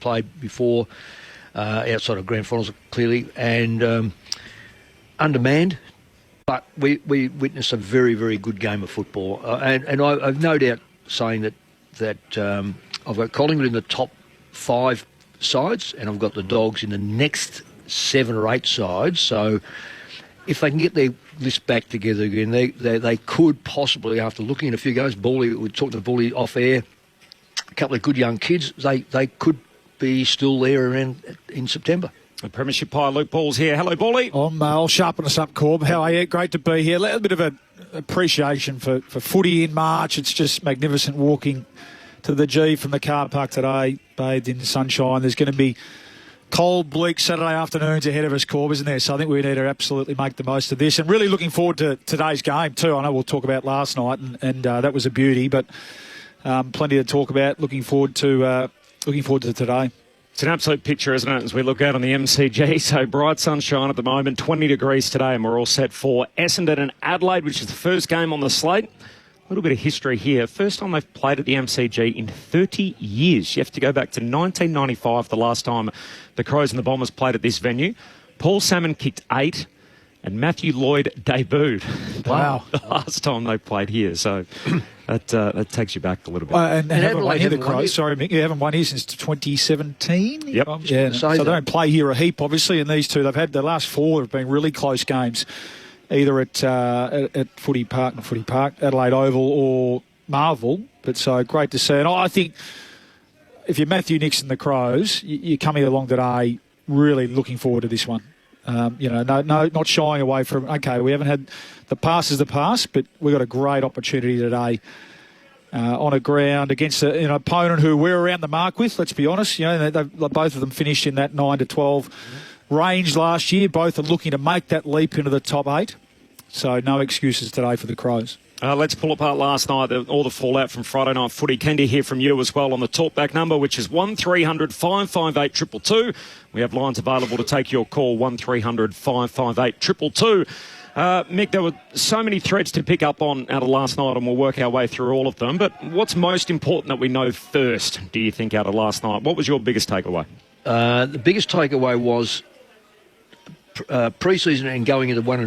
played before, outside of grand finals clearly, and undermanned. But we witnessed a very, very good game of football, and I've no doubt saying that I've got Collingwood in the top 5 sides, and I've got the Dogs in the next 7 or 8 sides. So if they can get their list back together again, they could possibly, after looking at a few games, we talked to Bully off air, a couple of good young kids, they could be still there around in September. The Premiership Pie, Luke Ball's here. Hello, Bally. I'll sharpen us up, Corb. How are you? Great to be here. A little bit of an appreciation for footy in March. It's just magnificent walking to the G from the car park today, bathed in sunshine. There's going to be cold, bleak Saturday afternoons ahead of us, Corb, isn't there? So I think we need to absolutely make the most of this. And really looking forward to today's game too. I know we'll talk about last night, and that was a beauty, but plenty to talk about. Looking forward to today. It's an absolute picture, isn't it, as we look out on the MCG. So bright sunshine at the moment, 20 degrees today, and we're all set for Essendon and Adelaide, which is the first game on the slate. A little bit of history here. First time they've played at the MCG in 30 years. You have to go back to 1995, the last time the Crows and the Bombers played at this venue. Paul Salmon kicked 8, and Matthew Lloyd debuted. Wow. The last time they played here. So that takes you back a little bit. And haven't won here, the Crows. Sorry, Mick. You haven't won here since 2017? Yep. Yeah, so they don't play here a heap, obviously, and these two, they've had the last 4 have been really close games, either at Footy Park, Adelaide Oval or Marvel. But so great to see. And I think if you're Matthew Nixon, the Crows, you're coming along today really looking forward to this one. Not shying away from, okay, we haven't had the past is the past, but we've got a great opportunity today on a ground against an opponent who we're around the mark with, let's be honest. Both of them finished in that 9 to 12 range last year. Both are looking to make that leap into the top 8. So no excuses today for the Crows. Let's pull apart last night, all the fallout from Friday night footy. Keen to hear from you as well on the talkback number, which is 1300 558 222. We have lines available to take your call, 1300 558 222. Mick, there were so many threads to pick up on out of last night, and we'll work our way through all of them. But what's most important that we know first, do you think, out of last night? What was your biggest takeaway? The biggest takeaway was pre-season and going into round 1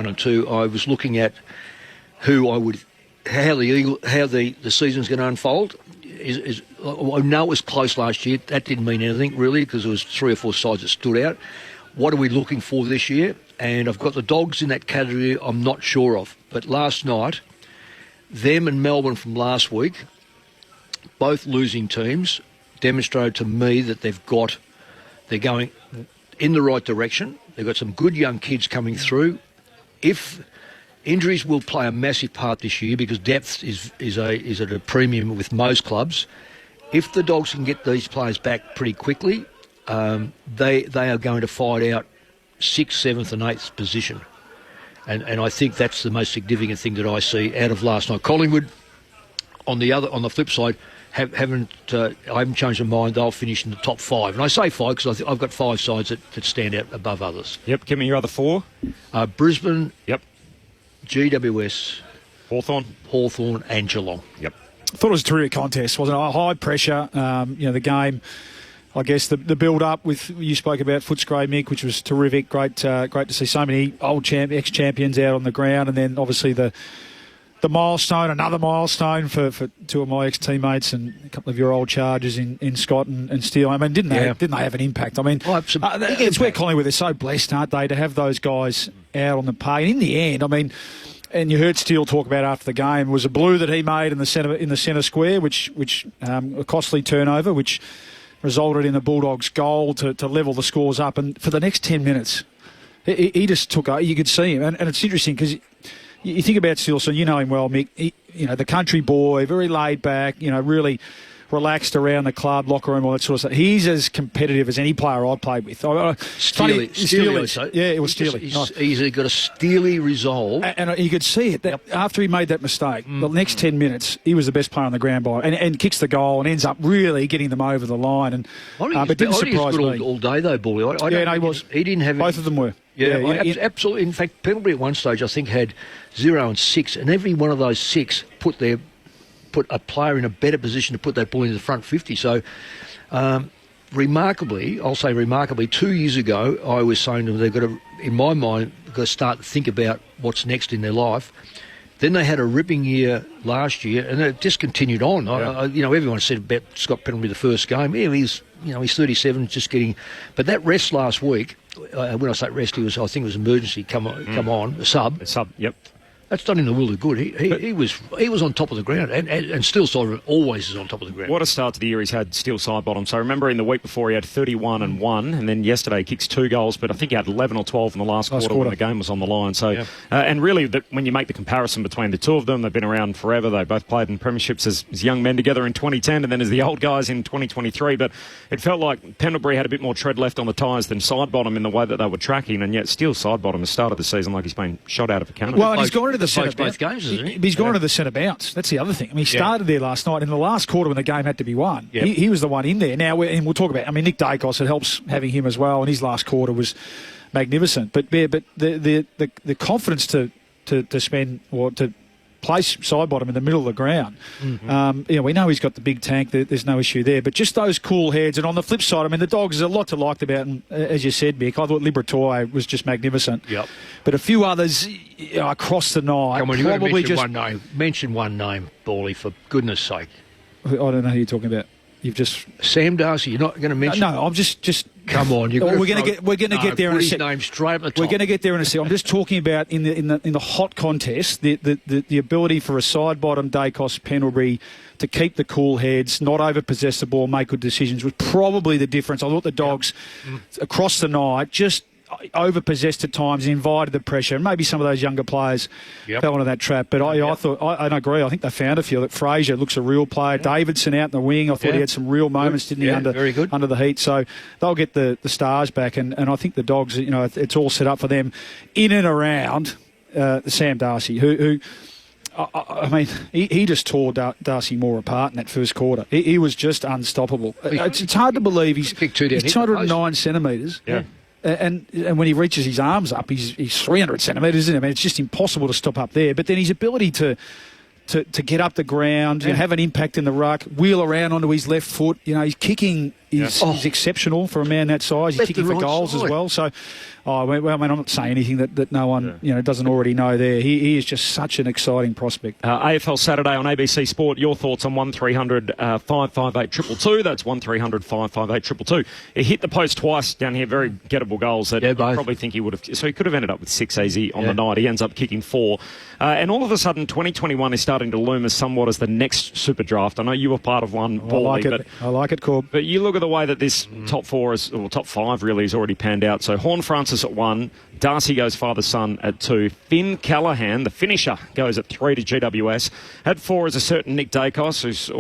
and 2, I was looking at how the season's going to unfold. I know it was close last year. That didn't mean anything really, because there was 3 or 4 sides that stood out. What are we looking for this year? And I've got the Dogs in that category. I'm not sure of. But last night, them and Melbourne from last week, both losing teams, demonstrated to me that they're going in the right direction. They've got some good young kids coming through. If injuries will play a massive part this year, because depth is at a premium with most clubs. If the Dogs can get these players back pretty quickly, they are going to fight out 6th, 7th and 8th position. And I think that's the most significant thing that I see out of last night. Collingwood, on the flip side, I haven't changed my mind. They'll finish in the top 5. And I say 5 because I've got 5 sides that stand out above others. Yep, give me your other 4. Brisbane, yep, GWS, Hawthorn and Geelong. Yep. I thought it was a terrific contest, wasn't it? High pressure. The game, I guess the build-up with, you spoke about Footscray, Mick, which was terrific. Great to see so many old ex-champions out on the ground, and then obviously the milestone, another milestone for 2 of my ex-teammates and a couple of your old Chargers in Scott and Steele. I mean, didn't they have an impact? I mean, it's where Collingwood, they're so blessed, aren't they, to have those guys out on the pay. And in the end, I mean, and you heard Steele talk about after the game, was a blue that he made in the centre square, which a costly turnover, which resulted in the Bulldogs' goal to level the scores up. And for the next 10 minutes, he just took over. You could see him. And it's interesting because you think about Steele, so you know him well, Mick. The country boy, very laid back, really relaxed around the club, locker room, all that sort of stuff. He's as competitive as any player I've played with. Steely. Yeah, it was Steely. He's got a steely resolve. And you could see it. After he made that mistake, the next 10 minutes, he was the best player on the ground and kicks the goal and ends up really getting them over the line. And but didn't surprise me. All day, though, Bully. He was. He didn't have... Both of them were. Yeah, absolutely. In fact, Pendlebury at one stage, I think, had 0 and 6, and every one of those 6 put a player in a better position to put that ball into the front 50. So Remarkably, I'll say remarkably, 2 years ago, I was saying to them they've got to, in my mind, got to start to think about what's next in their life. Then they had a ripping year last year, and it just continued on. Yeah. Everyone said about Scott Pendlebury the first game. Yeah, he's 37, just getting. But that rest last week, when I say rest, I think it was emergency. Come on, a sub. Yep. That's done him the world of good. He was on top of the ground, and still Sidebottom always is on top of the ground. What a start to the year he's had, still Sidebottom. So remember in the week before he had 31 and 1, and then yesterday he kicks 2 goals, but I think he had 11 or 12 in the last quarter when the game was on the line. So, and really, when you make the comparison between the two of them, they've been around forever. They both played in premierships as young men together in 2010, and then as the old guys in 2023. But it felt like Pendlebury had a bit more tread left on the tyres than Sidebottom in the way that they were tracking, and yet still Sidebottom has started the season like he's been shot out of a cannon. Well, and he's gone into the centre both games, isn't he? He's gone to the centre bounce. That's the other thing. I mean, he started there last night in the last quarter when the game had to be won. Yep. He was the one in there. Now, and we'll talk about. I mean, Nick Dacos. It helps having him as well. And his last quarter was magnificent. But the confidence to spend or to place Sidebottom in the middle of the ground. Mm-hmm. We know he's got the big tank. There's no issue there. But just those cool heads. And on the flip side, I mean, the Dogs, there's a lot to like about. And as you said, Mick, I thought Liberatore was just magnificent. Yep. But a few others across the night. Come on, you've got to mention one name. Mention one name, Bawley, for goodness sake. I don't know who you're talking about. You've just Sam Darcy. You're not going to mention. No, I'm just. Come on, we're going to get there in a second. Name straight at the top. We're going to get there in a second. I'm just talking about in the hot contest, the ability for a Sidebottom, Dacos, Pendlebury to keep the cool heads, not overpossess the ball, make good decisions was probably the difference. I thought the Dogs across the night just overpossessed at times, invited the pressure, and maybe some of those younger players fell into that trap. But I thought, I don't agree. I think they found a few. That Fraser looks a real player. Davidson out in the wing. I thought he had some real moments, didn't he? Under the heat. So they'll get the stars back, and I think the Dogs, it's all set up for them in and around Sam Darcy, who I mean, he just tore Darcy Moore apart in that first quarter. He was just unstoppable. It's hard to believe he's 209 centimetres. Yeah. And when he reaches his arms up, he's 300 centimetres, isn't it? I mean, it's just impossible to stop up there. But then his ability to get up the ground, have an impact in the ruck, wheel around onto his left foot. His kicking is exceptional for a man that size. He's kicking for goals as well. So, I mean, I'm not saying anything that no one doesn't already know there. He is just such an exciting prospect. AFL Saturday on ABC Sport. Your thoughts on 1300 558 222. That's 1300 558 222. He hit the post twice down here. Very gettable goals that you probably think he would have. So he could have ended up with 6 easy on the night. He ends up kicking 4. And all of a sudden, 2021 is starting to loom as somewhat as the next super draft. I know you were part of one, Paulie, I like it, Corb. But you look at the way that this top 4 or top 5 really has already panned out. So Horn Francis at 1, Darcy goes father-son at 2, Finn Callaghan, the finisher, goes at 3 to GWS. At 4 is a certain Nick Dacos, who's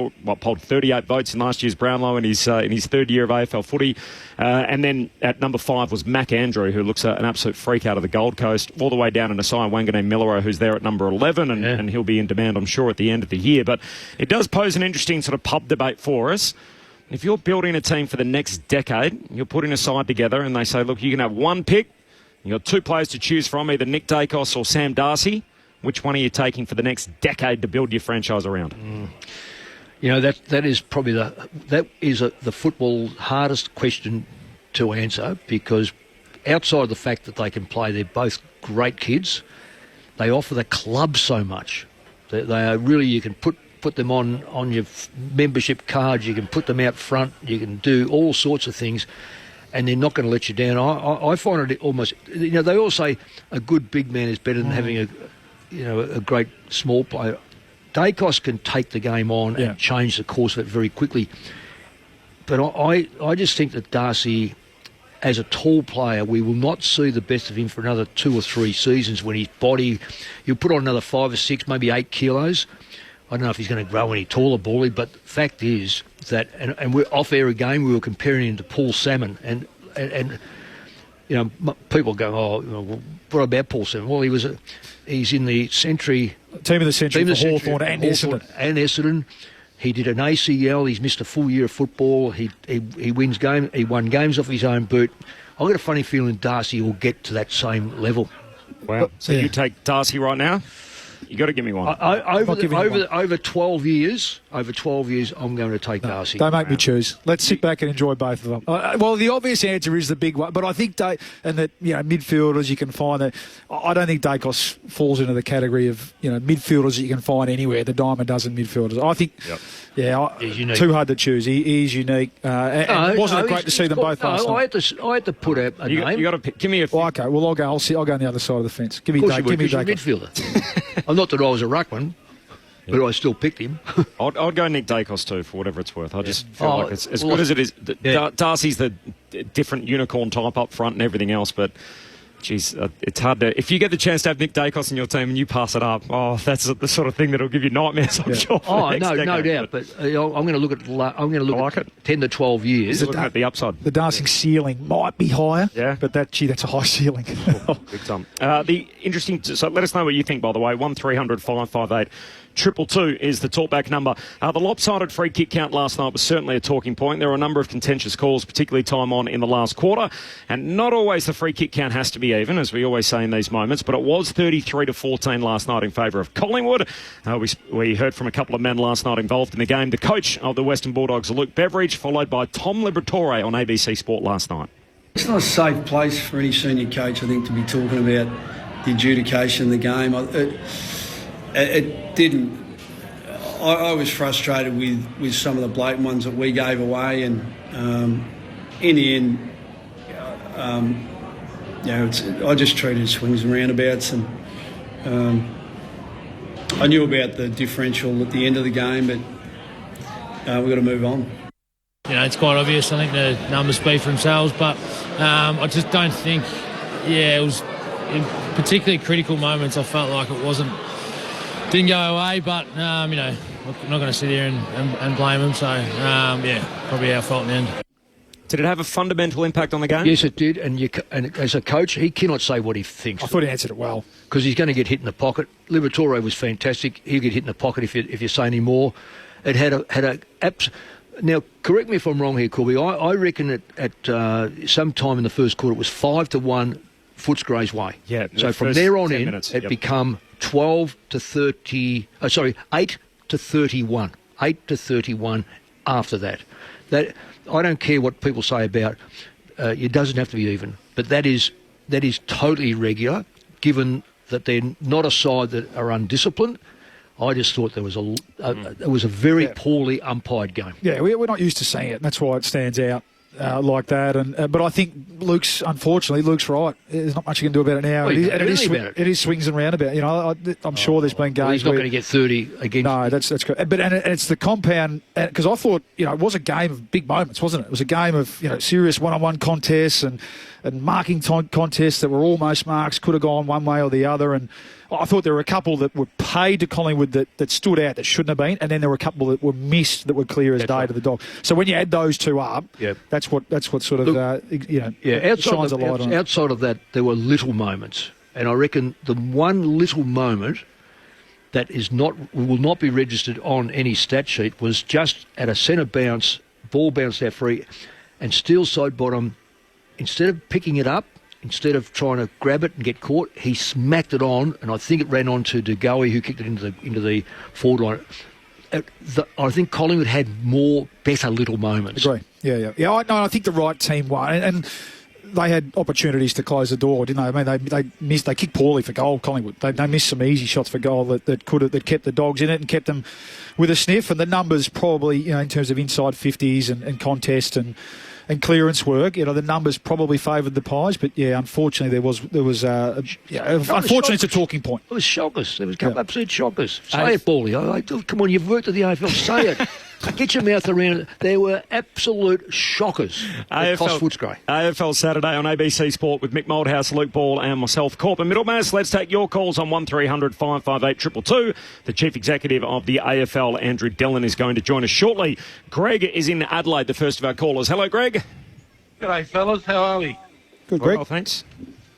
polled 38 votes in last year's Brownlow in his third year of AFL footy. And then at number 5 was Mac Andrew, who looks an absolute freak out of the Gold Coast, all the way down to Nasiah Wanganeen-Millero, who's there at number 11, and he'll be in demand, I'm sure, at the end of the year. But it does pose an interesting sort of pub debate for us. If you're building a team for the next decade, you're putting a side together and they say, look, you can have one pick, you've got 2 players to choose from, either Nick Dacos or Sam Darcy. Which one are you taking for the next decade to build your franchise around? That is probably the football hardest question to answer, because outside of the fact that they can play, they're both great kids. They offer the club so much. They are really, you can put them on your membership cards, you can put them out front, you can do all sorts of things, and they're not going to let you down. I find it almost, they all say a good big man is better than having a great small player. Dacos can take the game on and change the course of it very quickly. But I just think that Darcy, as a tall player, we will not see the best of him for another 2 or 3 seasons, when his body, you'll put on another 5 or 6, maybe 8 kilos. I don't know if he's going to grow any taller, Bawley, but the fact is that, and we're off air again, we were comparing him to Paul Salmon, and people go, what about Paul Salmon? Well, he's in the century. Team of the century for Hawthorn and Essendon. He did an ACL. He's missed a full year of football. He won games off his own boot. I've got a funny feeling Darcy will get to that same level. Wow. So you take Darcy right now? You got to give me one. Over 12 years, I'm going to take Darcy. Don't make me choose. Let's sit back and enjoy both of them. Well, the obvious answer is the big one, but I think midfielders you can find that. I don't think Dacos falls into the category of midfielders that you can find anywhere. The Diamond doesn't midfielders. I think, too hard to choose. He is unique, and wasn't it great to see them both last night? I had to put out a name. You got to pick. Give me a. Well, okay, well I'll go on the other side of the fence. Give me Dacos. Midfielder. Not that I was a ruckman. But I still picked him. I'd go Nick Dacos too, for whatever it's worth. I just feel like it's as good as it is. Darcy's the different unicorn type up front and everything else, but geez, it's hard to. If you get the chance to have Nick Dacos in your team and you pass it up, that's the sort of thing that'll give you nightmares. I'm sure. No doubt. But I'm going to look at. I'm going to look at 10 to 12 years. Looking at the upside. The dancing ceiling might be higher. Yeah, but that's a high ceiling. Big time. The interesting. So let us know what you think. By the way, 1300 558. 222 is the talkback number. The lopsided free kick count last night was certainly a talking point. There were a number of contentious calls, particularly time on in the last quarter. And not always the free kick count has to be even, as we always say in these moments, but it was 33-14 last night in favour of Collingwood. We heard from a couple of men last night involved in the game. The coach of the Western Bulldogs, Luke Beveridge, followed by Tom Liberatore on ABC Sport last night. It's not a safe place for any senior coach, I think, to be talking about the adjudication of the game. It didn't. I was frustrated with some of the blatant ones that we gave away, and in the end, I just treated it swings and roundabouts, and I knew about the differential at the end of the game, but we've got to move on. It's quite obvious. I think the numbers speak for themselves, but I just don't think. It was in particularly critical moments. I felt like it didn't go away, but I'm not going to sit here and blame them. So probably our fault in the end. Did it have a fundamental impact on the game? Yes, it did. And as a coach, he cannot say what he thinks. I thought he answered it well because he's going to get hit in the pocket. Liberatore was fantastic. He'll get hit in the pocket if you say any more. It had a now, correct me if I'm wrong here, Corby. I reckon at some time in the first quarter it was 5-1 Footscray's way. Yeah. So from there on in, it become 8 to 31. 8 to 31 after that. That I don't care what people say about it doesn't have to be even, but that is totally irregular, given that they're not a side that are undisciplined. I just thought it was a very poorly umpired game. Yeah, we're not used to seeing it. That's why it stands out like that. But I think Luke's right. There's not much you can do about it now. Well, it is swings and roundabout. I'm sure there's been games. He's not going to get 30 against. No, that's good. But it's the compound, because I thought it was a game of big moments, wasn't it? It was a game of serious one-on-one contests and marking contests that were almost marks, could have gone one way or the other. And I thought there were a couple that were paid to Collingwood that stood out that shouldn't have been, and then there were a couple that were missed that were clear as day to the dog. So when you add those two up, that's what sort of shines a light on it. Outside of that, there were little moments, and I reckon the one little moment that will not be registered on any stat sheet was just at a centre bounce, ball bounced out free, and Steele's side bottom, instead of picking it up, instead of trying to grab it and get caught, he smacked it on, and I think it ran on to De Goey, who kicked it into the forward line. I think Collingwood had better little moments. Agree. Yeah. I think the right team won, and they had opportunities to close the door, didn't they? I mean, they missed. They kicked poorly for goal. Collingwood. They missed some easy shots for goal that kept the Dogs in it and kept them with a sniff. And the numbers probably, in terms of inside 50s and contest and clearance work, the numbers probably favoured the Pies, but unfortunately there was unfortunately it's a talking point. It was shockers. There was a couple absolute shockers. Say it, Paulie. Come on, you've worked at the AFL. Say it. Get your mouth around it. There were absolute shockers that cost Footscray. AFL Saturday on ABC Sport with Mick Moldhouse, Luke Ball and myself, Corbin Middlemass. Let's take your calls on 1300 558 222. The Chief Executive of the AFL, Andrew Dillon, is going to join us shortly. Greg is in Adelaide, the first of our callers. Hello, Greg. G'day, fellas. How are we? Good, Greg. Well, thanks.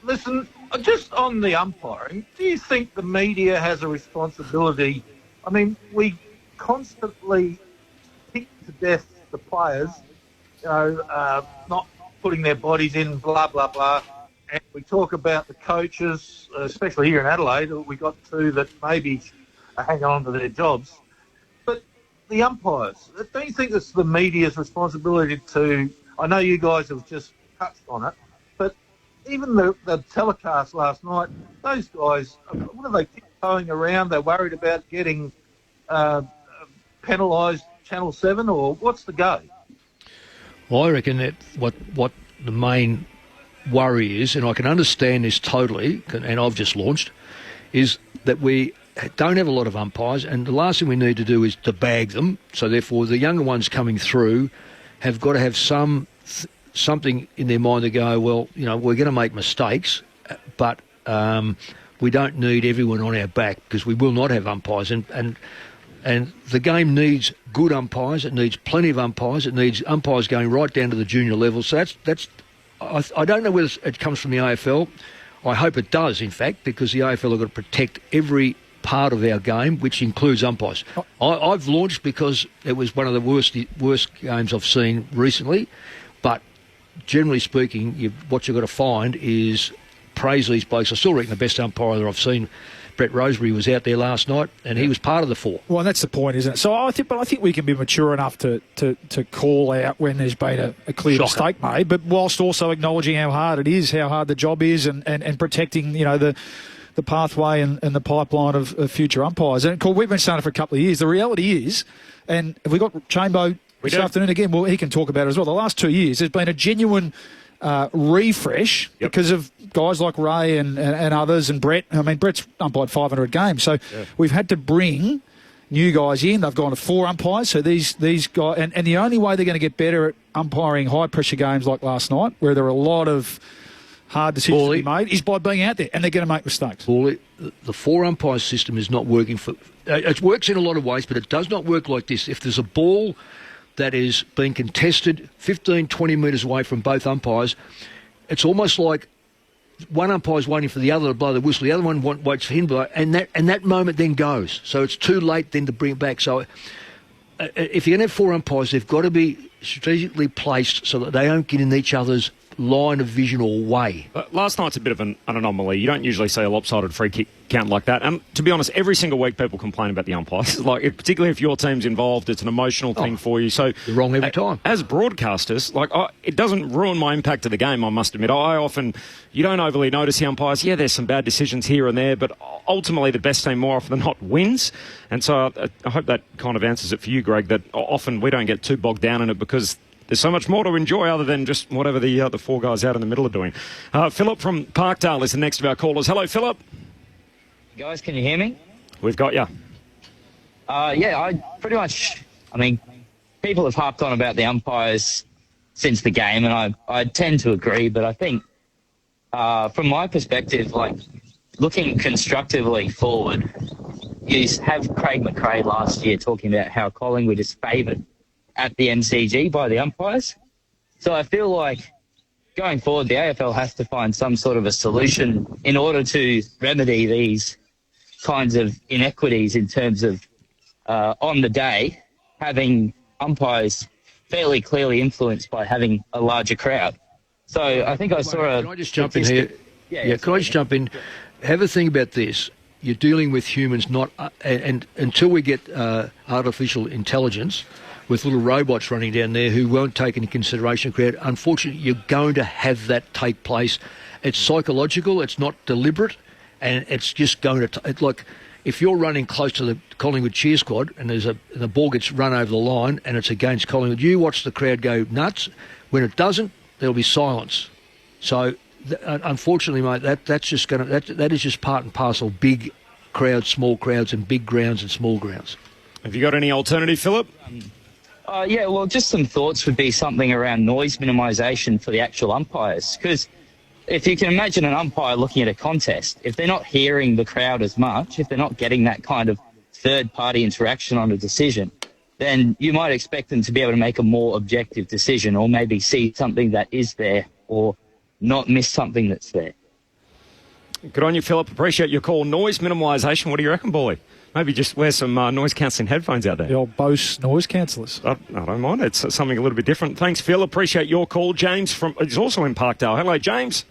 Listen, just on the umpiring, do you think the media has a responsibility? I mean, we constantly kick to death the players, not putting their bodies in, blah, blah, blah. and we talk about the coaches, especially here in Adelaide. We got two that maybe are hanging on to their jobs. But the umpires, don't you think it's the media's responsibility to... I know you guys have just touched on it, but even the telecast last night, those guys, what are they tiptoeing around? They're worried about getting penalised Channel 7, or what's the go? Well, I reckon that what the main worry is, and I can understand this totally, and I've just launched, is that we don't have a lot of umpires, and the last thing we need to do is to bag them. So therefore, the younger ones coming through have got to have something in their mind to go, well, you know, we're going to make mistakes, but we don't need everyone on our back, because we will not have umpires. And the game needs good umpires. It needs plenty of umpires. It needs umpires going right down to the junior level. So that's I don't know whether it comes from the AFL. I hope it does, in fact, because the AFL have got to protect every part of our game, which includes umpires. I've launched because it was one of the worst games I've seen recently. But generally speaking, what you've got to find is praise these blokes. I still reckon the best umpire that I've seen, Brett Roseberry, was out there last night, and he was part of the four. Well, and that's the point, isn't it? So I think we can be mature enough to call out when there's been a clear mistake made, but whilst also acknowledging how hard it is, how hard the job is, and protecting, you know, the pathway and the pipeline of future umpires. And of course, we've been saying it for a couple of years. The reality is, and have we got Chambo this afternoon again? Well, he can talk about it as well. The last 2 years, there's been a genuine refresh because of guys like Ray and others, and Brett. I mean, Brett's umpired 500 games, so we've had to bring new guys in. They've gone to 4 umpires, so these guys, and the only way they're going to get better at umpiring high pressure games like last night, where there are a lot of hard decisions to be made, is by being out there, and they're going to make mistakes. The 4 umpire system is not working for. It works in a lot of ways, but it does not work like this. If there's a ball that is being contested 15, 20 metres away from both umpires, it's almost like one umpire's waiting for the other to blow the whistle, the other one waits for him to blow, and that moment then goes. So it's too late then to bring it back. So if you're going to have 4 umpires, they've got to be strategically placed so that they don't get in each other's line of vision or way. Last night's a bit of an anomaly. You don't usually see a lopsided free kick count like that. And to be honest, every single week people complain about the umpires. Particularly if your team's involved, it's an emotional thing for you. So you're wrong every time. As broadcasters, it doesn't ruin my impact of the game, I must admit. You don't overly notice the umpires. Yeah, there's some bad decisions here and there, but ultimately the best team more often than not wins. And so I hope that kind of answers it for you, Greg, that often we don't get too bogged down in it because there's so much more to enjoy other than just whatever the 4 guys out in the middle are doing. Philip from Parkdale is the next of our callers. Hello, Philip. Guys, can you hear me? We've got you. I pretty much, people have harped on about the umpires since the game, and I tend to agree, but I think from my perspective, looking constructively forward, you have Craig McRae last year talking about how Collingwood is favoured at the MCG by the umpires. So I feel like going forward, the AFL has to find some sort of a solution in order to remedy these kinds of inequities in terms of, on the day, having umpires fairly clearly influenced by having a larger crowd. So I think I saw a... Can I just jump in here? Can I just jump in? Have a think about this. You're dealing with humans, not... and until we get artificial intelligence with little robots running down there who won't take into consideration the crowd, unfortunately, you're going to have that take place. It's psychological, it's not deliberate, and it's just going to... if you're running close to the Collingwood cheer squad and the ball gets run over the line and it's against Collingwood, you watch the crowd go nuts. When it doesn't, there'll be silence. So, unfortunately, mate, that is just part and parcel. Big crowds, small crowds, and big grounds and small grounds. Have you got any alternative, Philip? Just some thoughts would be something around noise minimisation for the actual umpires. Because if you can imagine an umpire looking at a contest, if they're not hearing the crowd as much, if they're not getting that kind of third-party interaction on a decision, then you might expect them to be able to make a more objective decision, or maybe see something that is there or not miss something that's there. Good on you, Philip. Appreciate your call. Noise minimisation, what do you reckon, Boy? Maybe just wear some noise-cancelling headphones out there. The old Bose noise cancellers. I don't mind. It's something a little bit different. Thanks, Phil. Appreciate your call. James is also in Parkdale. Hello, James.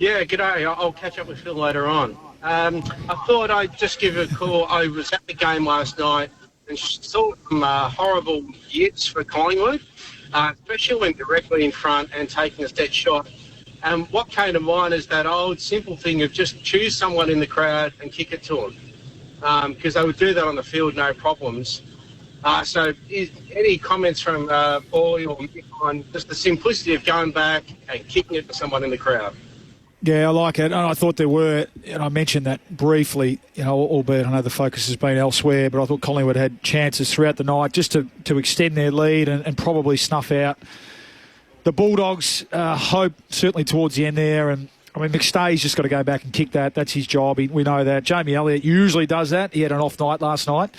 Yeah, g'day. I'll catch up with Phil later on. I thought I'd just give you a call. I was at the game last night and saw some horrible hits for Collingwood, especially when directly in front and taking a set shot. And what came to mind is that old simple thing of just choose someone in the crowd and kick it to them, because they would do that on the field, no problems. So any comments from Paulie or Mick on just the simplicity of going back and kicking it to someone in the crowd? Yeah, I like it. And I thought there were, and I mentioned that briefly, albeit I know the focus has been elsewhere, but I thought Collingwood had chances throughout the night just to extend their lead and probably snuff out the Bulldogs. Hope certainly towards the end there. And I mean, McStay's just got to go back and kick that. That's his job. We know that. Jamie Elliott usually does that. He had an off night last night.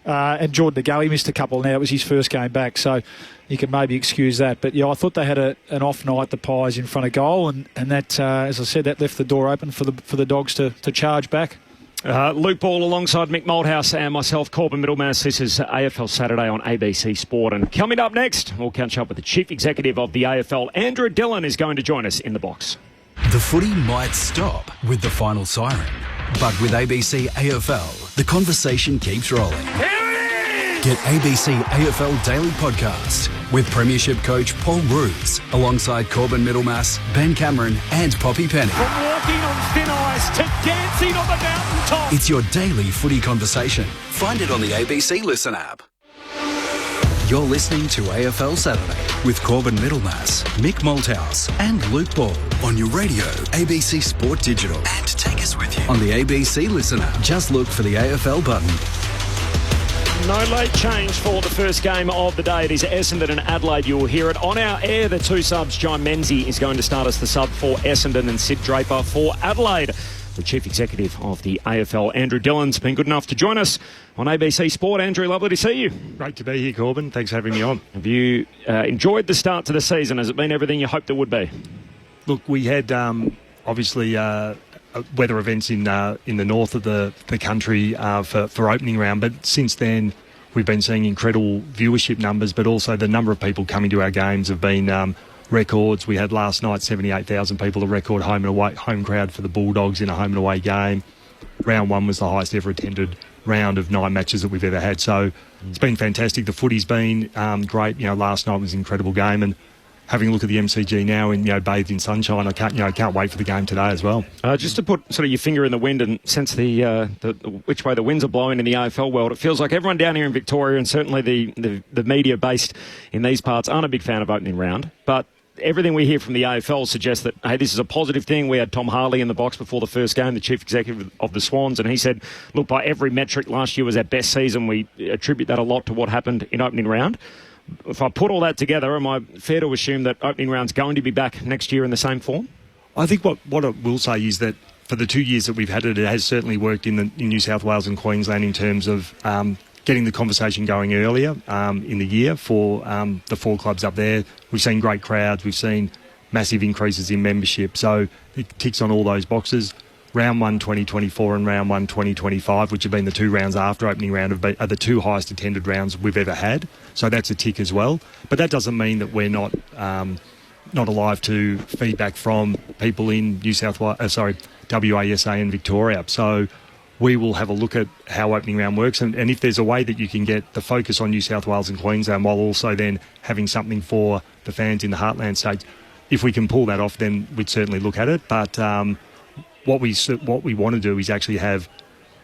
And Jordan DeGale missed a couple now. It was his first game back, so you can maybe excuse that. But, yeah, I thought they had an off night, the Pies, in front of goal, and that, as I said, that left the door open for the Dogs to charge back. Luke Ball alongside Mick Malthouse and myself, Corbin Middlemass. This is AFL Saturday on ABC Sport. And coming up next, we'll catch up with the Chief Executive of the AFL. Andrew Dillon is going to join us in the box. The footy might stop with the final siren, but with ABC AFL, the conversation keeps rolling. Get ABC AFL Daily Podcast with Premiership coach Paul Roos alongside Corbin Middlemass, Ben Cameron and Poppy Penny. From walking on thin ice to dancing on the mountaintop. It's your daily footy conversation. Find it on the ABC Listen app. You're listening to AFL Saturday with Corbin Middlemass, Mick Malthouse and Luke Ball on your radio, ABC Sport Digital. And take us with you on the ABC Listen app. Just look for the AFL button. No late change for the first game of the day. It is Essendon and Adelaide. You will hear it on our air. The two subs, John Menzies is going to start as the sub for Essendon and Sid Draper for Adelaide. The Chief Executive of the AFL, Andrew Dillon's been good enough to join us on ABC Sport. Andrew, lovely to see you. Great to be here, Corbin. Thanks for having me on. Have you enjoyed the start to the season? Has it been everything you hoped it would be? Look, we had obviously weather events in the north of the country for opening round, but since then we've been seeing incredible viewership numbers, but also the number of people coming to our games have been records. We had last night 78,000 people, a record home crowd for the Bulldogs in a home and away game. Round one was the highest ever attended round of 9 matches that we've ever had, so it's been fantastic. The footy's been great. Last night was an incredible game, and having a look at the MCG now and bathed in sunshine, I can't wait for the game today as well. Just to put sort of your finger in the wind and sense the which way the winds are blowing in the AFL world, it feels like everyone down here in Victoria and certainly the media based in these parts aren't a big fan of opening round, but everything we hear from the AFL suggests that, hey, this is a positive thing. We had Tom Harley in the box before the first game, the Chief Executive of the Swans, and he said, look, by every metric, last year was our best season. We attribute that a lot to what happened in opening round. If I put all that together, am I fair to assume that opening round's going to be back next year in the same form? I think what I will say is that for the 2 years that we've had it, it has certainly worked in New South Wales and Queensland in terms of getting the conversation going earlier in the year for the 4 clubs up there. We've seen great crowds. We've seen massive increases in membership. So it ticks on all those boxes. Round 1 2024 and Round 1 2025, which have been the 2 rounds after opening round, are the 2 highest attended rounds we've ever had. So that's a tick as well. But that doesn't mean that we're not alive to feedback from people in WASA and Victoria. So we will have a look at how opening round works, and if there's a way that you can get the focus on New South Wales and Queensland while also then having something for the fans in the heartland states, if we can pull that off, then we'd certainly look at it. But what we want to do is actually have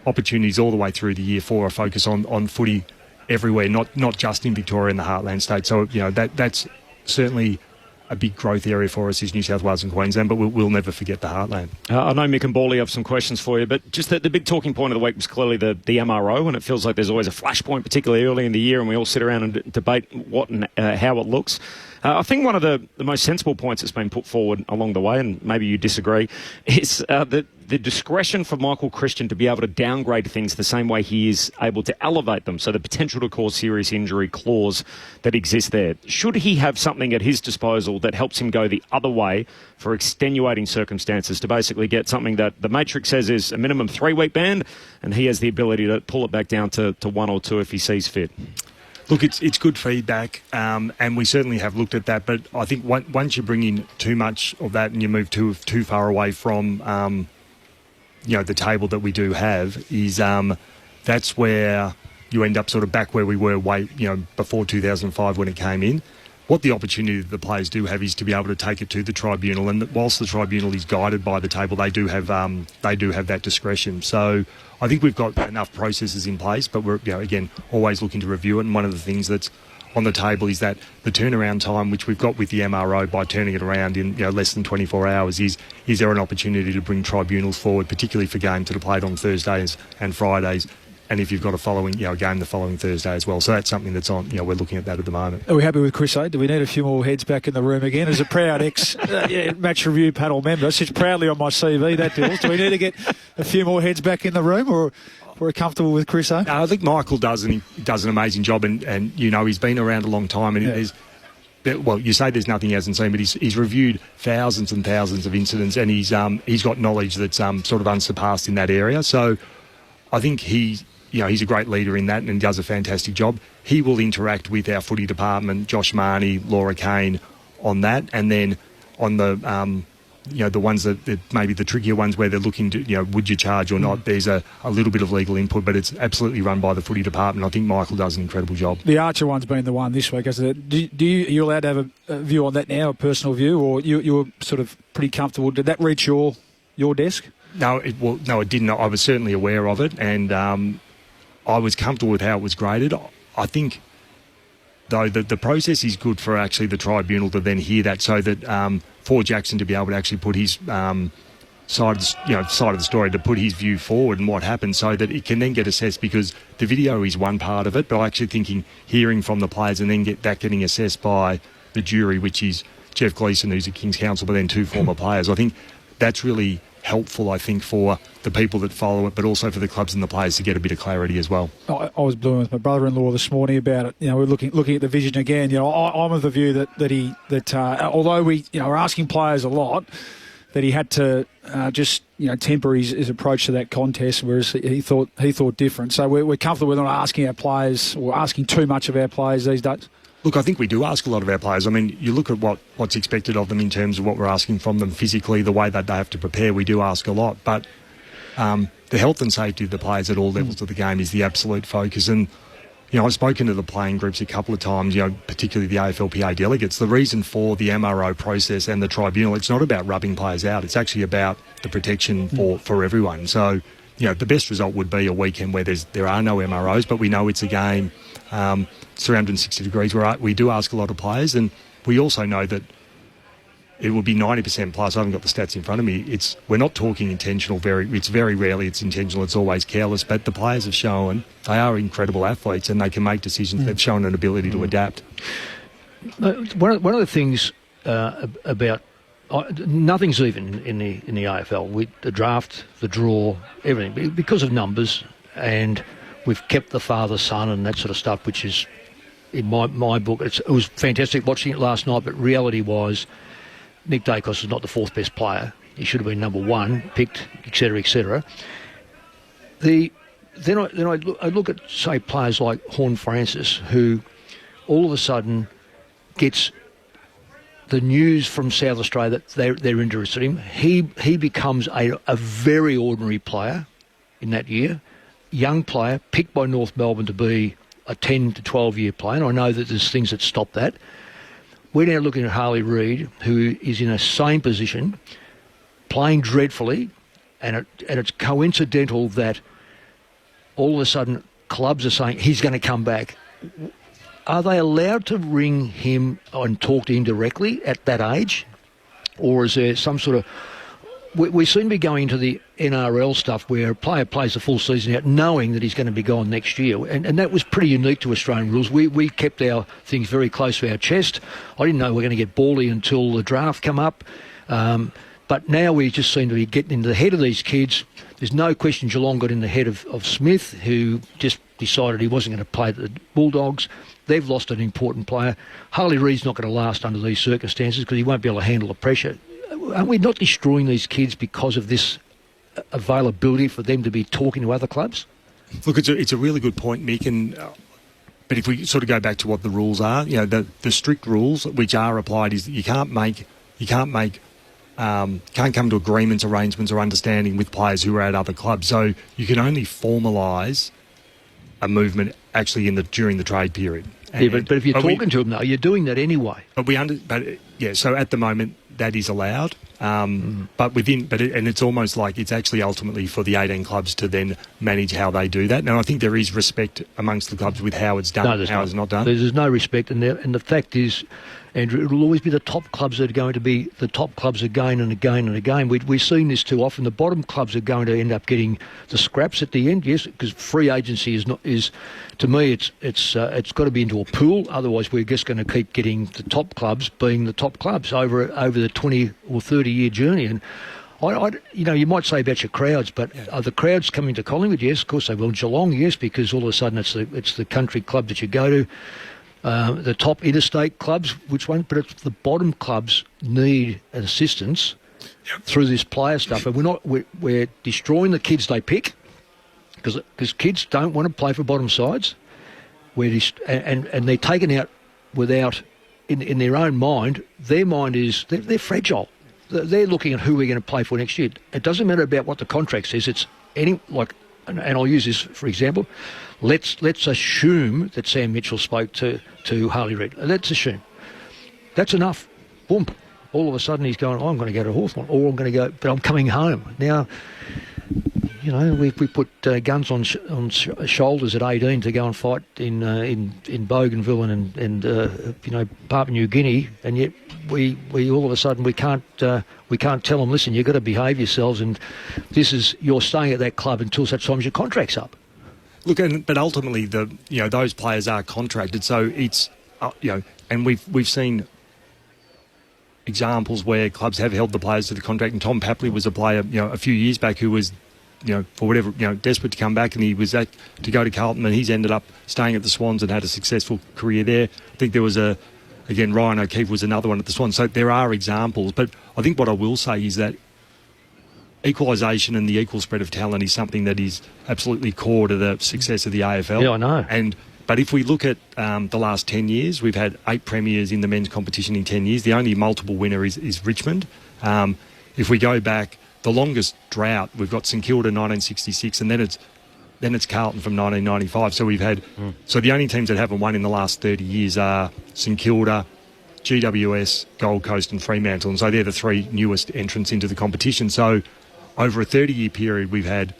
opportunities all the way through the year for a focus on footy everywhere, not just in Victoria and the heartland states. So that's certainly a big growth area for us is New South Wales and Queensland, but we'll never forget the heartland. I know Mick and Bally have some questions for you, but just the big talking point of the week was clearly the MRO, and it feels like there's always a flashpoint, particularly early in the year, and we all sit around and debate what and how it looks. I think one of the most sensible points that's been put forward along the way, and maybe you disagree, is the discretion for Michael Christian to be able to downgrade things the same way he is able to elevate them. So the potential to cause serious injury clause that exists there. Should he have something at his disposal that helps him go the other way for extenuating circumstances to basically get something that the Matrix says is a minimum 3-week ban, and he has the ability to pull it back down to 1 or 2 if he sees fit? Look, it's good feedback, and we certainly have looked at that. But I think once you bring in too much of that and you move too far away from, the table that we do have, is that's where you end up sort of back where we were before 2005 when it came in. What the opportunity that the players do have is to be able to take it to the tribunal, and whilst the tribunal is guided by the table, they do have that discretion. So I think we've got enough processes in place, but we're again always looking to review it. And one of the things that's on the table is that the turnaround time, which we've got with the MRO by turning it around in less than 24 hours, is there an opportunity to bring tribunals forward, particularly for games that are played on Thursdays and Fridays. And if you've got a game the following Thursday as well. So that's something that's on, we're looking at that at the moment. Are we happy with Chris A? Do we need a few more heads back in the room again? As a proud match review panel member, sits proudly on my CV, that deals. Do we need to get a few more heads back in the room, or we're comfortable with Chris A? I think Michael does, and he does an amazing job. And he's been around a long time. And you say there's nothing he hasn't seen, but he's reviewed thousands and thousands of incidents, and he's got knowledge that's sort of unsurpassed in that area. So I think he's a great leader in that and does a fantastic job. He will interact with our footy department, Josh Marnie, Laura Kane, on that. And then on the, the ones that maybe the trickier ones where they're looking to, would you charge or not, there's a little bit of legal input, but it's absolutely run by the footy department. I think Michael does an incredible job. The Archer one's been the one this week, hasn't it? Are you allowed to have a view on that now, a personal view, or you were sort of pretty comfortable? Did that reach your desk? No, it didn't. I was certainly aware of it, and I was comfortable with how it was graded. I think, though, that the process is good for actually the tribunal to then hear that, so that for Jackson to be able to actually put his side of the story, to put his view forward and what happened, so that it can then get assessed, because the video is one part of it, but I'm actually thinking hearing from the players and then getting assessed by the jury, which is Jeff Gleeson, who's a King's Counsel, but then two former players. I think that's really helpful, I think, for the people that follow it, but also for the clubs and the players to get a bit of clarity as well. I was blown with my brother-in-law this morning about it. We're looking at the vision again. I'm of the view that although we are asking players a lot, that he had to just temper his approach to that contest, whereas he thought different. So we're comfortable with not asking our players or asking too much of our players these days. Look, I think we do ask a lot of our players. I mean, you look at what's expected of them in terms of what we're asking from them physically, the way that they have to prepare. We do ask a lot, but the health and safety of the players at all levels of the game is the absolute focus. And I've spoken to the playing groups a couple of times, particularly the AFLPA delegates. The reason for the MRO process and the tribunal, it's not about rubbing players out. It's actually about the protection for everyone. So, the best result would be a weekend where there are no MROs, but we know it's a game. It's 360 degrees. We do ask a lot of players, and we also know that it will be 90% plus. I haven't got the stats in front of me. We're not talking intentional. It's very rarely it's intentional. It's always careless. But the players have shown they are incredible athletes, and they can make decisions. They've shown an ability to adapt. One of the things about nothing's even in the AFL. With the draft, the draw, everything, because of numbers, and we've kept the father-son and that sort of stuff, which is, in my book, it was fantastic watching it last night, but reality was Nick Dacos is not the fourth best player. He should have been number one, picked, etc., etc. Then I look at, say, players like Horn Francis, who all of a sudden gets the news from South Australia that they're interested in him. He becomes a very ordinary player in that year. Young player, picked by North Melbourne to be a 10 to 12-year player, and I know that there's things that stop that. We're now looking at Harley Reid, who is in the same position, playing dreadfully, and it's coincidental that all of a sudden clubs are saying he's going to come back. Are they allowed to ring him and talk to him directly at that age? Or is there some sort of... We seem to be going into the NRL stuff where a player plays the full season out knowing that he's going to be gone next year. And that was pretty unique to Australian rules. We kept our things very close to our chest. I didn't know we were going to get bally until the draft come up. But now we just seem to be getting into the head of these kids. There's no question Geelong got in the head of Smith, who just decided he wasn't going to play the Bulldogs. They've lost an important player. Harley Reid's not going to last under these circumstances because he won't be able to handle the pressure. Are we not destroying these kids because of this availability for them to be talking to other clubs? Look, it's a really good point, Mick, and But if we sort of go back to what the rules are, the strict rules which are applied is that you can't come to agreements, arrangements, or understanding with players who are at other clubs. So you can only formalise a movement actually during the trade period. But if you're talking to them, though, you're doing that anyway. So at the moment that is allowed, but it's almost like it's actually ultimately for the 18 clubs to then manage how they do that. And I think there is respect amongst the clubs with how it's done and how it's not done. There's no respect, and the fact is, Andrew, it will always be the top clubs that are going to be the top clubs again and again and again. We've seen this too often. The bottom clubs are going to end up getting the scraps at the end, yes, because free agency is to me, it's got to be into a pool. Otherwise, we're just going to keep getting the top clubs being the top clubs over the 20 or 30-year journey. And you might say about your crowds, but are the crowds coming to Collingwood? Yes, of course they will. Geelong, yes, because all of a sudden it's the country club that you go to. The top interstate clubs, but it's the bottom clubs need assistance through this player stuff, and we're destroying the kids they pick because kids don't want to play for bottom sides. And they're taken out without in their own mind. Their mind is they're fragile. They're looking at who we're going to play for next year. It doesn't matter about what the contract says. It's and I'll use this for example. Let's assume that Sam Mitchell spoke to Harley Reid. Let's assume. That's enough. Boom. All of a sudden he's going, I'm going to go to Hawthorn, or I'm going to go, but I'm coming home. Now, we put guns on shoulders at 18 to go and fight in Bougainville and Papua New Guinea, and yet we all of a sudden we can't tell them, listen, you've got to behave yourselves, and you're staying at that club until such time as your contract's up. Look, but ultimately, those players are contracted, so it's and we've seen examples where clubs have held the players to the contract. And Tom Papley was a player, a few years back who was, for whatever, desperate to come back, and he was to go to Carlton, and he's ended up staying at the Swans and had a successful career there. I think there was Ryan O'Keefe was another one at the Swans. So there are examples, but I think what I will say is that equalisation and the equal spread of talent is something that is absolutely core to the success of the AFL. Yeah, I know. But if we look at the last 10 years, we've had 8 premiers in the men's competition in 10 years. The only multiple winner is Richmond. If we go back, the longest drought, we've got St Kilda 1966, and then it's Carlton from 1995. So we've had so the only teams that haven't won in the last 30 years are St Kilda, GWS, Gold Coast and Fremantle. And so they're the 3 newest entrants into the competition. So over a 30-year period, we've had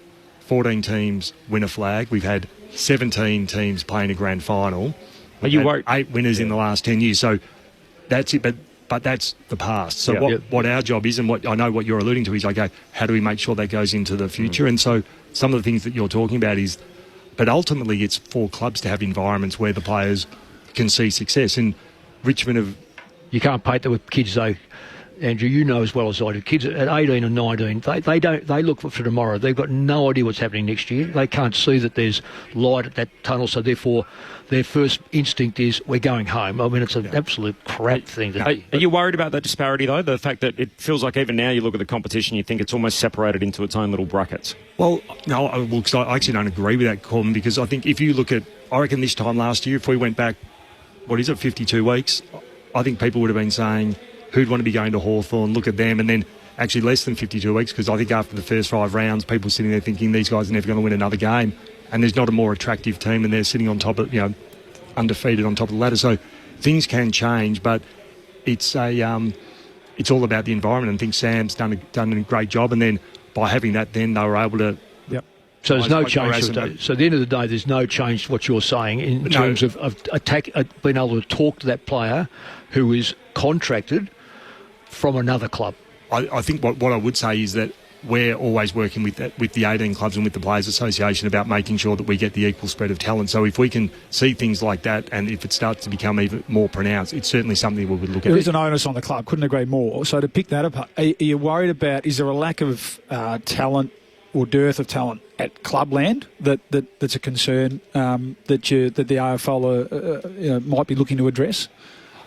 14 teams win a flag. We've had 17 teams playing a grand final. Are you worried? 8 winners in the last 10 years. So that's it. But that's the past. So what our job is, and what I know what you're alluding to is, okay, how do we make sure that goes into the future? And so some of the things that you're talking about but ultimately it's for clubs to have environments where the players can see success. And Richmond You can't paint that with kids though. Andrew, you know as well as I do. Kids at 18 and 19, they look for tomorrow. They've got no idea what's happening next year. They can't see that there's light at that tunnel, so therefore their first instinct is we're going home. I mean, it's an absolute crap thing. Are you worried about that disparity, though? The fact that it feels like even now you look at the competition, you think it's almost separated into its own little brackets. Well, no, because I actually don't agree with that, Corbin, because I think if you look at, I reckon this time last year, if we went back, 52 weeks, I think people would have been saying, who'd want to be going to Hawthorn, look at them, and then actually less than 52 weeks, because I think after the first 5 rounds, people were sitting there thinking these guys are never going to win another game, and there's not a more attractive team, and they're sitting on top of, undefeated on top of the ladder. So things can change, but it's it's all about the environment, and I think Sam's done a great job, and then by having that, then they were able to. So there's no change. So at the end of the day, there's no change to what you're saying in terms of being able to talk to that player who is contracted from another club. I think what I would say is that we're always working with the 18 clubs and with the Players Association about making sure that we get the equal spread of talent. So if we can see things like that, and if it starts to become even more pronounced, it's certainly something we would look at. There is an onus on the club. Couldn't agree more. So to pick that apart, are you worried about, is there a lack of talent or dearth of talent at clubland that's a concern that the AFL might be looking to address?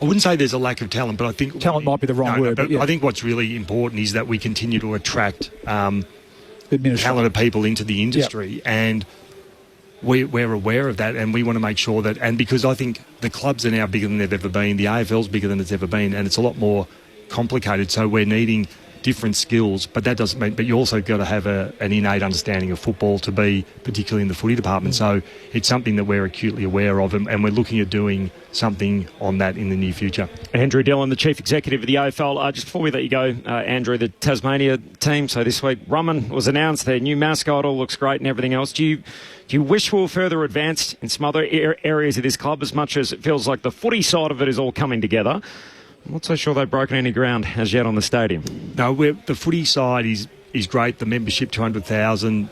I wouldn't say there's a lack of talent, but I think... Talent might be the wrong word. But I think what's really important is that we continue to attract talented people into the industry. And we're aware of that, and we want to make sure that, and because I think the clubs are now bigger than they've ever been, the AFL's bigger than it's ever been, and it's a lot more complicated, so we're needing different skills, but that doesn't mean, but you also got to have an innate understanding of football to be, particularly in the footy department. So it's something that we're acutely aware of, and we're looking at doing something on that in the near future. Andrew Dillon, the Chief Executive of the AFL. Just before we let you go, Andrew, the Tasmania team, so this week, Rumman was announced, their new mascot, all looks great and everything else. Do you wish we were further advanced in some other areas of this club, as much as it feels like the footy side of it is all coming together? I'm not so sure they've broken any ground as yet on the stadium. No, the footy side is great. The membership, 200,000,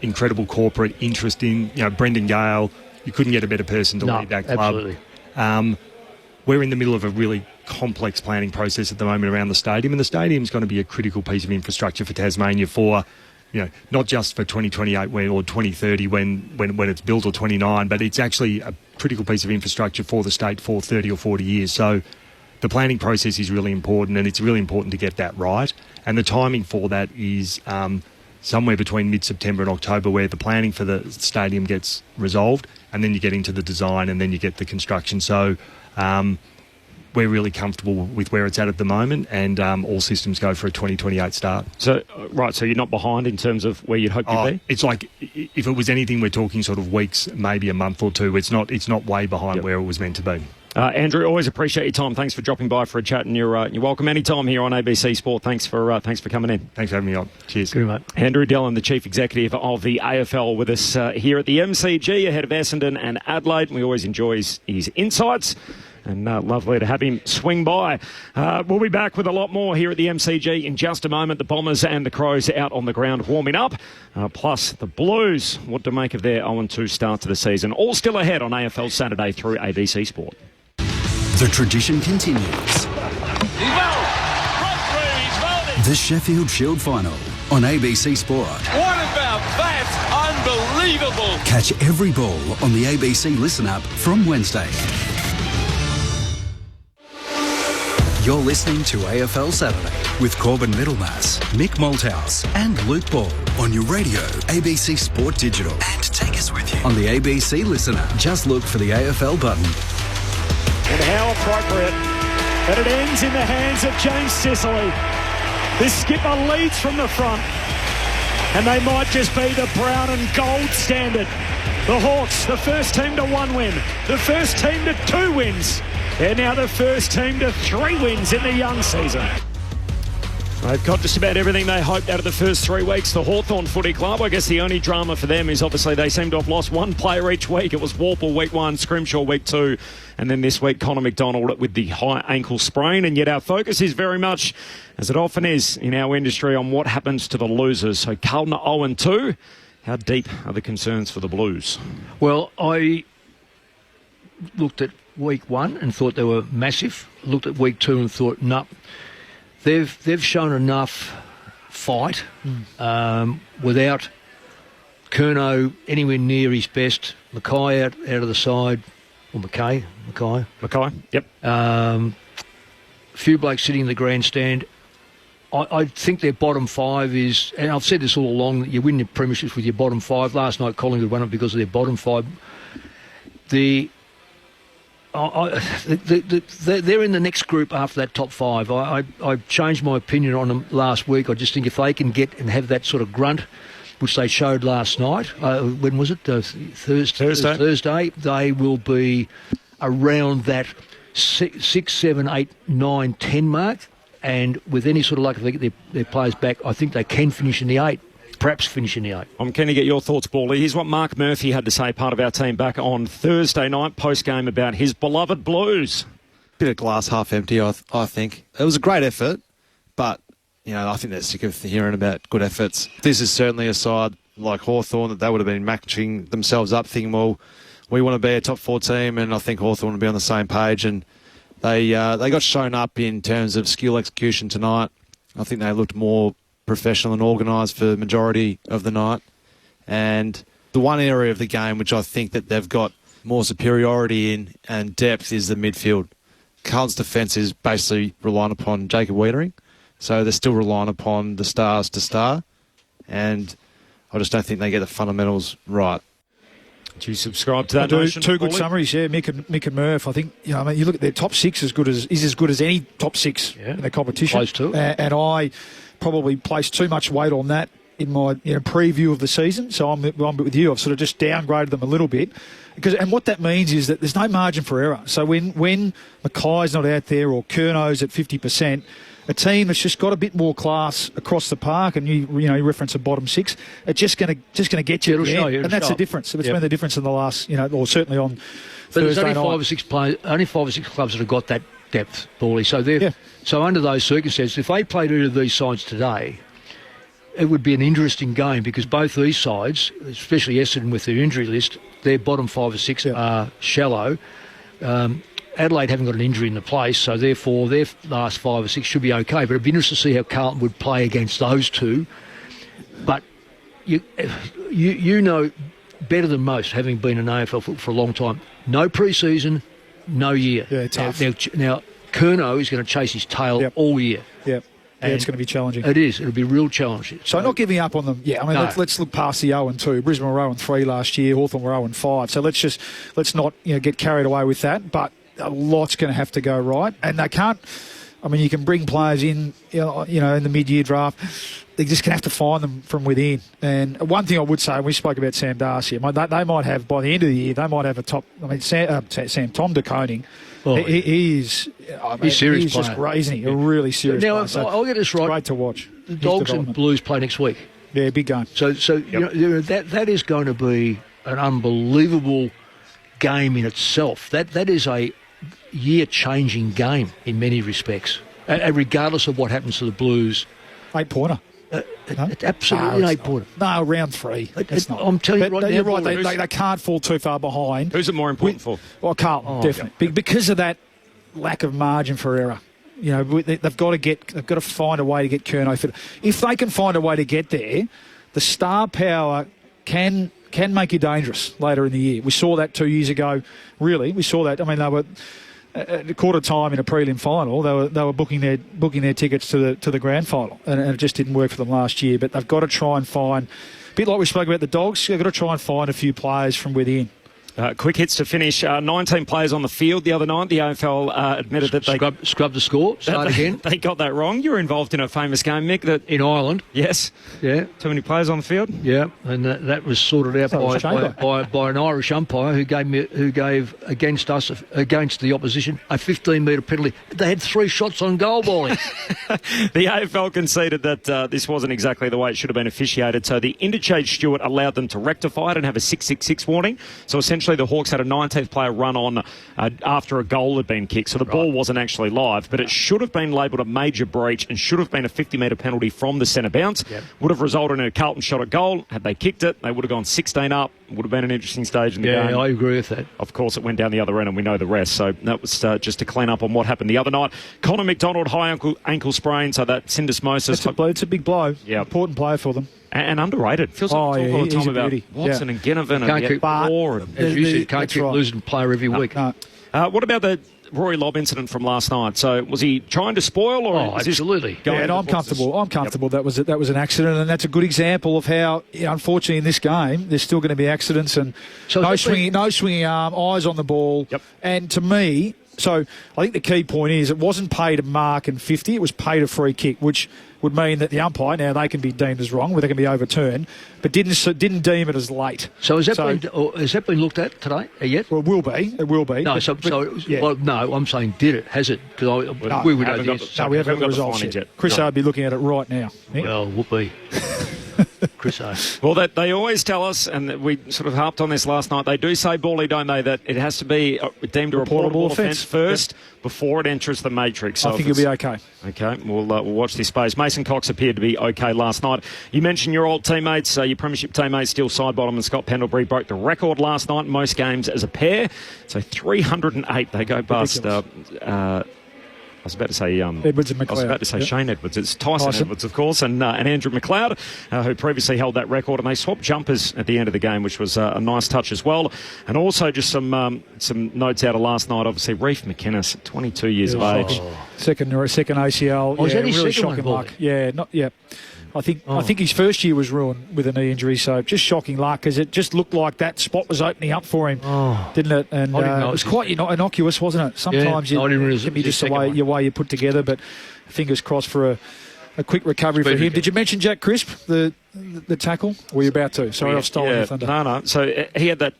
incredible corporate interest in, Brendan Gale. You couldn't get a better person to lead that club. Absolutely. We're in the middle of a really complex planning process at the moment around the stadium, and the stadium's going to be a critical piece of infrastructure for Tasmania for, not just for 2028 or 2030 when it's built, or 29, but it's actually a critical piece of infrastructure for the state for 30 or 40 years. So the planning process is really important, and it's really important to get that right. And the timing for that is somewhere between mid-September and October, where the planning for the stadium gets resolved, and then you get into the design, and then you get the construction. So we're really comfortable with where it's at the moment, and all systems go for a 2028 start. So, right, so you're not behind in terms of where you'd hope you'd be? It's like, if it was anything, we're talking sort of weeks, maybe a month or two. It's not way behind where it was meant to be. Andrew, always appreciate your time. Thanks for dropping by for a chat, and you're welcome anytime here on ABC Sport. Thanks for coming in. Thanks for having me on. Cheers. Good, mate. Andrew Dillon, the Chief Executive of the AFL, with us here at the MCG ahead of Essendon and Adelaide. We always enjoy his insights, and lovely to have him swing by. We'll be back with a lot more here at the MCG in just a moment. The Bombers and the Crows out on the ground warming up, plus the Blues, what to make of their 0-2 start to the season. All still ahead on AFL Saturday through ABC Sport. The tradition continues. The Sheffield Shield Final on ABC Sport. What about that? Unbelievable! Catch every ball on the ABC Listen app from Wednesday. You're listening to AFL Saturday with Corbin Middlemass, Mick Malthouse and Luke Ball on your radio, ABC Sport Digital. And take us with you on the ABC Listen app. Just look for the AFL button. And how appropriate that it ends in the hands of James Sicily. The skipper leads from the front, and they might just be the brown and gold standard. The Hawks, the first team to 1 win, the first team to 2 wins. They're now the first team to 3 wins in the young season. They've got just about everything they hoped out of the first 3 weeks. The Hawthorn Footy Club, I guess the only drama for them is obviously they seem to have lost one player each week. It was Warple week 1, Scrimshaw week 2, and then this week Connor McDonald with the high ankle sprain. And yet our focus is very much, as it often is in our industry, on what happens to the losers. So Carlton 0-2. How deep are the concerns for the Blues? Well, I looked at week 1 and thought they were massive. Looked at week 2 and thought, no. They've shown enough fight without Curnow anywhere near his best. Mackay out of the side. Or Mackay, yep. Few blokes sitting in the grandstand. I think their bottom 5 is, and I've said this all along, that you win your premierships with your bottom 5. Last night Collingwood won it because of their bottom 5. They're in the next group after that top 5. I changed my opinion on them last week. I just think if they can get and have that sort of grunt, which they showed last night, when was it? Thursday. They will be around that 6, 7, 8, 9, 10 mark. And with any sort of luck, if they get their players back, I think they can finish in the 8. Perhaps finish in the 8. I'm keen to get your thoughts, Bally. Here's what Mark Murphy had to say, part of our team, back on Thursday night post-game about his beloved Blues. Bit of glass half empty, I think. It was a great effort, but, I think they're sick of hearing about good efforts. This is certainly a side like Hawthorn that they would have been matching themselves up, thinking, well, we want to be a top 4 team, and I think Hawthorn would be on the same page, and they got shown up in terms of skill execution tonight. I think they looked more professional and organised for the majority of the night. And the one area of the game which I think that they've got more superiority in and depth is the midfield. Carlton's defence is basically relying upon Jacob Wiedering, so they're still relying upon the stars to star, and I just don't think they get the fundamentals right. Do you subscribe to that I do. notion? Two good Paulie? summaries, yeah. Mick and Murph. I think you look at their top six is as good as any top six in the competition. Close to it. And I probably placed too much weight on that in my preview of the season. So I'm with you. I've sort of just downgraded them a little bit. And what that means is that there's no margin for error. So when Mackay's not out there or Curno's at 50%, a team that's just got a bit more class across the park, and you reference a bottom six, it's just going to get you. It'll show you. And that's the difference. It's been the difference in the last, or certainly on But Thursday there's only night. only 5 or 6 clubs that have got that depth, Paulie. So so under those circumstances, if they played either of these sides today, it would be an interesting game because both these sides, especially Essendon with their injury list, their bottom 5 or 6 are shallow. Adelaide haven't got an injury in the place, so therefore their last 5 or 6 should be okay. But it'd be interesting to see how Carlton would play against those two. But you know better than most, having been in AFL for a long time, no pre-season, no year. Yeah, tough. Now Curnow is going to chase his tail all year. Yep. Yeah, it's going to be challenging. It is. It'll be real challenging. So not giving up on them. Yeah, I mean, let's look past the 0-2. Brisbane were 0-3 last year. Hawthorn were 0-5. So let's not get carried away with that. But a lot's going to have to go right, and they can't. I mean, you can bring players in, in the mid-year draft. They're just going to have to find them from within. And one thing I would say, we spoke about Sam Darcy. They might have, by the end of the year, they might have a top. I mean, Tom De Koning. Oh, he's serious. He's just great, isn't he? A really serious player. Now, I'll get this right. Great to watch. The Dogs and Blues play next week. Yeah, big game. So that is going to be an unbelievable game in itself. That is a year-changing game in many respects, and regardless of what happens to the Blues. 8-pointer. It's absolutely an 8-pointer. No, round 3. I'm telling you right now. You're right. They can't fall too far behind. Who's it more important for? Well, Carlton, definitely. Because of that lack of margin for error. They've got to find a way to get Curnow fit. If they can find a way to get there, the star power can make you dangerous later in the year. We saw that 2 years ago. Really, we saw that. I mean, they were at quarter time in a prelim final. They were booking their tickets to the grand final, and it just didn't work for them last year. But they've got to try and find, a bit like we spoke about the Dogs. They've got to try and find a few players from within. Quick hits to finish. 19 players on the field the other night. The AFL admitted that they scrubbed the score. Start again. They got that wrong. You were involved in a famous game, Mick, in Ireland. Yes. Yeah. Too many players on the field. Yeah, and that was sorted out by an Irish umpire who gave against the opposition a 15-metre penalty. They had 3 shots on goal, bowling. The AFL conceded that this wasn't exactly the way it should have been officiated, so the interchange steward allowed them to rectify it and have a 666 warning. So essentially the Hawks had a 19th player run on after a goal had been kicked, so the ball wasn't actually live, but it should have been labelled a major breach and should have been a 50-metre penalty from the centre bounce. Yep. Would have resulted in a Carlton shot at goal. Had they kicked it, they would have gone 16 up. Would have been an interesting stage in the game. Yeah, I agree with that. Of course, it went down the other end, and we know the rest. So that was just to clean up on what happened the other night. Connor McDonald, high ankle sprain, so that syndesmosis. It's a big blow. Yeah. Important player for them. And underrated. Feels like we talk all the time about Watson and Ginnivan and Moore. As you said, can't keep losing a player every week. No. What about the Rory Lobb incident from last night? So was he trying to spoil, or absolutely? And I'm comfortable. I'm comfortable. That was an accident, and that's a good example of how, unfortunately, in this game, there's still going to be accidents and no swinging arm, eyes on the ball. Yep. And to me, so I think the key point is it wasn't paid a mark and 50. It was paid a free kick, which would mean that the umpire, now they can be deemed as wrong, where they can be overturned, but didn't deem it as late. So has that been looked at today yet? Well, it will be. It will be. No, well, no, I'm saying did it? Has it? Because we would know this. We haven't got the results yet. Chris would be looking at it right now. Well, whoopee. Chris O. Well, they always tell us, and we sort of harped on this last night, they do say, Bally, don't they, that it has to be deemed a reportable offence first before it enters the matrix. So I think it'll be okay. Okay, we'll watch this space. Mason Cox appeared to be okay last night. You mentioned your old teammates, your premiership teammates, Steele Sidebottom and Scott Pendlebury broke the record last night in most games as a pair. So 308, they go past... I was about to say Edwards and McLeod. I was about to say Shane Edwards. It's Tyson Edwards, of course, and Andrew McLeod, who previously held that record, and they swapped jumpers at the end of the game, which was a nice touch as well. And also just some notes out of last night. Obviously, Reef McInnes, 22 years of age, second ACL. Was that his really second shocking one, luck. Yeah, I think his first year was ruined with a knee injury, so just shocking luck, because it just looked like that spot was opening up for him, didn't it? And it was quite innocuous, wasn't it? Sometimes it can be just the way you put together, but fingers crossed for a quick recovery for him. Did you mention Jack Crisp, the tackle? Or were you about to? Sorry, I've stolen your thunder. No. So he had that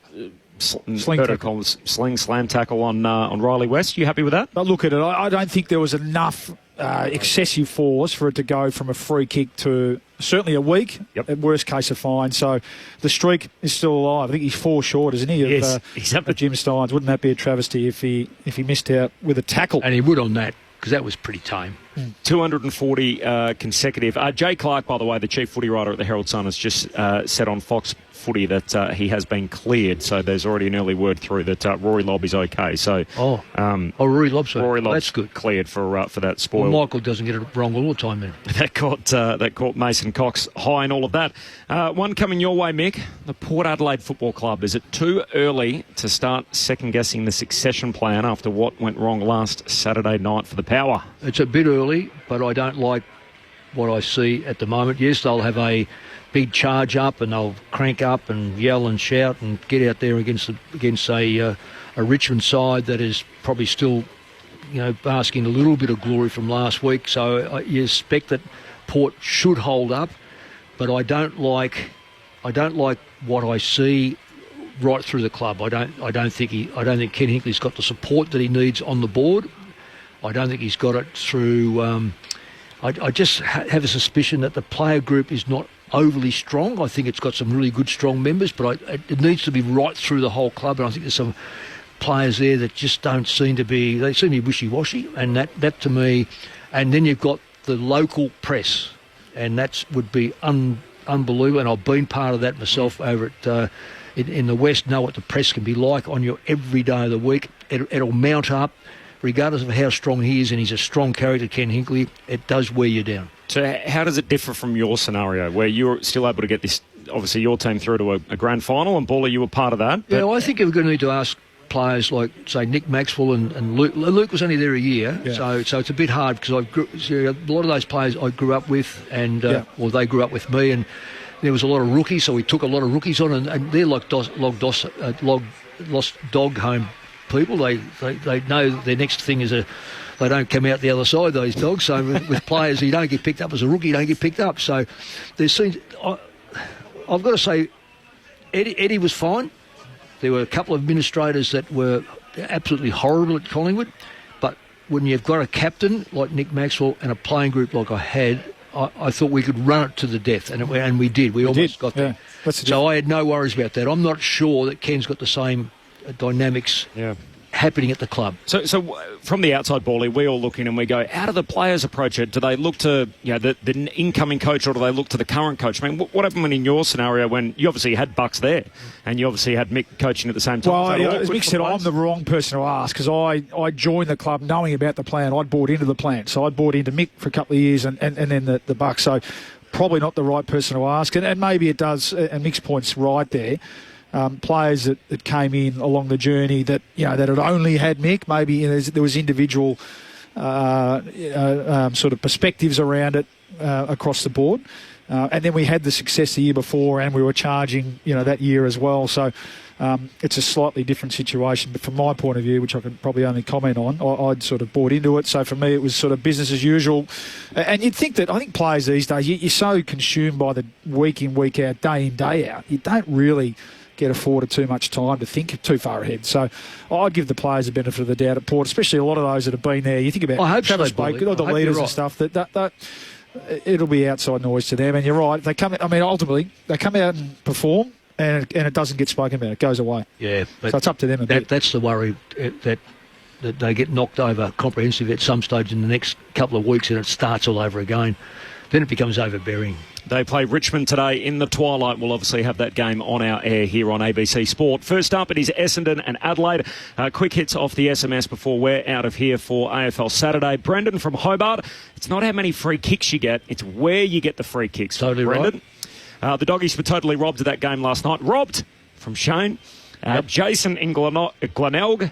sling slam tackle on Riley West. You happy with that? But look at it. I don't think there was enough excessive force for it to go from a free kick to certainly a week. At worst case, a fine. So the streak is still alive. I think he's 4 short, isn't he? Yes, of Jim Steins. Wouldn't that be a travesty if he missed out with a tackle? And he would on that, because that was pretty tame. 240 consecutive. Jay Clark, by the way, the chief footy writer at the Herald Sun, has just said on Fox Footy that he has been cleared. So there's already an early word through that Rory Lobb is okay. So Rory Lobb's that's good. Cleared for that spoil. Well, Michael doesn't get it wrong all the time then. That caught Mason Cox high and all of that. One coming your way, Mick. The Port Adelaide Football Club. Is it too early to start second-guessing the succession plan after what went wrong last Saturday night for the Power? It's a bit early, but I don't like what I see at the moment. Yes, they'll have a big charge up and they'll crank up and yell and shout and get out there against a Richmond side that is probably still, basking a little bit of glory from last week. So you expect that Port should hold up, but I don't like what I see right through the club. I don't think Ken Hinkley's got the support that he needs on the board. I don't think he's got it through. I just have a suspicion that the player group is not overly strong. I think it's got some really good strong members, but it needs to be right through the whole club. And I think there's some players there that just don't seem to be. They seem to be wishy-washy, and that to me. And then you've got the local press, and that would be unbelievable. And I've been part of that myself over at in the West. Know what the press can be like on you every day of the week. It'll mount up. Regardless of how strong he is, and he's a strong character, Ken Hinkley, it does wear you down. So how does it differ from your scenariio, where you're still able to get this, obviously your team through to a grand final, and Baller, you were part of that? Yeah, well, I think we're going to need to ask players like, say, Nick Maxwell and Luke. Luke was only there a year, so it's a bit hard, because a lot of those players I grew up with, and or they grew up with me, and there was a lot of rookies, so we took a lot of rookies on, and they're like lost dog home people. They know their next thing is they don't come out the other side, those dogs. So with players, you don't get picked up as a rookie, you don't get picked up. So I've got to say, Eddie was fine. There were a couple of administrators that were absolutely horrible at Collingwood, but when you've got a captain like Nick Maxwell and a playing group like I had, I thought we could run it to the death, and we did. We almost got there. So I had no worries about that. I'm not sure that Ken's got the same dynamics happening at the club. So from the outside, Bally, we all look in and we go, how do the players approach it? Do they look to the incoming coach, or do they look to the current coach? I mean, what happened in your scenario when you obviously had Bucks there and you obviously had Mick coaching at the same time? Well, as Mick said, I'm the wrong person to ask, because I joined the club knowing about the plan. I'd bought into the plan. So I'd bought into Mick for a couple of years and then the Bucks. So probably not the right person to ask. And maybe it does, and Mick's point's right there. Players that came in along the journey that that had only had Mick, maybe there was individual sort of perspectives around it across the board, and then we had the success the year before, and we were charging that year as well. So it's a slightly different situation. But from my point of view, which I can probably only comment on, I'd sort of bought into it. So for me, it was sort of business as usual. And you'd think that, I think players these days, you're so consumed by the week in, week out, day in, day out, you don't really get afforded too much time to think too far ahead. So I'd give the players a benefit of the doubt at Port, especially a lot of those that have been there. You think about Travis Blake, all the leaders and stuff, that it'll be outside noise to them. And you're right, they come. I mean, ultimately, they come out and perform, and it doesn't get spoken about. It goes away. Yeah, but so it's up to them a bit. That's the worry, that they get knocked over comprehensively at some stage in the next couple of weeks, and it starts all over again. Then it becomes overbearing. They play Richmond today in the twilight. We'll obviously have that game on our air here on ABC Sport. First up, it is Essendon and Adelaide. Quick hits off the SMS before we're out of here for AFL Saturday. Brendan from Hobart. It's not how many free kicks you get, it's where you get the free kicks. Totally Brendan. Right. The Doggies were totally robbed of that game last night. Robbed from Shane. Jason in Glenelg.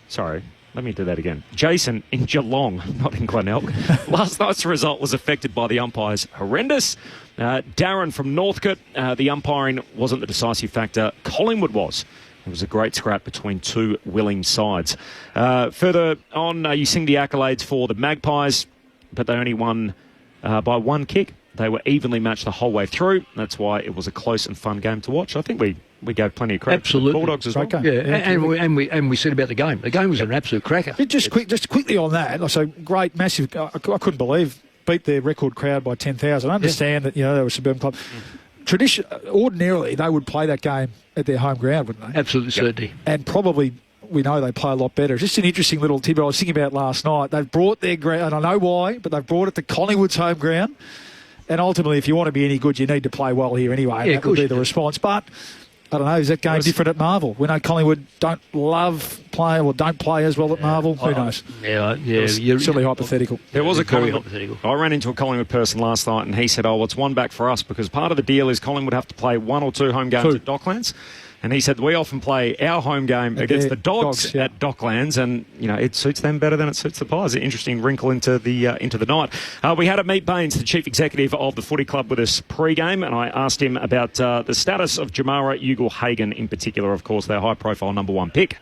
Sorry. Let me do that again. Jason in Geelong, not in Glenelg. Last night's result was affected by the umpires. Horrendous. Darren from Northcote, the umpiring wasn't the decisive factor. Collingwood was. It was a great scrap between two willing sides. Further on, you sing the accolades for the Magpies, but they only won by one kick. They were evenly matched the whole way through. That's why it was a close and fun game to watch. I think we gave plenty of credit to the Bulldogs as well. Game. Yeah, and we said about the game. The game was an absolute cracker. Just quickly on that. So great, massive. I couldn't believe beat their record crowd by 10,000. I understand that they were a suburban club. Ordinarily, they would play that game at their home ground, wouldn't they? Absolutely, certainly. And probably. We know they play a lot better. Just an interesting little tidbit I was thinking about last night. They've brought their ground, and I know why, but they've brought it to Collingwood's home ground. And ultimately, if you want to be any good, you need to play well here anyway. That would be the response. But I don't know, is that game different at Marvel? We know Collingwood don't play as well at Marvel. Who knows? Yeah. Silly hypothetical. There was a Collingwood. I ran into a Collingwood person last night, and he said, "Oh, it's one back for us because part of the deal is Collingwood have to play 1 or 2 home games at Docklands." And he said, we often play our home game against the Dogs at Docklands, and it suits them better than it suits the Pies. An interesting wrinkle into the night. We had Meet Baines, the chief executive of the footy club, with us pre-game, and I asked him about the status of Jamara Ugle-Hagan in particular, of course, their high-profile number 1 pick.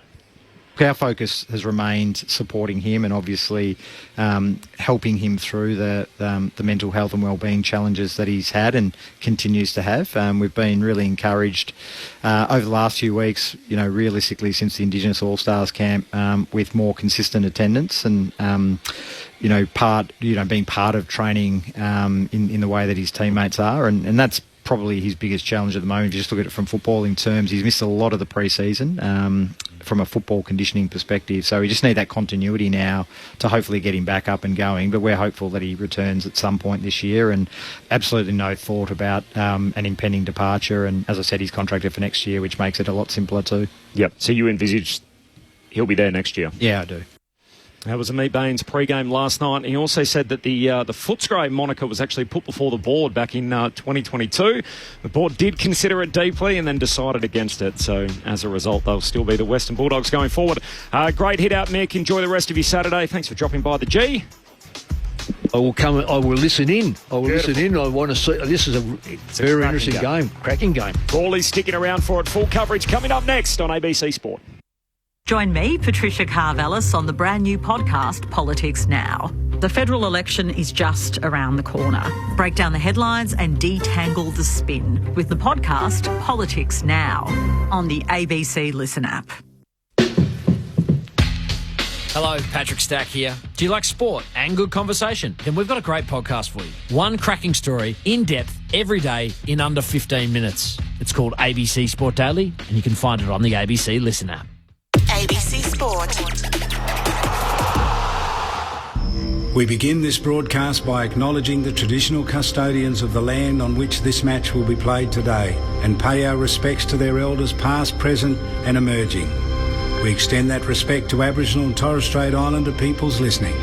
Our focus has remained supporting him and obviously helping him through the mental health and wellbeing challenges that he's had and continues to have. We've been really encouraged over the last few weeks, realistically since the Indigenous All-Stars camp, with more consistent attendance and being part of training in the way that his teammates are, and that's probably his biggest challenge at the moment. If you just look at it from footballing terms, he's missed a lot of the pre-season from a football conditioning perspective. So we just need that continuity now to hopefully get him back up and going. But we're hopeful that he returns at some point this year, and absolutely no thought about an impending departure. And as I said, he's contracted for next year, which makes it a lot simpler too. Yep. So you envisage he'll be there next year? Yeah, I do. That was Meet Baines pre-game last night. He also said that the Footscray moniker was actually put before the board back in 2022. The board did consider it deeply and then decided against it. So as a result, they'll still be the Western Bulldogs going forward. Great hit out, Mick. Enjoy the rest of your Saturday. Thanks for dropping by the G. I will listen in. I want to see. This is a very interesting game. Cracking game. Crawley's sticking around for it. Full coverage coming up next on ABC Sport. Join me, Patricia Carvelis, on the brand new podcast, Politics Now. The federal election is just around the corner. Break down the headlines and detangle the spin with the podcast, Politics Now, on the ABC Listen app. Hello, Patrick Stack here. Do you like sport and good conversation? Then we've got a great podcast for you. One cracking story, in depth, every day, in under 15 minutes. It's called ABC Sport Daily, and you can find it on the ABC Listen app. ABC Sport. We begin this broadcast by acknowledging the traditional custodians of the land on which this match will be played today and pay our respects to their elders past, present and emerging. We extend that respect to Aboriginal and Torres Strait Islander peoples listening.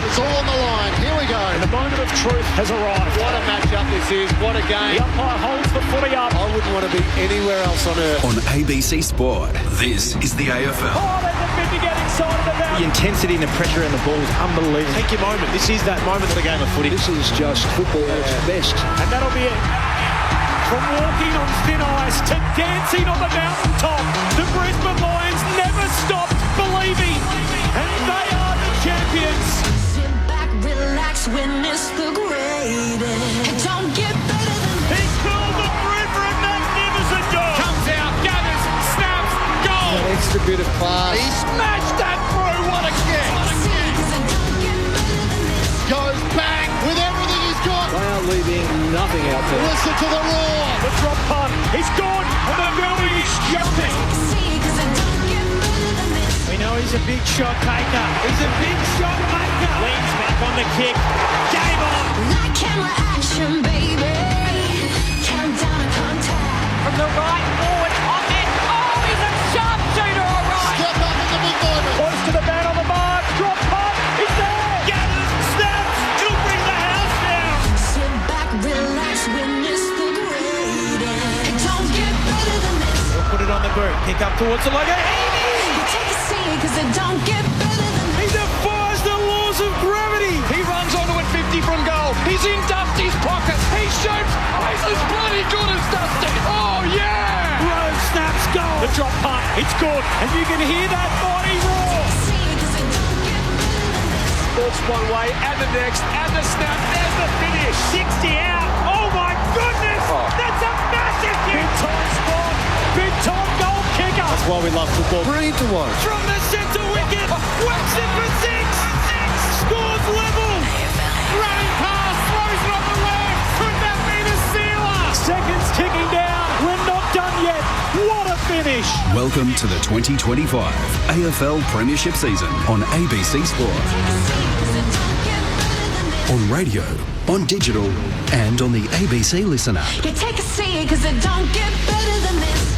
It's all on the line. Here we go. And the moment of truth has arrived. What a matchup this is. What a game. The umpire holds the footy up. I wouldn't want to be anywhere else on earth. On ABC Sport, this is the AFL. Oh, there's a bit to get inside of the net. The intensity and the pressure in the ball is unbelievable. Take your moment. This is that moment of the game of footy. This is just football at its best. And that'll be it. From walking on thin ice to dancing on the mountaintop, the Brisbane Lions never stopped believing. And they are the champions. Sit back, relax, witness the greatest. Don't get better than this. He's pulled the through for a magnificent goal. Comes out, gathers, snaps, goal. An extra bit of class. He smashed that through. What a kick. Goes bang with everything he's got. They are leaving nothing out there. Listen to the roar. The drop punt. He's good. And the building is jumping. We know he's a big shot taker. He's a big shot maker. Leans back on the kick. Game on. Like camera action, baby. Countdown to contact. From the right forward on it. Oh, he's a sharpshooter, all right. Step up in the big moment. Close to the man on the mark. Drop punt. He's there. Gathers. Snaps. He'll bring the house down. Sit back, relax, witness the greatest. Don't get better than this. We'll put it on the boot. Kick up towards the logo. You take a seat, 'cause it don't get better than He defies the laws of gravity. He runs onto it 50 from goal. He's in Dusty's pocket. He shoots. Oh, he's as bloody good as Dusty. Oh, yeah. Rose snaps goal. The drop punt. It's good. And you can hear that mighty roar. Ball's one way and the next and the snap. There's the finish. 60 out. Oh, my goodness. That's a massive kick. Big time spot. Big time goal kicker. That's why we love football. Brilliant to watch. From the centre wicket. Whacks it for 6. Scores level. Running past. Throws it on the left. Could that be the sealer? Seconds ticking down. We're not done yet. What a finish. Welcome to the 2025 AFL Premiership season on ABC Sport. On radio, on digital, and on the ABC Listen app. You take a seat, 'cause it don't get better than this.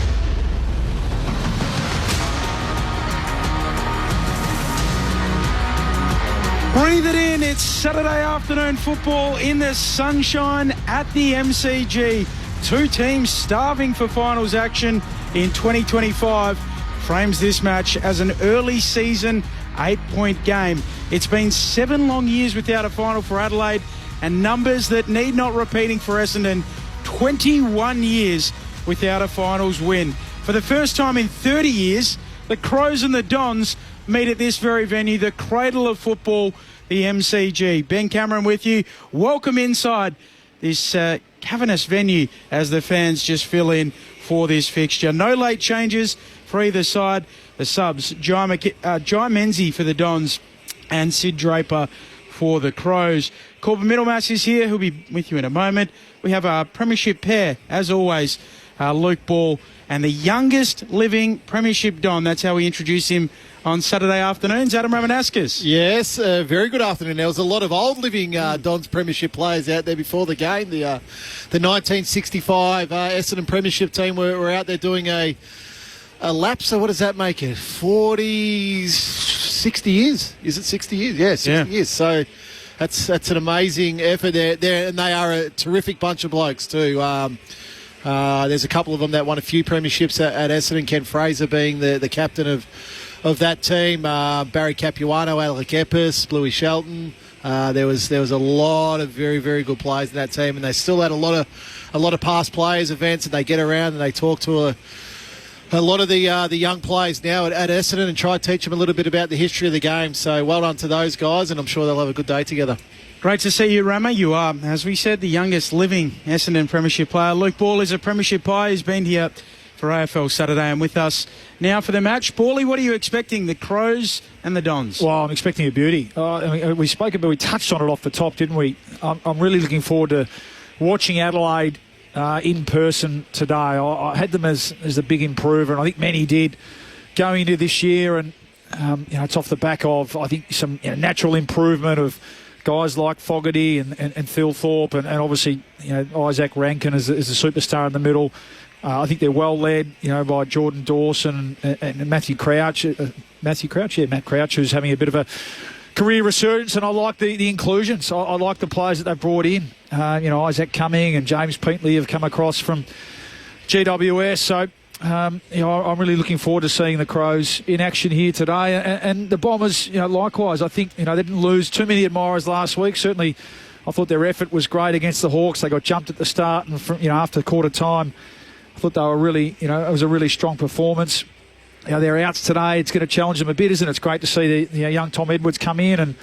Breathe it in. It's Saturday afternoon football in the sunshine at the MCG. Two teams starving for finals action in 2025 frames this match as an early season 8-point game. It's been 7 long years without a final for Adelaide, and numbers that need not repeating for Essendon. 21 years without a finals win. For the first time in 30 years, the Crows and the Dons meet at this very venue, the cradle of football, the MCG. Ben Cameron with you. Welcome inside this cavernous venue as the fans just fill in for this fixture. No late changes for either side. The subs, Jai Menzie for the Dons and Sid Draper for the Crows. Corbin Middlemass is here. He'll be with you in a moment. We have our premiership pair, as always, Luke Ball and the youngest living premiership Don. That's how we introduce him on Saturday afternoons, Adam Ramanauskas. Yes, very good afternoon. There was a lot of old living Dons premiership players out there before the game. The 1965 Essendon premiership team were out there doing a lap. So what does that make it? 60 years? Is it 60 years? Yeah, 60 years. So that's an amazing effort there, and they are a terrific bunch of blokes too. There's a couple of them that won a few premierships at Essendon. Ken Fraser being the captain of that team. Barry Capuano, Alec Epis, Bluey Shelton. There was a lot of very, very good players in that team, and they still had a lot of past players events, and they get around and they talk to a lot of the young players now at Essendon and try to teach them a little bit about the history of the game. So well done to those guys, and I'm sure they'll have a good day together. Great to see you, Rama. You are, as we said, the youngest living Essendon premiership player. Luke Ball is a premiership player. He's been here for AFL Saturday and with us now for the match. Bally, what are you expecting, the Crows and the Dons? Well, I'm expecting a beauty. We spoke about, we touched on it off the top, didn't we? I'm really looking forward to watching Adelaide in person today. I had them as the big improver, and I think many did going into this year. And it's off the back of, I think, some natural improvement of guys like Fogarty and Phil Thorpe, and obviously Isaac Rankin as a superstar in the middle. I think they're well led, by Jordan Dawson and Matthew Crouch. Matt Crouch, who's having a bit of a career resurgence, and I like the inclusions. I like the players that they've brought in. Isaac Cumming and James Peatley have come across from GWS. So, I'm really looking forward to seeing the Crows in action here today. And the Bombers, likewise. I think, they didn't lose too many admirers last week. Certainly, I thought their effort was great against the Hawks. They got jumped at the start, and after quarter time, I thought they were really, it was a really strong performance. Their outs today, it's going to challenge them a bit, isn't it? It's great to see the young Tom Edwards come in and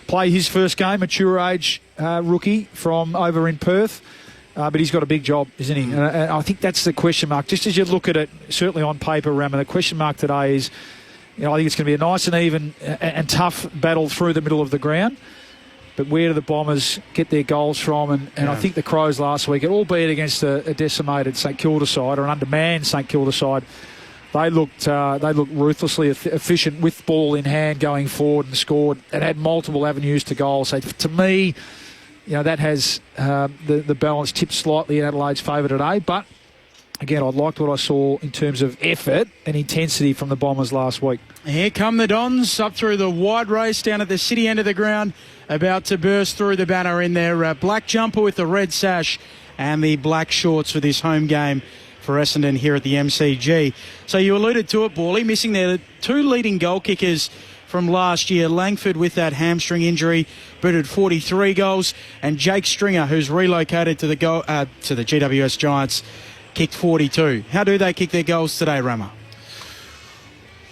play his first game, mature age rookie from over in Perth. But he's got a big job, isn't he? And I think that's the question mark. Just as you look at it, certainly on paper, Rama, the question mark today is, I think it's going to be a nice and even and tough battle through the middle of the ground. But where do the Bombers get their goals from? And I think the Crows last week, albeit against a decimated St Kilda side or an undermanned St Kilda side, they looked ruthlessly efficient with ball in hand going forward and scored and had multiple avenues to goal. So to me, that has the balance tipped slightly in Adelaide's favour today. But again, I liked what I saw in terms of effort and intensity from the Bombers last week. Here come the Dons up through the wide race down at the city end of the ground, about to burst through the banner in their black jumper with the red sash and the black shorts for this home game for Essendon here at the MCG. So you alluded to it, Bawley, missing their 2 leading goal kickers from last year. Langford with that hamstring injury booted 43 goals, and Jake Stringer, who's relocated to the GWS Giants, kicked 42. How do they kick their goals today, Rama?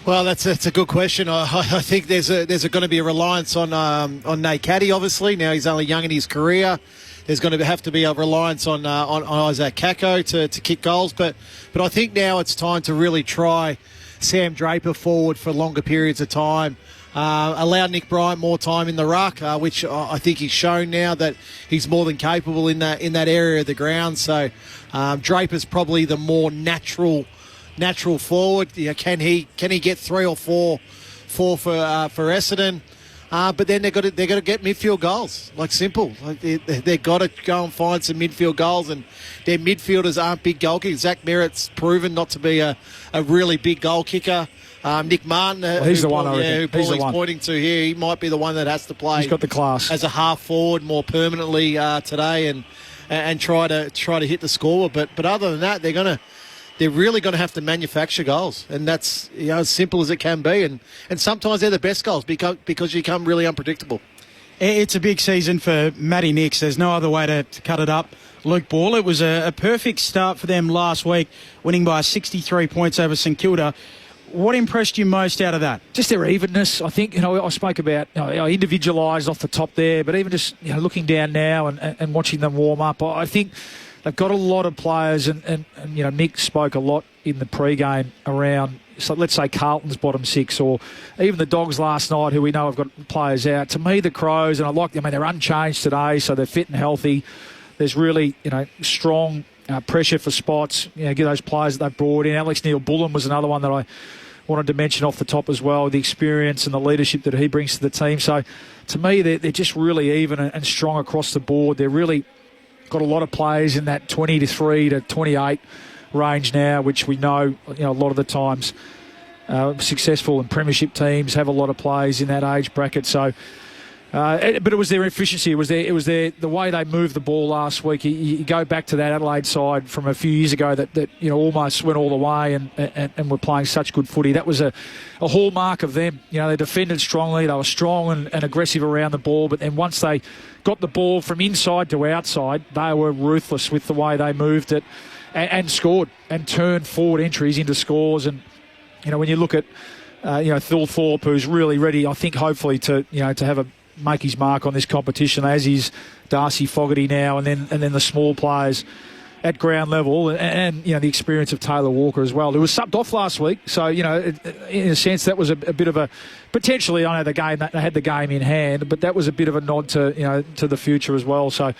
Well, that's a good question. I think there's going to be a reliance on Nate Caddy, obviously. Now he's only young in his career. There's going to have to be a reliance on Isaac Kako to kick goals. But I think now it's time to really try Sam Draper forward for longer periods of time. Allow Nick Bryant more time in the ruck, which I think he's shown now that he's more than capable in that area of the ground. So Draper's probably the more natural forward. Can he get 3 or 4 for Essendon? But then they've got to get midfield goals. Like, simple. They've got to go and find some midfield goals, and their midfielders aren't big goal kickers. Zach Merritt's proven not to be a really big goal kicker. Nick Martin, he's the one. Who Paulie's pointing to here, he might be the one that has to play. He's got the class as a half forward more permanently today, and try to hit the score. But other than that, they're really going to have to manufacture goals, and that's as simple as it can be. And sometimes they're the best goals because you become really unpredictable. It's a big season for Matty Nicks. There's no other way to cut it up. Luke Ball, it was a perfect start for them last week, winning by 63 points over St Kilda. What impressed you most out of that? Just their evenness. I think, I spoke about, I individualised off the top there, but even just looking down now and watching them warm up, I think they've got a lot of players, and Nick spoke a lot in the pre-game around, so let's say Carlton's bottom 6, or even the Dogs last night, who we know have got players out. To me, the Crows, and I like them, they're unchanged today, so they're fit and healthy. There's really, strong pressure for spots. Get those players that they've brought in. Alex Neil-Bullen was another one that I wanted to mention off the top as well, the experience and the leadership that he brings to the team. So, to me, they're just really even and strong across the board. They're really got a lot of players in that 23 to 28 range now, which we know, a lot of the times successful and premiership teams have a lot of players in that age bracket. So, but it was their efficiency. It was the way they moved the ball last week. You go back to that Adelaide side from a few years ago that almost went all the way and were playing such good footy. That was a hallmark of them. They defended strongly. They were strong and aggressive around the ball. But then once they got the ball from inside to outside, they were ruthless with the way they moved it and scored and turned forward entries into scores. And when you look at Phil Thorpe, who's really ready, I think hopefully to make his mark on this competition, as is Darcy Fogarty now, and then the small players at ground level, and the experience of Taylor Walker as well, who was subbed off last week. So in a sense that was a bit of a potentially, I know they had the game in hand, but that was a bit of a nod to to the future as well. So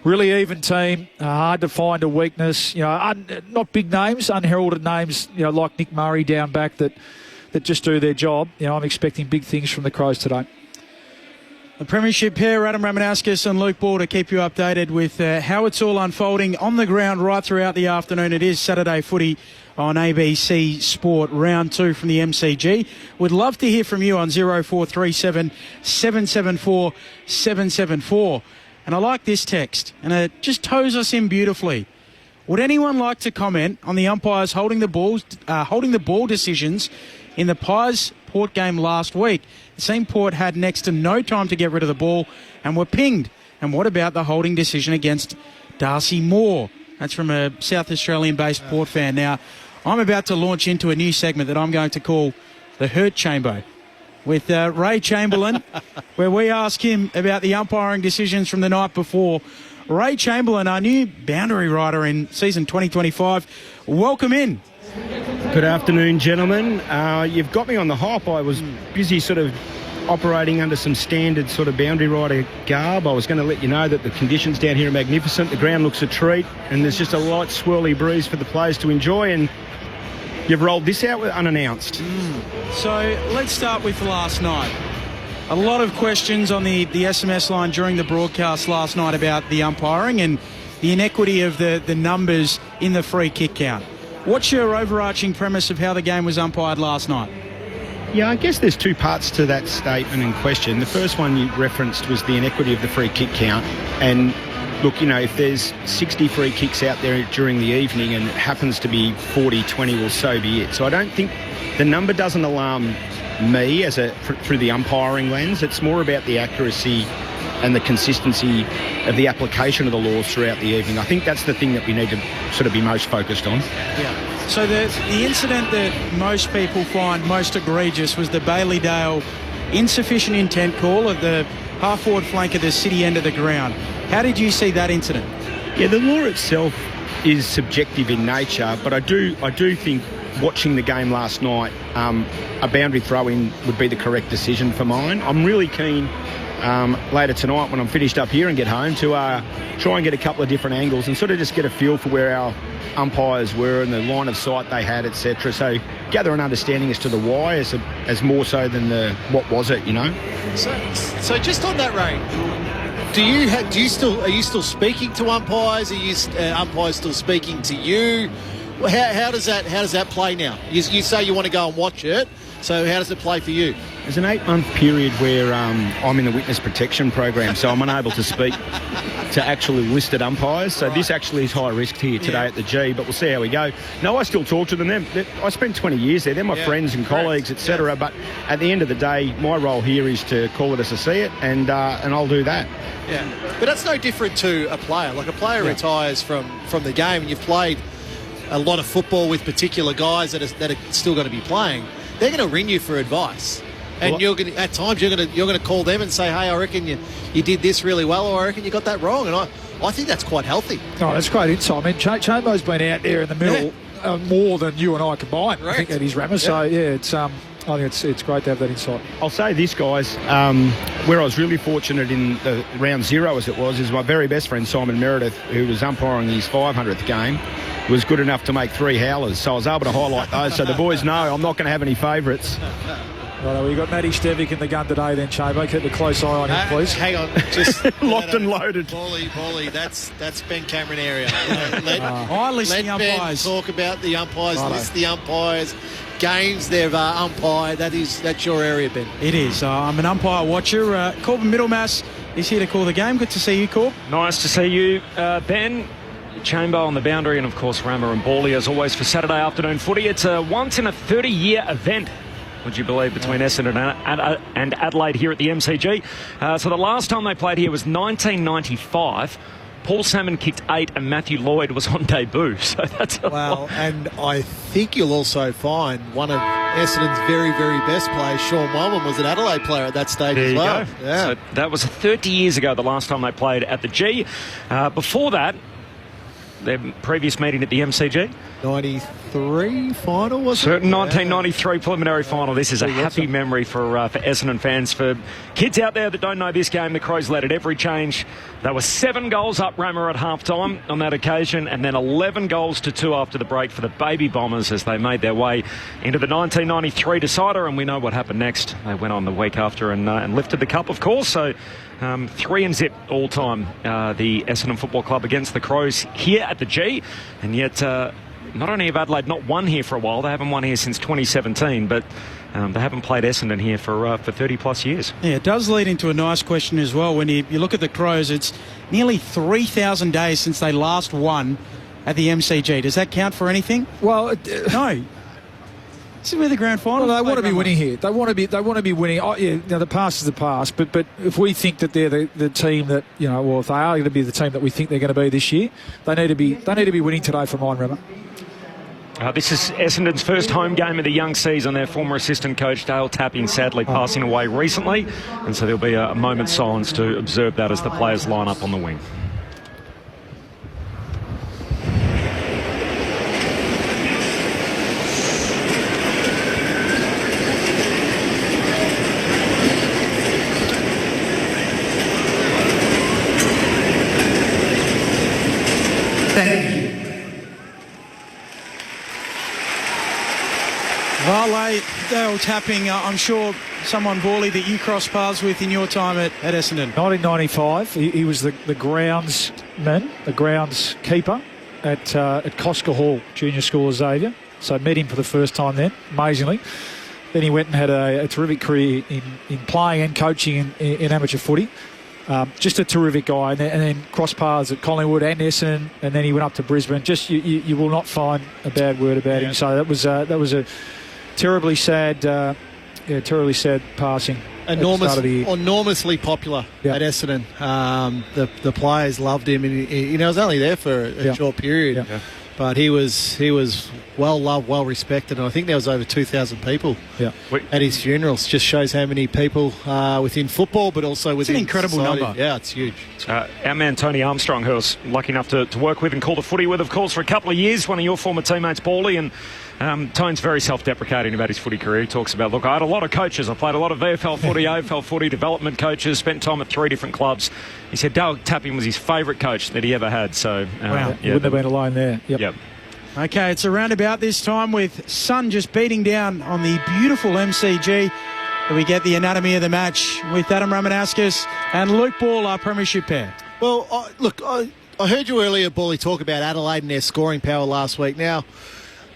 really even team, hard to find a weakness. Not big names, unheralded names, like Nick Murray down back that just do their job. I'm expecting big things from the Crows today. The Premiership pair, Adam Ramanauskas and Luke Ball, to keep you updated with how it's all unfolding on the ground right throughout the afternoon. It is Saturday footy on ABC Sport, round 2 from the MCG. Would love to hear from you on 0437 774 774. And I like this text, and it just toes us in beautifully. Would anyone like to comment on the umpires holding the ball decisions in the Pies Port game last week? It seemed Port had next to no time to get rid of the ball and were pinged. And what about the holding decision against Darcy Moore? That's from a South Australian-based Port fan. Now, I'm about to launch into a new segment that I'm going to call the Hurt Chamber with Ray Chamberlain, where we ask him about the umpiring decisions from the night before. Ray Chamberlain, our new boundary rider in season 2025, welcome in. Good afternoon, gentlemen. You've got me on the hop. I was busy sort of operating under some standard sort of boundary rider garb. I was going to let you know that the conditions down here are magnificent. The ground looks a treat, and there's just a light swirly breeze for the players to enjoy, and you've rolled this out unannounced. So let's start with last night. A lot of questions on the SMS line during the broadcast last night about the umpiring and the inequity of the numbers in the free kick count. What's your overarching premise of how the game was umpired last night? Yeah, I guess there's two parts to that statement in question. The first one you referenced was the inequity of the free kick count, and look, if there's 60 free kicks out there during the evening and it happens to be 40-20, well, so be it. So I don't think the number doesn't alarm me through the umpiring lens. It's more about the accuracy and the consistency of the application of the laws throughout the evening. I think that's the thing that we need to sort of be most focused on. Yeah. So the incident that most people find most egregious was the Bailey-Dale insufficient intent call of the half-forward flank of the City end of the ground. How did you see that incident? Yeah, the law itself is subjective in nature, but I do think watching the game last night, a boundary throw-in would be the correct decision for mine. I'm really keen later tonight when I'm finished up here and get home to try and get a couple of different angles and sort of just get a feel for where our umpires were and the line of sight they had, etc. So gather an understanding as to the why as more so than the what was it, So just on that, Ray, are you still speaking to umpires? Are umpires still speaking to you? How does that play now? You say you want to go and watch it, so how does it play for you? There's an 8-month period where I'm in the witness protection program, so I'm unable to speak to actually listed umpires. So this actually is high risk here today at the G, but we'll see how we go. No, I still talk to them. I spent 20 years there. They're my friends and colleagues, etc. But at the end of the day, my role here is to call it as I see it, and I'll do that. Yeah, but that's no different to a player. Like a player retires from the game, and you've played a lot of football with particular guys that are still going to be playing. They're going to ring you for advice. And at times you're going to call them and say, hey, I reckon you did this really well, or I reckon you got that wrong. And I think that's quite healthy. Oh, that's great insight. I mean, Chambo's been out there in the middle more than you and I combined. Correct. I think at his rammer. So it's I think it's great to have that insight. I'll say this, guys. Where I was really fortunate in round 0, as it was, is my very best friend Simon Meredith, who was umpiring his 500th game, was good enough to make 3 howlers. So I was able to highlight those. So the boys know I'm not going to have any favourites. Right, well, you've got Matty Stevic in the gun today then, Chambo. Keep a close eye on him, please. Hang on. Just locked and loaded. Bally, that's Ben Cameron area. I list the umpires. Ben talk about the umpires, list the umpires, games they've umpired. That's your area, Ben. It is. I'm an umpire watcher. Corbin Middlemass is here to call the game. Good to see you, Corb. Nice to see you, Ben. Chamber on the boundary, and of course Rammer and Bawley as always for Saturday afternoon footy. It's a once in a 30-year event, would you believe, between Essendon and Adelaide here at the MCG. So the last time they played here was 1995. Paul Salmon kicked 8 and Matthew Lloyd was on debut. So that's and I think you'll also find one of Essendon's very, very best players, Sean Wellman, was an Adelaide player at that stage as well. There you go. Yeah. So that was 30 years ago, the last time they played at the G. Before that, their previous meeting at the MCG. 93 final, was it? 1993 preliminary final. This is a happy memory for Essendon fans. For kids out there that don't know this game, the Crows led at every change. They were 7 goals up, Rammer, at half-time on that occasion, and then 11 goals to 2 after the break for the Baby Bombers as they made their way into the 1993 decider, and we know what happened next. They went on the week after and lifted the cup, of course, so 3-0 all-time, the Essendon Football Club against the Crows here at the G, and yet not only have Adelaide not won here for a while, they haven't won here since 2017, but they haven't played Essendon here for 30-plus years. Yeah, it does lead into a nice question as well. When you look at the Crows, it's nearly 3,000 days since they last won at the MCG. Does that count for anything? Well, no. This is where the grand final. Well, they want to be winning here. They want to be winning. Oh, yeah, the past is the past. But if we think that they're the team that if they are going to be the team that we think they're going to be this year, they need to be winning today for mine, Rammer. This is Essendon's first home game of the young season. Their former assistant coach, Dale Tapping, sadly passing away recently. And so there'll be a moment's silence to observe that as the players line up on the wing. Dale Tapping, I'm sure someone, Bawley, that you crossed paths with in your time at Essendon. 1995, he was the groundsman, the groundskeeper at Cosca Hall Junior School of Xavier. So I met him for the first time then, amazingly. Then he went and had a terrific career in playing and coaching in amateur footy. Just a terrific guy, and then cross paths at Collingwood and Essendon, and then he went up to Brisbane. Just you will not find a bad word about him. So that was a terribly sad passing. Enormously popular at Essendon. The players loved him, and he was only there for a short period. Yeah. But he was well loved, well respected, and I think there was over 2,000 people at his funerals. Just shows how many people are within football, but also within an incredible society. number. Yeah, it's huge. Our man Tony Armstrong, who I was lucky enough to work with and call the footy with, of course, for a couple of years, one of your former teammates, Paulie, and Tone's very self-deprecating about his footy career. He talks about, look, I had a lot of coaches. I played a lot of VFL footy, AFL footy, development coaches, spent time at 3 different clubs. He said Dale Tapping was his favourite coach that he ever had. So, you wouldn't have been alone there. Yep. Okay, it's around about this time with sun just beating down on the beautiful MCG that we get the anatomy of the match with Adam Ramanauskas and Luke Ball, our premiership pair. Well, I heard you earlier, Bally, talk about Adelaide and their scoring power last week. Now,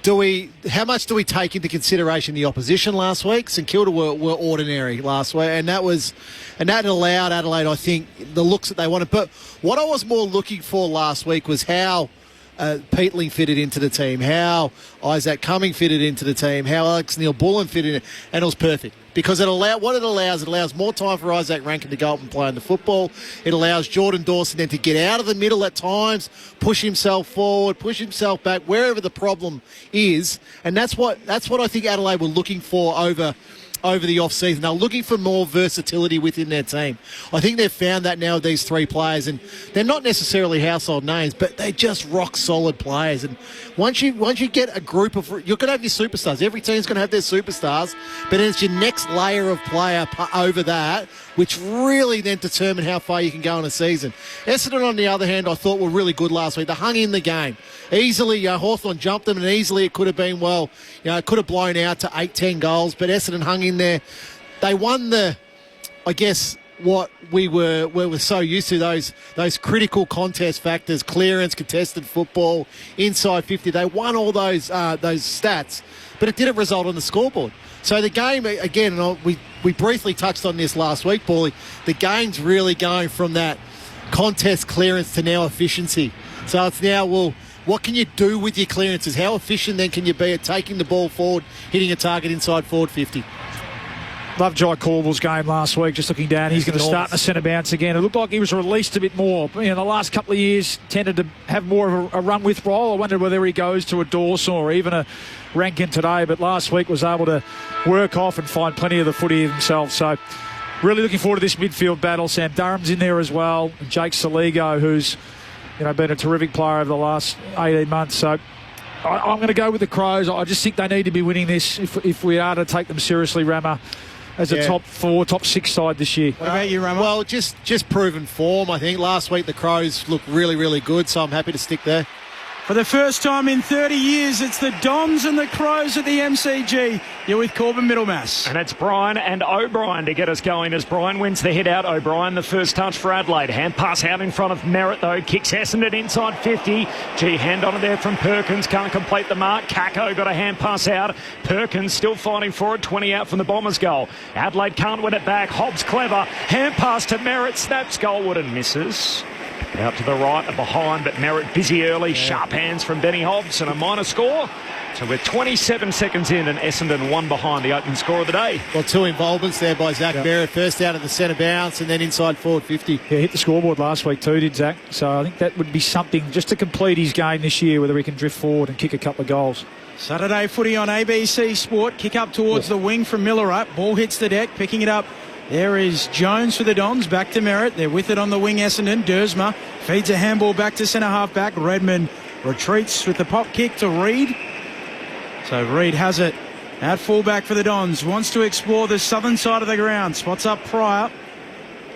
how much do we take into consideration the opposition last week? St Kilda were ordinary last week, and that allowed Adelaide, I think, the looks that they wanted. But what I was more looking for last week was how Peatling fitted into the team, how Isaac Cumming fitted into the team, how Alex Neil-Bullen fitted in, and it was perfect. Because it allows more time for Isaac Rankin to go up and play in the football. It allows Jordan Dawson then to get out of the middle at times, push himself forward, push himself back, wherever the problem is. And that's what I think Adelaide were looking for over the off-season. They're looking for more versatility within their team. I think they've found that now with these three players, and they're not necessarily household names, but they're just rock-solid players. And once you get a group of... You're going to have your superstars. Every team's going to have their superstars, but then it's your next layer of player over that, which really then determine how far you can go in a season. Essendon, on the other hand, I thought were really good last week. They hung in the game. Easily, Hawthorn jumped them, and easily it could have been, it could have blown out to 8-10 goals, but Essendon hung in there. They won what we were so used to, those critical contest factors, clearance, contested football, inside 50. They won all those stats, but it didn't result on the scoreboard. So the game, again, and we briefly touched on this last week, Paulie, the game's really going from that contest clearance to now efficiency. So it's now, what can you do with your clearances? How efficient then can you be at taking the ball forward, hitting a target inside forward 50? Love Jai Corbell's game last week, just looking down. He's going to start in the centre bounce again. It looked like he was released a bit more. The last couple of years tended to have more of a run with role. I wondered whether he goes to a Dawson or even a Rankin today, but last week was able to work off and find plenty of the footy himself. So really looking forward to this midfield battle. Sam Durham's in there as well. Jake Saligo, who's been a terrific player over the last 18 months. So I'm going to go with the Crows. I just think they need to be winning this if we are to take them seriously, Rama, as a top 4, top 6 side this year. What about you, Rama? Well, just proven form. I think last week the Crows looked really, really good, so I'm happy to stick there. For the first time in 30 years, it's the Dons and the Crows at the MCG. You're with Corbin Middlemass. And it's Brian and O'Brien to get us going as Brian wins the head out. O'Brien, the first touch for Adelaide. Hand pass out in front of Merritt, though. Kicks Essendon inside 50. Hand on it there from Perkins. Can't complete the mark. Kako got a hand pass out. Perkins still fighting for it. 20 out from the Bombers' goal. Adelaide can't win it back. Hobbs clever. Hand pass to Merritt. Snaps goalward and misses. Out to the right and behind, but Merritt busy early. Sharp hands from Benny Hobbs and a minor score. So we're 27 seconds in and Essendon 1 behind the opening score of the day. Well, 2 involvements there by Zach Merritt. First out of the centre bounce and then inside forward 50. Yeah, hit the scoreboard last week too, did Zach. So I think that would be something just to complete his game this year, whether he can drift forward and kick a couple of goals. Saturday footy on ABC Sport. Kick up towards the wing from Miller up. Ball hits the deck, picking it up. There is Jones for the Dons, back to Merritt. They're with it on the wing, Essendon. Dersma feeds a handball back to centre half back. Redmond retreats with the pop kick to Reid. So Reid has it at fullback for the Dons. Wants to explore the southern side of the ground. Spots up Pryor.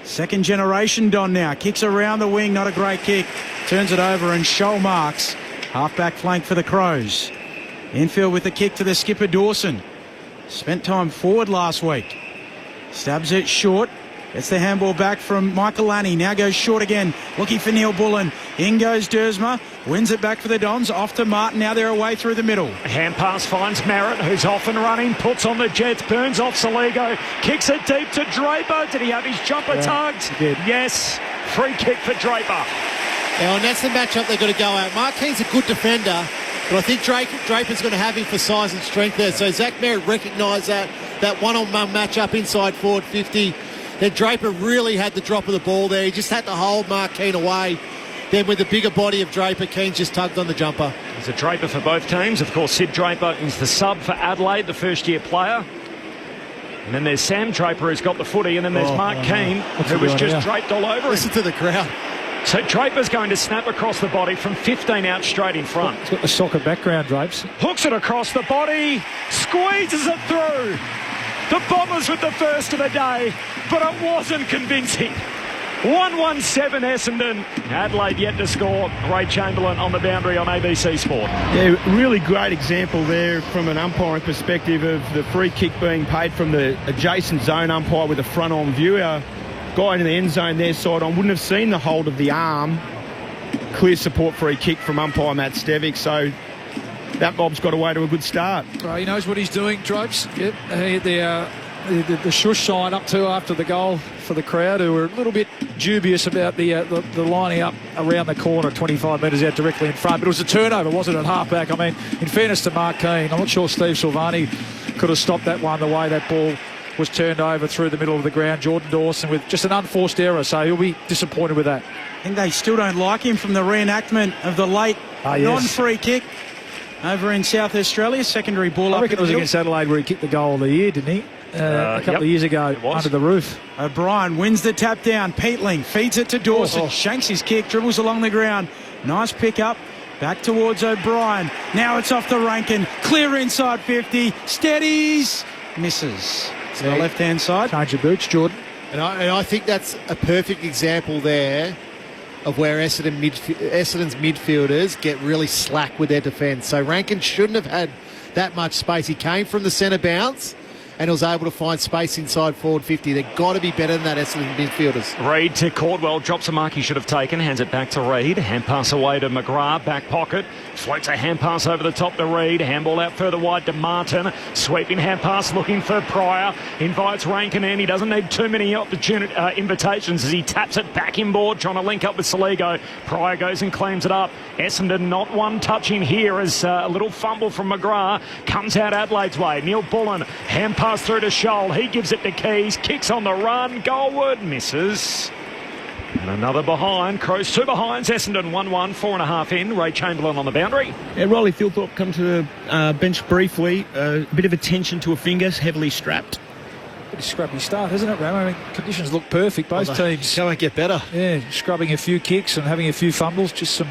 Second generation Don now. Kicks around the wing, not a great kick. Turns it over and Scholl marks. Half-back flank for the Crows. Infield with the kick to the skipper Dawson. Spent time forward last week. Stabs it short. Gets the handball back from Michael Lanny. Now goes short again. Looking for Neil Bullen. In goes Dersma. Wins it back for the Dons. Off to Martin. Now they're away through the middle. Hand pass finds Merritt, who's off and running. Puts on the Jets. Burns off Saligo. Kicks it deep to Draper. Did he have his jumper tugged? He did. Yes. Free kick for Draper. Yeah, and that's the matchup they've got to go out. Mark Keen's a good defender, but I think Draper's going to have him for size and strength there. So Zach Merritt recognised that one-on-one matchup inside forward 50. Then Draper really had the drop of the ball there. He just had to hold Mark Keane away. Then with the bigger body of Draper, Keane just tugged on the jumper. There's a Draper for both teams. Of course, Sid Draper is the sub for Adelaide, the first-year player. And then there's Sam Draper, who's got the footy. And then there's Mark Keane, who was just draped all over him. Listen to the crowd. So Draper's going to snap across the body from 15 out straight in front. He's got the soccer background, Drapes. Hooks it across the body, squeezes it through. The Bombers with the first of the day, but it wasn't convincing. 1-1-7 Essendon. Adelaide yet to score. Ray Chamberlain on the boundary on ABC Sport. Yeah, really great example there from an umpiring perspective of the free kick being paid from the adjacent zone umpire with a front-on view. Our guy in the end zone there side on wouldn't have seen the hold of the arm. Clear support free kick from umpire Matt Stevic. So that mob's got away to a good start. Well, he knows what he's doing, Drapes. Yep. The shush sign up to after the goal for the crowd, who were a little bit dubious about the lining up around the corner, 25 metres out directly in front. But it was a turnover, wasn't it? Half-back. I mean, in fairness to Mark Keane, I'm not sure Steve Silvani could have stopped that one the way that ball was turned over through the middle of the ground. Jordan Dawson with just an unforced error, so he'll be disappointed with that. I think they still don't like him from the reenactment of the late non-free kick over in South Australia. Secondary ball I up. reckon it was against Adelaide where he kicked the goal of the year, didn't he? A couple of years ago under the roof. O'Brien wins the tap down. Peatling feeds it to Dawson. Shanks his kick, dribbles along the ground. Nice pick up. Back towards O'Brien. Now it's off the Rankin. Clear inside 50. Steadies. Misses. To the left-hand side. Change your boots, Jordan. And I think that's a perfect example there of where Essendon's midfielders get really slack with their defence. So Rankin shouldn't have had that much space. He came from the centre bounce and was able to find space inside forward 50. They've got to be better than that, Essendon midfielders. Reid to Caldwell, drops a mark he should have taken, hands it back to Reid. Hand pass away to McGrath, back pocket. Floats a hand pass over the top to Reid. Handball out further wide to Martin. Sweeping hand pass looking for Pryor. Invites Rankin in. He doesn't need too many invitations as he taps it back inboard, trying to link up with Saligo. Pryor goes and cleans it up. Essendon not one touch in here as a little fumble from McGrath comes out Adelaide's way. Neil Bullen, hand pass through to Scholl. He gives it to Keys. Kicks on the run. Goalward misses. And another behind. Crows two behinds. Essendon 1-1, 4.5 in. Ray Chamberlain on the boundary. Yeah, Riley Thilthorpe come to the bench briefly. A bit of attention to a finger, heavily strapped. Pretty scrappy start, isn't it, Ram? I mean, conditions look perfect. Both teams can't get better. Yeah, scrubbing a few kicks and having a few fumbles. Just some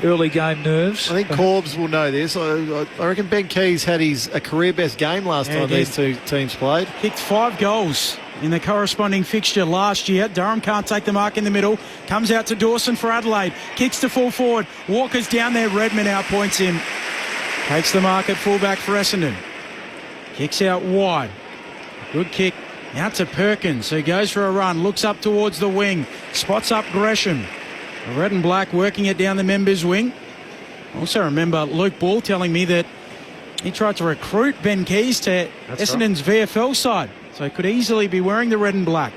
early game nerves. I think Corbs will know this. I reckon Ben Keys had a career best game last time these two teams played. Kicked 5 goals in the corresponding fixture last year. Durham can't take the mark in the middle. Comes out to Dawson for Adelaide. Kicks to full forward. Walker's down there. Redmond outpoints him. Takes the mark at fullback for Essendon. Kicks out wide. Good kick. Out to Perkins, who goes for a run. Looks up towards the wing. Spots up Gresham. The red and black working it down the members' wing. Also remember Luke Ball telling me that he tried to recruit Ben Keys to Essendon's VFL side. So he could easily be wearing the red and black.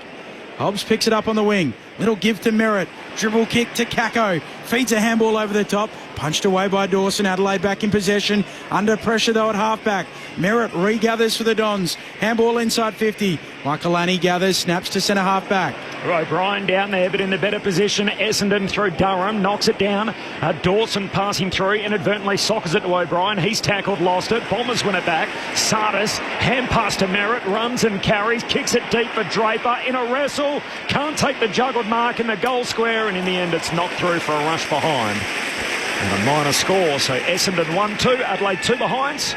Hobbs picks it up on the wing. Little give to Merritt. Dribble kick to Kako. Feeds a handball over the top. Punched away by Dawson. Adelaide back in possession. Under pressure though at halfback. Merritt regathers for the Dons. Handball inside 50. Michael Lanny gathers. Snaps to centre halfback. O'Brien down there, but in the better position. Essendon through Durham. Knocks it down. Dawson passing through. Inadvertently soccers it to O'Brien. He's tackled, lost it. Bombers win it back. Sardis. Hand pass to Merritt. Runs and carries. Kicks it deep for Draper. In a wrestle. Can't take the juggled mark in the goal square. And in the end, it's knocked through for a rush behind. And a minor score. So Essendon 1-2. Adelaide 2 behinds.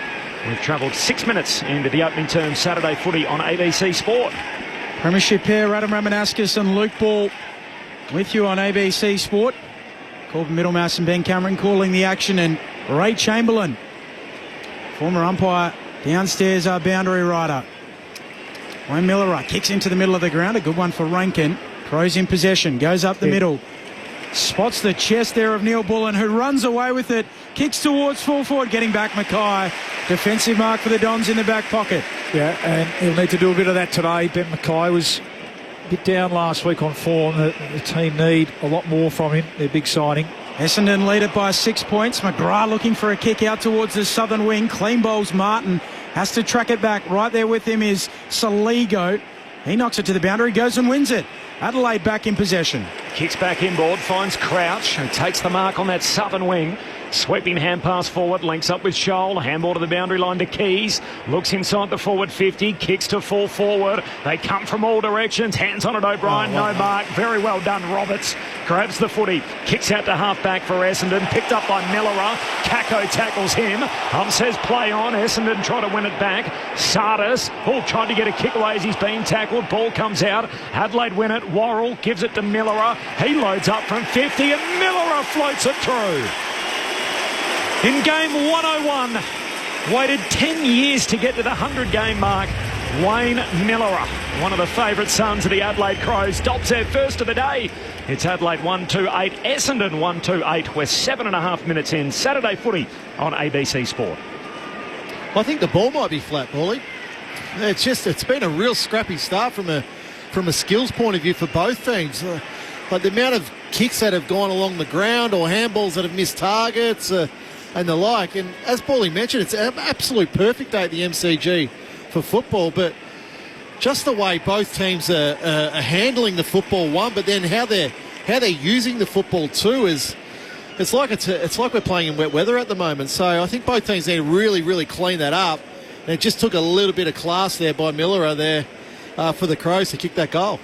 We've travelled 6 minutes into the opening term Saturday footy on ABC Sport. Premiership pair, Adam Ramanauskas and Luke Ball with you on ABC Sport. Corbin Middlemass and Ben Cameron calling the action, and Ray Chamberlain, former umpire, downstairs our boundary rider. Wayne Miller kicks into the middle of the ground. A good one for Rankin. Crows in possession. Goes up the middle. Spots the chest there of Neil Bullen, who runs away with it. Kicks towards full forward, getting back Mackay. Defensive mark for the Dons in the back pocket. Yeah, and he'll need to do a bit of that today. Ben Mackay was a bit down last week on form. The team need a lot more from him. Their big signing. Essendon lead it by 6 points. McGrath looking for a kick out towards the southern wing. Clean bowls Martin. Has to track it back. Right there with him is Saligo. He knocks it to the boundary, goes and wins it. Adelaide back in possession. Kicks back inboard, finds Crouch, who takes the mark on that southern wing. Sweeping hand pass forward, links up with Scholl. Handball to the boundary line to Keys. Looks inside the forward 50, kicks to full forward. They come from all directions. Hands on it, O'Brien, no mark. Very well done, Roberts. Grabs the footy, kicks out to half-back for Essendon. Picked up by Millerer. Kako tackles him. Says play on. Essendon try to win it back. Sardis, tried to get a kick away as he's being tackled. Ball comes out. Adelaide win it. Worrell gives it to Millerer. He loads up from 50 and Millerer floats it through. In game 101, waited 10 years to get to the 100-game mark. Wayne Millerer, one of the favourite sons of the Adelaide Crows, dobs their first of the day. It's Adelaide 1-2-8, Essendon 1-2-8. We're 7.5 minutes in. Saturday footy on ABC Sport. I think the ball might be flat, Paulie. It's been a real scrappy start from a skills point of view for both teams. Like the amount of kicks that have gone along the ground or handballs that have missed targets. And the like, and as Paulie mentioned, it's an absolute perfect day at the MCG for football, but just the way both teams are handling the football, but then how they're using the football too is it's like we're playing in wet weather at the moment. So I think both teams need to really, really clean that up. And it just took a little bit of class there by Millerer there for the Crows to kick that goal.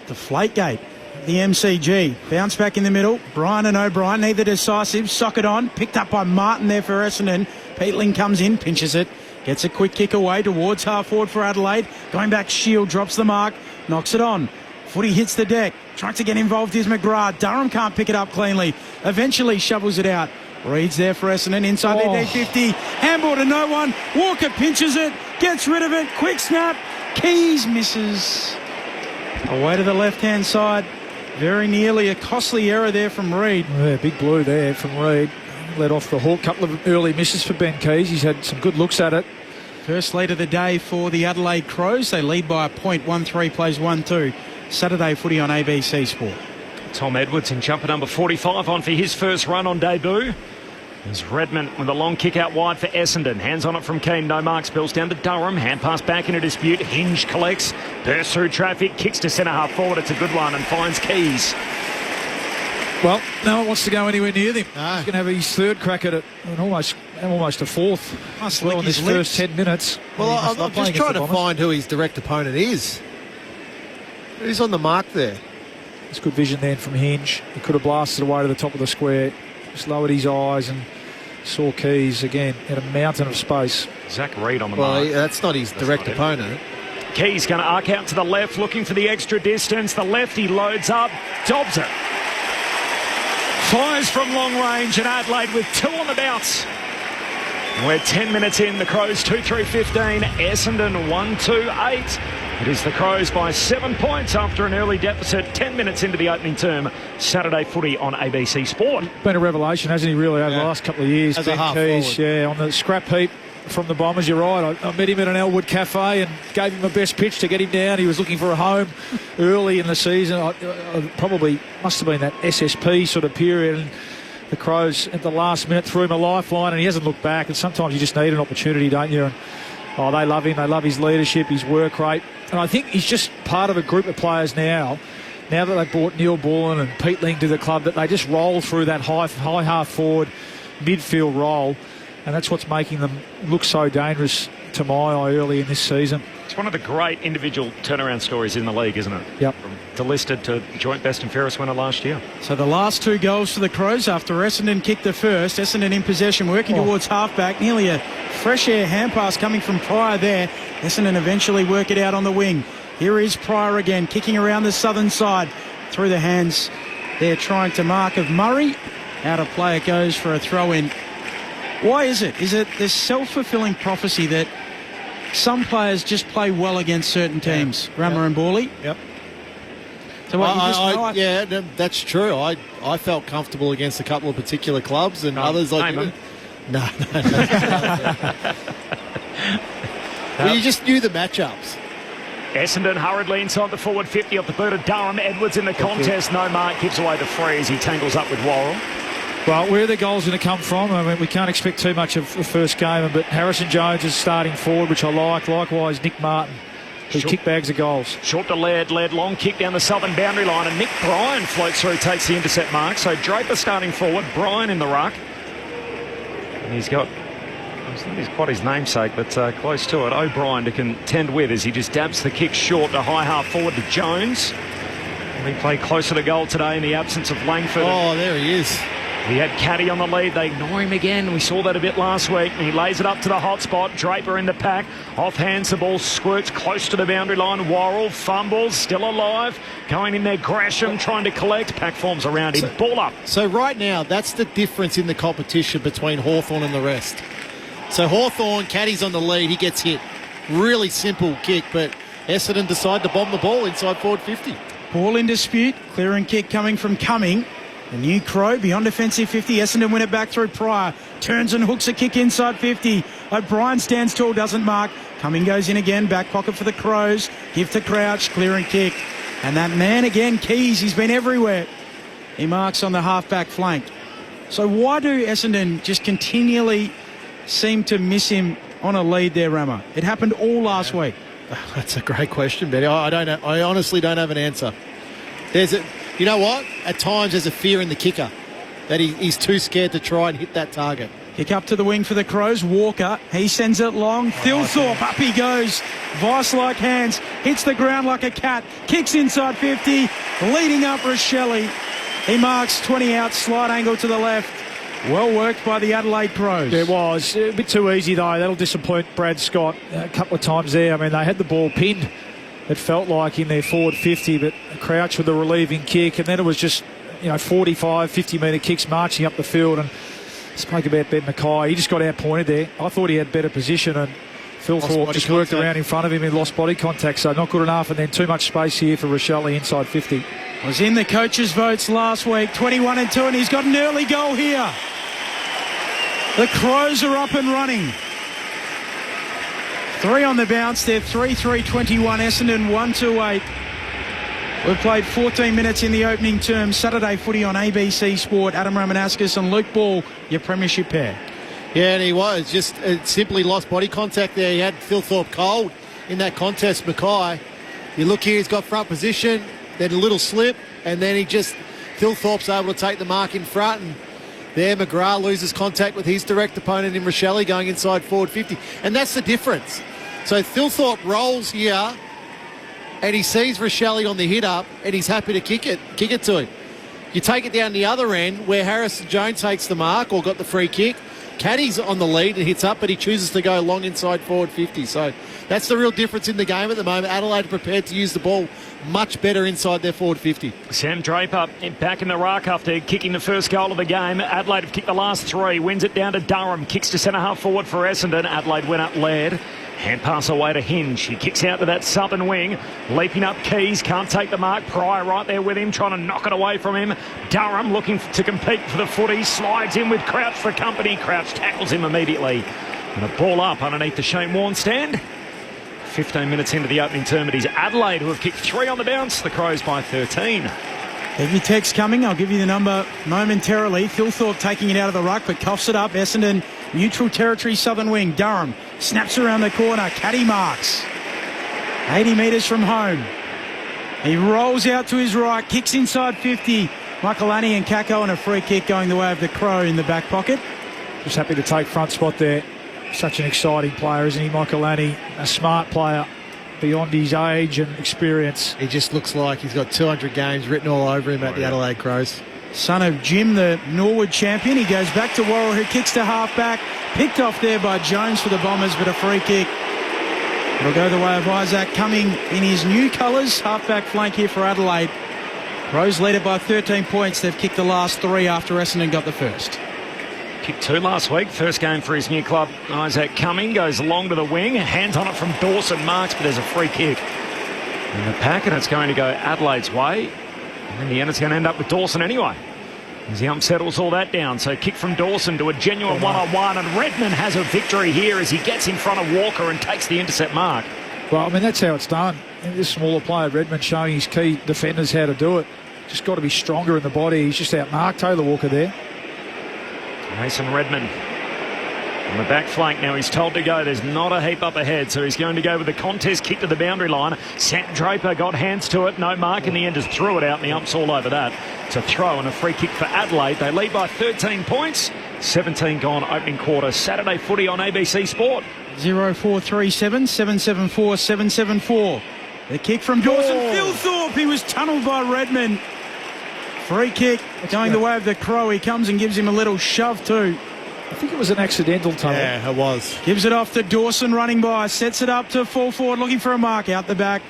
Deflategate. The MCG. Bounce back in the middle. Bryan and O'Brien, neither decisive. Sock it on. Picked up by Martin there for Essendon. Peatling comes in, pinches it. Gets a quick kick away towards half forward for Adelaide. Going back, Shield drops the mark. Knocks it on. Footy hits the deck. Trying to get involved is McGrath. Durham can't pick it up cleanly. Eventually shovels it out. Reed's there for Essendon inside their D50. Handball to no one. Walker pinches it. Gets rid of it. Quick snap. Keys misses. Away to the left-hand side. Very nearly a costly error there from Reed. Yeah, big blue there from Reed. Let off the hook. Couple of early misses for Ben Keys. He's had some good looks at it. First lead of the day for the Adelaide Crows. They lead by a point. 1-3 plays 1-2. Saturday footy on ABC Sport. Tom Edwards in jumper number 45 on for his first run on debut. There's Redmond with a long kick out wide for Essendon. Hands on it from Keane. No mark. Spills down to Durham. Hand pass back into dispute. Hinge collects. Bursts through traffic. Kicks to centre half forward. It's a good one and finds Keys. Well, no one wants to go anywhere near them. He's going to have his third crack at it. And almost a fourth. Well, in this first 10 minutes. Well, I'm just trying to find who his direct opponent is. Who's on the mark there? It's good vision then from Hinge. He could have blasted away to the top of the square. Just lowered his eyes and saw Keys again in a mountain of space. Zach Reed on the mark. Well, that's not his direct opponent. Keys going to arc out to the left, looking for the extra distance. The lefty loads up, dobs it. Fires from long range, and Adelaide with 2 on the bounce. We're 10 minutes in. The Crows 2-3-15. Essendon 1-2-8. It is the Crows by 7 points after an early deficit. 10 minutes into the opening term. Saturday footy on ABC Sport. Been a revelation, hasn't he, really, over the last couple of years? As a half Keys, forward. on the scrap heap from the Bombers. You're right. I met him at an Elwood cafe and gave him a best pitch to get him down. He was looking for a home early in the season. Probably must have been that SSP sort of period. And the Crows at the last minute threw him a lifeline, and he hasn't looked back. And sometimes you just need an opportunity, don't you? And they love him. They love his leadership, his work rate. And I think he's just part of a group of players now that they've brought Neil Bullen and Peatling to the club, that they just roll through that high half forward midfield role. And that's what's making them look so dangerous to my eye early in this season. It's one of the great individual turnaround stories in the league, isn't it? Yep. From delisted to joint best and fairest winner last year. So the last 2 goals for the Crows after Essendon kicked the first. Essendon in possession, working towards halfback. Nearly a fresh air hand pass coming from Pryor there. Essendon eventually work it out on the wing. Here is Pryor again, kicking around the southern side. Through the hands there, trying to mark of Murray. Out of play it goes for a throw in. Why is it? Is it this self-fulfilling prophecy that some players just play well against certain teams. Rama and Borley. Yep. So what, that's true. I felt comfortable against a couple of particular clubs, and others like name them. No. Well, you just knew the matchups. Essendon hurriedly inside the forward 50 off the boot of Durham. Edwards in the contest. No mark. Gives away the free as he tangles up with Worrell. Well, where are the goals going to come from? I mean, we can't expect too much of the first game, but Harrison Jones is starting forward, which I like. Likewise, Nick Martin, who kick bags of goals. Short to Laird. Laird long kick down the southern boundary line, and Nick Bryan floats through, takes the intercept mark. So Draper starting forward, Bryan in the ruck. And he's got, it's not quite his namesake, but close to it, O'Brien to contend with as he just dabs the kick short to high half forward to Jones. And he played closer to goal today in the absence of Langford. Oh, there he is. He had Caddy on the lead. They ignore him again. We saw that a bit last week. And he lays it up to the hot spot. Draper in the pack. Offhands the ball. Squirts close to the boundary line. Worrell fumbles. Still alive. Going in there. Gresham trying to collect. Pack forms around him. Ball up. So right now, that's the difference in the competition between Hawthorn and the rest. So Hawthorn, Caddy's on the lead. He gets hit. Really simple kick, but Essendon decide to bomb the ball inside forward 50. Ball in dispute. Clear and kick coming from Cumming. The new Crow beyond defensive 50. Essendon win it back through Pryor. Turns and hooks a kick inside 50. O'Brien stands tall, doesn't mark. Cumming goes in again. Back pocket for the Crows. Give to Crouch. Clear and kick. And that man again, Keys. He's been everywhere. He marks on the half-back flank. So why do Essendon just continually seem to miss him on a lead there, Rama? It happened all last week. That's a great question, Betty. I honestly don't have an answer. You know what? At times there's a fear in the kicker that he's too scared to try and hit that target. Kick up to the wing for the Crows. Walker, he sends it long. Thilthorpe, up he goes. Vice-like hands, hits the ground like a cat. Kicks inside 50, leading up Rochelle. He marks 20 out, slight angle to the left. Well worked by the Adelaide Crows. It was a bit too easy though. That'll disappoint Brad Scott a couple of times there. I mean, they had the ball pinned. It felt like in their forward 50, but Crouch with the relieving kick, and then it was just 45, 50-metre kicks marching up the field. And spoke about Ben Mackay. He just got outpointed there. I thought he had better position, and Thilthorpe just worked around in front of him and lost body contact, so not good enough. And then too much space here for Rochelle inside 50. Was in the coaches' votes last week, 21-2, and he's got an early goal here. The Crows are up and running. 3 on the bounce. They're 3-3-21. Essendon 1-8. We've played 14 minutes in the opening term. Saturday footy on ABC Sport. Adam Ramanauskas and Luke Ball, your premiership pair. Yeah, and he was. Just simply lost body contact there. He had Thilthorpe cold in that contest, Mackay. You look here, he's got front position, then a little slip, and then Thilthorpe's able to take the mark in front, and there McGrath loses contact with his direct opponent in Rochelle going inside forward 50. And that's the difference. So Thilthorpe rolls here, and he sees Rochelle on the hit up, and he's happy to kick it to him. You take it down the other end where Harrison Jones takes the mark or got the free kick. Caddy's on the lead and hits up, but he chooses to go long inside forward 50. So that's the real difference in the game at the moment. Adelaide are prepared to use the ball much better inside their forward 50. Sam Draper back in the ruck after kicking the first goal of the game. Adelaide have kicked the last 3. Wins it down to Durham. Kicks to centre half forward for Essendon. Adelaide went up Laird. Hand pass away to Hinge. He kicks out to that southern wing. Leaping up Keys. Can't take the mark. Pryor right there with him, trying to knock it away from him. Durham looking to compete for the footy. Slides in with Crouch for company. Crouch tackles him immediately. And a ball up underneath the Shane Warne stand. 15 minutes into the opening term, it is Adelaide who have kicked 3 on the bounce. The Crows by 13. Have your text coming. I'll give you the number momentarily. Thilthorpe taking it out of the ruck, but coughs it up. Essendon, neutral territory, southern wing. Durham snaps around the corner. Caddy marks. 80 metres from home. He rolls out to his right, kicks inside 50. Michaelani and Kako, and a free kick going the way of the Crow in the back pocket. Just happy to take front spot there. Such an exciting player, isn't he, Michaelani? A smart player beyond his age and experience. He just looks like he's got 200 games written all over him at the Adelaide Crows. Son of Jim, the Norwood champion. He goes back to Worrell, who kicks to half-back. Picked off there by Jones for the Bombers, but a free kick. It'll go the way of Isaac Cumming in his new colours. Half-back flank here for Adelaide. Crows lead it by 13 points. They've kicked the last 3 after Essendon got the first. Kicked 2 last week. First game for his new club. Isaac Cumming goes long to the wing. Hands on it from Dawson. Marks, but there's a free kick in the pack, and it's going to go Adelaide's way. And in the end, it's going to end up with Dawson anyway, as the ump settles all that down. So kick from Dawson to a genuine one-on-one, and Redmond has a victory here as he gets in front of Walker and takes the intercept mark. Well, I mean, that's how it's done. This smaller player, Redmond, showing his key defenders how to do it. Just got to be stronger in the body. He's just outmarked Taylor Walker there. Mason Redmond on the back flank now. He's told to go. There's not a heap up ahead, so he's going to go with the contest kick to the boundary line. Sam Draper got hands to it. No mark in the end, just threw it out, and the ump's all over that. It's a throw and a free kick for Adelaide. They lead by 13 points. 17 gone opening quarter. Saturday footy on ABC Sport. 0437 774 774. The kick from Dawson. Phil Thorpe, he was tunnelled by Redmond. Free kick going the way of the Crow. He comes and gives him a little shove too. I think it was an accidental tunnel. Yeah, it was. Gives it off to Dawson running by. Sets it up to full forward looking for a mark out the back.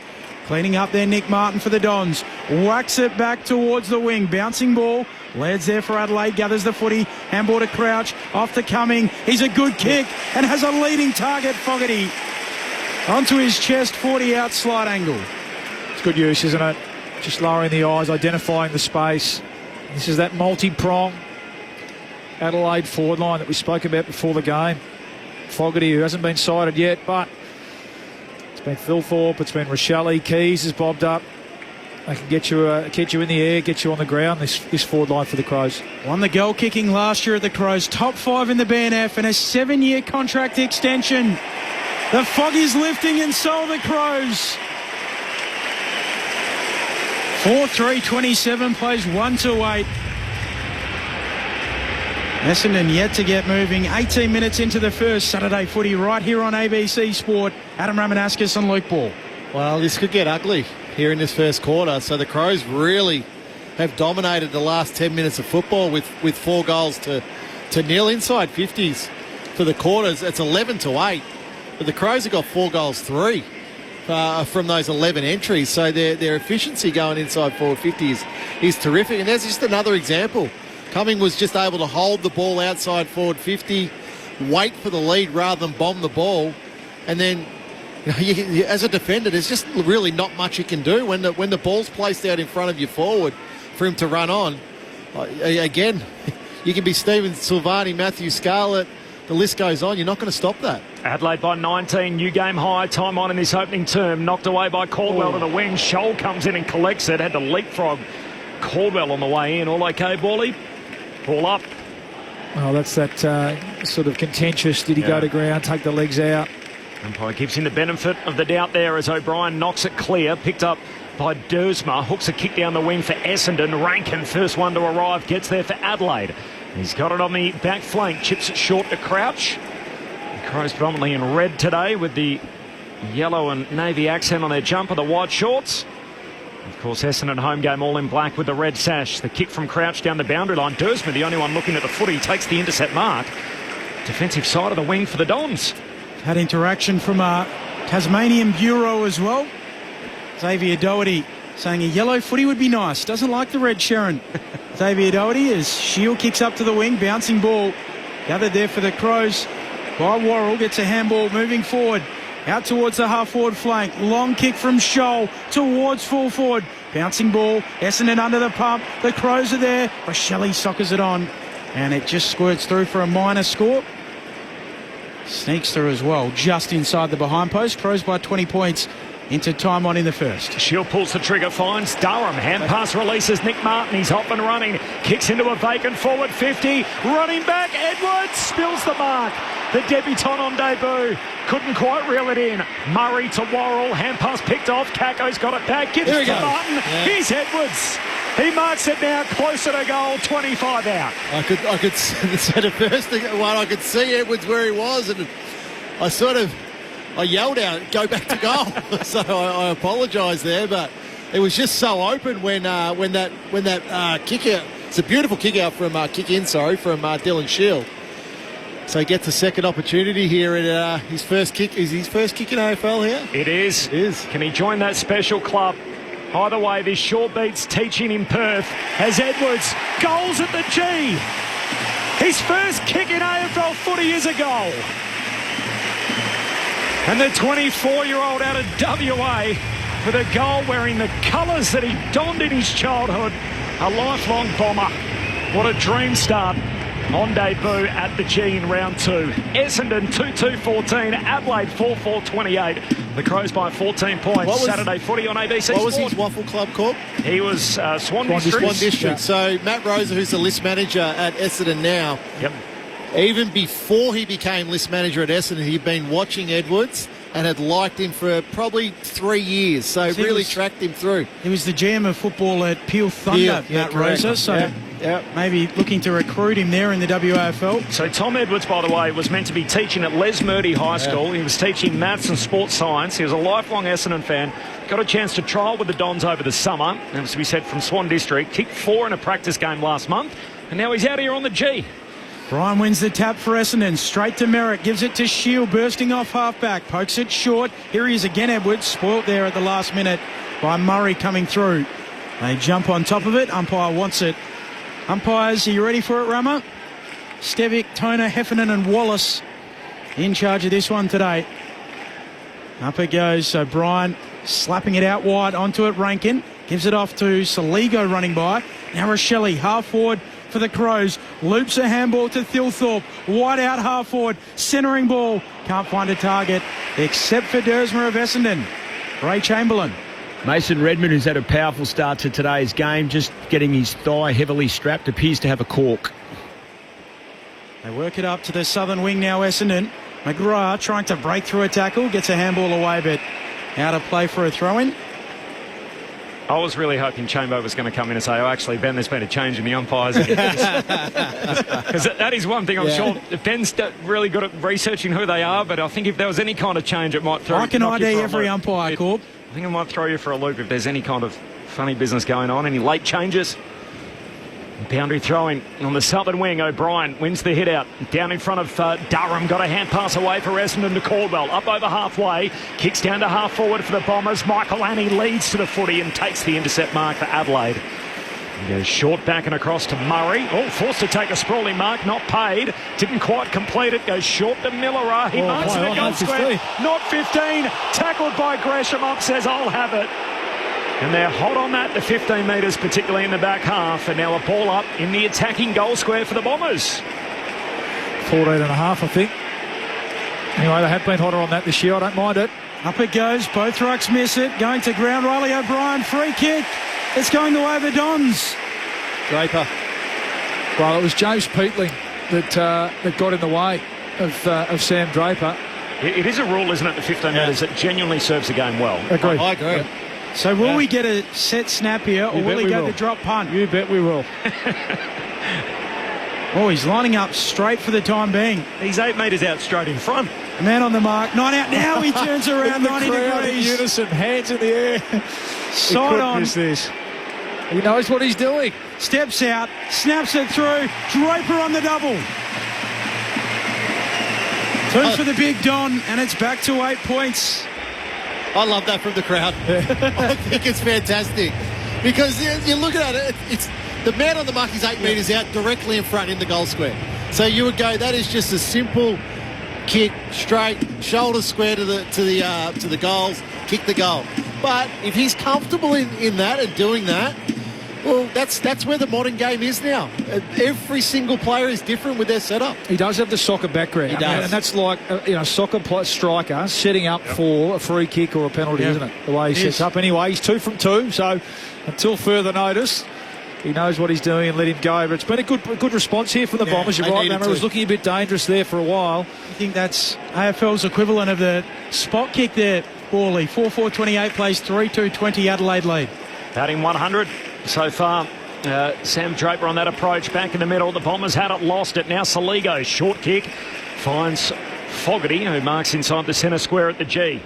Cleaning up there, Nick Martin for the Dons. Whacks it back towards the wing. Bouncing ball. Lairds there for Adelaide. Gathers the footy. Handball to Crouch. Off to Cumming. He's a good kick and has a leading target, Fogarty. Onto his chest, 40 out slide angle. It's good use, isn't it? Just lowering the eyes, identifying the space. This is that multi-prong Adelaide forward line that we spoke about before the game. Fogarty, who hasn't been sighted yet, but it's been Phil Thorpe, it's been Rochelle. Keys has bobbed up. They can get you in the air, get you on the ground, this forward line for the Crows. Won the goal kicking last year at the Crows. Top 5 in the BNF and a 7-year contract extension. The Foggies lifting and so are the Crows. 4-3-27 plays 1-8. Essendon yet to get moving. 18 minutes into the first. Saturday footy right here on ABC Sport. Adam Ramanauskas and Luke Ball. Well, this could get ugly here in this first quarter. So the Crows really have dominated the last 10 minutes of football with 4 goals to nil inside 50s for the quarters. It's 11-8. But the Crows have got 4 goals 3 from those 11 entries. So their efficiency going inside forward 50 is terrific. And there's just another example. Cumming was just able to hold the ball outside forward 50, wait for the lead rather than bomb the ball. And then, as a defender, there's just really not much you can do when the ball's placed out in front of you forward for him to run on. Again, you can be Stephen Silvani, Matthew Scarlett, the list goes on. You're not going to stop that. Adelaide by 19, new game high, time on in this opening term. Knocked away by Caldwell to the wing. Scholl comes in and collects it. Had to leapfrog Caldwell on the way in. All okay, Bally? Ball up. Oh, that's that sort of contentious. Did he go to ground, take the legs out? Umpire gives him the benefit of the doubt there as O'Brien knocks it clear. Picked up by Dersma. Hooks a kick down the wing for Essendon. Rankin, first one to arrive, gets there for Adelaide. He's got it on the back flank. Chips it short to Crouch. The Crows predominantly in red today with the yellow and navy accent on their jumper, the white shorts. Of course, Essendon home game all in black with the red sash. The kick from Crouch down the boundary line. Dersma, the only one looking at the footy, takes the intercept mark. Defensive side of the wing for the Dons. Had interaction from Tasmanian Bureau as well. Xavier Doherty saying a yellow footy would be nice. Doesn't like the red Sharon. Xavier Doherty as Shield kicks up to the wing. Bouncing ball gathered there for the Crows by Worrell. Gets a handball moving forward. Out towards the half-forward flank. Long kick from Scholl towards full forward. Bouncing ball. Essendon under the pump. The Crows are there. Rochelle soccers it on. And it just squirts through for a minor score. Sneaks through as well. Just inside the behind post. Crows by 20 points into time on in the first. Shield pulls the trigger, finds Durham. Hand pass releases Nick Martin. He's off and running. Kicks into a vacant forward 50. Running back. Edwards spills the mark. The debutant on debut. Couldn't quite reel it in. Murray to Worrell. Hand pass picked off. Kako's got it back. Gives it to Martin. Yeah. Here's Edwards. He marks it now closer to goal. 25 out. I could say the first one. I could see Edwards where he was, and I yelled out, "Go back to goal!" So I apologise there, but it was just so open when that kick out. It's a beautiful kick out from from Dylan Shield. So he gets a second opportunity here at his first kick. Is his first kick in AFL here? It is. It is. Can he join that special club? Either way, this short beats teaching in Perth as Edwards goals at the G. His first kick in AFL footy is a goal. And the 24-year-old out of WA with a goal wearing the colours that he donned in his childhood. A lifelong Bomber. What a dream start on debut at the G in round 2. Essendon 2-2-14, Adelaide 4-4-28. The Crows by 14 points. Saturday footy on ABC Sport. What was his Waffle Club called? He was Swan District. Swan District. Yeah. So Matt Rosa, who's the list manager at Essendon now, even before he became list manager at Essendon, he'd been watching Edwards and had liked him for probably 3 years. So really tracked him through. He was the GM of football at Peel Thunder, Matt Rosa. So maybe looking to recruit him there in the WAFL. So Tom Edwards, by the way, was meant to be teaching at Les Murdy High School. He was teaching maths and sports science. He was a lifelong Essendon fan. Got a chance to trial with the Dons over the summer. And as we said, from Swan District. Kicked 4 in a practice game last month. And now he's out here on the G. Brian wins the tap for Essendon. Straight to Merritt. Gives it to Shield. Bursting off halfback. Pokes it short. Here he is again, Edwards. Spoilt there at the last minute by Murray coming through. They jump on top of it. Umpire wants it. Umpires, are you ready for it, Rama? Stevic, Toner, Heffernan and Wallace in charge of this one today. Up it goes. So Brian slapping it out wide onto it. Rankin gives it off to Saligo running by. Now Rochelle, half forward for the Crows. Loops a handball to Thilthorpe. Wide out half forward. Centering ball. Can't find a target except for Dersmer of Essendon. Ray Chamberlain. Mason Redmond, who's had a powerful start to today's game, just getting his thigh heavily strapped, appears to have a cork. They work it up to the southern wing now, Essendon. McGrath trying to break through a tackle, gets a handball away, but out of play for a throw-in. I was really hoping Chamber was going to come in and say, oh, actually, Ben, there's been a change in the umpires. Because that is one thing I'm sure Ben's really good at researching who they are, but I think if there was any kind of change, it might throw I can ID every umpire, Corp. I think it might throw you for a loop if there's any kind of funny business going on, any late changes. Boundary throwing on the southern wing. O'Brien wins the hit out. Down in front of Durham. Got a hand pass away for Essendon to Caldwell. Up over halfway. Kicks down to half forward for the Bombers. Michael Annie leads to the footy and takes the intercept mark for Adelaide. He goes short back and across to Murray. Oh, forced to take a sprawling mark. Not paid. Didn't quite complete it. Goes short to Miller. He marks it at goal square. Not 15. Tackled by Gresham. Up says, I'll have it. And they're hot on that, the 15 metres, particularly in the back half. And now a ball up in the attacking goal square for the Bombers. 14.5, I think. Anyway, they have been hotter on that this year. I don't mind it. Up it goes. Both rucks miss it. Going to ground. Riley O'Brien, free kick. It's going the way of the Dons. Draper. Well, it was James Peatling that got in the way of Sam Draper. It is a rule, isn't it, the 15 metres, that genuinely serves the game well. Agreed. I agree. Yeah. So will we get a set snap here, or will he go to drop punt? You bet we will. Oh, he's lining up straight for the time being. He's 8 metres out straight in front. Man on the mark. 9 out. Now he turns around 90 degrees. In unison, hands in the air. Side on. This. He knows what he's doing. Steps out, snaps it through. Draper on the double. 2 for the big Don, and it's back to 8 points. I love that from the crowd. I think it's fantastic because you're looking at it. It's the man on the mark is 8 metres out, directly in front in the goal square. So you would go, that is just a simple kick, straight, shoulder square to the goals, kick the goal. But if he's comfortable in that and doing that, well, that's where the modern game is now. Every single player is different with their setup. He does have the soccer background. He does. And that's like soccer striker setting up for a free kick or a penalty, isn't it? The way he sets up. Anyway, he's 2 from 2, so until further notice, he knows what he's doing and let him go. But it's been a good response here from the Bombers. You're right, Hammer. It was looking a bit dangerous there for a while. I think that's AFL's equivalent of the spot kick there, Borley. 4-4-28 plays 3-2-20 Adelaide lead. Batting 100 so far. Sam Draper on that approach. Back in the middle. The Bombers had it, lost it. Now Saligo, short kick. Finds Fogarty, who marks inside the centre square at the G.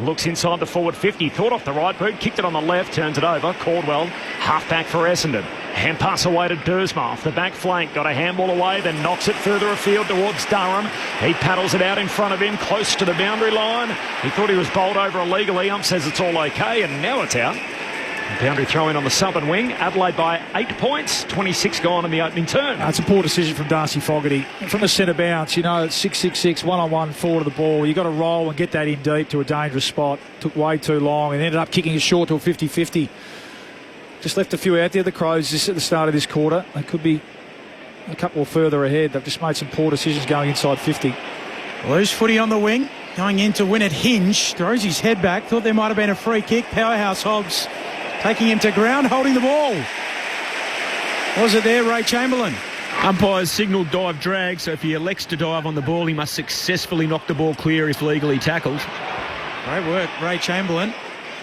Looks inside the forward 50. Thought off the right boot. Kicked it on the left. Turns it over. Caldwell, half-back for Essendon. Hand pass away to Dersmer off the back flank. Got a handball away, then knocks it further afield towards Durham. He paddles it out in front of him, close to the boundary line. He thought he was bowled over illegally. Ump says it's all okay, and now it's out. Boundary throw in on the southern wing. Adelaide by 8 points. 26 gone in the opening turn. That's a poor decision from Darcy Fogarty. From the centre bounce, it's 6-6-6, one-on-one forward of the ball. You've got to roll and get that in deep to a dangerous spot. Took way too long and ended up kicking it short to a 50-50. Just left a few out there, the Crows, at the start of this quarter. They could be a couple further ahead. They've just made some poor decisions going inside 50. Loose footy on the wing. Going in to win it, Hinge. Throws his head back. Thought there might have been a free kick. Powerhouse Hobbs taking him to ground, holding the ball. Was it there, Ray Chamberlain? Umpires signalled dive drag, so if he elects to dive on the ball, he must successfully knock the ball clear if legally tackled. Great work, Ray Chamberlain.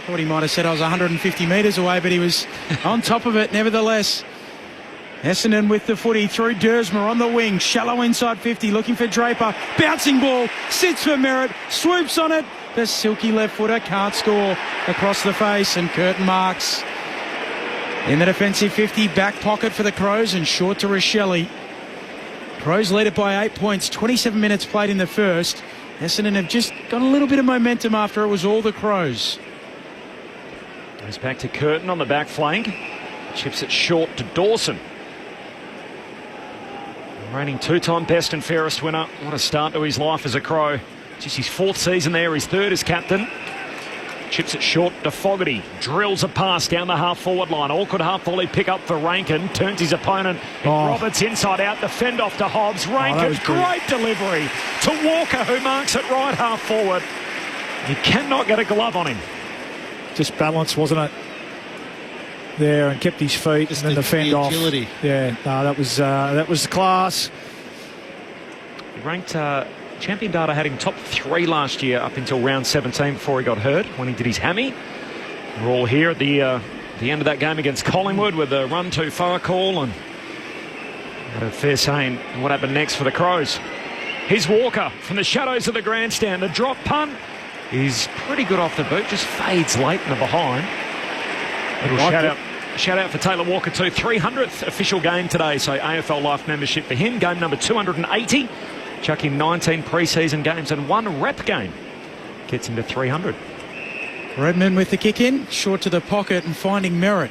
Thought he might have said I was 150 metres away, but he was on top of it nevertheless. Essendon with the footy through Dersmer on the wing. Shallow inside 50, looking for Draper. Bouncing ball, sits for Merritt, swoops on it. The silky left footer can't score across the face, and Curtin marks. In the defensive 50, back pocket for the Crows and short to Rochelle. Crows lead it by 8 points, 27 minutes played in the first. Essendon have just got a little bit of momentum after it was all the Crows. Goes back to Curtin on the back flank. Chips it short to Dawson. Reigning two-time best and fairest winner. What a start to his life as a Crow. Just his 4th season there, his 3rd as captain. Chips it short to Fogarty. Drills a pass down the half-forward line. Awkward half-volley pick-up for Rankin. Turns his opponent. Roberts inside out. The fend off to Hobbs. Rankin, great delivery to Walker, who marks it right half-forward. You cannot get a glove on him. Just balance, wasn't it? There, and kept his feet, just and then the fend off. Yeah, no, that was class. He ranked Champion Data had him top 3 last year up until round 17 before he got hurt when he did his hammy. We're all here at the end of that game against Collingwood with the run too far call, and had a fair saying what happened next for the Crows. Here's Walker from the shadows of the grandstand. The drop punt is pretty good off the boot, just fades late in the behind. Little shout out for Taylor Walker too. 300th official game today, so AFL Life membership for him. Game number 280. Chucking 19 pre-season games and 1 rep game. Gets him to 300. Redman with the kick in, short to the pocket and finding Merritt.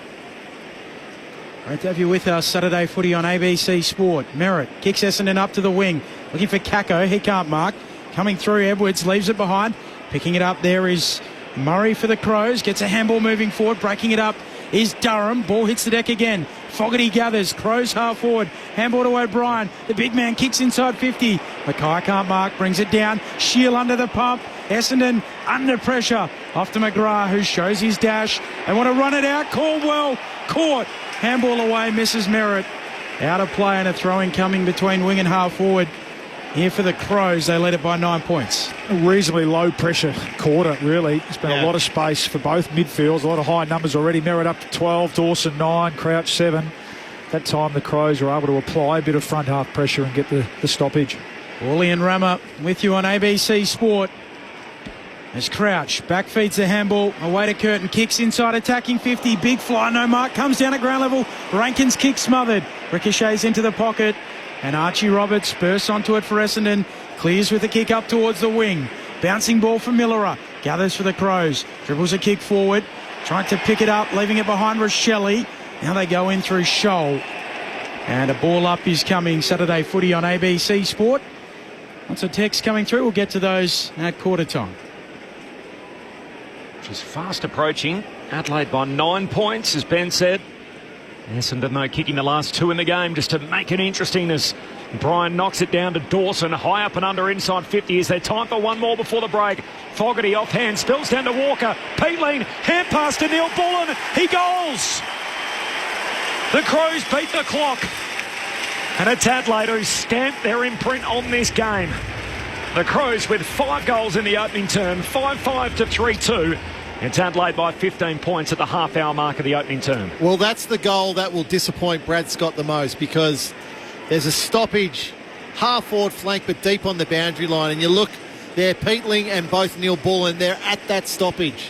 Great to have you with us. Saturday footy on ABC Sport. Merritt kicks Essendon up to the wing. Looking for Kako. He can't mark. Coming through, Edwards leaves it behind. Picking it up there is Murray for the Crows. Gets a handball moving forward. Breaking it up is Durham. Ball hits the deck again. Fogarty gathers. Crows half forward. Handball to O'Brien. The big man kicks inside 50. Mackay can't mark. Brings it down. Shield under the pump. Essendon under pressure. Off to McGrath, who shows his dash. They want to run it out. Caldwell caught. Handball away. Misses Merritt. Out of play and a throwing coming between wing and half forward. Here for the Crows, they led it by 9 points. A reasonably low pressure quarter, really. There's been a lot of space for both midfields, a lot of high numbers already. Merritt up to 12, Dawson 9, Crouch 7. That time the Crows were able to apply a bit of front half pressure and get the stoppage. Wally and Rammer with you on ABC Sport. As Crouch back feeds the handball away to Curtin, kicks inside attacking 50, big fly, no mark, comes down at ground level. Rankin's kick smothered, ricochets into the pocket. And Archie Roberts bursts onto it for Essendon. Clears with a kick up towards the wing. Bouncing ball for Millerer. Gathers for the Crows. Dribbles a kick forward. Trying to pick it up. Leaving it behind Rochelle. Now they go in through Scholl. And a ball up is coming. Saturday footy on ABC Sport. Lots of texts coming through. We'll get to those at quarter time. Which is fast approaching. Adelaide by 9 points, as Ben said. Essendon, though, kicking the last 2 in the game just to make it interesting as Brian knocks it down to Dawson. High up and under inside 50. Is there time for one more before the break? Fogarty offhand, spills down to Walker. Peatling, hand pass to Neil Bullen. He goals! The Crows beat the clock. And it's Adelaide who stamped their imprint on this game. The Crows with 5 goals in the opening term, 5-5 to 3-2. It's Adelaide by 15 points at the half-hour mark of the opening term. Well, that's the goal that will disappoint Brad Scott the most, because there's a stoppage, half-forward flank but deep on the boundary line, and you look there, Peatling and both Neil Bullen, they're at that stoppage.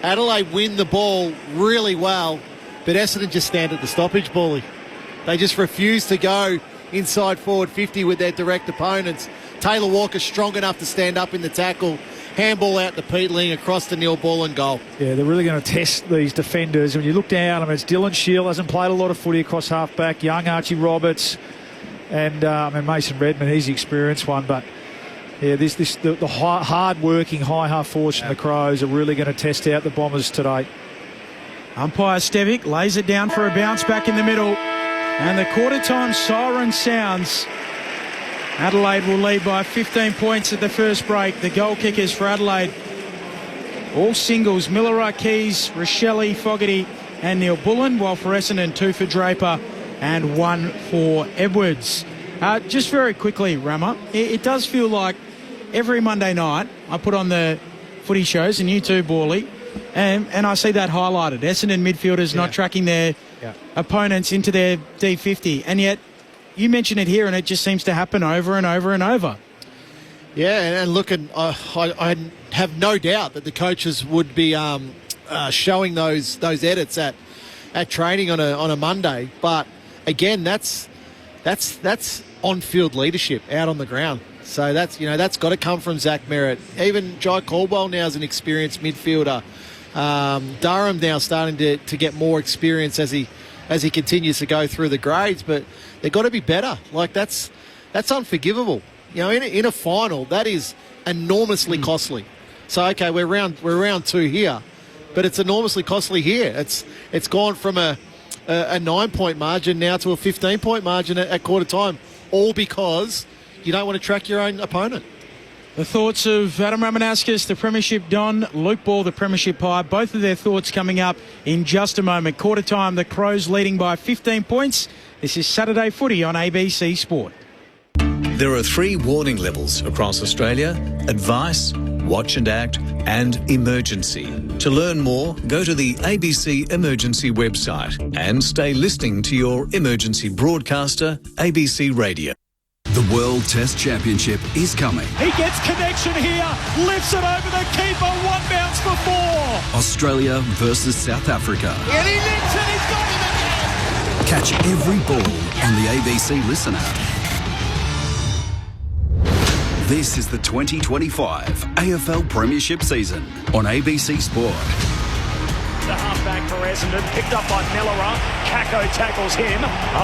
Adelaide win the ball really well, but Essendon just stand at the stoppage, Bully. They just refuse to go inside forward 50 with their direct opponents. Taylor Walker strong enough to stand up in the tackle handball out to Peatling across the Neil Bullen goal. Yeah, they're really going to test these defenders. When you look down, I mean, it's Dylan Shield, hasn't played a lot of footy across half-back, young Archie Roberts, and Mason Redmond, he's the experienced one, but yeah, the hard-working high half forwards from the Crows are really going to test out the Bombers today. Umpire Stevic lays it down for a bounce back in the middle, and the quarter-time siren sounds. Adelaide will lead by 15 points at the first break. The goal kickers for Adelaide, all singles: Miller, Keys, Rochelle, Fogarty and Neil Bullen, while for Essendon, 2 for Draper and 1 for Edwards. Just very quickly, Rama, it does feel like every Monday night I put on the footy shows, and you too, Borley, and I see that highlighted. Essendon midfielders not tracking their opponents into their D50, and yet you mention it here and it just seems to happen over and over and over. Yeah, and look, I have no doubt that the coaches would be showing those edits at training on a Monday. But again, that's on-field leadership out on the ground. So that's got to come from Zach Merritt. Even Jai Caldwell now is an experienced midfielder. Durham now starting to get more experience as he continues to go through the grades, but they've got to be better. Like that's unforgivable. In a final, that is enormously costly. So okay, we're round 2 here, but it's enormously costly here. It's gone from a 9-point margin now to a 15-point margin at quarter time, all because you don't want to track your own opponent. The thoughts of Adam Ramanauskas, the Premiership Don, Luke Ball, the Premiership High, both of their thoughts coming up in just a moment. Quarter time, the Crows leading by 15 points. This is Saturday Footy on ABC Sport. There are 3 warning levels across Australia: advice, watch and act, and emergency. To learn more, go to the ABC Emergency website and stay listening to your emergency broadcaster, ABC Radio. The World Test Championship is coming. He gets connection here, lifts it over the keeper, 1 bounce for 4. Australia versus South Africa. And he nicks it, he's got him again. Catch every ball on the ABC Listen app. This is the 2025 AFL Premiership season on ABC Sport. The halfback for Essendon, picked up by Mellera. Kako tackles him.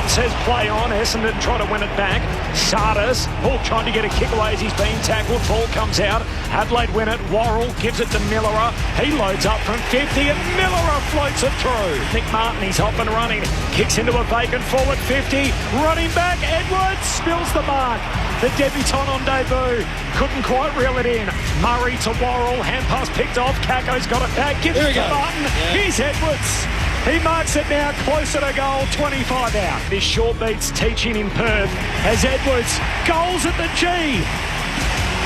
Says play on. Essendon try to win it back. Sardis, Hawk trying to get a kick away as he's being tackled. Ball comes out. Adelaide win it. Worrell gives it to Mellera. He loads up from 50 and Mellera floats it through. Nick Martin, he's off and running. Kicks into a vacant forward 50. Running back, Edwards spills the mark. The debutant on debut couldn't quite reel it in. Murray to Worrell. Hand pass picked off. Kako's got it back. Gives it to Martin. Here's Edwards. He marks it now closer to goal, 25 out. This short beats teaching in Perth as Edwards goals at the G.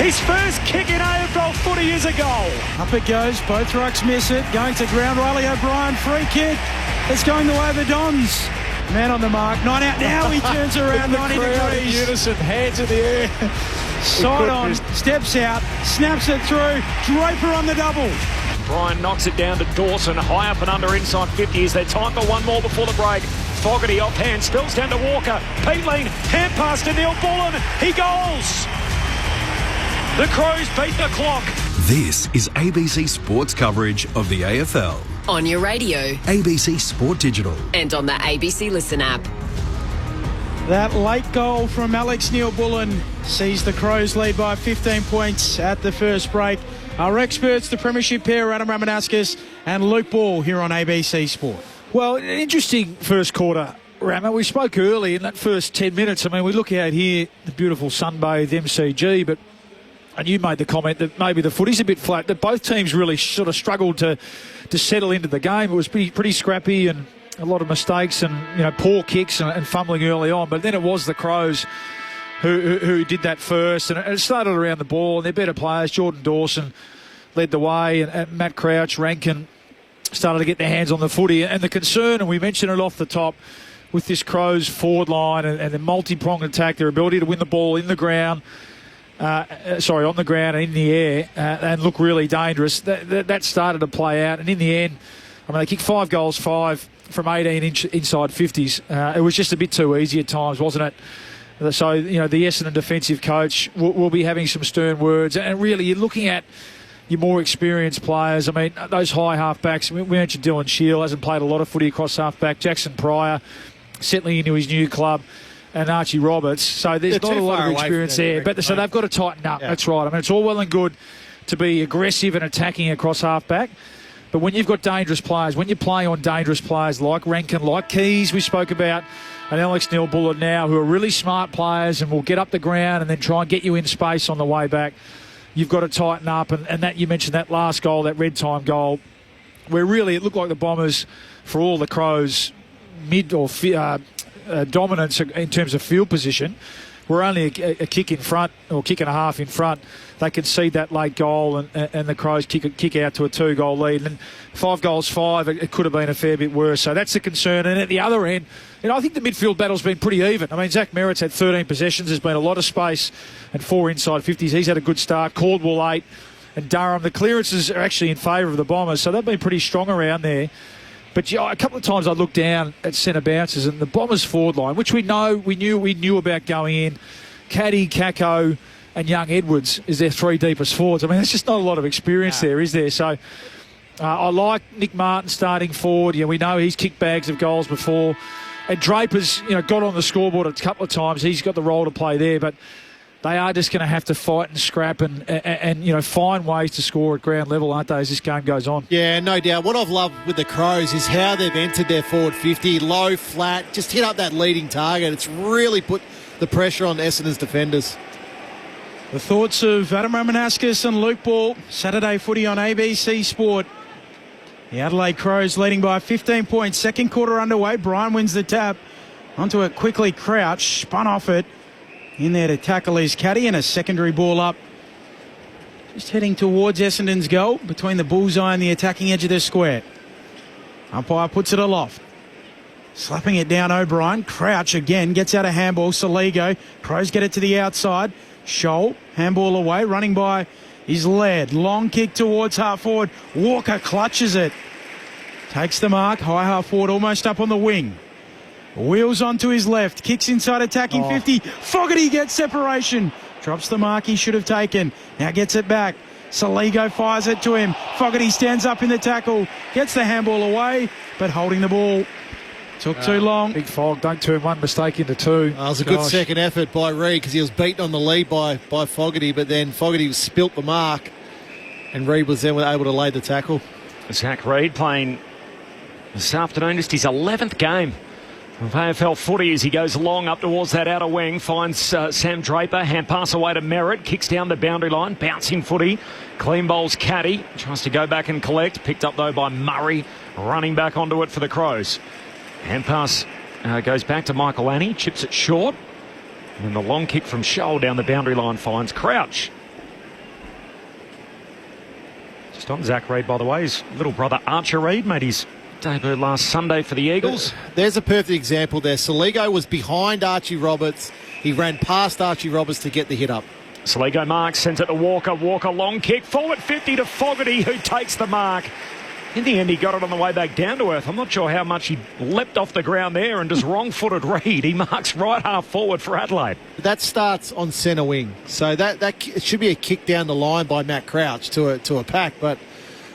His first kick in AFL footy is a goal. Up it goes, both rucks miss it. Going to ground, Riley O'Brien, free kick. It's going the way of the Dons. Man on the mark, 9 out. Now he turns around 90 degrees. Unison, hands in the air. Side on, steps out, snaps it through. Draper on the double. Brian knocks it down to Dawson, high up and under inside 50. Is there time for one more before the break? Fogarty offhand, spills down to Walker. Peatling, hand pass to Neil Bullen. He goals. The Crows beat the clock. This is ABC Sports coverage of the AFL. On your radio. ABC Sport Digital. And on the ABC Listen app. That late goal from Alex Neil Bullen sees the Crows lead by 15 points at the first break. Our experts, the Premiership pair, Adam Ramanauskas and Luke Ball, here on ABC Sport. Well, an interesting first quarter, Rama. We spoke early in that first 10 minutes. I mean, we look out here, the beautiful sunbathed MCG, and you made the comment that maybe the footy's a bit flat, that both teams really sort of struggled to settle into the game. It was pretty scrappy and a lot of mistakes and poor kicks and fumbling early on. But then it was the Crows who did that first, and it started around the ball, and they're better players. Jordan Dawson led the way, and Matt Crouch, Rankin started to get their hands on the footy. And the concern, and we mentioned it off the top, with this Crows forward line and the multi-pronged attack, their ability to win the ball in the ground, on the ground and in the air, and look really dangerous, that started to play out. And in the end, I mean, they kicked 5 goals, 5 from 18 inside 50s. It was just a bit too easy at times, wasn't it? So, the Essendon defensive coach will be having some stern words. And really, you're looking at your more experienced players. I mean, those high half-backs, we mentioned Dylan Shield, hasn't played a lot of footy across half-back. Jackson Pryor, settling into his new club, and Archie Roberts. So there's not a lot of experience there. So they've got to tighten up. Yeah. That's right. I mean, it's all well and good to be aggressive and attacking across half-back. But when you've got dangerous players, when you're playing on dangerous players like Rankin, like Keys we spoke about, and Alex Neil-Bullard now, who are really smart players and will get up the ground and then try and get you in space on the way back, you've got to tighten up. And that you mentioned that last goal, that red time goal, where really it looked like the Bombers, for all the Crows' mid or dominance in terms of field position, were only a kick in front or kick and a half in front. They concede that late goal and the Crows kick out to a 2-goal lead. And 5-5, it could have been a fair bit worse. So that's the concern. And at the other end, I think the midfield battle's been pretty even. I mean, Zach Merritt's had 13 possessions. There's been a lot of space and 4 inside 50s. He's had a good start. Caldwell 8 and Durham. The clearances are actually in favour of the Bombers, so they've been pretty strong around there. But a couple of times I looked down at centre bounces and the Bombers forward line, which we knew about going in. Caddy, Kako and Young Edwards is their 3 deepest forwards. I mean, there's just not a lot of experience there, is there? So I like Nick Martin starting forward. We know he's kicked bags of goals before. And Draper's got on the scoreboard a couple of times. He's got the role to play there. But they are just going to have to fight and scrap and find ways to score at ground level, aren't they, as this game goes on? Yeah, no doubt. What I've loved with the Crows is how they've entered their forward 50, low, flat, just hit up that leading target. It's really put the pressure on Essendon's defenders. The thoughts of Adam Romanascus and Luke Ball. Saturday footy on ABC Sport. The Adelaide Crows leading by 15 points. Second quarter underway. Brian wins the tap. Onto it quickly. Crouch spun off it. In there to tackle his caddy, and a secondary ball up. Just heading towards Essendon's goal between the bullseye and the attacking edge of the square. Umpire puts it aloft. Slapping it down O'Brien. Crouch again. Gets out a handball. Saligo. Crows get it to the outside. Scholl. Handball away. Running by is led. Long kick towards half forward. Walker clutches it. Takes the mark. High half forward almost up on the wing. Wheels onto his left, kicks inside attacking 50. Fogarty gets separation. Drops the mark he should have taken. Now gets it back. Saligo fires it to him. Fogarty stands up in the tackle. Gets the handball away, but holding the ball. Took too long. Big Fog, don't turn one mistake into 2. It was a good second effort by Reid because he was beaten on the lead by Fogarty, but then Fogarty spilt the mark and Reid was then able to lay the tackle. Zach Reid playing this afternoon, just his 11th game of AFL footy as he goes long up towards that outer wing, finds Sam Draper, hand pass away to Merritt, kicks down the boundary line, bouncing footy, clean bowls Caddy, tries to go back and collect, picked up though by Murray, running back onto it for the Crows. Hand pass goes back to Michael Annie, chips it short, and the long kick from Scholl down the boundary line finds Crouch. Just on Zach Reid, by the way, his little brother Archer Reid made his debut last Sunday for the Eagles. There's a perfect example there. Saligo was behind Archie Roberts. He ran past Archie Roberts to get the hit up. Saligo marks, sends it to Walker. Walker long kick, forward 50 to Fogarty, who takes the mark. In the end, he got it on the way back down to earth. I'm not sure how much he leapt off the ground there and just wrong-footed Reid. He marks right half forward for Adelaide. That starts on centre wing. So that it should be a kick down the line by Matt Crouch to a pack, but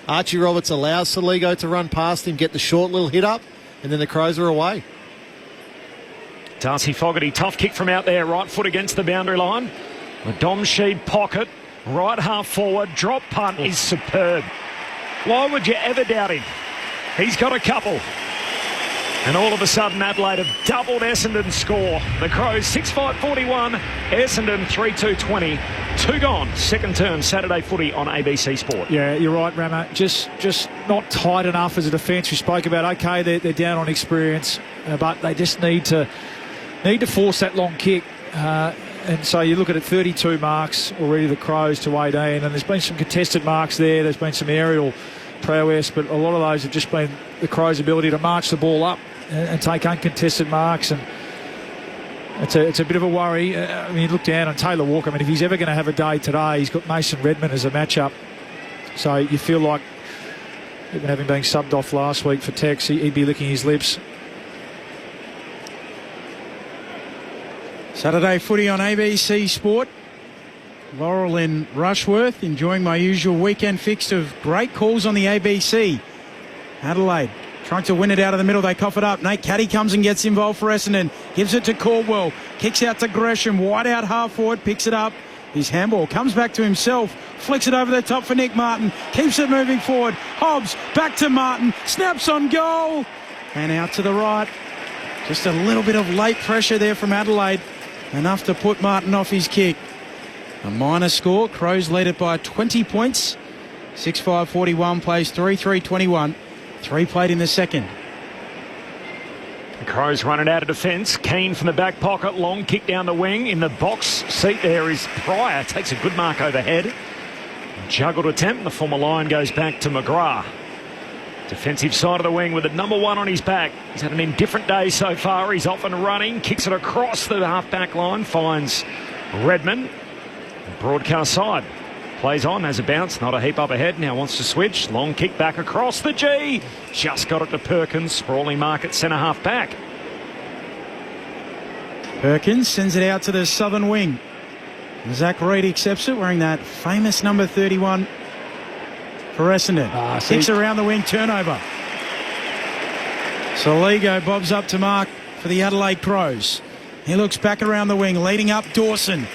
Archie Roberts allows Saligo to run past him, get the short little hit up, and then the Crows are away. Darcy Fogarty, tough kick from out there, right foot against the boundary line. The Dom Sheed pocket, right half forward, drop punt is superb. Why would you ever doubt him? He's got a couple. And all of a sudden, Adelaide have doubled Essendon's score. The Crows 6-5-41, Essendon 3-2-20. 2 gone. Second term Saturday footy on ABC Sport. Yeah, you're right, Rama. Just not tight enough as a defence. We spoke about, OK, they're down on experience, but they just need to force that long kick. And so you look at it, 32 marks already, the Crows to 18, and there's been some contested marks there. There's been some aerial prowess, but a lot of those have just been the Crows' ability to march the ball up and take uncontested marks, and it's a bit of a worry. I mean, you look down on Taylor Walker. I mean, if he's ever going to have a day today, he's got Mason Redmond as a matchup. So you feel like, even having been subbed off last week for Tex, he'd be licking his lips. Saturday footy on ABC Sport. Laurel in Rushworth, enjoying my usual weekend fix of great calls on the ABC. Adelaide trying to win it out of the middle. They cough it up. Nate Caddy comes and gets involved for Essendon. Gives it to Caldwell. Kicks out to Gresham. Wide out half forward. Picks it up. His handball comes back to himself. Flicks it over the top for Nick Martin. Keeps it moving forward. Hobbs back to Martin. Snaps on goal. And out to the right. Just a little bit of late pressure there from Adelaide. Enough to put Martin off his kick. A minor score. Crows lead it by 20 points. 6-5-41 plays 3-3-21. 3 played in the second. The Crows run it out of defence. Keane from the back pocket. Long kick down the wing. In the box seat there is Pryor. Takes a good mark overhead. Juggled attempt. The former Lion goes back to McGrath. Defensive side of the wing with the number 1 on his back. He's had an indifferent day so far. He's off and running. Kicks it across the half-back line. Finds Redmond. Broadcast side. Plays on, has a bounce, not a heap up ahead. Now wants to switch. Long kick back across the G. Just got it to Perkins. Sprawling mark at centre half back. Perkins sends it out to the southern wing. Zach Reid accepts it, wearing that famous number 31 for Essendon. Kicks around the wing, turnover. Soligo bobs up to mark for the Adelaide Crows. He looks back around the wing, leading up Dawson.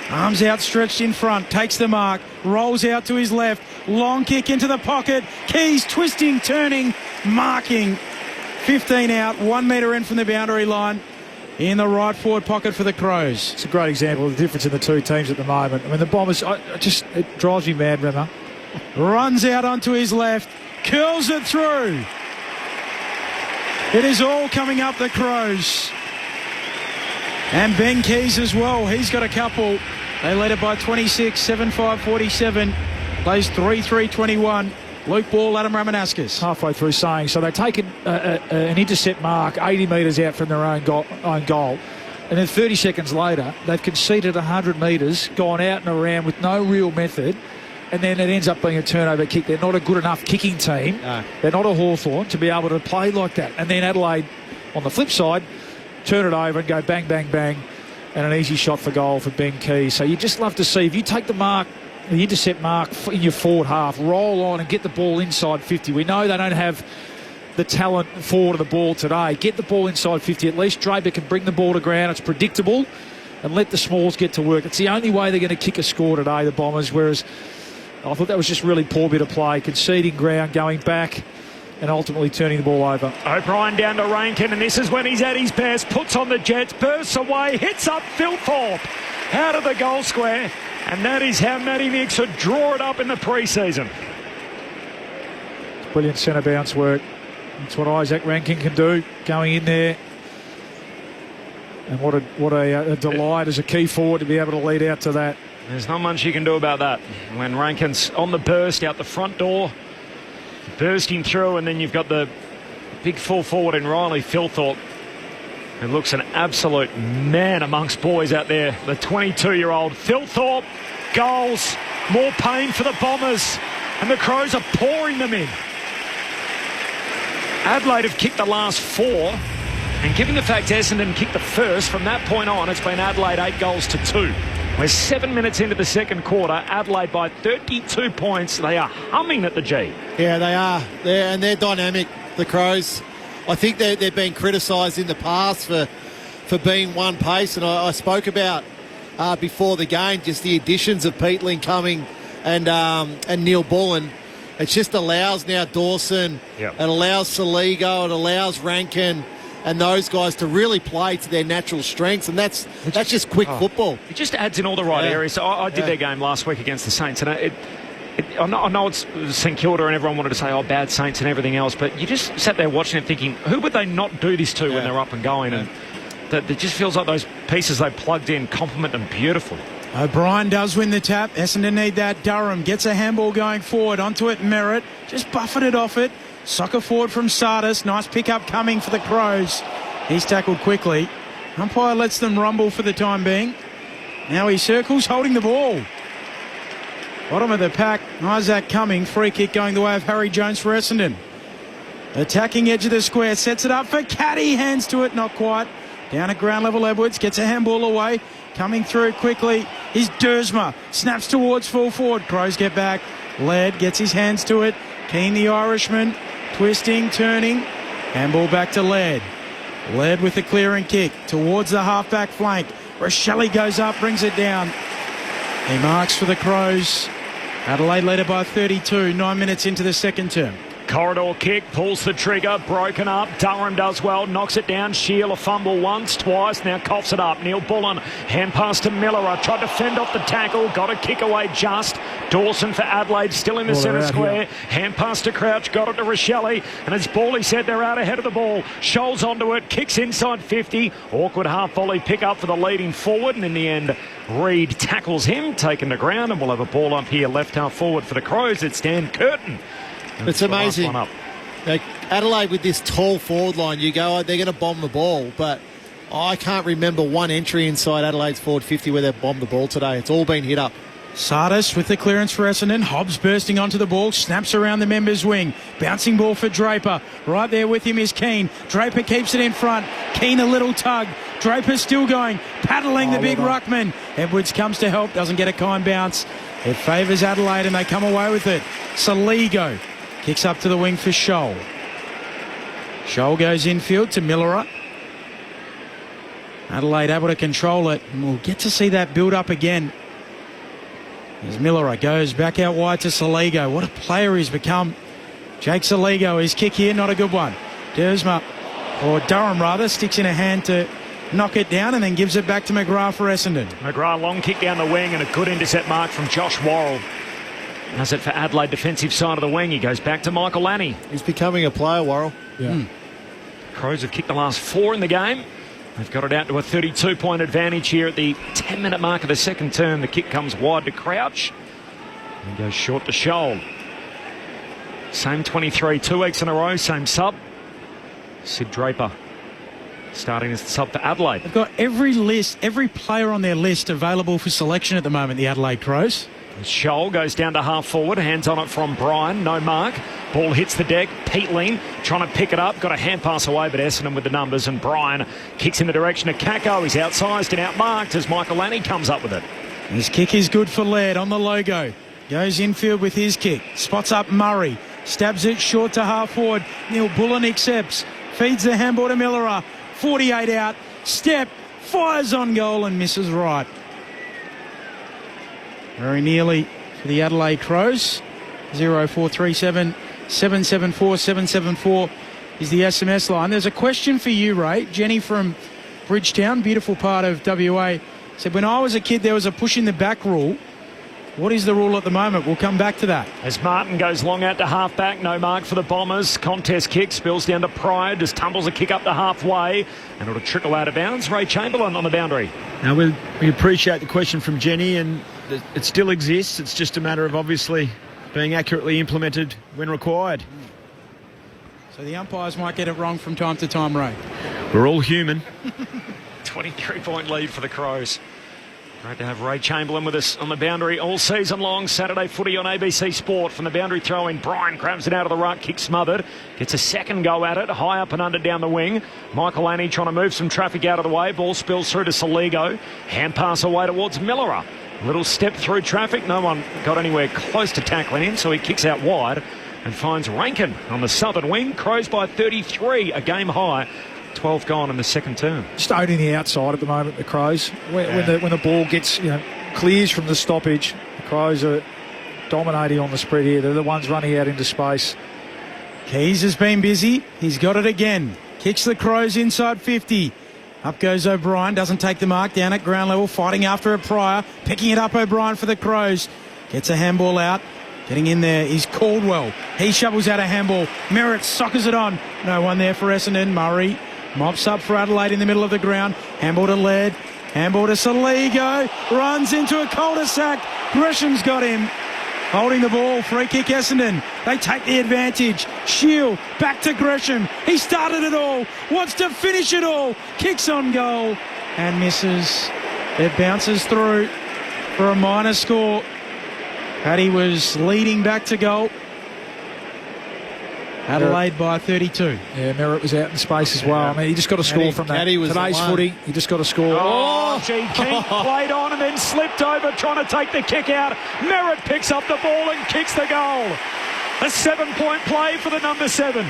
Arms outstretched in front, takes the mark, rolls out to his left, long kick into the pocket, Keys twisting, turning, marking, 15 out, 1 metre in from the boundary line, in the right forward pocket for the Crows. It's a great example of the difference in the two teams at the moment. I mean, the Bombers, it drives me mad, Rimmer. Runs out onto his left, curls it through. It is all coming up the Crows. And Ben Keys as well. He's got a couple. They led it by 26, 7-5-47. Plays 3-3-21. Luke Ball, Adam Ramanaskas. Halfway through saying, so they've taken an intercept mark 80 metres out from their own goal. And then 30 seconds later, they've conceded 100 metres, gone out and around with no real method. And then it ends up being a turnover kick. They're not a good enough kicking team. No. They're not a Hawthorn to be able to play like that. And then Adelaide, on the flip side, turn it over and go bang, bang, bang, and an easy shot for goal for Ben Keys. So you just love to see, if you take the mark, the intercept mark in your forward half, roll on and get the ball inside 50. We know they don't have the talent forward of the ball today. Get the ball inside 50. At least Draper can bring the ball to ground. It's predictable, and let the smalls get to work. It's the only way they're going to kick a score today, the Bombers, whereas I thought that was just really poor bit of play, conceding ground, going back, and ultimately turning the ball over. O'Brien down to Rankin, and this is when he's at his best. Puts on the Jets, bursts away, hits up Phil Thorpe out of the goal square, and that is how Matty Nicks would draw it up in the pre-season. Brilliant centre bounce work. That's what Isaac Rankin can do, going in there. And what a delight as a key forward to be able to lead out to that. There's not much you can do about that. When Rankin's on the burst out the front door, bursting through, and then you've got the big full forward in Riley Philthorpe, who looks an absolute man amongst boys out there. The 22-year-old Philthorpe, goals, more pain for the Bombers, and the Crows are pouring them in. Adelaide have kicked the last 4, and given the fact Essendon kicked the first, from that point on it's been Adelaide 8 goals to 2. We're 7 minutes into the second quarter. Adelaide by 32 points. They are humming at the G. Yeah, they are. They're dynamic, the Crows. I think they've been criticised in the past for being one pace, and I spoke about before the game just the additions of Peatling coming and Neil Bullen. It just allows now Dawson, It allows Soligo, it allows Rankin and those guys to really play to their natural strengths, and that's just quick football. It just adds in all the right areas. So I did their game last week against the Saints, and I know it's St Kilda and everyone wanted to say, bad Saints and everything else, but you just sat there watching and thinking, who would they not do this to when they're up and going? And it just feels like those pieces they plugged in complement them beautifully. O'Brien does win the tap. Essendon need that. Durham gets a handball going forward. Onto it, Merritt. Just buffeted off it. Soccer forward from Sardis. Nice pick-up coming for the Crows. He's tackled quickly. Umpire lets them rumble for the time being. Now he circles, holding the ball. Bottom of the pack, Isaac Cumming. Free kick going the way of Harry Jones for Essendon. Attacking edge of the square. Sets it up for Caddy. Hands to it, not quite. Down at ground level, Edwards gets a handball away. Coming through quickly is Dersma. Snaps towards full forward. Crows get back. Laird gets his hands to it. Keane, the Irishman, twisting, turning. Handball back to Laird. Laird with the clearing kick towards the half-back flank. Rochelle goes up, brings it down. He marks for the Crows. Adelaide led it by 32, 9 minutes into the second term. Corridor kick, pulls the trigger, broken up. Durham does well, knocks it down. Shield a fumble once, twice, now coughs it up. Neil Bullen, hand pass to Miller. Tried to fend off the tackle, got a kick away just. Dawson for Adelaide, still in the centre square. Hand pass to Crouch, got it to Rochelle. And as Bawley said, they're out ahead of the ball. Scholes onto it, kicks inside 50. Awkward half volley pick up for the leading forward. And in the end, Reid tackles him, taken to ground. And we'll have a ball up here, left half forward for the Crows. It's Dan Curtin. It's amazing. Adelaide with this tall forward line, you go, they're going to bomb the ball, but I can't remember one entry inside Adelaide's forward 50 where they've bombed the ball today. It's all been hit up. Sardis with the clearance for Essendon. Hobbs bursting onto the ball, snaps around the members' wing. Bouncing ball for Draper. Right there with him is Keane. Draper keeps it in front. Keane a little tug. Draper still going, paddling the big ruckman. Edwards comes to help, doesn't get a kind bounce. It favours Adelaide and they come away with it. Saligo kicks up to the wing for Scholl. Scholl goes infield to Miller. Adelaide able to control it. And we'll get to see that build up again. As Miller goes back out wide to Saligo. What a player he's become. Jake Saligo, his kick here, not a good one. Dersma, or Durham rather, sticks in a hand to knock it down and then gives it back to McGrath for Essendon. McGrath, long kick down the wing and a good intercept mark from Josh Worrell. Has it for Adelaide defensive side of the wing. He goes back to Michael Lanny. He's becoming a player, Worrell. Yeah. Crows have kicked the last 4 in the game. They've got it out to a 32-point advantage here at the 10-minute mark of the second term. The kick comes wide to Crouch and goes short to Scholl. Same 23, 2 weeks in a row, same sub. Sid Draper starting as the sub for Adelaide. They've got every player on their list available for selection at the moment, the Adelaide Crows. Scholl goes down to half forward, hands on it from Bryan, no mark. Ball hits the deck, Peatling trying to pick it up, got a hand pass away, but Essendon with the numbers, and Bryan kicks in the direction of Kako. He's outsized and outmarked as Michael Lanny comes up with it. His kick is good for Laird on the logo. Goes infield with his kick, spots up Murray, stabs it short to half forward. Neil Bullen accepts, feeds the handball to Miller. 48 out, step, fires on goal and misses right. Very nearly for the Adelaide Crows. 0437 774 774 is the SMS line. There's a question for you, Ray. Jenny from Bridgetown, beautiful part of WA, said, when I was a kid there was a push in the back rule. What is the rule at the moment? We'll come back to that. As Martin goes long out to half-back, no mark for the Bombers. Contest kick, spills down to Pryor, just tumbles a kick up to halfway, and it'll trickle out of bounds. Ray Chamberlain on the boundary. Now, we appreciate the question from Jenny, and it still exists. It's just a matter of obviously being accurately implemented when required. So the umpires might get it wrong from time to time, Ray. We're all human. 23-point lead for the Crows. Great to have Ray Chamberlain with us on the boundary all season long. Saturday footy on ABC Sport. From the boundary throw in, Bryan grabs it out of the ruck, kick smothered. Gets a second go at it, high up and under down the wing. Michael Lanny trying to move some traffic out of the way. Ball spills through to Saligo. Hand pass away towards Miller. Little step through traffic. No one got anywhere close to tackling him, so he kicks out wide and finds Rankin on the southern wing. Crows by 33, a game high. 12 gone in the second term. Just owning the outside at the moment, the Crows. When the ball gets clears from the stoppage, the Crows are dominating on the spread here. They're the ones running out into space. Keys has been busy. He's got it again. Kicks the Crows inside 50. Up goes O'Brien. Doesn't take the mark. Down at ground level. Fighting after a Pryor. Picking it up O'Brien for the Crows. Gets a handball out. Getting in there is Caldwell. He shovels out a handball. Merritt soccers it on. No one there for Essendon. Murray mops up for Adelaide in the middle of the ground. Handball to Laird. Handball to Saligo. Runs into a cul-de-sac. Gresham's got him. Holding the ball. Free kick Essendon. They take the advantage. Shield back to Gresham. He started it all. Wants to finish it all. Kicks on goal and misses. It bounces through for a minor score. Paddy was leading back to goal. Adelaide by 32. Yeah, Merritt was out in space as well. I mean, he just got to score from that. Today's footy, he just got to score. Oh, gee, King played on and then slipped over, trying to take the kick out. Merritt picks up the ball and kicks the goal. A 7-point play for the number 7.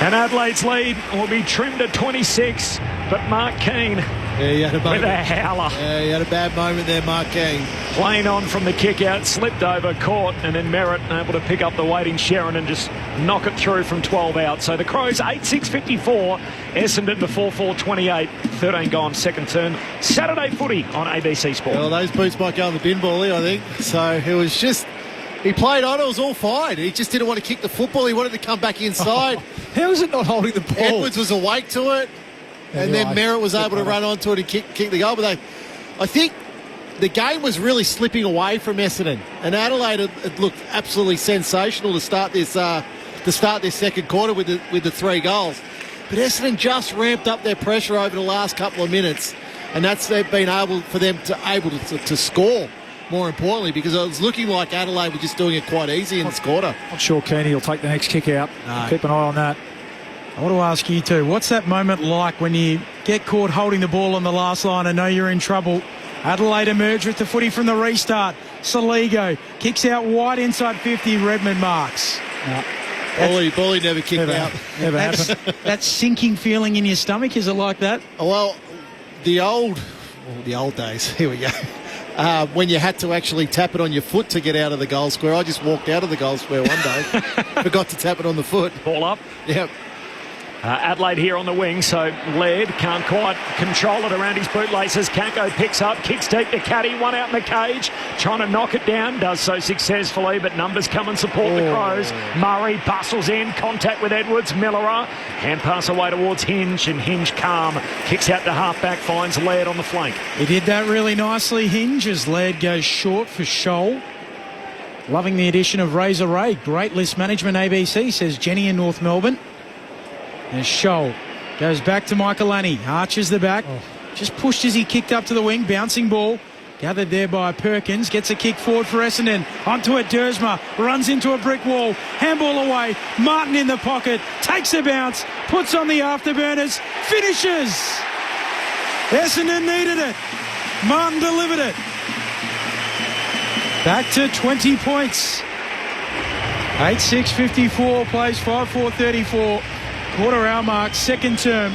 And Adelaide's lead will be trimmed at 26, but Mark Keane he had a moment. with a howler. Yeah, he had a bad moment there, Mark Keane. Playing on from the kick out, slipped over, caught, and then Merritt able to pick up the waiting Sharon and just knock it through from 12 out. So the Crows 8-6-54, Essendon the 4-4-28, 13 gone, second term. Saturday footy on ABC Sport. Well, those boots might go in the bin, Bally, I think. So it was just... He played on, it was all fine. He just didn't want to kick the football. He wanted to come back inside. How is it not holding the ball? Edwards was awake to it. And then Merritt was able to run onto it and kick the goal. But I think the game was really slipping away from Essendon. And Adelaide it looked absolutely sensational to start this second quarter with the 3 goals. But Essendon just ramped up their pressure over the last couple of minutes. And they've been able for them to score. More importantly, because it was looking like Adelaide were just doing it quite easy in this quarter. Not sure Kearney will take the next kick out. No. Keep an eye on that. I want to ask you too, what's that moment like when you get caught holding the ball on the last line and know you're in trouble? Adelaide emerge with the footy from the restart. Saligo kicks out wide inside 50. Redmond marks. No. Bully never kicked out. Never happened. That sinking feeling in your stomach, is it like that? Well, the old days. Here we go. When you had to actually tap it on your foot to get out of the goal square. I just walked out of the goal square one day. Forgot to tap it on the foot. Ball up. Yep. Adelaide here on the wing, so Laird can't quite control it around his bootlaces. Kanko picks up, kicks deep to Caddy, one out in the cage, trying to knock it down, does so successfully, but numbers come and support the Crows. Murray bustles in, contact with Edwards, Millerer, hand pass away towards Hinge, and Hinge calm, kicks out to half-back, finds Laird on the flank. He did that really nicely, Hinge, as Laird goes short for Shoal. Loving the addition of Razor Ray. Great list management, ABC, says Jenny in North Melbourne. And Shoal goes back to Michaelani, arches the back, just pushed as he kicked up to the wing, bouncing ball, gathered there by Perkins, gets a kick forward for Essendon, onto it Dersma, runs into a brick wall, handball away, Martin in the pocket, takes a bounce, puts on the afterburners, finishes! Essendon needed it, Martin delivered it. Back to 20 points. 8-6-54, plays 5-4-34. Quarter hour mark, second term.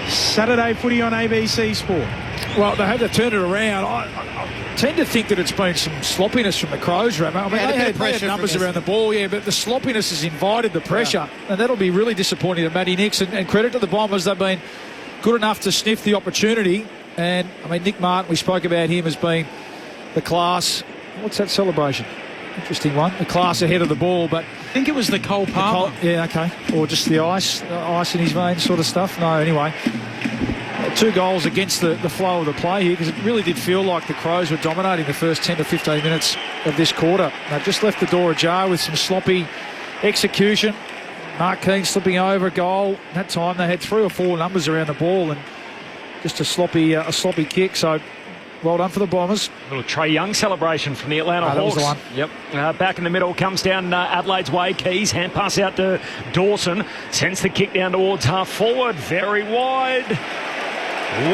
Saturday footy on ABC Sport. Well, they had to turn it around. I tend to think that it's been some sloppiness from the Crows, Ramo. I mean, they had numbers around the ball, but the sloppiness has invited the pressure, and that'll be really disappointing to Matty Nicks. And credit to the Bombers, they've been good enough to sniff the opportunity. And, I mean, Nick Martin, we spoke about him as being the class. What's that celebration? Interesting one. The class ahead of the ball, but I think it was the Cole Palmer. Yeah, okay. Or just the ice in his veins sort of stuff. No, anyway. 2 goals against the flow of the play here, because it really did feel like the Crows were dominating the first 10 to 15 minutes of this quarter. They've just left the door ajar with some sloppy execution. Mark Keane slipping over a goal. That time they had 3 or 4 numbers around the ball and just a sloppy kick. So well done for the Bombers. A little Trey Young celebration from the Atlanta Hawks. That was the one. Yep. Back in the middle, comes down Adelaide's way. Keys, hand pass out to Dawson. Sends the kick down towards half forward. Very wide.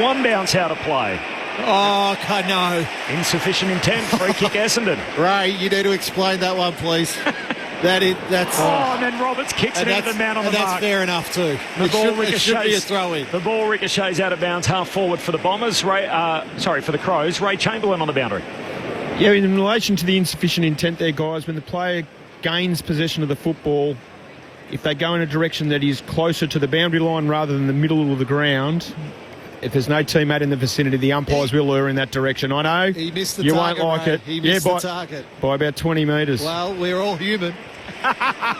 One bounce out of play. Oh, no. Insufficient intent. Free kick Essendon. Ray, you need to explain that one, please. That's. And then Roberts kicks it into the man on the mark. That's fair enough too. It should be a throw-in. The ball ricochets out of bounds, half forward for the Bombers. For the Crows. Ray Chamberlain on the boundary. Yeah, in relation to the insufficient intent there, guys, when the player gains possession of the football, if they go in a direction that is closer to the boundary line rather than the middle of the ground, if there's no teammate in the vicinity, the umpires will lure in that direction. I know he missed the you target, won't like Ray. it. He missed the target by about 20 metres. Well, we're all human.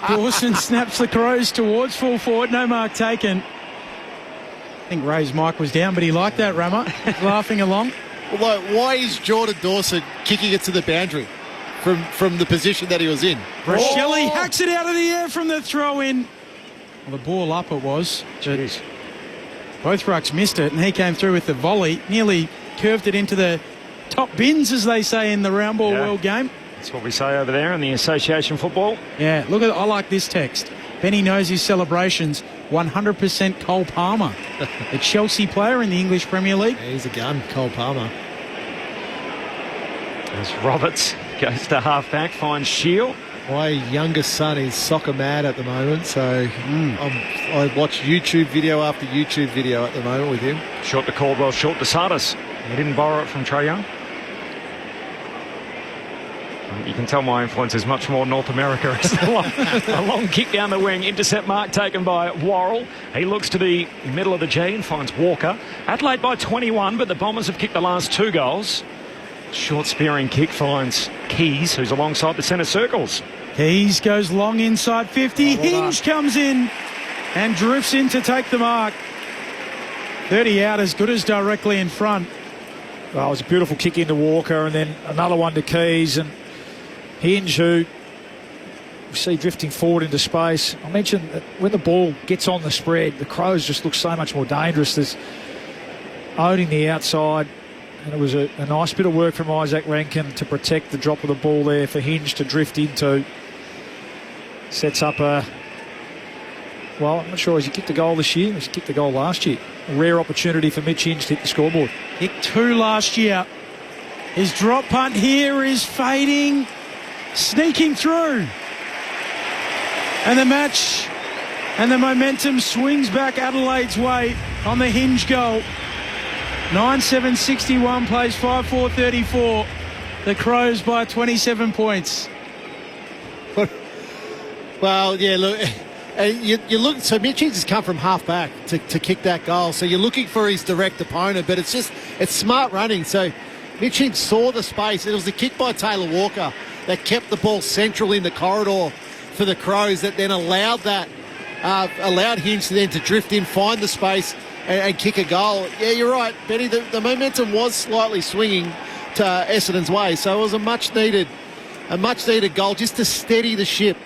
Dawson snaps the Crows towards full forward. No mark taken. I think Ray's mic was down, but he liked that, Rama. Laughing along. Well, why is Jordan Dawson kicking it to the boundary from the position that he was in? Shelley hacks it out of the air from the throw-in. Well, the ball up it was. Jeez. Both rucks missed it, and he came through with the volley. Nearly curved it into the top bins, as they say in the round ball world game. That's what we say over there in the association football. Yeah, I like this text. Benny knows his celebrations. 100% Cole Palmer, a Chelsea player in the English Premier League. Yeah, he's a gun, Cole Palmer. As Roberts goes to half-back, finds Shield. My youngest son is soccer mad at the moment, so I watch YouTube video after YouTube video at the moment with him. Short to Caldwell, short to Sardis. He didn't borrow it from Trae Young. You can tell my influence is much more North America. A long kick down the wing, intercept mark taken by Worrell. He looks to the middle of the G and finds Walker. Adelaide by 21, but the Bombers have kicked the last 2 goals. Short spearing kick finds Keys, who's alongside the centre circles. Keys goes long inside 50. Hinge comes in and drifts in to take the mark. 30 out, as good as directly in front. Well, it was a beautiful kick into Walker and then another one to Keys, and Hinge, who we see drifting forward into space. I mentioned that when the ball gets on the spread, the Crows just look so much more dangerous. There's owning the outside, and it was a nice bit of work from Isaac Rankin to protect the drop of the ball there for Hinge to drift into. Sets up well, I'm not sure, has he kicked the goal this year? Has he kicked the goal last year? A rare opportunity for Mitch Hinge to hit the scoreboard. Kicked 2 last year. His drop punt here is fading, sneaking through. And the match and the momentum swings back Adelaide's way on the Hinge goal. 9-7-61 plays 5-4-34. The Crows by 27 points. Well, yeah, look, you look. So Mitch has come from half back to kick that goal. So you're looking for his direct opponent, but it's smart running. So Mitch saw the space. It was the kick by Taylor Walker that kept the ball central in the corridor for the Crows, that then allowed Hinge to then to drift in, find the space, and kick a goal. Yeah, you're right, Benny. The momentum was slightly swinging to Essendon's way, so it was a much needed goal just to steady the ship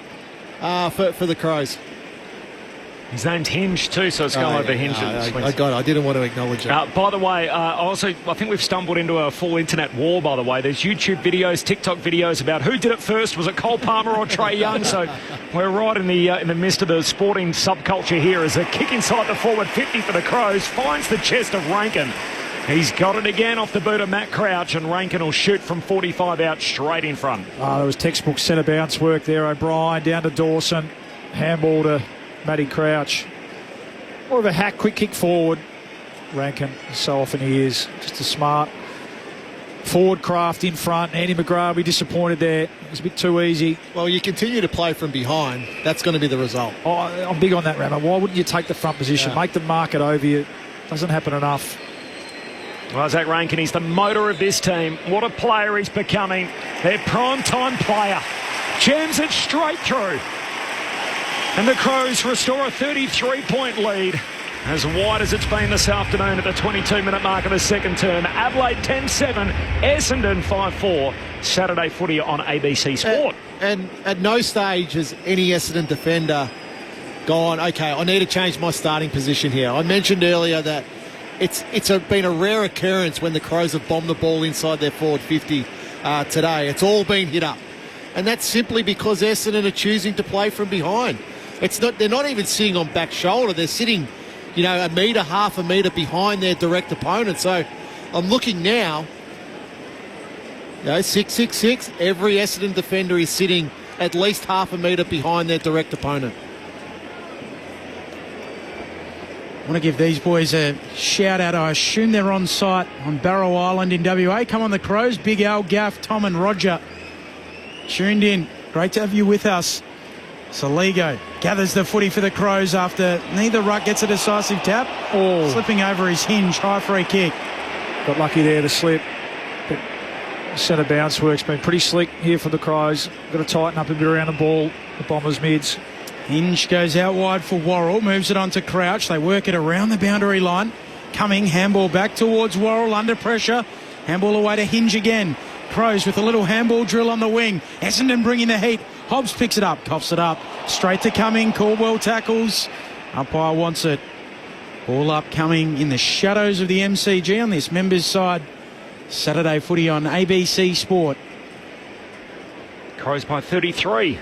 for the Crows. His name's Hinge too, so it's going over Hinge. I didn't want to acknowledge it. By the way, I think we've stumbled into a full internet war, by the way. There's YouTube videos, TikTok videos about who did it first. Was it Cole Palmer or Trae Young? So we're right in the midst of the sporting subculture here as a kick inside the forward 50 for the Crows. Finds the chest of Rankin. He's got it again off the boot of Matt Crouch, and Rankin will shoot from 45 out straight in front. There was textbook centre bounce work there. O'Brien down to Dawson. Handball to Matty Crouch. More of a hack, quick kick forward. Rankin, so often he is. Just a smart forward craft in front. Andy McGrath will be disappointed there. It was a bit too easy. Well, you continue to play from behind. That's going to be the result. I'm big on that, Rammer. Why wouldn't you take the front position? Make them mark it over you. Doesn't happen enough. Well, Zach Rankin, he's the motor of this team. What a player he's becoming. Their prime-time player. Jams it straight through. And the Crows restore a 33-point lead. As wide as it's been this afternoon at the 22-minute mark of the second term. Adelaide 10-7, Essendon 5-4. Saturday footy on ABC Sport. And at no stage has any Essendon defender gone, okay, I need to change my starting position here. I mentioned earlier that it's been a rare occurrence when the Crows have bombed the ball inside their forward 50 today. It's all been hit up. And that's simply because Essendon are choosing to play from behind. They're not even sitting on back shoulder. They're sitting, a metre, half a metre behind their direct opponent. So I'm looking now, 6-6-6. Every Essendon defender is sitting at least half a metre behind their direct opponent. I want to give these boys a shout out. I assume they're on site on Barrow Island in WA. Come on the Crows. Big Al, Gaff, Tom and Roger tuned in. Great to have you with us. Saligo gathers the footy for the Crows after neither ruck gets a decisive tap. Slipping over his Hinge. High free kick. Got lucky there to slip. But centre bounce work's been pretty slick here for the Crows. Got to tighten up a bit around the ball. The Bombers mids. Hinge goes out wide for Worrell, moves it on to Crouch. They work it around the boundary line. Coming, handball back towards Worrell, under pressure. Handball away to Hinge again. Crows with a little handball drill on the wing. Essendon bringing the heat. Hobbs picks it up, coughs it up. Straight to Cumming, Caldwell tackles. Umpire wants it. Ball up Cumming in the shadows of the MCG on this members side. Saturday footy on ABC Sport. Crows by 33.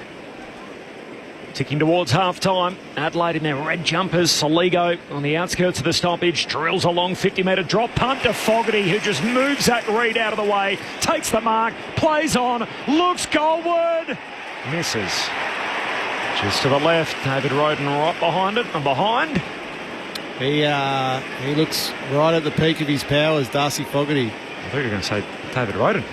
Ticking towards half-time. Adelaide in their red jumpers. Soligo on the outskirts of the stoppage. Drills a long 50-metre drop punt to Fogarty, who just moves Zach Reid out of the way. Takes the mark. Plays on. Looks goalward. Misses. Just to the left. David Roden right behind it. And behind. He looks right at the peak of his powers, Darcy Fogarty. I thought you were going to say David Roden.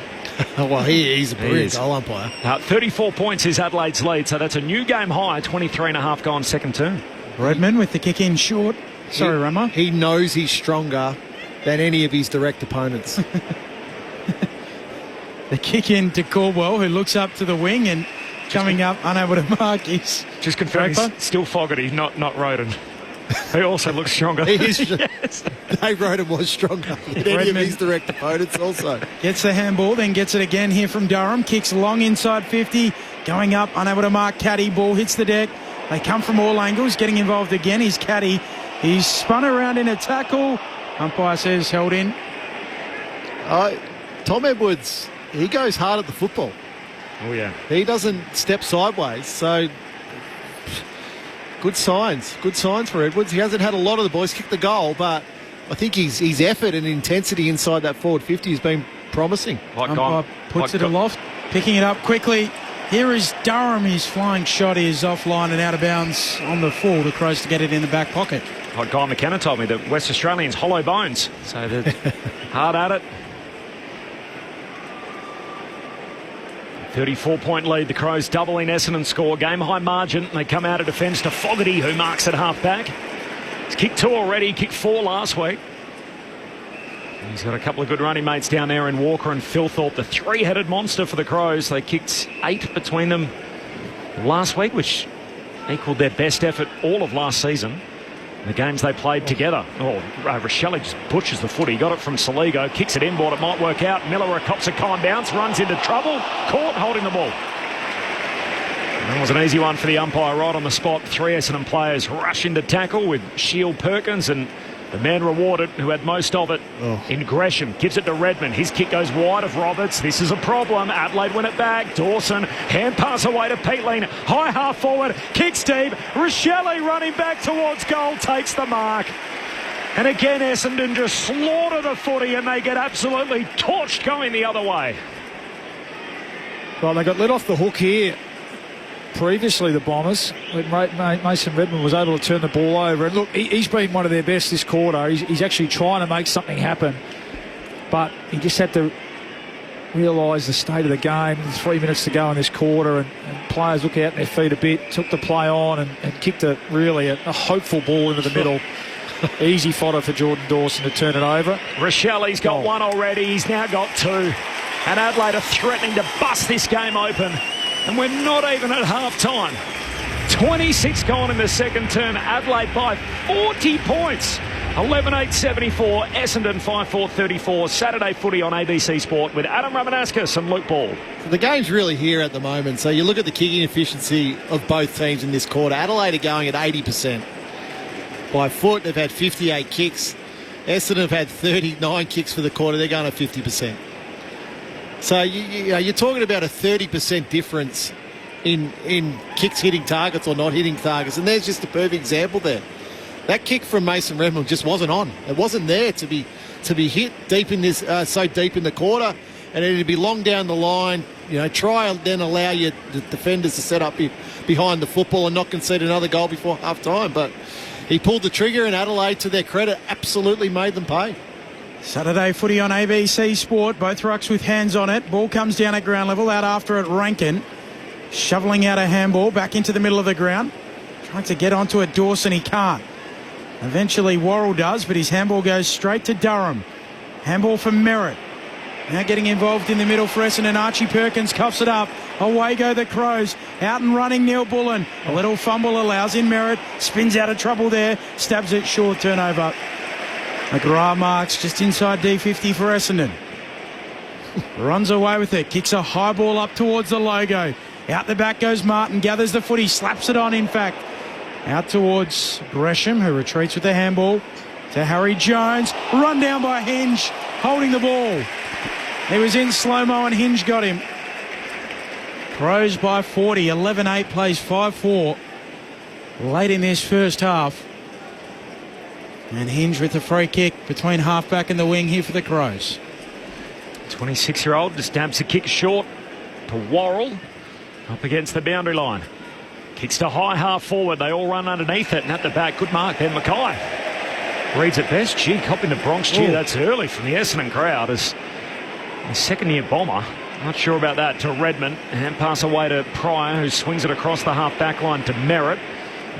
Well, he's a brilliant goal umpire. 34 points is Adelaide's lead, so that's a new game high, 23.5 gone second term. Redman with the kick in short. Sorry, Ramo. He knows he's stronger than any of his direct opponents. The kick in to Caldwell, who looks up to the wing and coming up, unable to mark his... Just confirming, still Fogarty, not Roden. He also looks stronger. He is. Yes. Dave Roden was stronger than any of his direct opponents also. Gets the handball, then gets it again here from Durham. Kicks long inside 50. Going up, unable to mark Caddy. Ball hits the deck. They come from all angles. Getting involved again. He's Caddy. He's spun around in a tackle. Umpire says held in. Tom Edwards, he goes hard at the football. Oh, yeah. He doesn't step sideways, so... Good signs for Edwards. He hasn't had a lot of the boys kick the goal, but I think his effort and intensity inside that forward 50 has been promising. Puts it aloft, picking it up quickly. Here is Durham. His flying shot is offline and out of bounds on the full. The Crows to get it in the back pocket. Like Guy McKenna told me that West Australians hollow bones, so they're hard at it. 34-point lead. The Crows doubling Essendon score. Game high margin. They come out of defence to Fogarty, who marks at half back. He's kicked 2 already. Kicked 4 last week. He's got a couple of good running mates down there in Walker and Philthorpe. The 3-headed monster for the Crows. They kicked 8 between them last week, which equalled their best effort all of last season. The games they played together. Rochelle just butchers the footy. Got it from Soligo. Kicks it inboard. It might work out. Miller cops a kind bounce. Runs into trouble. Caught holding the ball. That was an easy one for the umpire right on the spot. 3 Essendon players rush into tackle with Shield, Perkins, and the man rewarded who had most of it in Gresham. Gives it to Redmond. His kick goes wide of Roberts. This is a problem. Adelaide win it back. Dawson. Hand pass away to Peatling. High half forward. Kicks deep. Rochelle running back towards goal. Takes the mark. And again, Essendon just slaughter the footy and they get absolutely torched going the other way. Well, they got let off the hook here. Previously, the Bombers, when Mason Redmond was able to turn the ball over. And look, he's been one of their best this quarter. He's actually trying to make something happen. But he just had to realise the state of the game. 3 minutes to go in this quarter, and players look out on their feet a bit, took the play on and kicked a hopeful ball into the middle. Easy fodder for Jordan Dawson to turn it over. Rochelle's got 1 already. He's now got 2. And Adelaide are threatening to bust this game open. And we're not even at half-time. 26 gone in the second term. Adelaide by 40 points. 11-8-74. Essendon 5-4-34. Saturday footy on ABC Sport with Adam Ramanauskas and Luke Ball. The game's really here at the moment. So you look at the kicking efficiency of both teams in this quarter. Adelaide are going at 80%. By foot, they've had 58 kicks. Essendon have had 39 kicks for the quarter. They're going at 50%. So you're talking about a 30% difference in kicks hitting targets or not hitting targets, and there's just a perfect example there. That kick from Mason Redmond just wasn't on. It wasn't there to be hit deep in this so deep in the quarter, and it'd be long down the line. Try and then allow the defenders to set up behind the football and not concede another goal before half time. But he pulled the trigger, and Adelaide, to their credit, absolutely made them pay. Saturday footy on ABC Sport. Both rucks with hands on it. Ball comes down at ground level. Out after it, Rankin. Shoveling out a handball back into the middle of the ground. Trying to get onto it, Dawson. He can't. Eventually Worrell does, but his handball goes straight to Durham. Handball for Merritt. Now getting involved in the middle for Essendon. Archie Perkins cuffs it up. Away go the Crows. Out and running Neil Bullen. A little fumble allows in Merritt. Spins out of trouble there. Stabs it short. Turnover. McGrath marks just inside D50 for Essendon. Runs away with it. Kicks a high ball up towards the logo. Out the back goes Martin. Gathers the footy. Slaps it on, in fact. Out towards Gresham, who retreats with the handball to Harry Jones. Run down by Hinge, holding the ball. He was in slow-mo and Hinge got him. Crows by 40. 11-8 plays 5-4 late in this first half. And Hinge with the free kick between halfback and the wing here for the Crows. 26-year-old just dabs a kick short to Worrell up against the boundary line. Kicks to high half forward. They all run underneath it, and at the back, good mark. Ben Mackay reads it best. Gee, copping the Bronx cheer. That's early from the Essendon crowd as a second-year bomber. Not sure about that to Redmond. And pass away to Pryor, who swings it across the half-back line to Merritt.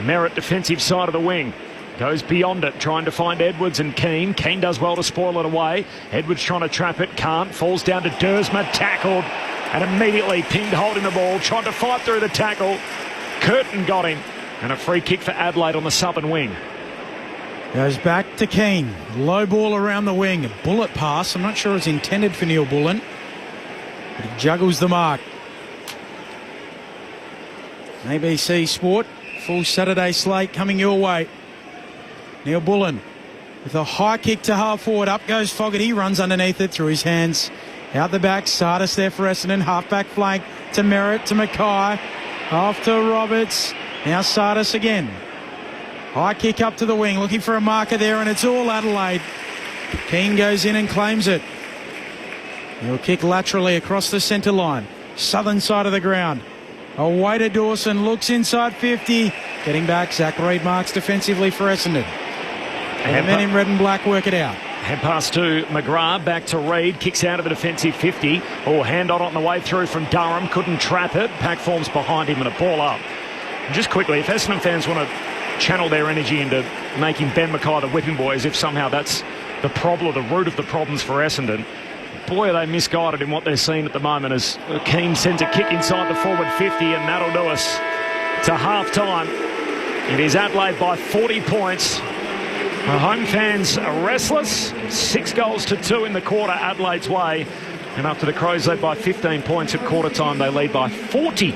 Merritt, defensive side of the wing. Goes beyond it, trying to find Edwards and Keane. Keane does well to spoil it away. Edwards trying to trap it, can't. Falls down to Dersma, tackled, and immediately pinned holding the ball. Tried to fight through the tackle. Curtin got him. And a free kick for Adelaide on the southern wing. Goes back to Keane. Low ball around the wing. A bullet pass. I'm not sure it's intended for Neil Bullen. But he juggles the mark. ABC Sport, full Saturday slate coming your way. Neil Bullen with a high kick to half forward. Up goes Fogarty. Runs underneath it through his hands. Out the back. Sardis there for Essendon. Half back flank to Merritt to Mackay. Off to Roberts. Now Sardis again. High kick up to the wing. Looking for a marker there, and it's all Adelaide. Keane goes in and claims it. He'll kick laterally across the centre line. Southern side of the ground. Away to Dawson. Looks inside 50. Getting back. Zach Reid marks defensively for Essendon. And the men in red and black work it out. Head pass to McGrath, back to Reid, kicks out of the defensive 50. Hand on the way through from Durham, couldn't trap it. Pack forms behind him and a ball up. And just quickly, if Essendon fans want to channel their energy into making Ben Mackay the whipping boy, as if somehow that's the problem, the root of the problems for Essendon, boy, are they misguided in what they're seeing at the moment as Keane sends a kick inside the forward 50, and that'll do us to half-time. It is Adelaide by 40 points. The home fans are restless. 6-2 in the quarter, Adelaide's way. And after the Crows led by 15 points at quarter time, they lead by 40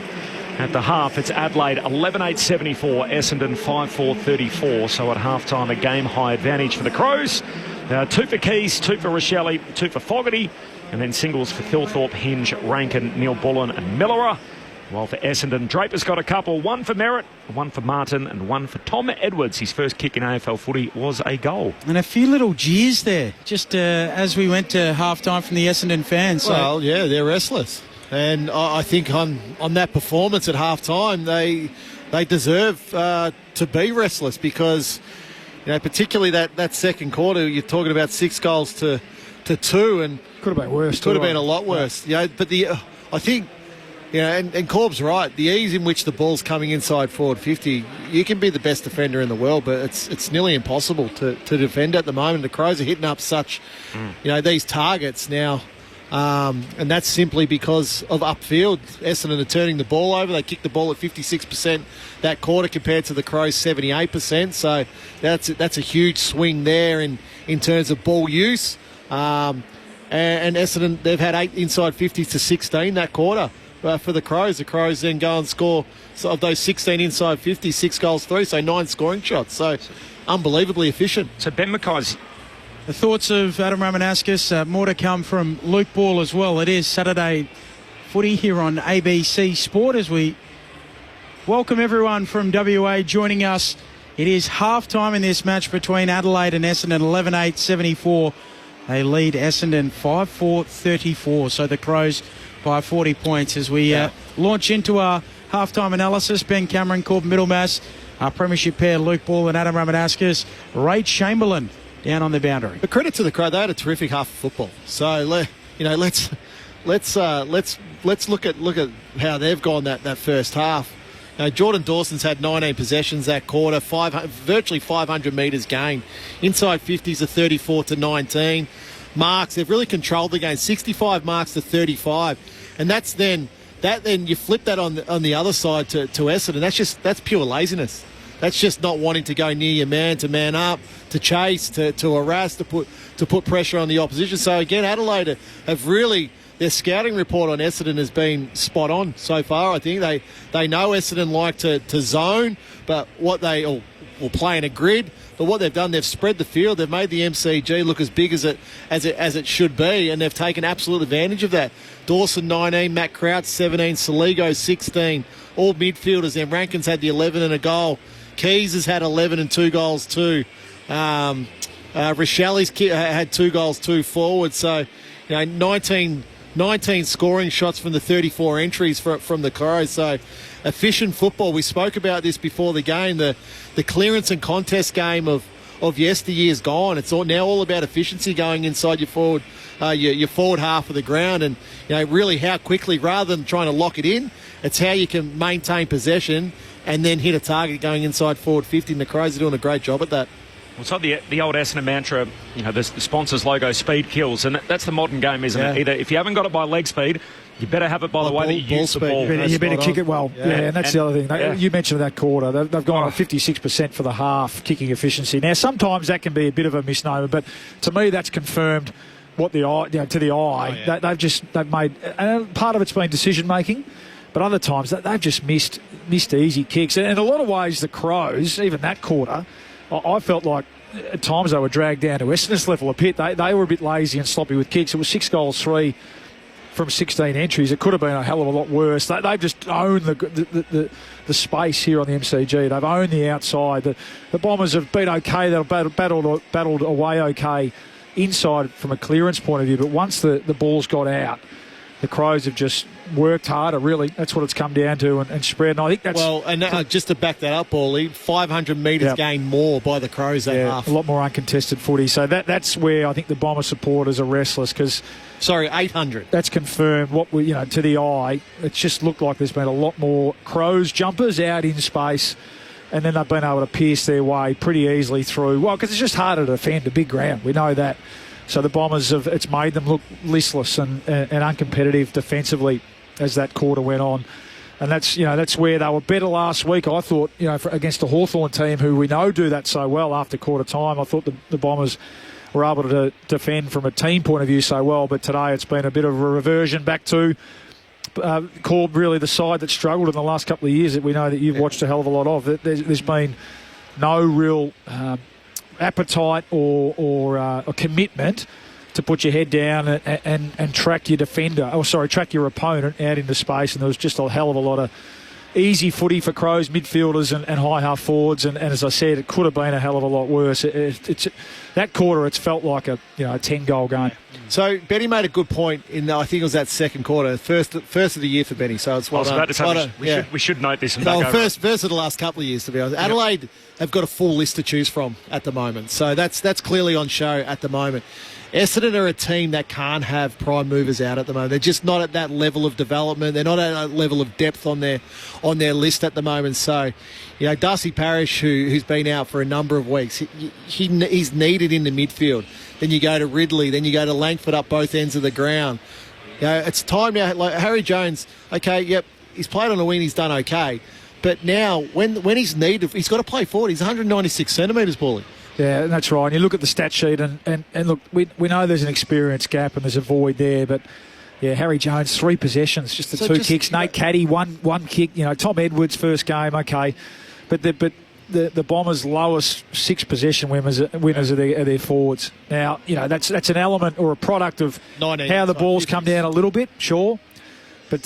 at the half. It's Adelaide 11-8-74, Essendon 5-4-34. So at half-time, a game-high advantage for the Crows. 2 for Keys, 2 for Rochelle, 2 for Fogarty, and then singles for Thilthorpe, Hinge, Rankin, Neil Bullen and Millerer. While for Essendon, Draper's got a couple, 1 for Merritt, 1 for Martin and 1 for Tom Edwards. His first kick in AFL footy was a goal. And a few little jeers there, just as we went to half-time from the Essendon fans. So. Well, yeah, they're restless. And I think on that performance at half-time, they deserve to be restless because, you know, particularly that second quarter, you're talking about 6 goals to 2. And could have been worse. Could have been a lot worse. You know, but I think... You know, and Corb's right. The ease in which the ball's coming inside forward 50, you can be the best defender in the world, but it's nearly impossible to defend at the moment. The Crows are hitting up such, these targets now, and that's simply because of upfield. Essendon are turning the ball over. They kicked the ball at 56% that quarter compared to the Crows 78%. So that's a huge swing there in terms of ball use. And Essendon, they've had 8 inside 50s to 16 that quarter. For the Crows then go and score, so of those 16 inside 50, 6 goals through, so 9 scoring shots. So unbelievably efficient. So Ben Mackay's... The thoughts of Adam Ramanauskas, more to come from Luke Ball as well. It is Saturday footy here on ABC Sport as we welcome everyone from WA joining us. It is half-time in this match between Adelaide and Essendon, 11-8-74. They lead Essendon 5-4-34, so the Crows by 40 points as we launch into our halftime analysis. Ben Cameron, Corbin Middlemass, our premiership pair, Luke Ball and Adam Ramanauskas. Ray Chamberlain down on the boundary. But credit to the Crow, they had a terrific half of football. So let's look at how they've gone that first half. Jordan Dawson's had 19 possessions that quarter, virtually 500 metres gained. Inside 50s are 34 to 19. Marks, they've really controlled the game, 65 marks to 35, and then you flip that on the other side to Essendon. That's pure laziness. That's just not wanting to go near your man, to man up, to chase, to harass, to put pressure on the opposition. So again, Adelaide have really, their scouting report on Essendon has been spot on so far. I think they know Essendon like to zone, but or play in a grid. But what they've done, they've spread the field. They've made the MCG look as big as it should be, and they've taken absolute advantage of that. Dawson 19, Matt Crouch 17, Saligo 16, all midfielders. Then Rankin's had the 11 and a goal. Keys has had 11 and 2 goals too. Rochelli's had 2 goals, 2 forwards. So, 19 scoring shots from the 34 entries from the Crows. So, efficient football. We spoke about this before the game. The clearance and contest game of yesteryear's gone. It's now all about efficiency going inside your forward half of the ground, and really how quickly, rather than trying to lock it in, it's how you can maintain possession and then hit a target going inside forward 50. And the Crows are doing a great job at that. Well, it's like the old Essendon mantra, the sponsor's logo, speed kills, and that's the modern game, isn't it? Either if you haven't got it by leg speed, you better have it by the way that you use the ball. You better kick it well. Yeah, and that's the other thing. You mentioned that quarter. They've gone on 56% for the half kicking efficiency. Now, sometimes that can be a bit of a misnomer, but to me, that's confirmed what the eye, to the eye. They've made, and part of it's been decision making, but other times they've just missed easy kicks. And in a lot of ways, the Crows, even that quarter, I felt like at times they were dragged down to Essendon's level a bit. They were a bit lazy and sloppy with kicks. It was 6 goals, 3 from 16 entries. It could have been a hell of a lot worse. They've just owned the space here on the MCG. They've owned the outside. The Bombers have been okay. They've battled away okay inside from a clearance point of view. But once the ball's got out, the Crows have just worked harder, really. That's what it's come down to, and spread. And I think that's... Well, and just to back that up, Paulie, 500 metres gained more by the Crows that half. A lot more uncontested footy. So that's where I think the Bomber supporters are restless, because... Sorry, 800. That's confirmed what we, to the eye. It's just looked like there's been a lot more Crows jumpers out in space, and then they've been able to pierce their way pretty easily through. Well, because it's just harder to defend a big ground. We know that. So the Bombers it's made them look listless and uncompetitive defensively as that quarter went on. And that's where they were better last week. I thought, against the Hawthorn team, who we know do that so well after quarter time. I thought the Bombers were able to defend from a team point of view so well. But today it's been a bit of a reversion back to called really the side that struggled in the last couple of years that we know that you've watched a hell of a lot of. There's been no real appetite or commitment to put your head down and track your track your opponent out into space. And there was just a hell of a lot of easy footy for Crows midfielders and high half forwards. And as I said, it could have been a hell of a lot worse. That quarter, it's felt like a 10-goal game. So Benny made a good point in I think it was that second quarter, first of the year for Benny. So it's we should note this. First of the last couple of years, to be honest. Adelaide have got a full list to choose from at the moment, so that's clearly on show at the moment. Essendon are a team that can't have prime movers out at the moment. They're just not at that level of development. They're not at that level of depth on their list at the moment. So, Darcy Parish, who's been out for a number of weeks, he's needed in the midfield. Then you go to Ridley. Then you go to Langford up both ends of the ground. It's time now. Like Harry Jones, he's played on a wing. He's done okay. But now, when he's needed, he's got to play forward. He's 196 centimetres, Paulie. Yeah, that's right. And you look at the stat sheet, and look, we know there's an experience gap and there's a void there, but Harry Jones, 3 possessions, just the 2 kicks. Nate Caddy, one kick. Tom Edwards, first game, okay, but the Bombers' lowest 6 possession winners are their forwards. Now, that's an element or a product of how the ball's come down a little bit, sure. But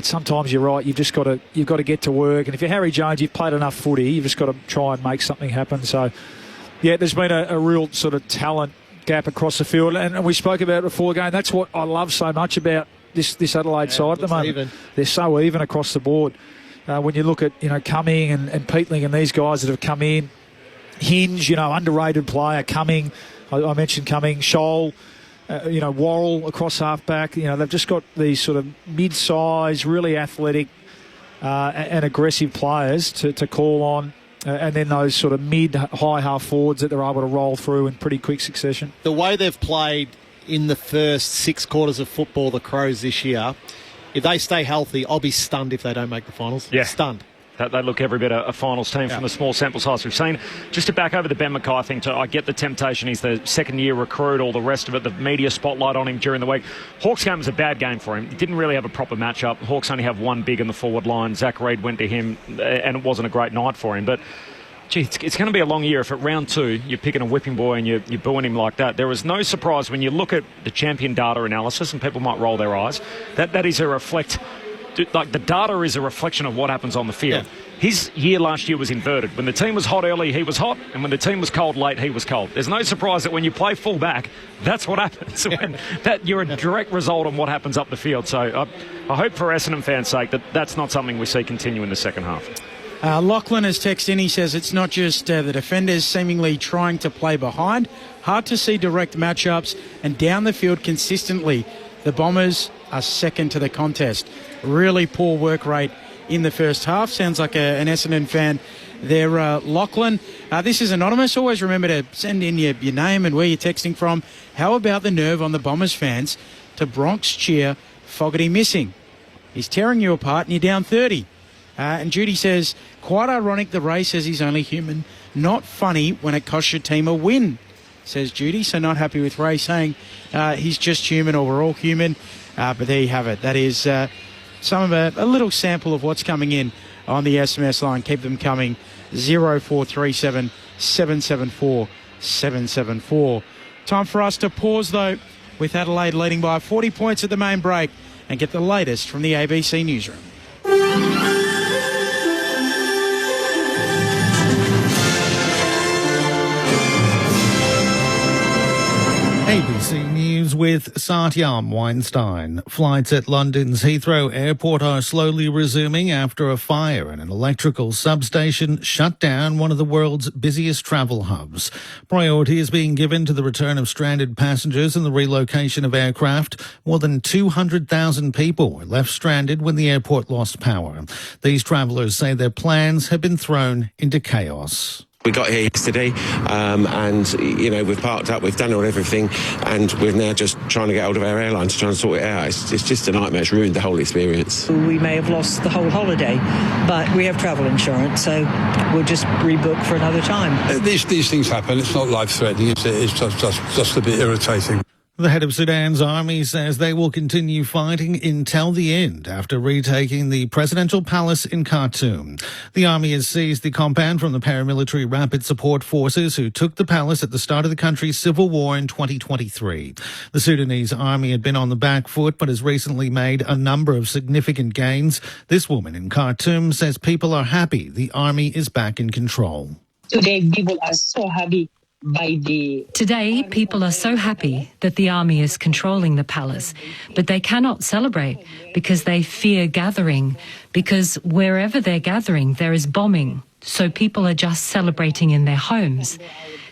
sometimes you're right. You've got to get to work, and if you're Harry Jones, you've played enough footy. You've just got to try and make something happen. So. Yeah, there's been a real sort of talent gap across the field, and we spoke about it before again. That's what I love so much about this Adelaide side at the moment. Even. They're so even across the board. When you look at Cumming and Peatling and these guys that have come in, Hinge, underrated player, Cumming. I mentioned Cumming, Scholl, Worrell across half-back. They've just got these sort of mid-size, really athletic and aggressive players to call on. And then those sort of mid-high half forwards that they're able to roll through in pretty quick succession. The way they've played in the first 6 quarters of football, the Crows this year, if they stay healthy, I'll be stunned if they don't make the finals. Yeah. Stunned. They look every bit a finals team from the small sample size we've seen. Just to back over the Ben Mackay thing, I get the temptation. He's the second-year recruit, all the rest of it, the media spotlight on him during the week. Hawks game was a bad game for him. He didn't really have a proper matchup. Hawks only have one big in the forward line. Zach Reid went to him, and it wasn't a great night for him. But Gee, it's going to be a long year if at round 2 you're picking a whipping boy and you're booing him like that. There is no surprise when you look at the champion data analysis, and people might roll their eyes, that is a reflect... Like, the data is a reflection of what happens on the field. Yeah. His year last year was inverted. When the team was hot early, he was hot, and when the team was cold late, he was cold. There's no surprise that when you play full back, that's what happens. You're a direct result on what happens up the field. So I hope for Essendon fans' sake that that's not something we see continue in the second half. Lachlan has texted in. He says it's not just the defenders seemingly trying to play behind. Hard to see direct matchups and down the field consistently. The Bombers are second to the contest. Really poor work rate in the first half. Sounds like an Essendon fan there, Lachlan. This is anonymous. Always remember to send in your name and where you're texting from. How about the nerve on the Bombers fans to Bronx cheer Fogarty missing? He's tearing you apart and you're down 30. And Judy says, quite ironic the Ray says he's only human. Not funny when it costs your team a win, says Judy. So not happy with Ray saying he's just human or we're all human. But there you have it. That is a little sample of what's coming in on the SMS line. Keep them coming. 0437 774 774. Time for us to pause, though, with Adelaide leading by 40 points at the main break and get the latest from the ABC newsroom. ABC News with Satyam Weinstein. Flights at London's Heathrow Airport are slowly resuming after a fire in an electrical substation shut down one of the world's busiest travel hubs. Priority is being given to the return of stranded passengers and the relocation of aircraft. More than 200,000 people were left stranded when the airport lost power. These travellers say their plans have been thrown into chaos. We got here yesterday and, we've parked up, we've done everything, and we're now just trying to get hold of our airline to try and sort it out. It's just a nightmare. It's ruined the whole experience. We may have lost the whole holiday, but we have travel insurance, so we'll just rebook for another time. These things happen. It's not life-threatening. It's just a bit irritating. The head of Sudan's army says they will continue fighting until the end after retaking the presidential palace in Khartoum. The army has seized the compound from the paramilitary rapid support forces who took the palace at the start of the country's civil war in 2023. The Sudanese army had been on the back foot but has recently made a number of significant gains. This woman in Khartoum says people are happy the army is back in control. Today, people are so happy. Today, people are so happy that the army is controlling the palace, but they cannot celebrate because they fear gathering, because wherever they're gathering, there is bombing. So people are just celebrating in their homes.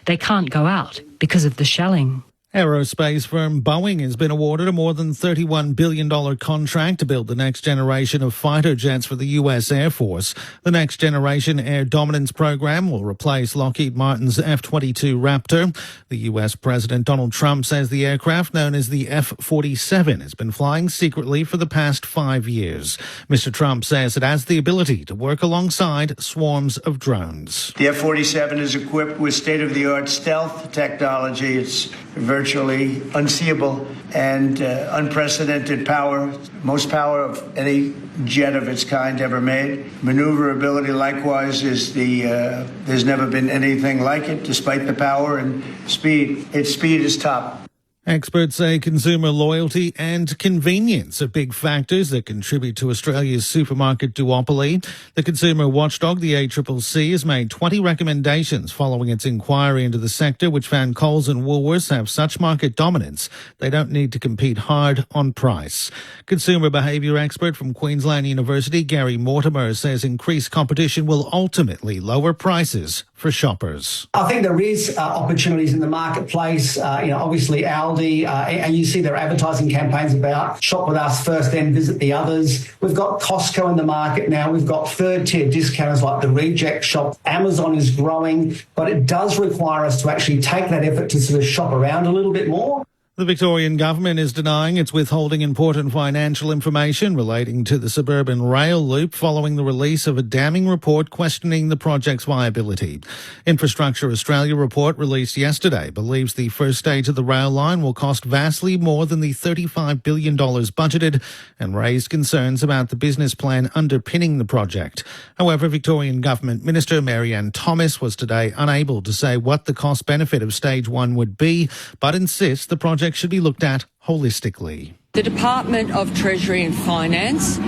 They can't go out because of the shelling. Aerospace firm Boeing has been awarded a more than $31 billion contract to build the next generation of fighter jets for the U.S. Air Force. The Next Generation Air Dominance program will replace Lockheed Martin's F-22 Raptor. The U.S. President Donald Trump says the aircraft, known as the F-47, has been flying secretly for the past 5 years. Mr. Trump says it has the ability to work alongside swarms of drones. The F-47 is equipped with state-of-the-art stealth technology. It's virtually unseeable and unprecedented power, most power of any jet of its kind ever made. Maneuverability, likewise, there's never been anything like it, despite the power and speed. Its speed is top. Experts say consumer loyalty and convenience are big factors that contribute to Australia's supermarket duopoly. The consumer watchdog, the ACCC, has made 20 recommendations following its inquiry into the sector, which found Coles and Woolworths have such market dominance they don't need to compete hard on price. Consumer behaviour expert from Queensland University, Gary Mortimer, says increased competition will ultimately lower prices for shoppers. I think there is opportunities in the marketplace. Obviously Aldi, and you see their advertising campaigns about shop with us first, then visit the others. We've got Costco in the market now. We've got third-tier discounters like the Reject Shop. Amazon is growing, but it does require us to actually take that effort to sort of shop around a little bit more. The Victorian government is denying it's withholding important financial information relating to the suburban rail loop following the release of a damning report questioning the project's viability. Infrastructure Australia report released yesterday believes the first stage of the rail line will cost vastly more than the $35 billion budgeted and raised concerns about the business plan underpinning the project. However, Victorian Government Minister Marianne Thomas was today unable to say what the cost benefit of stage 1 would be, but insists the project should be looked at holistically. The Department of Treasury and Finance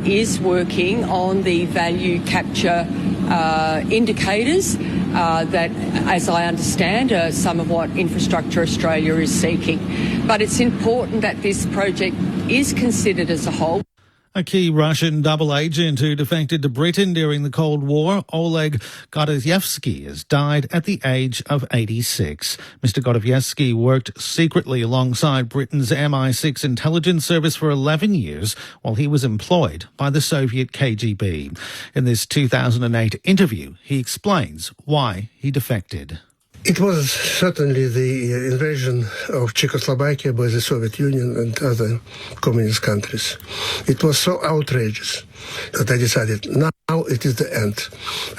is working on the value capture indicators that, as I understand, are some of what Infrastructure Australia is seeking. But it's important that this project is considered as a whole. A key Russian double agent who defected to Britain during the Cold War, Oleg Gordievsky, has died at the age of 86. Mr. Gordievsky worked secretly alongside Britain's MI6 intelligence service for 11 years while he was employed by the Soviet KGB. In this 2008 interview, he explains why he defected. It was certainly the invasion of Czechoslovakia by the Soviet Union and other communist countries. It was so outrageous that I decided now it is the end.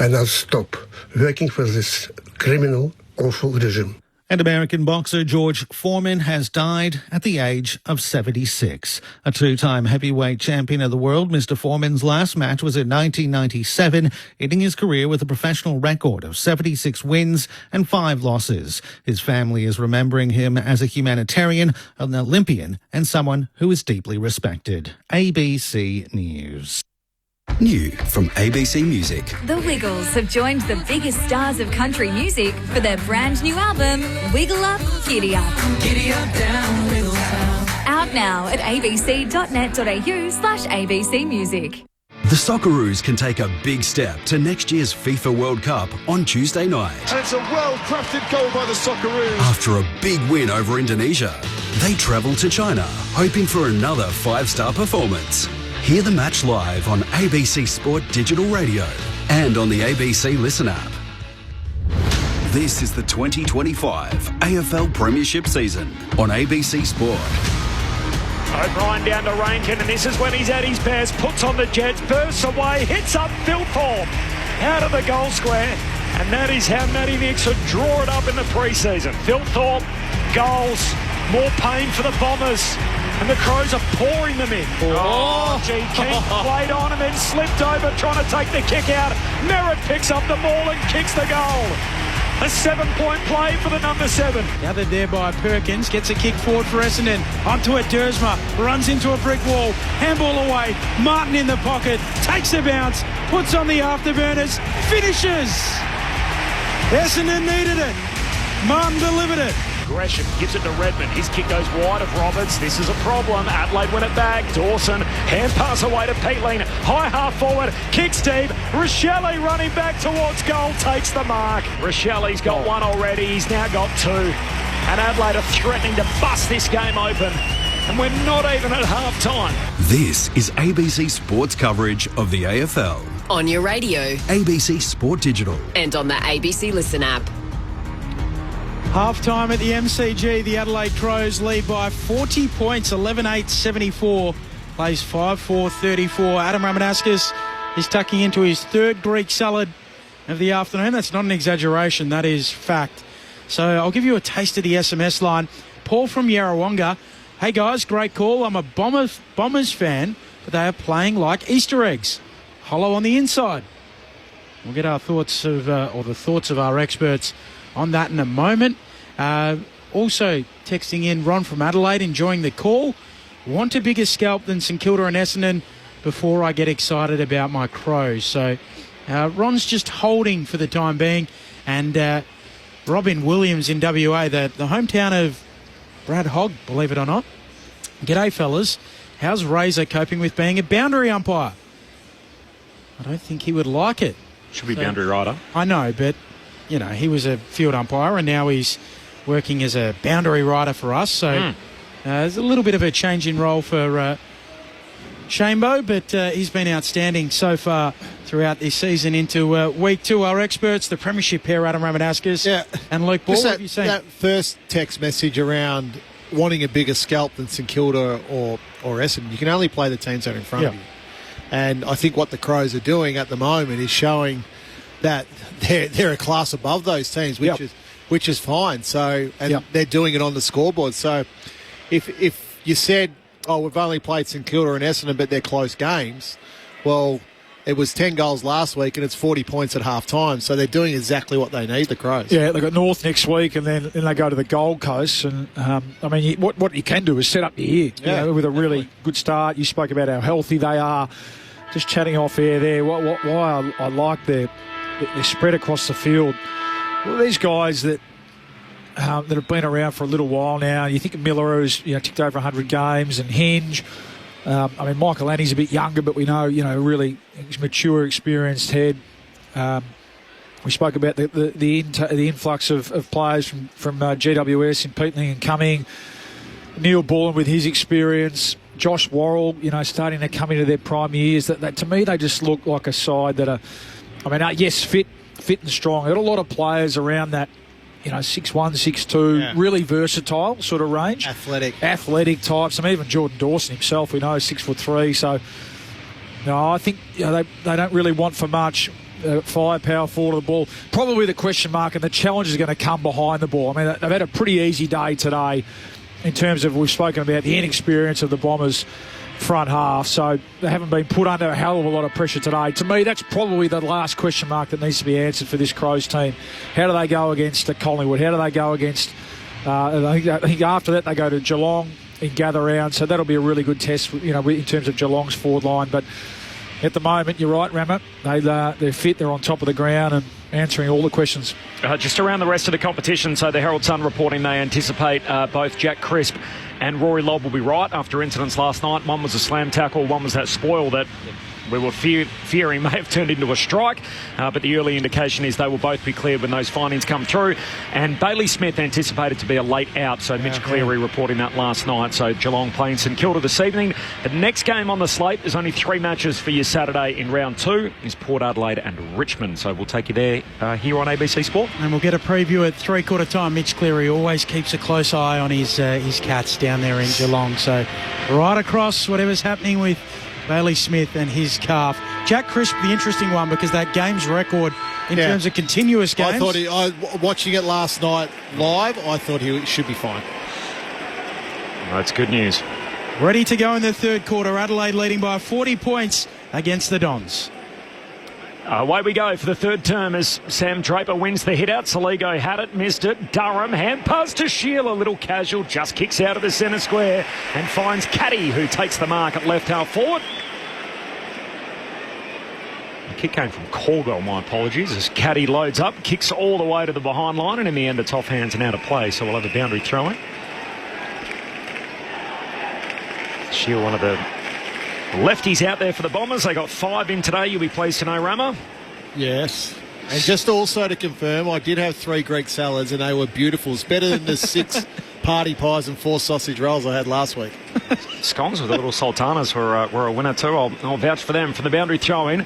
I now stop working for this criminal, awful regime. And American boxer George Foreman has died at the age of 76. A two-time heavyweight champion of the world, Mr. Foreman's last match was in 1997, ending his career with a professional record of 76 wins and 5 losses. His family is remembering him as a humanitarian, an Olympian, and someone who is deeply respected. ABC News. New from ABC Music. The Wiggles have joined the biggest stars of country music for their brand new album, Wiggle Up, Giddy Up. Giddy up, down, wiggle out. Out now at abc.net.au/ABC Music. The Socceroos can take a big step to next year's FIFA World Cup on Tuesday night. And it's a well-crafted goal by the Socceroos. After a big win over Indonesia, they travel to China, hoping for another 5-star performance. Hear the match live on ABC Sport Digital Radio and on the ABC Listen app. This is the 2025 AFL Premiership season on ABC Sport. O'Brien down to Rankin, and this is when he's at his best. Puts on the Jets, bursts away, hits up Philthorpe out of the goal square. And that is how Matty Nicks would draw it up in the pre-season. Philthorpe, goals, more pain for the Bombers. And the Crows are pouring them in. Oh, gee, King played on and then slipped over trying to take the kick out. Merritt picks up the ball and kicks the goal. A 7-point play for the number 7. Gathered there by Perkins, gets a kick forward for Essendon. Onto it, Dersma, runs into a brick wall. Handball away, Martin in the pocket, takes a bounce, puts on the afterburners, finishes. Essendon needed it. Martin delivered it. Gresham gives it to Redmond. His kick goes wide of Roberts. This is a problem. Adelaide win it back. Dawson, hand pass away to Peatling. High half forward, kicks deep. Rochelle running back towards goal, takes the mark. Rochelle's got one already. He's now got 2. And Adelaide are threatening to bust this game open. And we're not even at half time. This is ABC Sports coverage of the AFL. On your radio. ABC Sport Digital. And on the ABC Listen app. Half-time at the MCG, the Adelaide Crows lead by 40 points, 11-8-74. Plays 5-4-34. Adam Ramanauskas is tucking into his 3rd Greek salad of the afternoon. That's not an exaggeration, that is fact. So I'll give you a taste of the SMS line. Paul from Yarrawonga. Hey guys, great call. I'm a Bombers fan, but they are playing like Easter eggs. Hollow on the inside. We'll get our thoughts of, or the thoughts of our experts on that in a moment. Also texting in Ron from Adelaide, enjoying the call. Want a bigger scalp than St Kilda and Essendon before I get excited about my Crows. So Ron's just holding for the time being. And Robin Williams in WA, the hometown of Brad Hogg, believe it or not. G'day, fellas. How's Razor coping with being a boundary umpire? I don't think he would like it. Should be boundary rider. I know, but you know, he was a field umpire and now he's working as a boundary rider for us. So there's a little bit of a change in role for Shambo, but he's been outstanding so far throughout this season into week 2. Our experts, the premiership pair, Adam Ramanauskas and Luke Ball. Just What have you seen? that first text message around wanting a bigger scalp than St Kilda or Essendon. You can only play the teams that are in front of you. And I think what the Crows are doing at the moment is showing that they're a class above those teams, which is fine. So they're doing it on the scoreboard. So if you said, oh, we've only played St Kilda and Essendon, but they're close games, well, it was 10 goals last week and it's 40 points at half time. So they're doing exactly what they need, the Crows. Yeah, they've got North next week and then they go to the Gold Coast. And, what you can do is set up your year with a really good start. You spoke about how healthy they are. Just chatting off air there, why I like their spread across the field. Well, these guys that have been around for a little while now. You think of Miller, who's ticked over 100 games, and Hinge. Michael Annie's a bit younger, but we know, really mature, experienced head. We spoke about the influx of players from GWS in Peatling and Cumming. Neil Bullen with his experience. Josh Worrell, starting to come into their prime years. That to me, they just look like a side that are, yes, fit and strong. They've got a lot of players around that, 6'1", 6'2", really versatile sort of range. Athletic types. Even Jordan Dawson himself, we know, 6'3". So, no, I think they don't really want for much. Firepower forward of the ball. Probably the question mark and the challenge is going to come behind the ball. They've had a pretty easy day today in terms of, we've spoken about the inexperience of the Bombers front half, so they haven't been put under a hell of a lot of pressure today. To me, that's probably the last question mark that needs to be answered for this Crows team. How do they go against Collingwood? How do they go against I think after that they go to Geelong in gather round, so that'll be a really good test in terms of Geelong's forward line. But at the moment, you're right, Rammer, they're fit, they're on top of the ground and answering all the questions. Just around the rest of the competition, so the Herald Sun reporting they anticipate both Jack Crisp and Rory Lobb will be right after incidents last night. One was a slam tackle, one was that spoil that we were fearing may have turned into a strike, but the early indication is they will both be cleared when those findings come through. And Bailey Smith anticipated to be a late out, so Mitch Cleary reporting that last night. So Geelong playing St Kilda this evening. The next game on the slate, there's only 3 matches for you Saturday in round 2, is Port Adelaide and Richmond. So we'll take you there here on ABC Sport. And we'll get a preview at 3/4 time. Mitch Cleary always keeps a close eye on his Cats down there in Geelong. So right across whatever's happening with Bailey Smith and his calf. Jack Crisp, the interesting one, because that game's record in terms of continuous games. I thought watching it last night live, I thought he should be fine. That's good news. Ready to go in the third quarter. Adelaide leading by 40 points against the Dons. Away we go for the third term as Sam Draper wins the hit out. Saligo had it, missed it. Durham, hand pass to Sheila, a little casual, just kicks out of the centre square and finds Caddy, who takes the mark at left half forward. The kick came from Caldwell, my apologies, as Caddy loads up, kicks all the way to the behind line, and in the end it's off hands and out of play, so we'll have a boundary throw in. Sheila, one of the lefties out there for the Bombers. They got 5 in today. You'll be pleased to know, Rama. Yes. And just also to confirm, I did have 3 Greek salads and they were beautiful. It's better than the 6 party pies and 4 sausage rolls I had last week. Scones with the little sultanas were a winner too. I'll vouch for them. For the boundary throw in,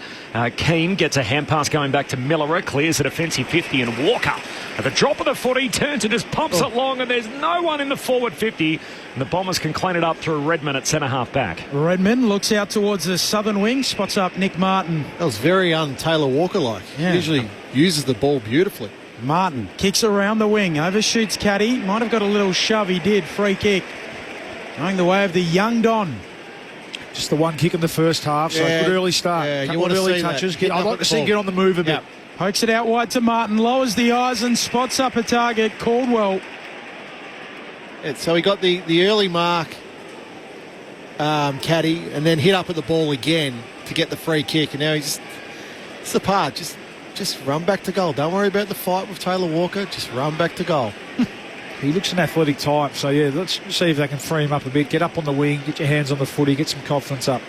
Keane gets a hand pass going back to Miller, clears a defensive 50, and Walker at the drop of the foot, he turns and just pumps it long, and there's no one in the forward 50, and the Bombers can clean it up through Redmond at centre half back. Redmond looks out towards the southern wing, spots up Nick Martin. That was very Taylor Walker-like. He usually uses the ball beautifully. Martin kicks around the wing, overshoots Caddy, might have got a little shove, he did, free kick. Going the way of the young Don. Just the one kick in the first half, so good early start. Yeah, you want to early see touches. I'd like to see him get on the move a bit. Pokes it out wide to Martin, lowers the eyes and spots up a target, Caldwell. So he got the early mark, Caddy, and then hit up at the ball again to get the free kick, and now it's the part, just run back to goal. Don't worry about the fight with Taylor Walker, just run back to goal. He looks an athletic type, so let's see if they can free him up a bit. Get up on the wing, get your hands on the footy, get some confidence up.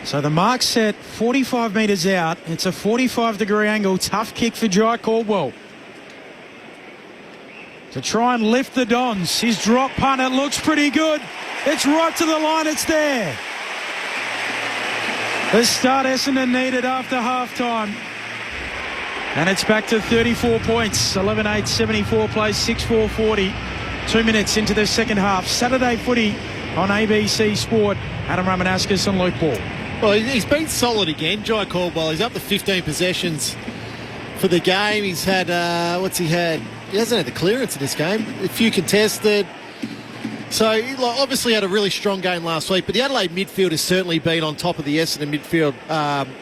So the mark's set 45 metres out. It's a 45-degree angle. Tough kick for Jai Caldwell to try and lift the Dons. His drop punt, it looks pretty good. It's right to the line, it's there. The start Essendon needed after half-time. And it's back to 34 points. 11-8, 74 plays, 6-4, 40. 2 minutes into the second half. Saturday footy on ABC Sport. Adam Ramanauskas and Luke Ball. Well, he's been solid again, Jai Caldwell. He's up to 15 possessions for the game. He's had, what's he had? He hasn't had the clearance in this game. A few contested. So he obviously had a really strong game last week, but the Adelaide midfield has certainly been on top of the Essendon midfield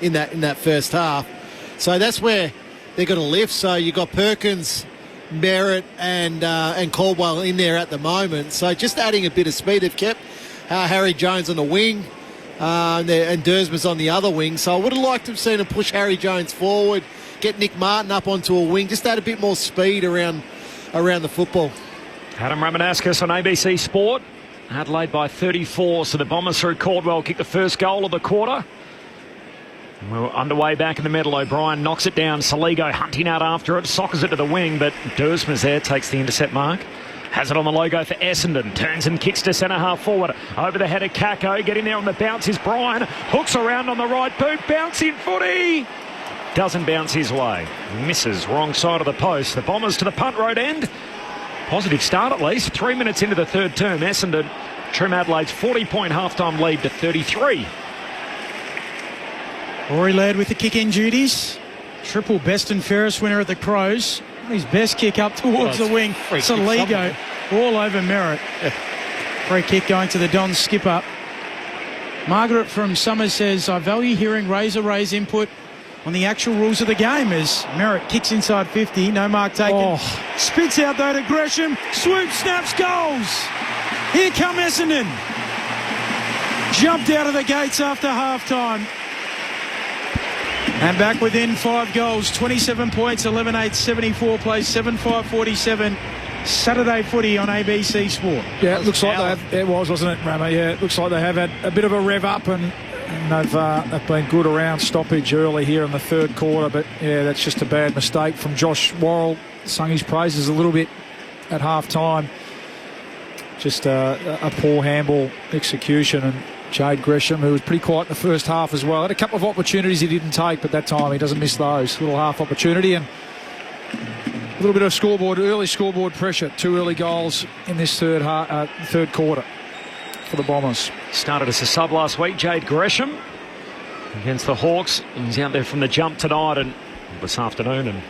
in that first half. So that's where they're going to lift. So you've got Perkins, Merritt and Caldwell in there at the moment. So just adding a bit of speed. They've kept Harry Jones on the wing and Dersman's on the other wing. So I would have liked to have seen him push Harry Jones forward, get Nick Martin up onto a wing, just add a bit more speed around the football. Adam Ramanauskas on ABC Sport. Adelaide by 34, so the Bombers through Caldwell kick the first goal of the quarter. We're underway back in the middle. O'Brien knocks it down. Saligo hunting out after it, soccers it to the wing, but Dersman's there, takes the intercept mark. Has it on the logo for Essendon. Turns and kicks to centre half forward. Over the head of Kako. Getting there on the bounce is Bryan. Hooks around on the right boot. Bouncing footy. Doesn't bounce his way. Misses. Wrong side of the post. The Bombers to the punt road end. Positive start at least. 3 minutes into the third term. Essendon trim Adelaide's 40-point halftime lead to 33. Rory Laird with the kick-in duties. Triple best and fairest winner at the Crows. His best kick up towards the wing. Saligo all over Merritt. Free kick going to the Dons skipper. Margaret from Summers says, I value hearing Razor Ray's input on the actual rules of the game as Merritt kicks inside 50. No mark taken. Spits out though to Gresham. Swoop, snaps, goals. Here come Essendon. Jumped out of the gates after half-time. And back within 5 goals, 27 points, 11-8, 74 plays, 7-5-47. Saturday footy on ABC Sport. Yeah, it looks like they have, it was, wasn't it, Ramo? Yeah, it looks like they have had a bit of a rev up and they've been good around stoppage early here in the third quarter. But, yeah, that's just a bad mistake from Josh Worrell. Sung his praises a little bit at half-time. Just a poor handball execution. And Jade Gresham, who was pretty quiet in the first half as well, had a couple of opportunities he didn't take, but that time he doesn't miss those. Little half opportunity and a little bit of early scoreboard pressure. 2 early goals in this third quarter for the Bombers. Started as a sub last week, Jade Gresham against the Hawks. He's out there from the jump tonight and this afternoon. And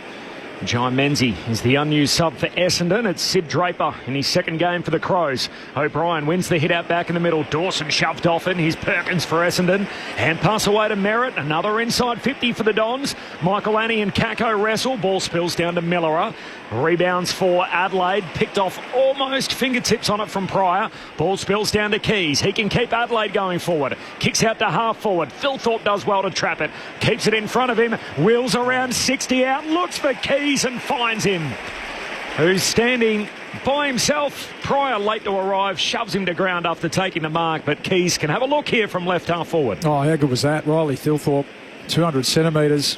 Jai Menzie is the unused sub for Essendon. It's Sid Draper in his second game for the Crows. O'Brien wins the hit out back in the middle. Dawson shoved off in. Here's Perkins for Essendon. Hand pass away to Merritt. Another inside 50 for the Dons. Michael Annie and Kako wrestle. Ball spills down to Millerer. Rebounds for Adelaide. Picked off almost fingertips on it from Pryor. Ball spills down to Keys. He can keep Adelaide going forward. Kicks out to half forward. Phil Thorpe does well to trap it. Keeps it in front of him. Wheels around 60 out. Looks for Keys and finds him. Who's standing by himself. Pryor late to arrive. Shoves him to ground after taking the mark. But Keys can have a look here from left half forward. Oh, how good was that? Riley Thilthorpe, 200 centimetres.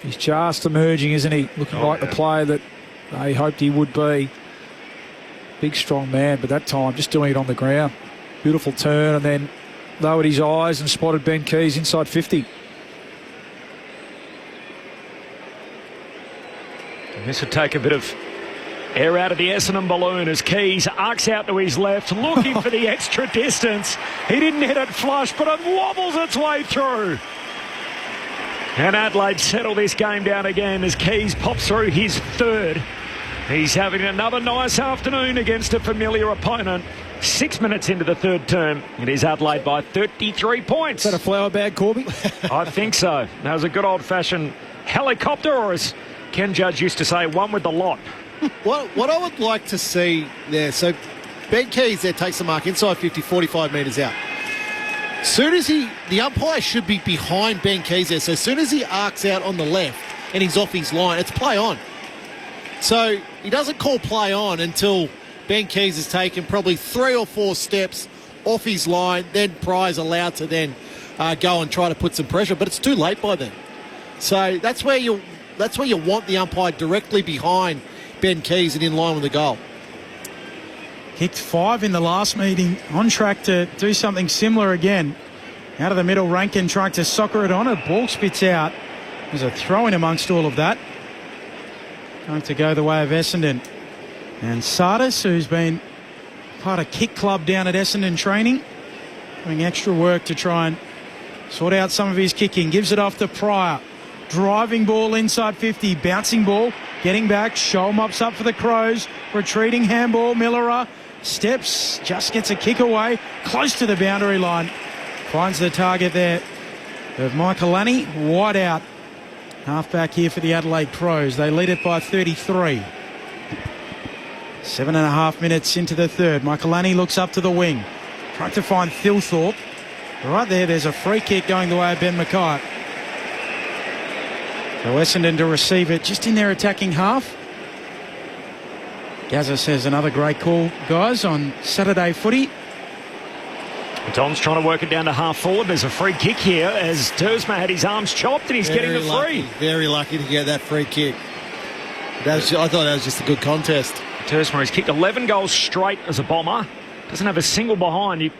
He's just emerging, isn't he? Looking like the player that they hoped he would be. Big, strong man, but that time just doing it on the ground. Beautiful turn and then lowered his eyes and spotted Ben Keys inside 50. And this would take a bit of air out of the Essendon balloon as Keys arcs out to his left, looking for the extra distance. He didn't hit it flush, but it wobbles its way through. And Adelaide settle this game down again as Keys pops through his third. He's having another nice afternoon against a familiar opponent. 6 minutes into the third term, it is Adelaide by 33 points. Is that a flower bag, Corby? I think so. That was a good old-fashioned helicopter, or as Ken Judge used to say, one with the lot. What I would like to see there, so Ben Keys there takes the mark inside 50, 45 metres out. Soon as the umpire should be behind Ben Keys there, so as soon as he arcs out on the left and he's off his line, it's play on. So he doesn't call play on until Ben Keys has taken probably 3 or 4 steps off his line, then Pryor's allowed to then go and try to put some pressure, but it's too late by then. So that's where you want the umpire directly behind Ben Keys and in line with the goal. Kicked 5 in the last meeting, on track to do something similar again. Out of the middle, Rankin trying to soccer it on. A ball spits out. There's a throw in amongst all of that. Going to go the way of Essendon. And Sardis, who's been part of Kick Club down at Essendon training, doing extra work to try and sort out some of his kicking. Gives it off to Pryor. Driving ball inside 50. Bouncing ball. Getting back. Scholl mops up for the Crows. Retreating handball. Millerer steps. Just gets a kick away. Close to the boundary line. Finds the target there of Michaelani. Wide out. Halfback here for the Adelaide Crows. They lead it by 33. 7.5 minutes into the third. Michaelani looks up to the wing. Trying to find Thilthorpe. Right there's a free kick going the way of Ben Mackay. So Essendon to receive it just in their attacking half. Gazza says another great call, guys, on Saturday footy. Don's trying to work it down to half forward. There's a free kick here as Dersma had his arms chopped and he's getting the free. Very lucky to get that free kick. I thought that was just a good contest. Dersma has kicked 11 goals straight as a Bomber. Doesn't have a single behind. You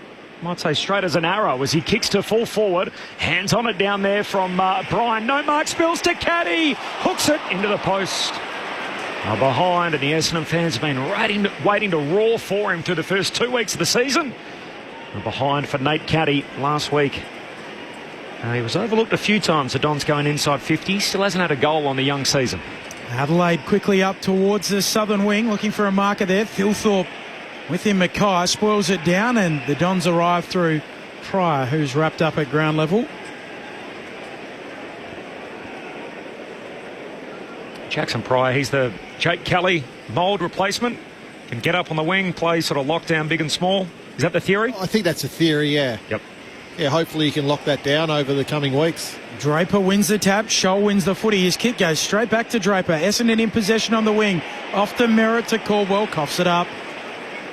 might say straight as an arrow as he kicks to full forward. Hands on it down there from Brian. No mark, spills to Caddy. Hooks it into the post. Now behind, and the Essendon fans have been waiting to roar for him through the first 2 weeks of the season. And behind for Nate Caddy last week. He was overlooked a few times. The Don's going inside 50. Still hasn't had a goal on the young season. Adelaide quickly up towards the southern wing, looking for a marker there. Thilthorpe with him. Mackay spoils it down, and the Dons arrive through Pryor, who's wrapped up at ground level. Jackson Pryor, he's the Jake Kelly mould replacement. Can get up on the wing, play sort of lockdown big and small. Is that the theory? I think that's a theory, yeah. Yep. Yeah, hopefully you can lock that down over the coming weeks. Draper wins the tap. Scholl wins the footy. His kick goes straight back to Draper. Essendon in possession on the wing. Off the Merritt to Caldwell. Coughs it up.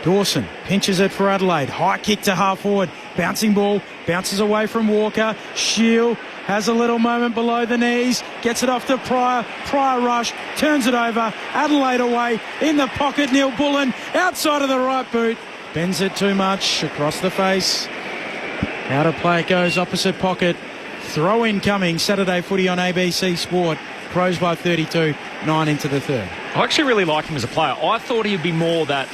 Dawson pinches it for Adelaide. High kick to half forward. Bouncing ball. Bounces away from Walker. Shield has a little moment below the knees. Gets it off to Pryor. Pryor rush. Turns it over. Adelaide away. In the pocket. Neil Bullen. Outside of the right boot. Bends it too much. Across the face. Out of play it goes. Opposite pocket. Throw in coming. Saturday footy on ABC Sport. Crows by 32. 9 into the third. I actually really like him as a player. I thought he'd be more that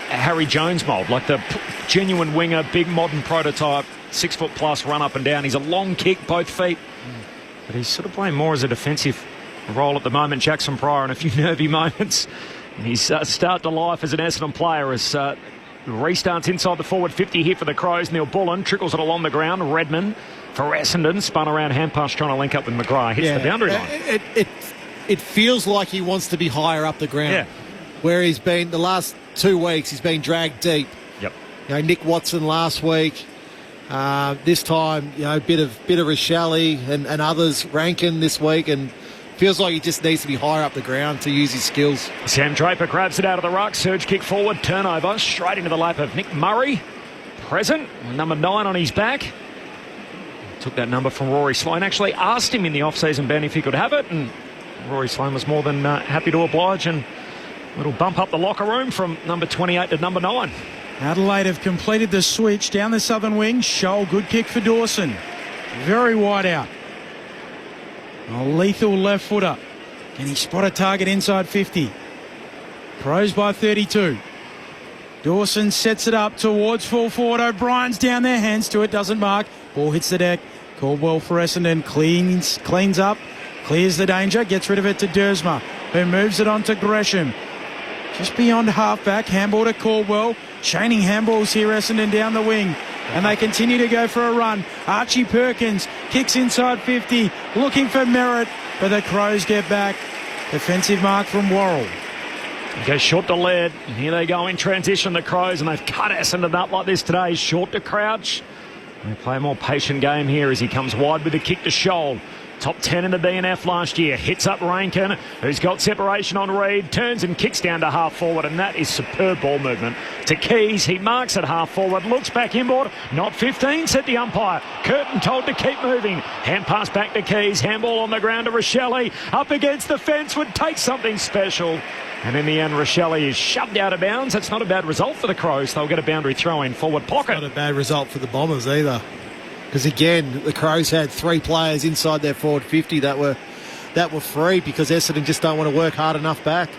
Harry Jones mould, like the genuine winger, big modern prototype, 6 foot plus, run up and down. He's a long kick, both feet. But he's sort of playing more as a defensive role at the moment. Jackson Pryor in a few nervy moments. And he's start to life as an Essendon player as restarts inside the forward 50 here for the Crows. Neil Bullen trickles it along the ground. Redman for Essendon, spun around hand pass trying to link up with McGrath. Hits the boundary line. It feels like he wants to be higher up the ground. Yeah. Where he's been the last 2 weeks, he's been dragged deep. Yep. You know, Nick Watson last week. This time, you know, a bit of Rochelle and others Rankin this week, and feels like he just needs to be higher up the ground to use his skills. Sam Draper grabs it out of the ruck. Surge kick forward, turnover, straight into the lap of Nick Murray. Present, number 9 on his back. Took that number from Rory Sloane. Actually asked him in the off-season ban if he could have it, and Rory Sloane was more than happy to oblige, and a little bump up the locker room from number 28 to number 9. Adelaide have completed the switch down the southern wing. Scholl, good kick for Dawson. Very wide out. A lethal left footer. Can he spot a target inside 50? Crows by 32. Dawson sets it up towards full forward. O'Brien's down there, hands to it, doesn't mark. Ball hits the deck. Caldwell for Essendon cleans up, clears the danger, gets rid of it to Dersma, who moves it on to Gresham. Just beyond halfback, handball to Caldwell. Chaining handballs here, Essendon down the wing. And they continue to go for a run. Archie Perkins kicks inside 50, looking for Merritt, but the Crows get back. Defensive mark from Worrell. He goes short to Laird, and here they go in transition, the Crows, and they've cut Essendon up like this today. Short to Crouch. They play a more patient game here as he comes wide with a kick to Scholl. Top 10 in the BNF last year. Hits up Rankin, who's got separation on Reid. Turns and kicks down to half forward, and that is superb ball movement. To Keys, he marks at half forward, looks back inboard. Not 15, said the umpire. Curtin told to keep moving. Hand pass back to Keys. Handball on the ground to Rochelle. Up against the fence, would take something special. And in the end, Rochelle is shoved out of bounds. That's not a bad result for the Crows. They'll get a boundary throw in forward pocket. Not a bad result for the Bombers either. Because again, the Crows had 3 players inside their forward 50 that were free because Essendon just don't want to work hard enough back.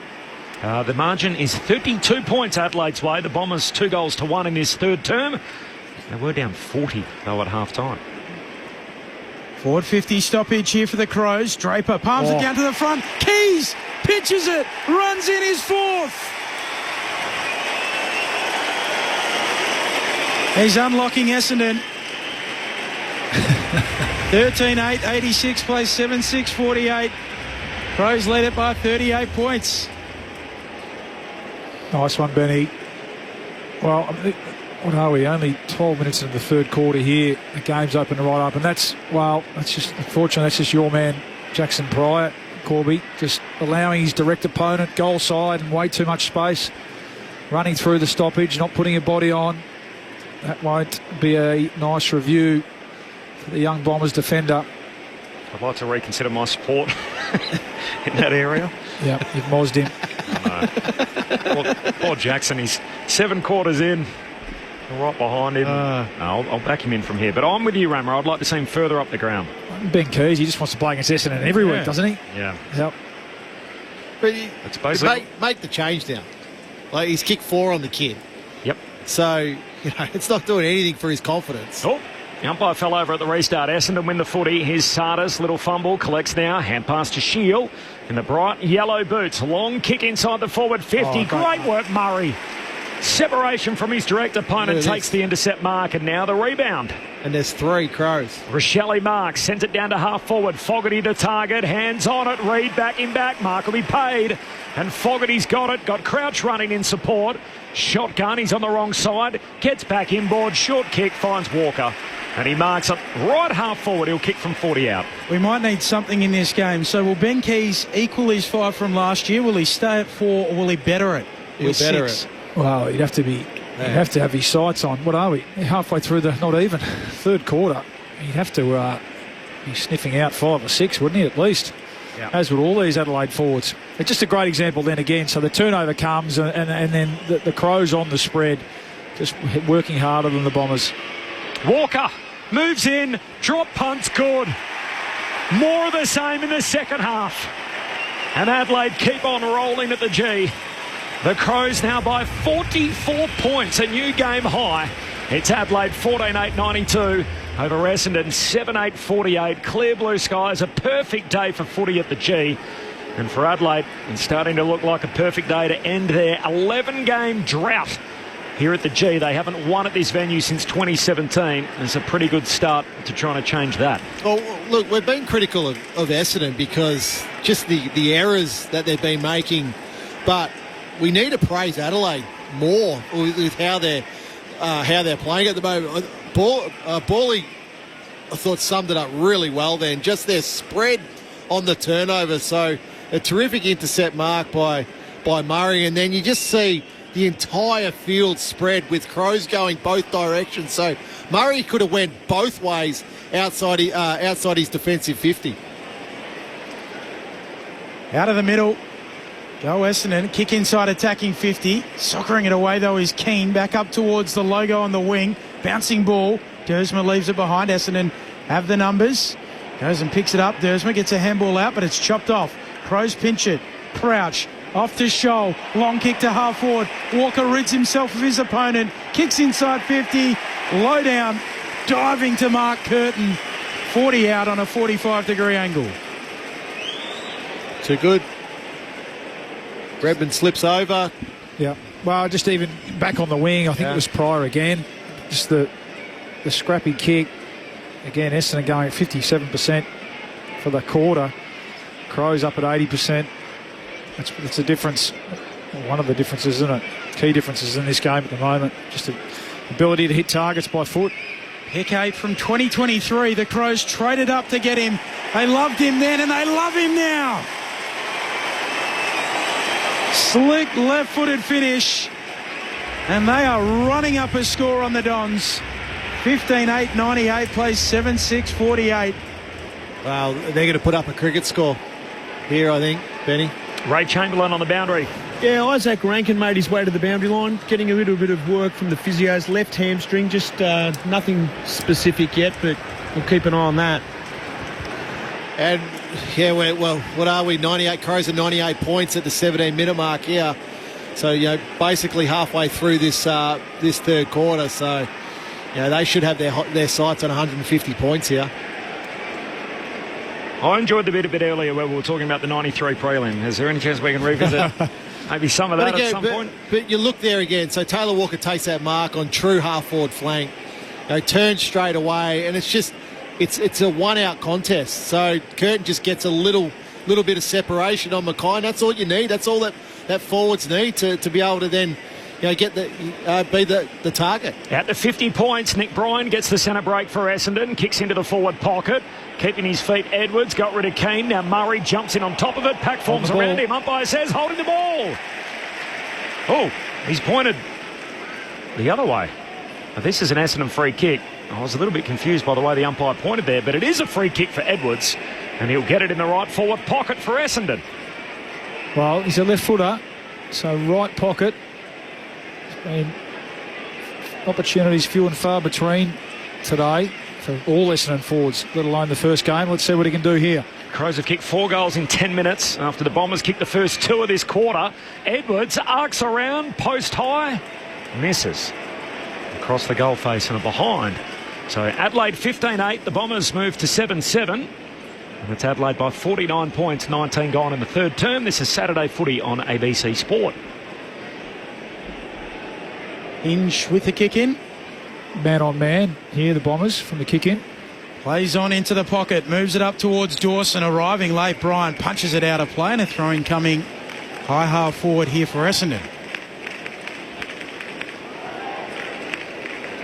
The margin is 32 points Adelaide's way. The Bombers 2-1 in this third term. They were down 40 though at half-time. Forward 50 stoppage here for the Crows. Draper palms it down to the front. Keys pitches it, runs in his fourth. He's unlocking Essendon. 13-8, 86 plays 7-6, 48. Crows lead it by 38 points. Nice one, Benny. Well, what are we? Only 12 minutes into the third quarter here. The game's open right up, and that's just unfortunately that's just your man, Jackson Pryor, Corby, just allowing his direct opponent goal side and way too much space, running through the stoppage, not putting a body on. That won't be a nice review for the young Bombers defender. I'd like to reconsider my support in that area. Yeah, you've mozzed him. Poor Jackson, he's 7 quarters in. Right behind him. I'll back him in from here. But I'm with you, Rammer. I'd like to see him further up the ground. Ben Keys, he just wants to play against Essendon every week, doesn't he? Yeah. Yep. But it's basically make the change now. Like, he's kicked 4 on the kid. Yep. So, it's not doing anything for his confidence. Oh, the umpire fell over at the restart. Essendon win the footy. Here's Sardis. Little fumble. Collects now. Hand pass to Shield. In the bright yellow boots. Long kick inside the forward 50. Great work, Murray. Separation from his direct opponent, takes the intercept mark, and now the rebound. And there's 3 Crows. Rochelle Mark sends it down to half forward. Fogarty to target, hands on it. Reed back in back. Mark will be paid. And Fogarty's got it. Got Crouch running in support. Shotgun, he's on the wrong side. Gets back inboard. Short kick, finds Walker. And he marks it right half forward. He'll kick from 40 out. We might need something in this game. So will Ben Keys equal his 5 from last year? Will he stay at 4 or will he better it? He'll better it. Well, he'd have to have his sights on. What are we? Halfway through the, not even, third quarter. He'd have to be sniffing out 5 or 6, wouldn't he, at least? Yeah. As would all these Adelaide forwards. It's just a great example then again. So the turnover comes and then the Crows on the spread, just working harder than the Bombers. Walker moves in, drop punts good. More of the same in the second half. And Adelaide keep on rolling at the G. The Crows now by 44 points, a new game high. It's Adelaide 14-8-92 over Essendon 7-8-48. Clear blue skies, a perfect day for footy at the G. And for Adelaide, it's starting to look like a perfect day to end their 11-game drought here at the G. They haven't won at this venue since 2017. It's a pretty good start to trying to change that. Well, look, we've been critical of Essendon because just the errors that they've been making, but we need to praise Adelaide more with how they're playing at the moment. Bawley, I thought, summed it up really well then. Just their spread on the turnover. So a terrific intercept mark by Murray, and then you just see the entire field spread with Crows going both directions. So Murray could have went both ways outside his defensive 50. Out of the middle. Go Essendon, kick inside attacking 50. Soccering it away though is Keane. Back up towards the logo on the wing. Bouncing ball. Dersma leaves it behind. Essendon have the numbers. Goes and picks it up. Dersma gets a handball out, but it's chopped off. Crows pinch it. Crouch off to Scholl. Long kick to half forward. Walker rids himself of his opponent. Kicks inside 50. Low down. Diving to Mark Curtin. 40 out on a 45-degree angle. Too good. Redmond slips over. Yeah. Well, just even back on the wing, I think it was Pryor again. Just the scrappy kick. Again, Essendon going at 57% for the quarter. Crows up at 80%. That's a difference. One of the differences, isn't it? Key differences in this game at the moment. Just the ability to hit targets by foot. Pick 8 from 2023. The Crows traded up to get him. They loved him then and they love him now. Slick left-footed finish. And they are running up a score on the Dons. 15-8-98 plays 7-6-48. Well, they're going to put up a cricket score here, I think, Benny. Ray Chamberlain on the boundary. Yeah, Isaac Rankin made his way to the boundary line, getting a little bit of work from the physio's left hamstring. Just nothing specific yet, but we'll keep an eye on that. And what are we? 98 Crows and 98 points at the 17-minute mark here. So, basically halfway through this third quarter. So, they should have their sights on 150 points here. I enjoyed the bit a bit earlier where we were talking about the 93 prelim. Is there any chance we can revisit maybe some of that at some point? But you look there again. So Taylor Walker takes that mark on true half-forward flank. Turns straight away, and it's a one-out contest. So Curtin just gets a little bit of separation on Mackay, and that's all you need. That's all that forwards need to be able to then get be the target. At the 50 points, Nick Bryan gets the centre break for Essendon, kicks into the forward pocket, keeping his feet. Edwards got rid of Keane. Now Murray jumps in on top of it. Pack forms around him. Umpire says holding the ball. Oh, he's pointed the other way. Now, this is an Essendon free kick. I was a little bit confused by the way the umpire pointed there, but it is a free kick for Edwards, and he'll get it in the right forward pocket for Essendon. Well, he's a left footer, so right pocket. There's been opportunities few and far between today for all Essendon forwards, let alone the first game. Let's see what he can do here. Crows have kicked 4 goals in 10 minutes after the Bombers kicked the first 2 of this quarter. Edwards arcs around, post high, misses. Across the goal face and a behind. So Adelaide 15-8, the Bombers move to 7-7. And it's Adelaide by 49 points, 19 gone in the third term. This is Saturday footy on ABC Sport. Hinge with the kick in. Man on man here, the Bombers from the kick in. Plays on into the pocket, moves it up towards Dawson, arriving late. Bryan punches it out of play, and a throw-in coming high half forward here for Essendon.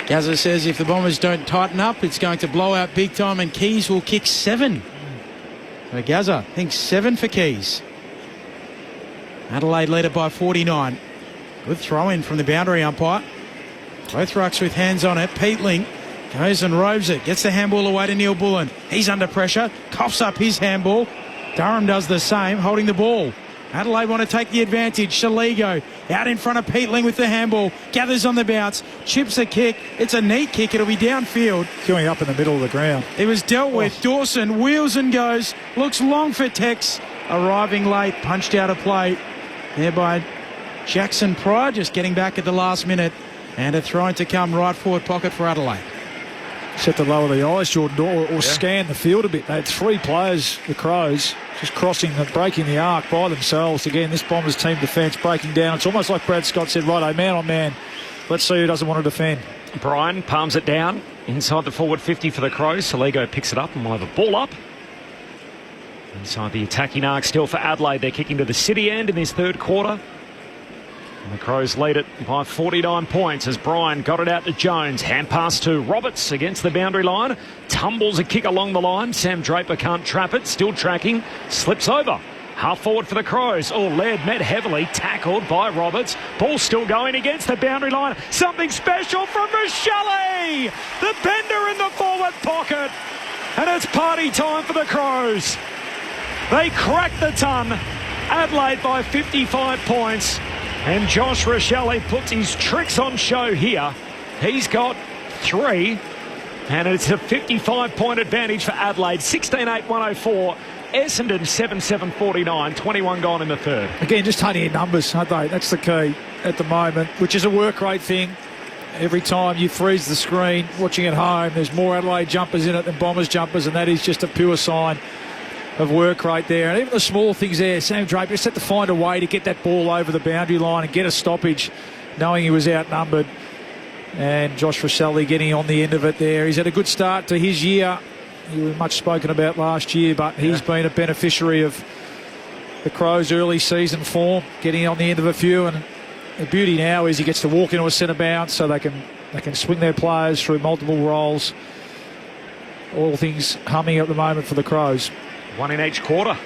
Gazza says if the Bombers don't tighten up, it's going to blow out big time, and Keys will kick 7. So Gazza thinks 7 for Keys. Adelaide led it by 49. Good throw in from the boundary umpire. Both rucks with hands on it. Peatling goes and roves it. Gets the handball away to Neil Bullen. He's under pressure. Coughs up his handball. Durham does the same, holding the ball. Adelaide want to take the advantage. Shaligo out in front of Peatling with the handball. Gathers on the bounce. Chips a kick. It's a neat kick. It'll be downfield. Going up in the middle of the ground. It was dealt with. Dawson wheels and goes. Looks long for Tex. Arriving late. Punched out of play. There by Jackson Pryor. Just getting back at the last minute. And a throw in to come right forward pocket for Adelaide. Set to lower the eyes, Jordan, or scan the field a bit. They had 3 players, the Crows, just breaking the arc by themselves. Again, this Bombers team defence breaking down. It's almost like Brad Scott said, righto, man on man. Let's see who doesn't want to defend. Bryan palms it down inside the forward 50 for the Crows. Saligo picks it up and will have a ball up. Inside the attacking arc still for Adelaide. They're kicking to the city end in this third quarter. And the Crows lead it by 49 points as Bryan got it out to Jones. Hand pass to Roberts against the boundary line. Tumbles a kick along the line. Sam Draper can't trap it. Still tracking. Slips over. Half forward for the Crows. Oh, Laird met heavily. Tackled by Roberts. Ball still going against the boundary line. Something special from Rochelle. The bender in the forward pocket. And it's party time for the Crows. They crack the ton. Adelaide by 55 points. And Josh Rochelle puts his tricks on show here. He's got 3. And it's a 55-point advantage for Adelaide. 16-8-104. Essendon 7-7-49. 21 gone in the third. Again, just hunting in numbers, aren't they? That's the key at the moment, which is a work rate thing. Every time you freeze the screen, watching at home, there's more Adelaide jumpers in it than Bombers jumpers, and that is just a pure sign of work right there. And even the small things there, Sam Draper just had to find a way to get that ball over the boundary line and get a stoppage, knowing he was outnumbered. And Josh Rochelle getting on the end of it there. He's had a good start to his year. He was much spoken about last year, but he's been a beneficiary of the Crows' early season form, getting on the end of a few. And the beauty now is he gets to walk into a centre bounce so they can swing their players through multiple roles. All things humming at the moment for the Crows. 1 in each quarter.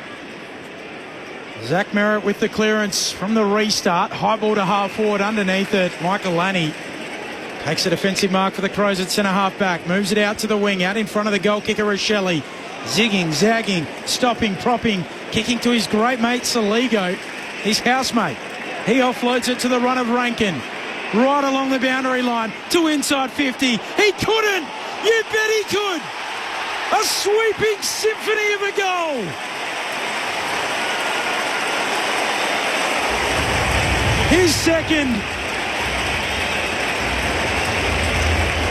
Zach Merritt with the clearance from the restart. High ball to half forward underneath it. Michael Lanny takes a defensive mark for the Crows at centre half back. Moves it out to the wing, out in front of the goal kicker Rochelle. Zigging, zagging, stopping, propping, kicking to his great mate Saligo, his housemate. He offloads it to the run of Rankin. Right along the boundary line to inside 50. He couldn't! You bet he could! A sweeping symphony of a goal His second.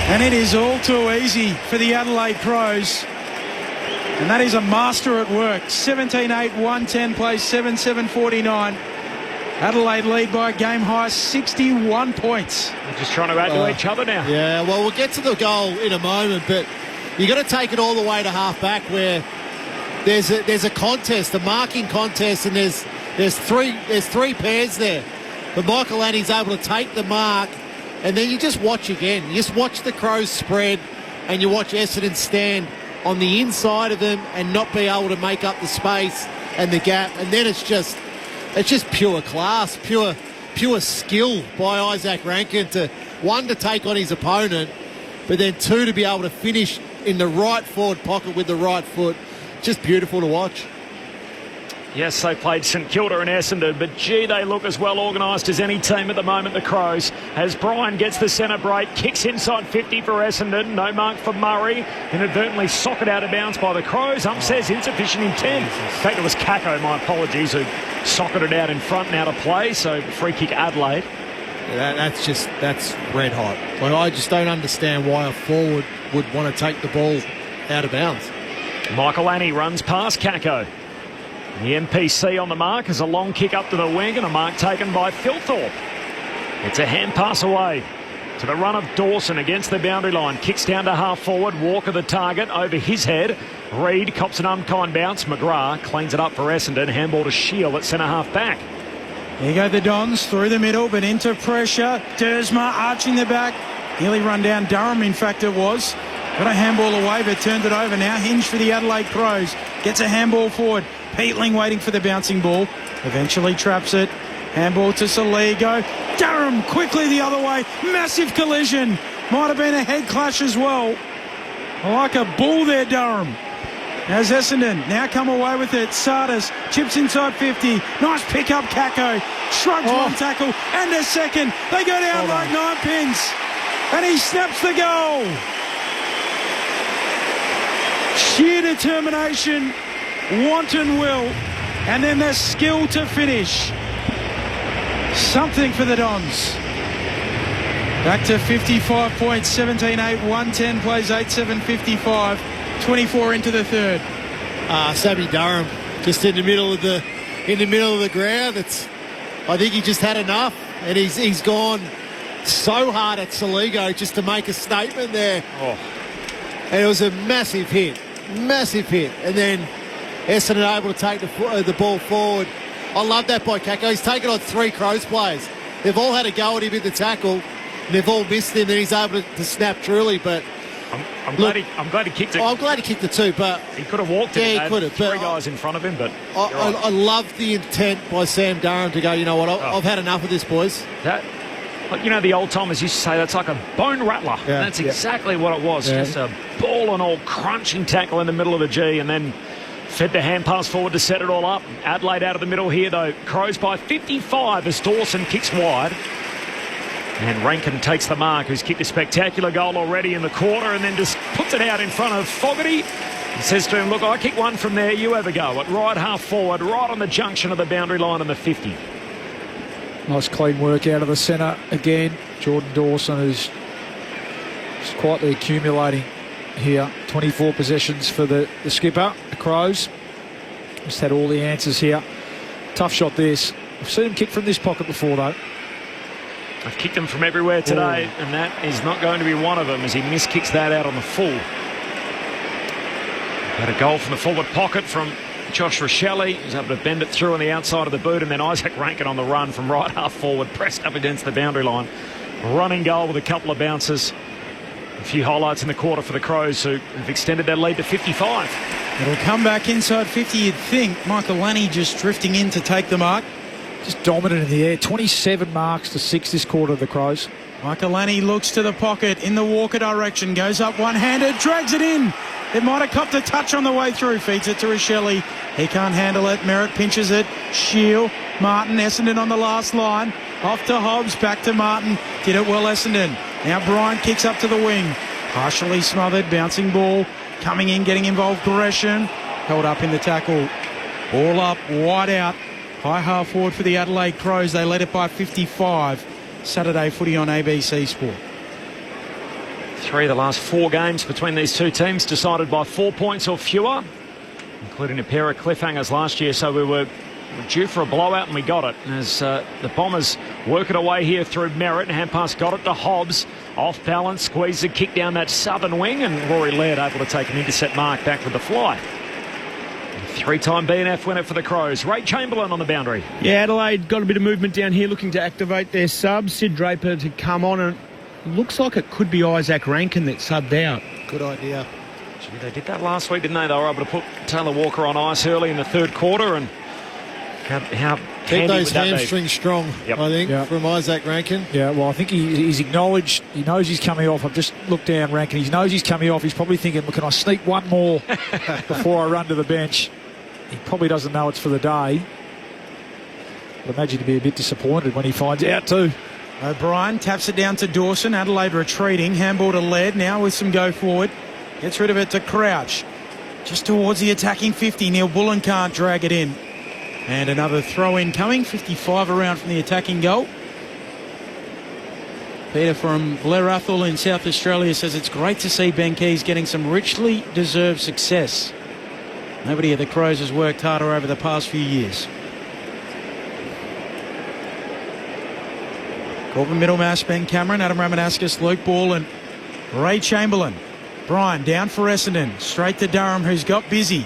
And it is all too easy for the Adelaide Crows. And that is a master at work. 17-8, 110 plays 7-7-49. Adelaide lead by a game high 61 points. They're just trying to add to each other now. Yeah, well, we'll get to the goal in a moment, but you got to take it all the way to half back where there's a contest, a marking contest, and there's three pairs there. But Michael Lanny's able to take the mark, and then you just watch again. You just watch the Crows spread, and you watch Essendon stand on the inside of them and not be able to make up the space and the gap, and then it's just pure class, pure skill by Isaac Rankin to take on his opponent, but then two, to be able to finish in the right forward pocket with the right foot. Just beautiful to watch. Yes, they played St Kilda and Essendon, but gee, they look as well organised as any team at the moment, the Crows. As Bryan gets the centre break, kicks inside 50 for Essendon, no mark for Murray, inadvertently socked out of bounds by the Crows. Says insufficient intent. In fact, it was Kako, my apologies, who socketed it out in front, now to play, so free kick Adelaide. Yeah, that's red hot. Like, I just don't understand why a forward would want to take the ball out of bounds. Michael Annie runs past Kako. The MPC on the mark is a long kick up to the wing and a mark taken by Philthorpe. It's a hand pass away to the run of Dawson against the boundary line. Kicks down to half forward. Walker the target over his head. Reid cops an unkind bounce. McGrath cleans it up for Essendon. Handball to Shield at centre half back. Here go the Dons through the middle, but into pressure. Dersma arching the back. Nearly run down Durham, in fact it was. Got a handball away, but turned it over. Now Hinge for the Adelaide Crows. Gets a handball forward. Peatling waiting for the bouncing ball. Eventually traps it. Handball to Saligo. Durham quickly the other way. Massive collision. Might have been a head clash as well. Like a bull there, Durham. As Essendon now come away with it. Sardis chips inside 50. Nice pick up, Kako. Shrugs one tackle and a second. They go down like 9 pins. And he snaps the goal. Sheer determination, wanton will, and then the skill to finish. Something for the Dons. Back to 55 points, 17-8, 110 plays 8-7-55, 24 into the third. Sammy Durham just in the middle of the ground. I think he just had enough, and he's gone so hard at Saligo just to make a statement there. And it was a massive hit, and then Essendon able to take the ball forward. I love that by Kako. He's taken on 3 Crows players. They've all had a go at him in the tackle, and they've all missed him, and he's able to snap truly. But I'm glad he kicked it. I'm glad he kicked it too, but he could have walked it. Yeah, he could have. 3 guys in front of him, but I love the intent by Sam Durham to go, you know what, I've had enough of this, boys. You know, the old timers used to say that's like a bone rattler. Yeah, and that's exactly what it was. Yeah. Just a ball and all crunching tackle in the middle of the G, and then fed the hand pass forward to set it all up. Adelaide out of the middle here, though. Crows by 55 as Dawson kicks wide. And Rankin takes the mark, who's kicked a spectacular goal already in the quarter, and then just puts it out in front of Fogarty. He says to him, look, I kick one from there, you have a go. At right half forward, right on the junction of the boundary line and the 50. Nice clean work out of the centre again. Jordan Dawson is quietly accumulating here. 24 possessions for the skipper, the Crows. Just had all the answers here. Tough shot this. I've seen him kick from this pocket before, though. I've kicked him from everywhere today, and that is not going to be one of them as he miskicks that out on the full. Had a goal from the forward pocket from Josh Rochelle. He was able to bend it through on the outside of the boot, and then Isaac Rankin on the run from right half forward, pressed up against the boundary line. Running goal with a couple of bounces. A few highlights in the quarter for the Crows, who have extended their lead to 55. It'll come back inside 50, you'd think. Michael Lanny just drifting in to take the mark. Just dominant in the air. 27 marks to 6 this quarter of the Crows. Michael Lanny looks to the pocket in the Walker direction, goes up one-handed, drags it in. It might have copped a touch on the way through, feeds it to Rochelle. He can't handle it. Merritt pinches it. Shield, Martin, Essendon on the last line. Off to Hobbs, back to Martin. Did it well, Essendon. Now Bryan kicks up to the wing. Partially smothered, bouncing ball. Coming in, getting involved, Gresham. Held up in the tackle. Ball up, wide out. High half forward for the Adelaide Crows. They led it by 55. Saturday footy on ABC Sport. 3 of the last 4 games between these two teams decided by 4 points or fewer, including a pair of cliffhangers last year. So we were due for a blowout and we got it. As the Bombers work it away here through Merritt. Hand pass got it to Hobbs. Off balance, squeezed the kick down that southern wing, and Rory Laird able to take an intercept mark back with the fly. 3-time BNF winner for the Crows. Ray Chamberlain on the boundary. Yeah, Adelaide got a bit of movement down here looking to activate their subs. Sid Draper to come on, and looks like it could be Isaac Rankin that subbed out. Good idea. Gee, they did that last week, didn't they? They were able to put Taylor Walker on ice early in the third quarter, and how keep those hamstrings strong, I think, from Isaac Rankin. Yeah, well, I think he's acknowledged, he knows he's coming off. I've just looked down Rankin. He knows he's coming off. He's probably thinking, well, can I sneak one more before I run to the bench? He probably doesn't know it's for the day. I'd imagine he'd be a bit disappointed when he finds out too. O'Brien taps it down to Dawson. Adelaide retreating. Handball to Laird now with some go forward. Gets rid of it to Crouch. Just towards the attacking 50. Neil Bullen can't drag it in. And another throw in coming. 55 around from the attacking goal. Peter from Blair Athol in South Australia says it's great to see Ben Keys getting some richly deserved success. Nobody at the Crows has worked harder over the past few years. Corbin Middlemass, Ben Cameron, Adam Ramanauskas, Luke Ball and Ray Chamberlain. Bryan down for Essendon. Straight to Durham, who's got busy.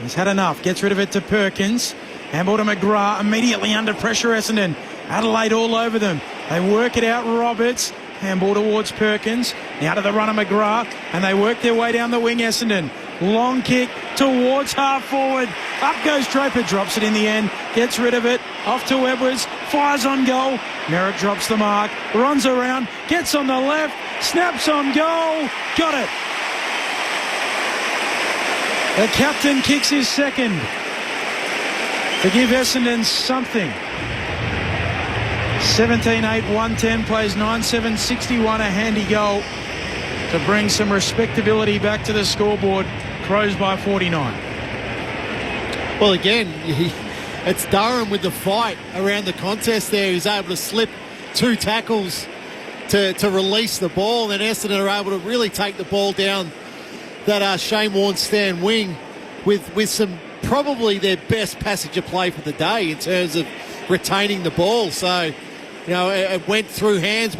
He's had enough. Gets rid of it to Perkins. Handball to McGrath. Immediately under pressure, Essendon. Adelaide all over them. They work it out. Roberts. Handball towards Perkins. Now to the run of McGrath. And they work their way down the wing, Essendon. Long kick towards half forward. Up goes Draper. Drops it in the end. Gets rid of it. Off to Edwards. Fires on goal. Merritt drops the mark. Runs around. Gets on the left. Snaps on goal. Got it. The captain kicks his second to give Essendon something. 17-8, 110, plays 9-7, 61, a handy goal to bring some respectability back to the scoreboard. Crows by 49. Well, again, it's Durham with the fight around the contest there. He's able to slip 2 tackles to release the ball, and Essendon are able to really take the ball down that Shane Warne-Stan wing with some probably their best passage of play for the day in terms of retaining the ball. So, it went through hands,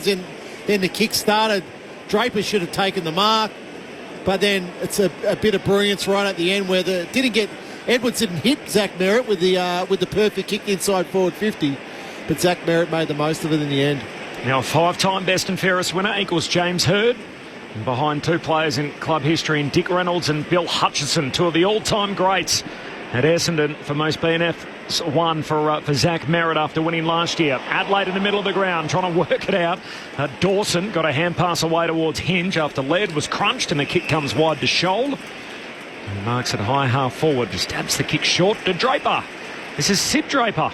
and then the kick started. Draper should have taken the mark, but then it's a bit of brilliance right at the end where Edwards didn't hit Zach Merritt with the perfect kick inside forward 50, but Zach Merritt made the most of it in the end. Now a 5-time best and fairest winner equals James Hird. And behind 2 players in club history in Dick Reynolds and Bill Hutchison, 2 of the all-time greats at Essendon for most BNFs, 1 for Zach Merritt after winning last year. Adelaide in the middle of the ground trying to work it out. Dawson got a hand pass away towards Hinge after Laird was crunched, and the kick comes wide to Scholl. And marks it high half forward, just stabs the kick short to Draper. This is Sid Draper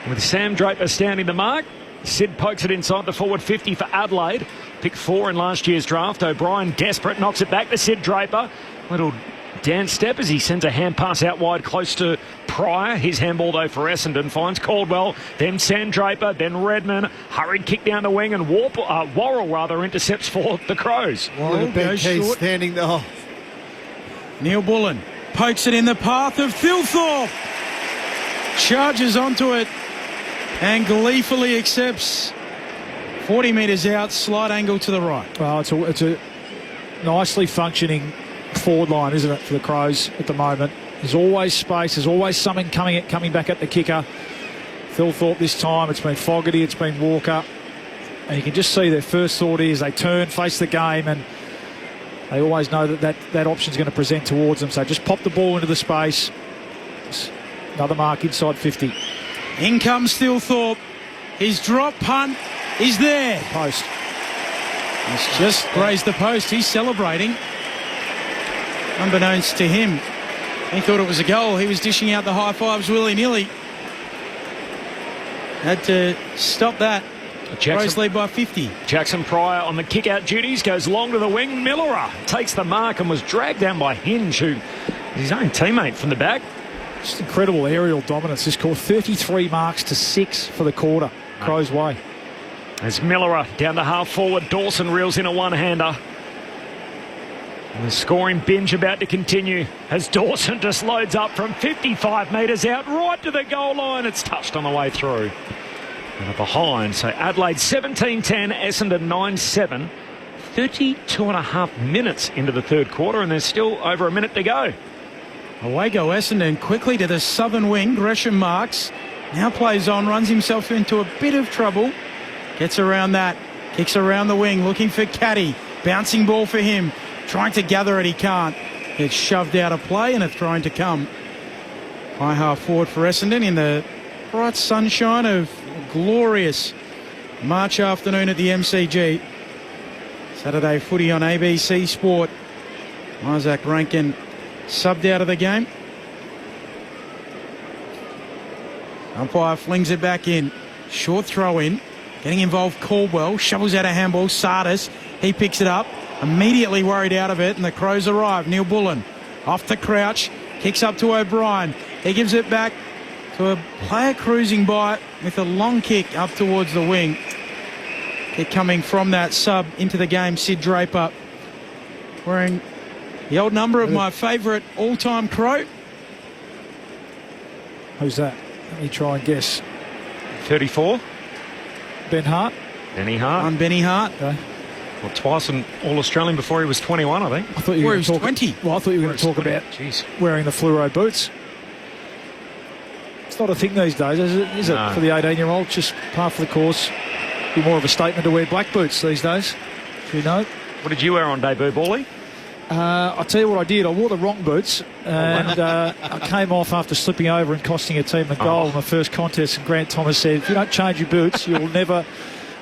with Sam Draper standing the mark. Sid pokes it inside the forward 50 for Adelaide. Picked 4 in last year's draft. O'Brien desperate, knocks it back to Sid Draper. Little dance step as he sends a hand pass out wide close to Pryor. His handball though for Essendon finds Caldwell, then Sam Draper, then Redman. Hurried kick down the wing, and Worrell intercepts for the Crows. Worrell goes short. Standing there. Neil Bullen pokes it in the path of Thilthorpe. Charges onto it and gleefully accepts. 40 metres out, slight angle to the right. Well, it's a nicely functioning forward line, isn't it, for the Crows at the moment? There's always space. There's always something coming back at the kicker. Thilthorpe this time, it's been Fogarty, it's been Walker. And you can just see their first thought is they turn, face the game, and they always know that option's going to present towards them. So just pop the ball into the space. Another mark inside 50. In comes Thilthorpe. His drop punt is there. Post. He's just grazed the post. He's celebrating. Unbeknownst to him, he thought it was a goal. He was dishing out the high fives willy-nilly. Had to stop that. Crows lead by 50. Jackson Pryor on the kick-out duties, goes long to the wing. Millerer takes the mark and was dragged down by Hinge, who is his own teammate from the back. Just incredible aerial dominance this quarter. 33 marks to 6 for the quarter. Crows way. As Miller down to half forward, Dawson reels in a one-hander. And the scoring binge about to continue as Dawson just loads up from 55 metres out right to the goal line. It's touched on the way through. And behind, so Adelaide 17-10, Essendon 9-7. 32 and a half minutes into the third quarter, and there's still over a minute to go. Away go Essendon quickly to the southern wing. Gresham marks. Now plays on, runs himself into a bit of trouble. Gets around that. Kicks around the wing, looking for Caddy. Bouncing ball for him. Trying to gather it, he can't. Gets shoved out of play and a throw to come. High half forward for Essendon in the bright sunshine of a glorious March afternoon at the MCG. Saturday footy on ABC Sport. Isaac Rankin subbed out of the game. Umpire flings it back in. Short throw in. Getting involved Caldwell. Shovels out a handball. Sardis. He picks it up. Immediately worried out of it, and the Crows arrive. Neil Bullen off to Crouch. Kicks up to O'Brien. He gives it back to a player cruising by it with a long kick up towards the wing. Kick coming from that sub into the game, Sid Draper. Wearing the old number of my favourite all-time Crow. Who's that? Let me try and guess. 34. Ben Hart. Benny Hart. On Benny Hart. Okay. Well, twice an All-Australian before he was 21, I think. I thought you were going to talk 20. Well, I thought you were going to talk about wearing the fluoro boots. It's not a thing these days, is it? No. For the 18-year-old, just par for the course. Be more of a statement to wear black boots these days. You know. What did you wear on debut, Bally? I'll tell you what I did. I wore the wrong boots, and I came off after slipping over and costing a team a goal in my first contest. And Grant Thomas said, if you don't change your boots, you'll never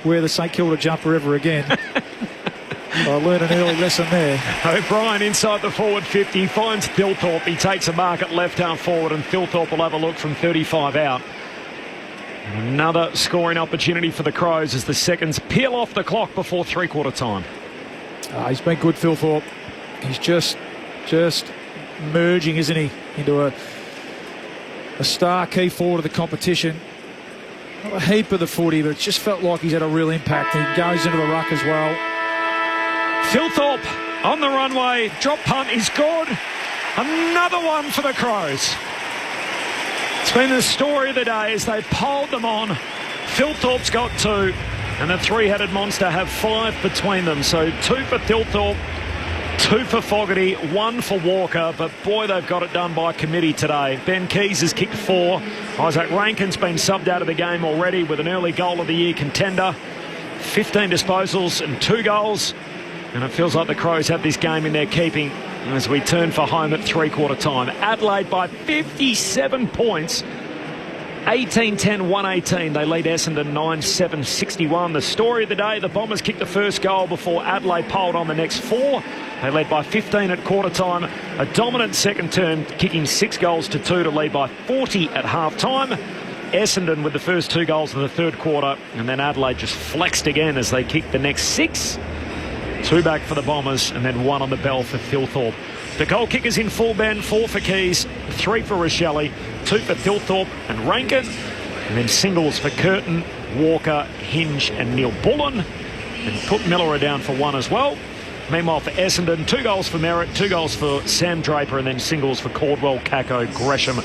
wear the St Kilda jumper ever again. I learned an early lesson there. O'Brien inside the forward 50 finds Thilthorpe. He takes a mark at left arm forward, and Thilthorpe will have a look from 35 out. Another scoring opportunity for the Crows as the seconds peel off the clock before three-quarter time. He's been good, Thilthorpe. He's just merging, isn't he, into a star key forward of the competition. Not a heap of the footy, but it just felt like he's had a real impact. He goes into the ruck as well. Thilthorpe on the runway. Drop punt is good. Another one for the Crows. It's been the story of the day as they piled them on. Thilthorpe's got 2, and the three-headed monster have 5 between them. So 2 for Thilthorpe, 2 for Fogarty, 1 for Walker, but boy, they've got it done by committee today. Ben Keys has kicked 4. Isaac Rankin's been subbed out of the game already with an early goal of the year contender. 15 disposals and 2 goals. And it feels like the Crows have this game in their keeping as we turn for home at three-quarter time. Adelaide by 57 points. 18-10, 118. They lead Essendon 9-7, 61. The story of the day, the Bombers kicked the first goal before Adelaide piled on the next 4. They led by 15 at quarter time. A dominant second term, kicking 6 goals to 2 to lead by 40 at half time. Essendon with the first 2 goals of the third quarter, and then Adelaide just flexed again as they kicked the next 6. 2 back for the Bombers, and then 1 on the bell for Thilthorpe. The goal kickers in full bend, 4 for Keys, 3 for Rochelle, 2 for Thilthorpe and Rankin, and then singles for Curtin, Walker, Hinge and Neil Bullen, and put Miller down for 1 as well. Meanwhile for Essendon, 2 goals for Merritt, 2 goals for Sam Draper, and then singles for Caldwell, Kako, Gresham,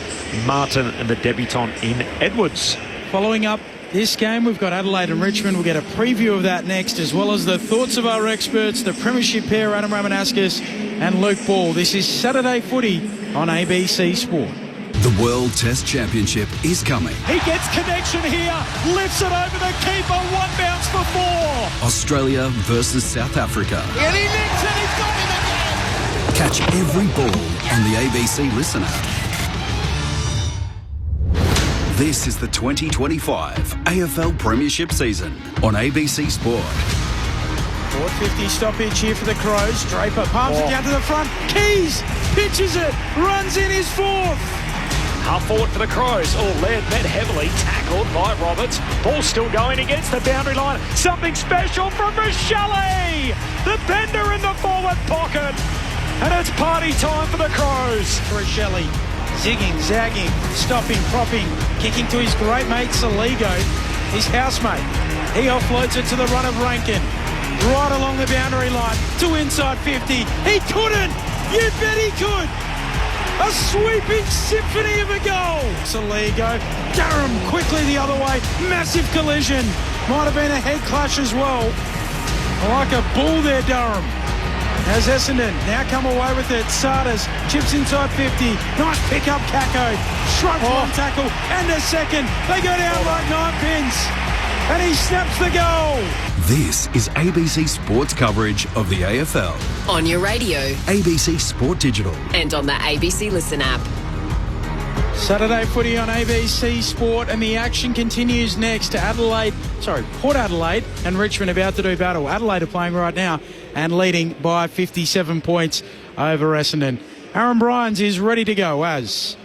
Martin and the debutant in Edwards. Following up this game, we've got Adelaide and Richmond. We'll get a preview of that next, as well as the thoughts of our experts, the premiership pair, Adam Ramanauskas and Luke Ball. This is Saturday Footy on ABC Sport. The World Test Championship is coming. He gets connection here, lifts it over the keeper, 1 bounce for 4. Australia versus South Africa. And he nicks it, he's got him again. Catch every ball on the ABC Listen app. This is the 2025 AFL Premiership season on ABC Sport. 450 stoppage here for the Crows. Draper palms it down to the front. Keys pitches it, runs in his 4th. Half forward for the Crows. Laird met heavily, tackled by Roberts. Ball still going against the boundary line. Something special from Rochelle. The bender in the forward pocket. And it's party time for the Crows. Rochelle zigging, zagging, stopping, propping, kicking to his great mate Saligo, his housemate. He offloads it to the run of Rankin. Right along the boundary line to inside 50. He couldn't! You bet he could! A sweeping symphony of a goal. Saligo, Durham quickly the other way. Massive collision. Might have been a head clash as well. Like a bull there, Durham. As Essendon now come away with it. Sardis chips inside 50. Nice pick up, Kako. Shrugs one tackle and a second. They go down like 9 pins. And he snaps the goal. This is ABC Sports coverage of the AFL. On your radio. ABC Sport Digital. And on the ABC Listen app. Saturday footy on ABC Sport, and the action continues next to Port Adelaide and Richmond about to do battle. Adelaide are playing right now and leading by 57 points over Essendon. Aaron Bryans is ready to go as...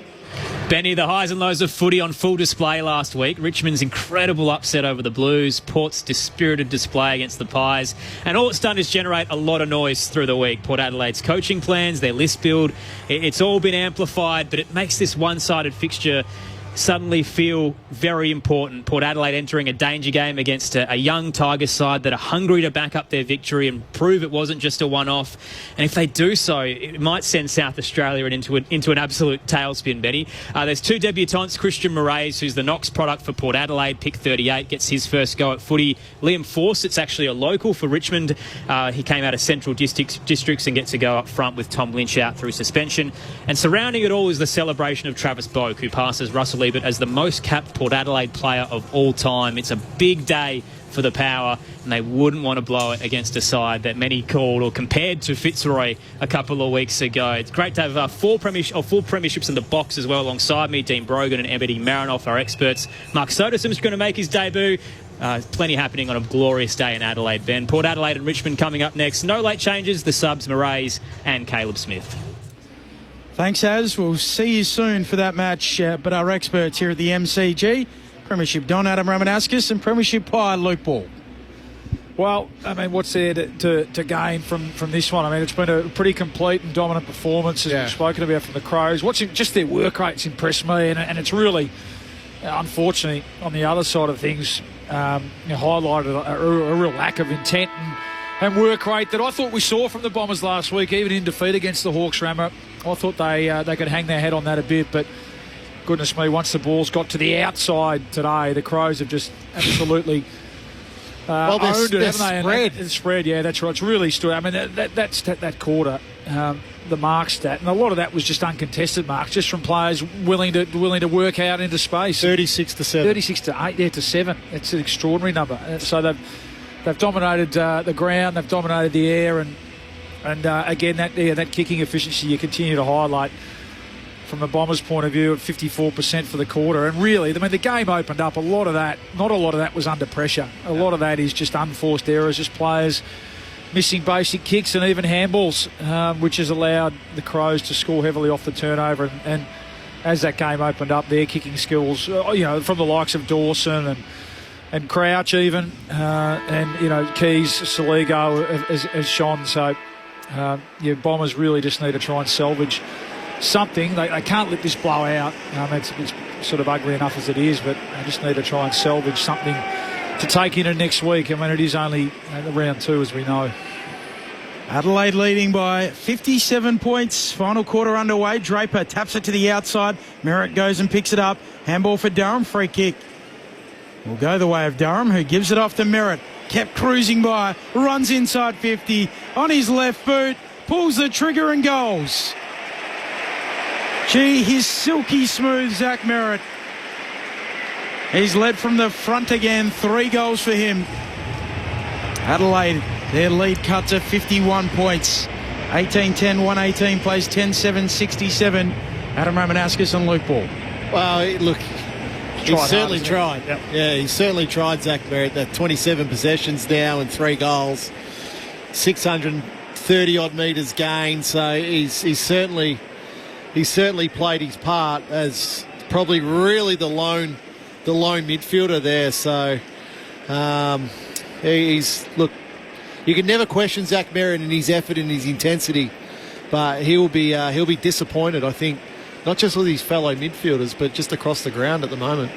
Benny, the highs and lows of footy on full display last week. Richmond's incredible upset over the Blues, Port's dispirited display against the Pies, and all it's done is generate a lot of noise through the week. Port Adelaide's coaching plans, their list build, it's all been amplified, but it makes this one-sided fixture suddenly feel very important. Port Adelaide entering a danger game against a young Tigers side that are hungry to back up their victory and prove it wasn't just a one-off. And if they do so, it might send South Australia into an absolute tailspin, Benny. There's 2 debutants. Christian Moraes, who's the Knox product for Port Adelaide, pick 38, gets his first go at footy. Liam Fawcett's actually a local for Richmond. He came out of Central Districts and gets to go up front with Tom Lynch out through suspension. And surrounding it all is the celebration of Travis Boak, who passes Russell Ebert as the most capped Port Adelaide player of all time. It's a big day for the Power, and they wouldn't want to blow it against a side that many called or compared to Fitzroy a couple of weeks ago. It's great to have full premierships in the box as well alongside me. Dean Brogan and Ebony Marinoff, our experts. Mark Soderson's going to make his debut. Plenty happening on a glorious day in Adelaide, Ben. Port Adelaide and Richmond coming up next. No late changes, the subs, Moraes and Caleb Smith. Thanks, Az. We'll see you soon for that match. But our experts here at the MCG, Premiership Don Adam Ramanauskas and Premiership Pie Luke Ball. Well, I mean, what's there to gain from this one? I mean, it's been a pretty complete and dominant performance, as we've spoken about from the Crows. Watching just their work rates impressed me, and it's really, unfortunately, on the other side of things, highlighted a real lack of intent and work rate that I thought we saw from the Bombers last week, even in defeat against the Hawks Rammer. I thought they could hang their head on that a bit, but goodness me, once the ball's got to the outside today, the Crows have just absolutely owned it, haven't they? And spread, yeah, that's right. It's really stood. I mean, that quarter, the mark stat, and a lot of that was just uncontested marks, just from players willing to work out into space. 36-7. 36-8, yeah, to 7. It's an extraordinary number. So they've dominated the ground, they've dominated the air, and again, that kicking efficiency you continue to highlight from the Bombers' point of view at 54% for the quarter. And really, I mean, the game opened up. Not a lot of that was under pressure. A lot of that is just unforced errors, just players missing basic kicks and even handballs, which has allowed the Crows to score heavily off the turnover. And as that game opened up, their kicking skills, from the likes of Dawson and Crouch even, and Keys, Saligo has shone. So Bombers really just need to try and salvage something. They can't let this blow out. It's sort of ugly enough as it is, but they just need to try and salvage something to take into next week. I mean, it is only round 2, as we know. Adelaide leading by 57 points. Final quarter underway. Draper taps it to the outside. Merritt goes and picks it up. Handball for Durham. Free kick will go the way of Durham, who gives it off to Merritt. Kept cruising by. Runs inside 50. On his left boot. Pulls the trigger and goals. Gee, he's silky smooth, Zach Merritt. He's led from the front again. 3 goals for him. Adelaide, their lead cut to 51 points. 18-10, 118, plays 10-7, 67. Adam Ramanauskas and Luke Ball. Well, look, he certainly tried. Yep. Yeah, he certainly tried, Zach Merritt. That 27 possessions now and 3 goals. 630-odd metres gained. So he's certainly played his part as probably really the lone midfielder there. So you can never question Zach Merritt and his effort and his intensity, but he'll be disappointed, I think, not just with his fellow midfielders, but just across the ground at the moment.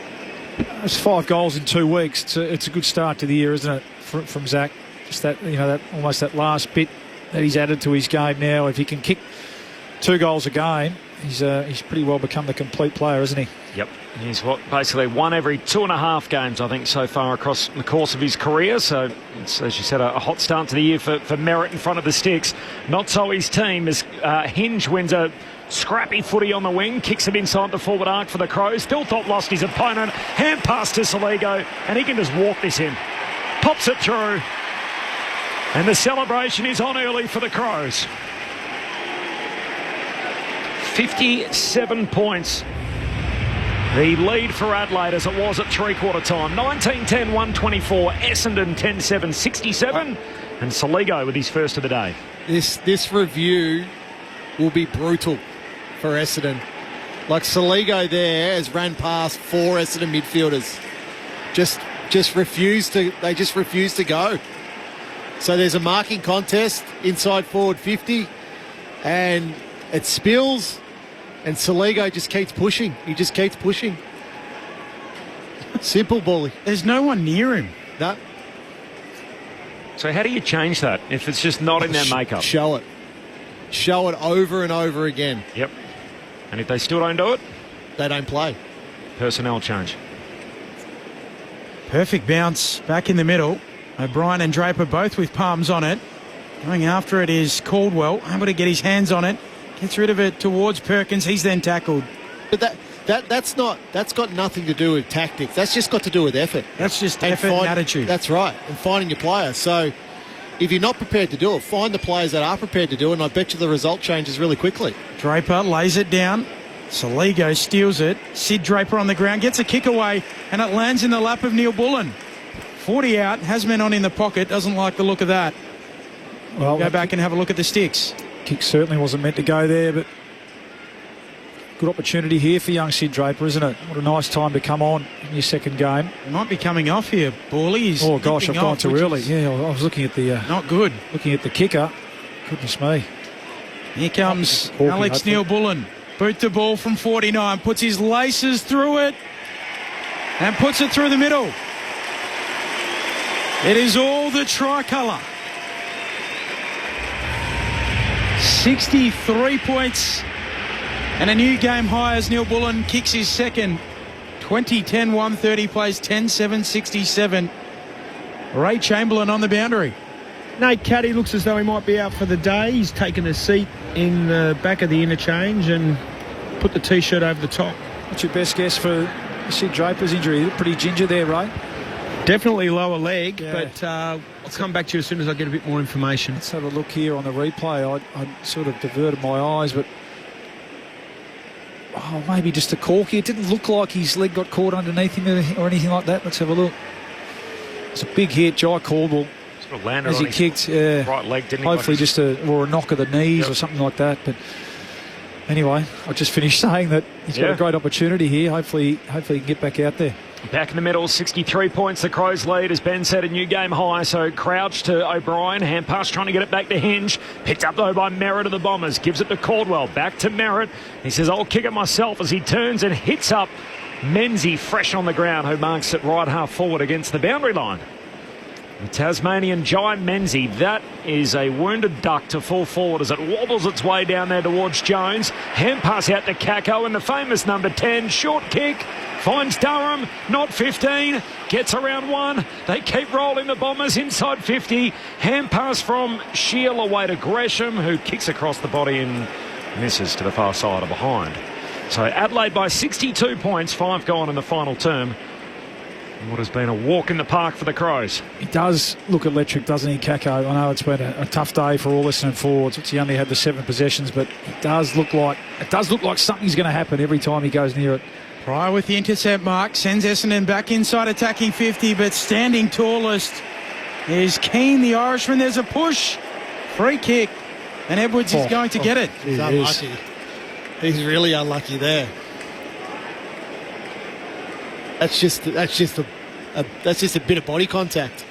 It's 5 goals in 2 weeks. It's a good start to the year, isn't it, from Zach? Just that, that almost that last bit that he's added to his game now. If he can kick 2 goals a game, he's pretty well become the complete player, isn't he? Yep. He's basically won every 2.5 games, I think, so far across the course of his career. So it's, as you said, a hot start to the year for Merritt in front of the sticks. Not so his team, as Hinge wins a scrappy footy on the wing, kicks it inside the forward arc for the Crows. Thilthorpe lost his opponent, hand pass to Soligo, and he can just walk this in. Pops it through, and the celebration is on early for the Crows. 57 points. The lead for Adelaide as it was at three-quarter time. 19-10, 124. Essendon 10-7, 67. And Soligo with his first of the day. This review will be brutal for Essendon. Like Soligo there has ran past 4 Essendon midfielders. Just refused to go. So there's a marking contest inside forward 50 and it spills and Soligo just keeps pushing. He just keeps pushing. Simple bully. There's no one near him. No. So how do you change that if it's just not in their makeup? Show it. Show it over and over again. Yep. And if they still don't do it? They don't play. Personnel change. Perfect bounce back in the middle. O'Brien and Draper both with palms on it. Going after it is Caldwell, able to get his hands on it. Gets rid of it towards Perkins. He's then tackled. But that's got nothing to do with tactics. That's just got to do with effort. That's just effort and attitude. That's right. And finding your player. So if you're not prepared to do it, find the players that are prepared to do it, and I bet you the result changes really quickly. Draper lays it down. Soligo steals it. Sid Draper on the ground, gets a kick away, and it lands in the lap of Neil Bullen. 40 out, has men on in the pocket, doesn't like the look of that. Well, go back and have a look at the sticks. Kick certainly wasn't meant to go there, but good opportunity here for young Sid Draper, isn't it? What a nice time to come on in your second game. He might be coming off here, Bawley. Oh gosh, I've gone too early. Yeah, I was looking at the not good. Looking at the kicker. Goodness me. Here comes Alex Neil Bullen. Boot the ball from 49, puts his laces through it and puts it through the middle. It is all the tricolour. 63 points and a new game high as Neil Bullen kicks his second. 20-10, 130 plays 10-7, 67. Ray Chamberlain on the boundary. Nate Caddy looks as though he might be out for the day. He's taken a seat in the back of the interchange and put the T-shirt over the top. What's your best guess for Sid Draper's injury? Pretty ginger there, Ray. Definitely lower leg, yeah. But I'll come back to you as soon as I get a bit more information. Let's have a look here on the replay. I sort of diverted my eyes, but maybe just a corky. It didn't look like his leg got caught underneath him or anything like that. Let's have a look. It's a big hit. Jai Caldwell sort of landed as on he kicked. Right leg, didn't he? Hopefully just a knock of the knees or something like that. But anyway, I just finished saying that he's got a great opportunity here. Hopefully he can get back out there. Back in the middle, 63 points. The Crows lead as Ben said, a new game high. So Crouch to O'Brien. Hand pass trying to get it back to Hinge. Picked up though by Merritt of the Bombers. Gives it to Caldwell. Back to Merritt. He says, I'll kick it myself as he turns and hits up Menzies fresh on the ground, who marks it right half forward against the boundary line. The Tasmanian giant Menzies, that is a wounded duck to fall forward as it wobbles its way down there towards Jones. Hand pass out to Kako and the famous number 10. Short kick. Finds Durham, not 15, gets around 1. They keep rolling the Bombers inside 50. Hand pass from Shield away to Gresham, who kicks across the body and misses to the far side or behind. So Adelaide by 62 points, 5 gone in the final term. What has been a walk in the park for the Crows. He does look electric, doesn't he, Kako? I know it's been a tough day for all Essendon forwards. He only had the 7 possessions, but it does look like something's going to happen every time he goes near it. Pryor with the intercept mark, sends Essendon back inside attacking 50, but standing tallest is Keane, the Irishman. There's a push. Free kick. And Edwards is going to get it. He's unlucky. He's really unlucky there. That's just a bit of body contact.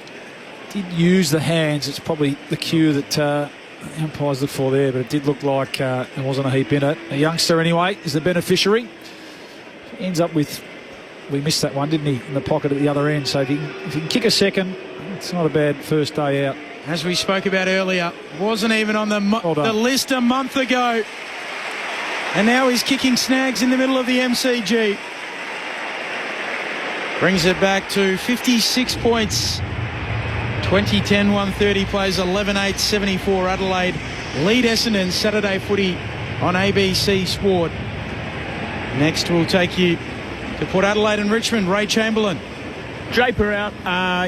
Did use the hands. It's probably the cue that the umpires look for there, but it did look like there wasn't a heap in it. A youngster, anyway, is the beneficiary. Ends up with, we missed that one, didn't he, in the pocket at the other end. So if he can kick a second, it's not a bad first day out. As we spoke about earlier, wasn't even on the list a month ago. And now he's kicking snags in the middle of the MCG. Brings it back to 56 points. 20-10-130 plays 11-8-74. Adelaide lead Essendon Saturday footy on ABC Sport. Next we'll take you to Port Adelaide and Richmond. Ray Chamberlain. Draper out.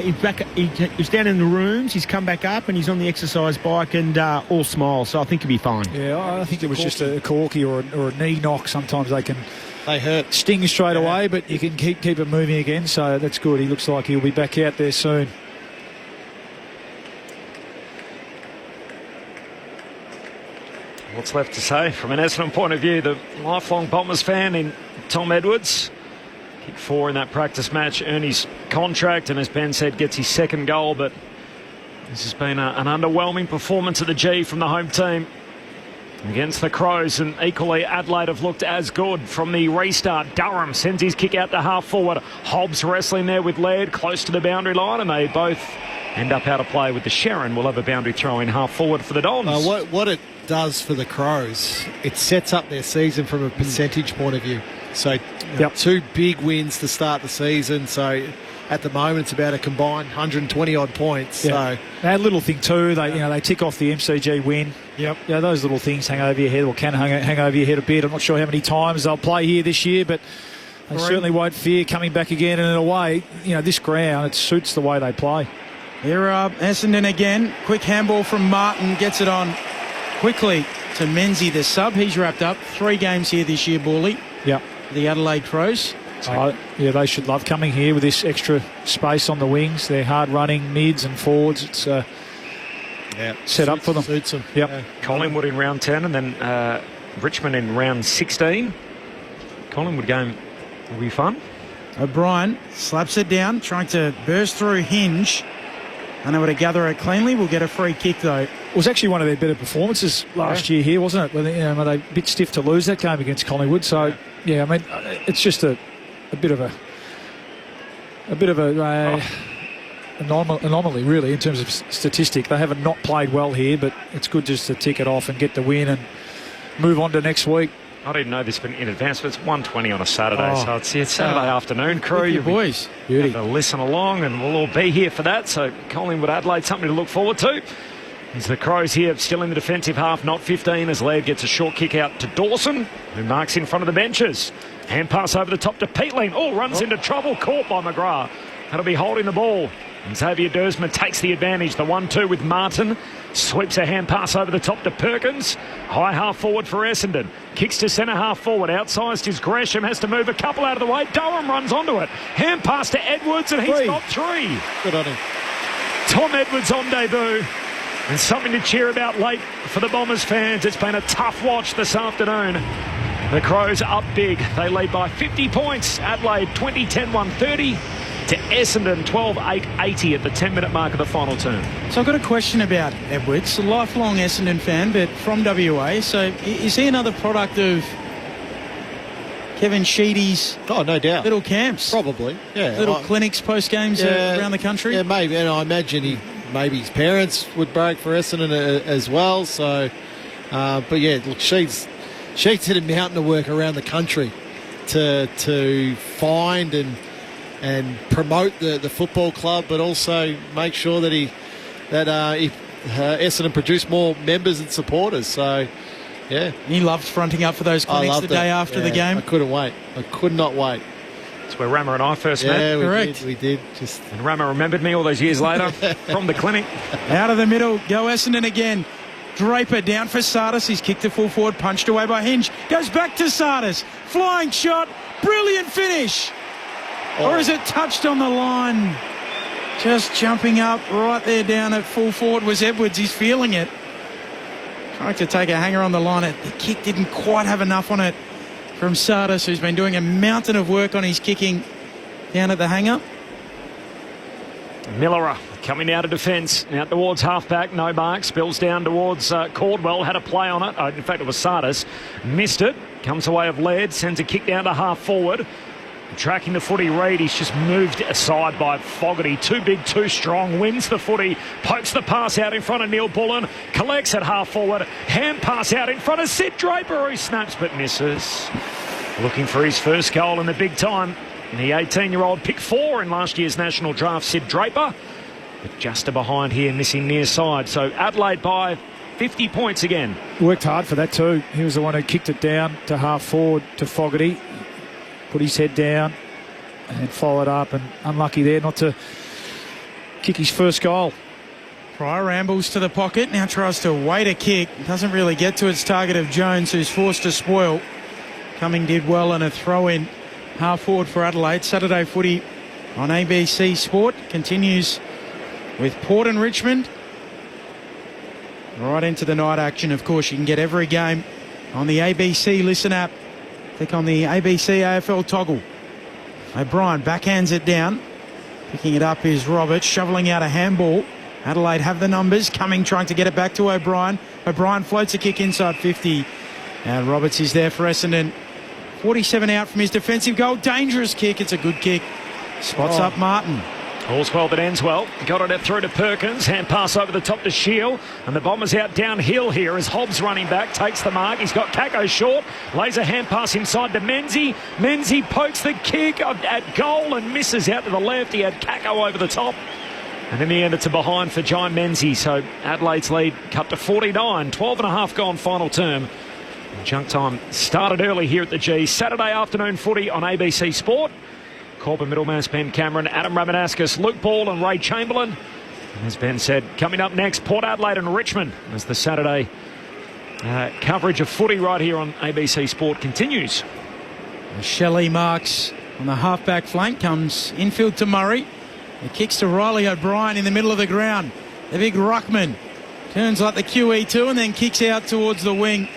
He's back. He's down in the rooms. He's come back up and he's on the exercise bike and all smiles. So I think he'll be fine. Yeah, I think it was just a corky or a knee knock. Sometimes they hurt, sting straight away, but you can keep it moving again. So that's good. He looks like he'll be back out there soon. What's left to say from an Essendon point of view? The lifelong Bombers fan in Tom Edwards. Kick 4 in that practice match, earned his contract, and as Ben said, gets his second goal. But this has been an underwhelming performance of the G from the home team against the Crows, and equally Adelaide have looked as good from the restart. Durham sends his kick out to half forward. Hobbs wrestling there with Laird close to the boundary line, and they both end up out of play with the Sharon. Will have a boundary throw in half forward for the Dons. What it does for the Crows, it sets up their season from a percentage point of view. So 2 big wins to start the season. So at the moment it's about a combined 120 odd points. Yeah. So that little thing too, they tick off the MCG win. Yep. Yeah, those little things hang over your head, or can hang over your head a bit. I'm not sure how many times they'll play here this year, but they certainly won't fear coming back again. And in a way, this ground, it suits the way they play. Here are Essendon again. Quick handball from Martin, gets it on quickly to Menzie, the sub. He's wrapped up 3 games here this year, Borley. Yeah. The Adelaide Crows. Yeah, they should love coming here with this extra space on the wings. They're hard-running mids and forwards. It's set up for them. Suits them. Yep. Yeah. Collingwood in round 10 and then Richmond in round 16. Collingwood game will be fun. O'Brien slaps it down, trying to burst through Hinge. Unable to gather it cleanly. We'll get a free kick, though. It was actually one of their better performances last year here, wasn't it? When they were a bit stiff to lose that game against Collingwood. So, yeah, I mean, it's just a bit of a anomaly, really, in terms of statistic. They haven't not played well here, but it's good just to tick it off and get the win and move on to next week. I didn't know this in advance, but it's 1:20 on a Saturday, so it's Saturday afternoon, crew. You boys, have to listen along, and we'll all be here for that. So Collingwood Adelaide, something to look forward to. As the Crows here, still in the defensive half, not 15, as Laird gets a short kick out to Dawson, who marks in front of the benches. Hand pass over the top to Peatling. Runs into trouble, caught by McGrath. That'll be holding the ball. And Xavier Dersman takes the advantage. The 1-2 with Martin. Sweeps a hand pass over the top to Perkins. High half forward for Essendon. Kicks to centre half forward. Outsized is Gresham. Has to move a couple out of the way. Durham runs onto it. Hand pass to Edwards, and he's got 3. Good on him. Tom Edwards on debut. And something to cheer about late for the Bombers fans. It's been a tough watch this afternoon. The Crows up big. They lead by 50 points. Adelaide 20-10-130 to Essendon 12-8-80 at the 10-minute mark of the final term. So I've got a question about Edwards, a lifelong Essendon fan, but from WA. So is he another product of Kevin Sheedy's no doubt little camps? Probably, yeah. Little clinics, post-games around the country? Yeah, maybe. And I imagine maybe his parents would break for Essendon as well. So, but yeah, look, Sheeds did a mountain of work around the country to find and promote the football club, but also make sure that Essendon produced more members and supporters. So, yeah. He loved fronting up for those clinics the day after the game. I couldn't wait. I could not wait. That's where Rama and I first met. Yeah, correct. We did. And Rama remembered me all those years later from the clinic. Out of the middle, go Essendon again. Draper down for Sardis. He's kicked to full forward, punched away by Hinge. Goes back to Sardis. Flying shot. Brilliant finish. Or is it touched on the line? Just jumping up right there down at full forward was Edwards. He's feeling it. Trying to take a hanger on the line. The kick didn't quite have enough on it from Sardis, who's been doing a mountain of work on his kicking down at the hanger. Millerer coming out of defence, out towards half-back, no mark, spills down towards Caldwell, had a play on it. In fact, it was Sardis, missed it, comes away of Laird, sends a kick down to half-forward. Tracking the footy, Reid, he's just moved aside by Fogarty. Too big, too strong, wins the footy, pokes the pass out in front of Neil Bullen, collects at half-forward, hand pass out in front of Sid Draper, who snaps but misses. Looking for his first goal in the big time. The 18-year-old picked 4 in last year's national draft, Sid Draper. But just a behind here, missing near side. So Adelaide by 50 points again. Worked hard for that too. He was the one who kicked it down to half-forward to Fogarty. Put his head down and followed up, and unlucky there not to kick his first goal. Pryor rambles to the pocket, now tries to wait a kick. Doesn't really get to its target of Jones, who's forced to spoil. Cumming did well and a throw-in half forward for Adelaide. Saturday footy on ABC Sport continues with Port and Richmond. Right into the night action. Of course, you can get every game on the ABC Listen app. Click on the ABC AFL toggle. O'Brien backhands it down. Picking it up is Roberts, shoveling out a handball. Adelaide have the numbers. Cumming trying to get it back to O'Brien. O'Brien floats a kick inside 50. And Roberts is there for Essendon. 47 out from his defensive goal. Dangerous kick. It's a good kick. Spots up Martin. All's well that ends well. Got it through to Perkins. Hand pass over the top to Shield. And the Bombers out downhill here as Hobbs running back. Takes the mark. He's got Kako short. Lays a hand pass inside to Menzie. Menzie pokes the kick at goal and misses out to the left. He had Kako over the top. And in the end, it's a behind for John Menzie. So Adelaide's lead cut to 49. 12 and a half gone final term. Junk time started early here at the G. Saturday afternoon footy on ABC Sport. Corbin Middlemass, Ben Cameron, Adam Ramanauskas, Luke Ball and Ray Chamberlain. And as Ben said, coming up next, Port Adelaide and Richmond as the Saturday coverage of footy right here on ABC Sport continues. Shelley marks on the half-back flank, comes infield to Murray. He kicks to Riley O'Brien in the middle of the ground. The big ruckman turns like the QE2 and then kicks out towards the wing.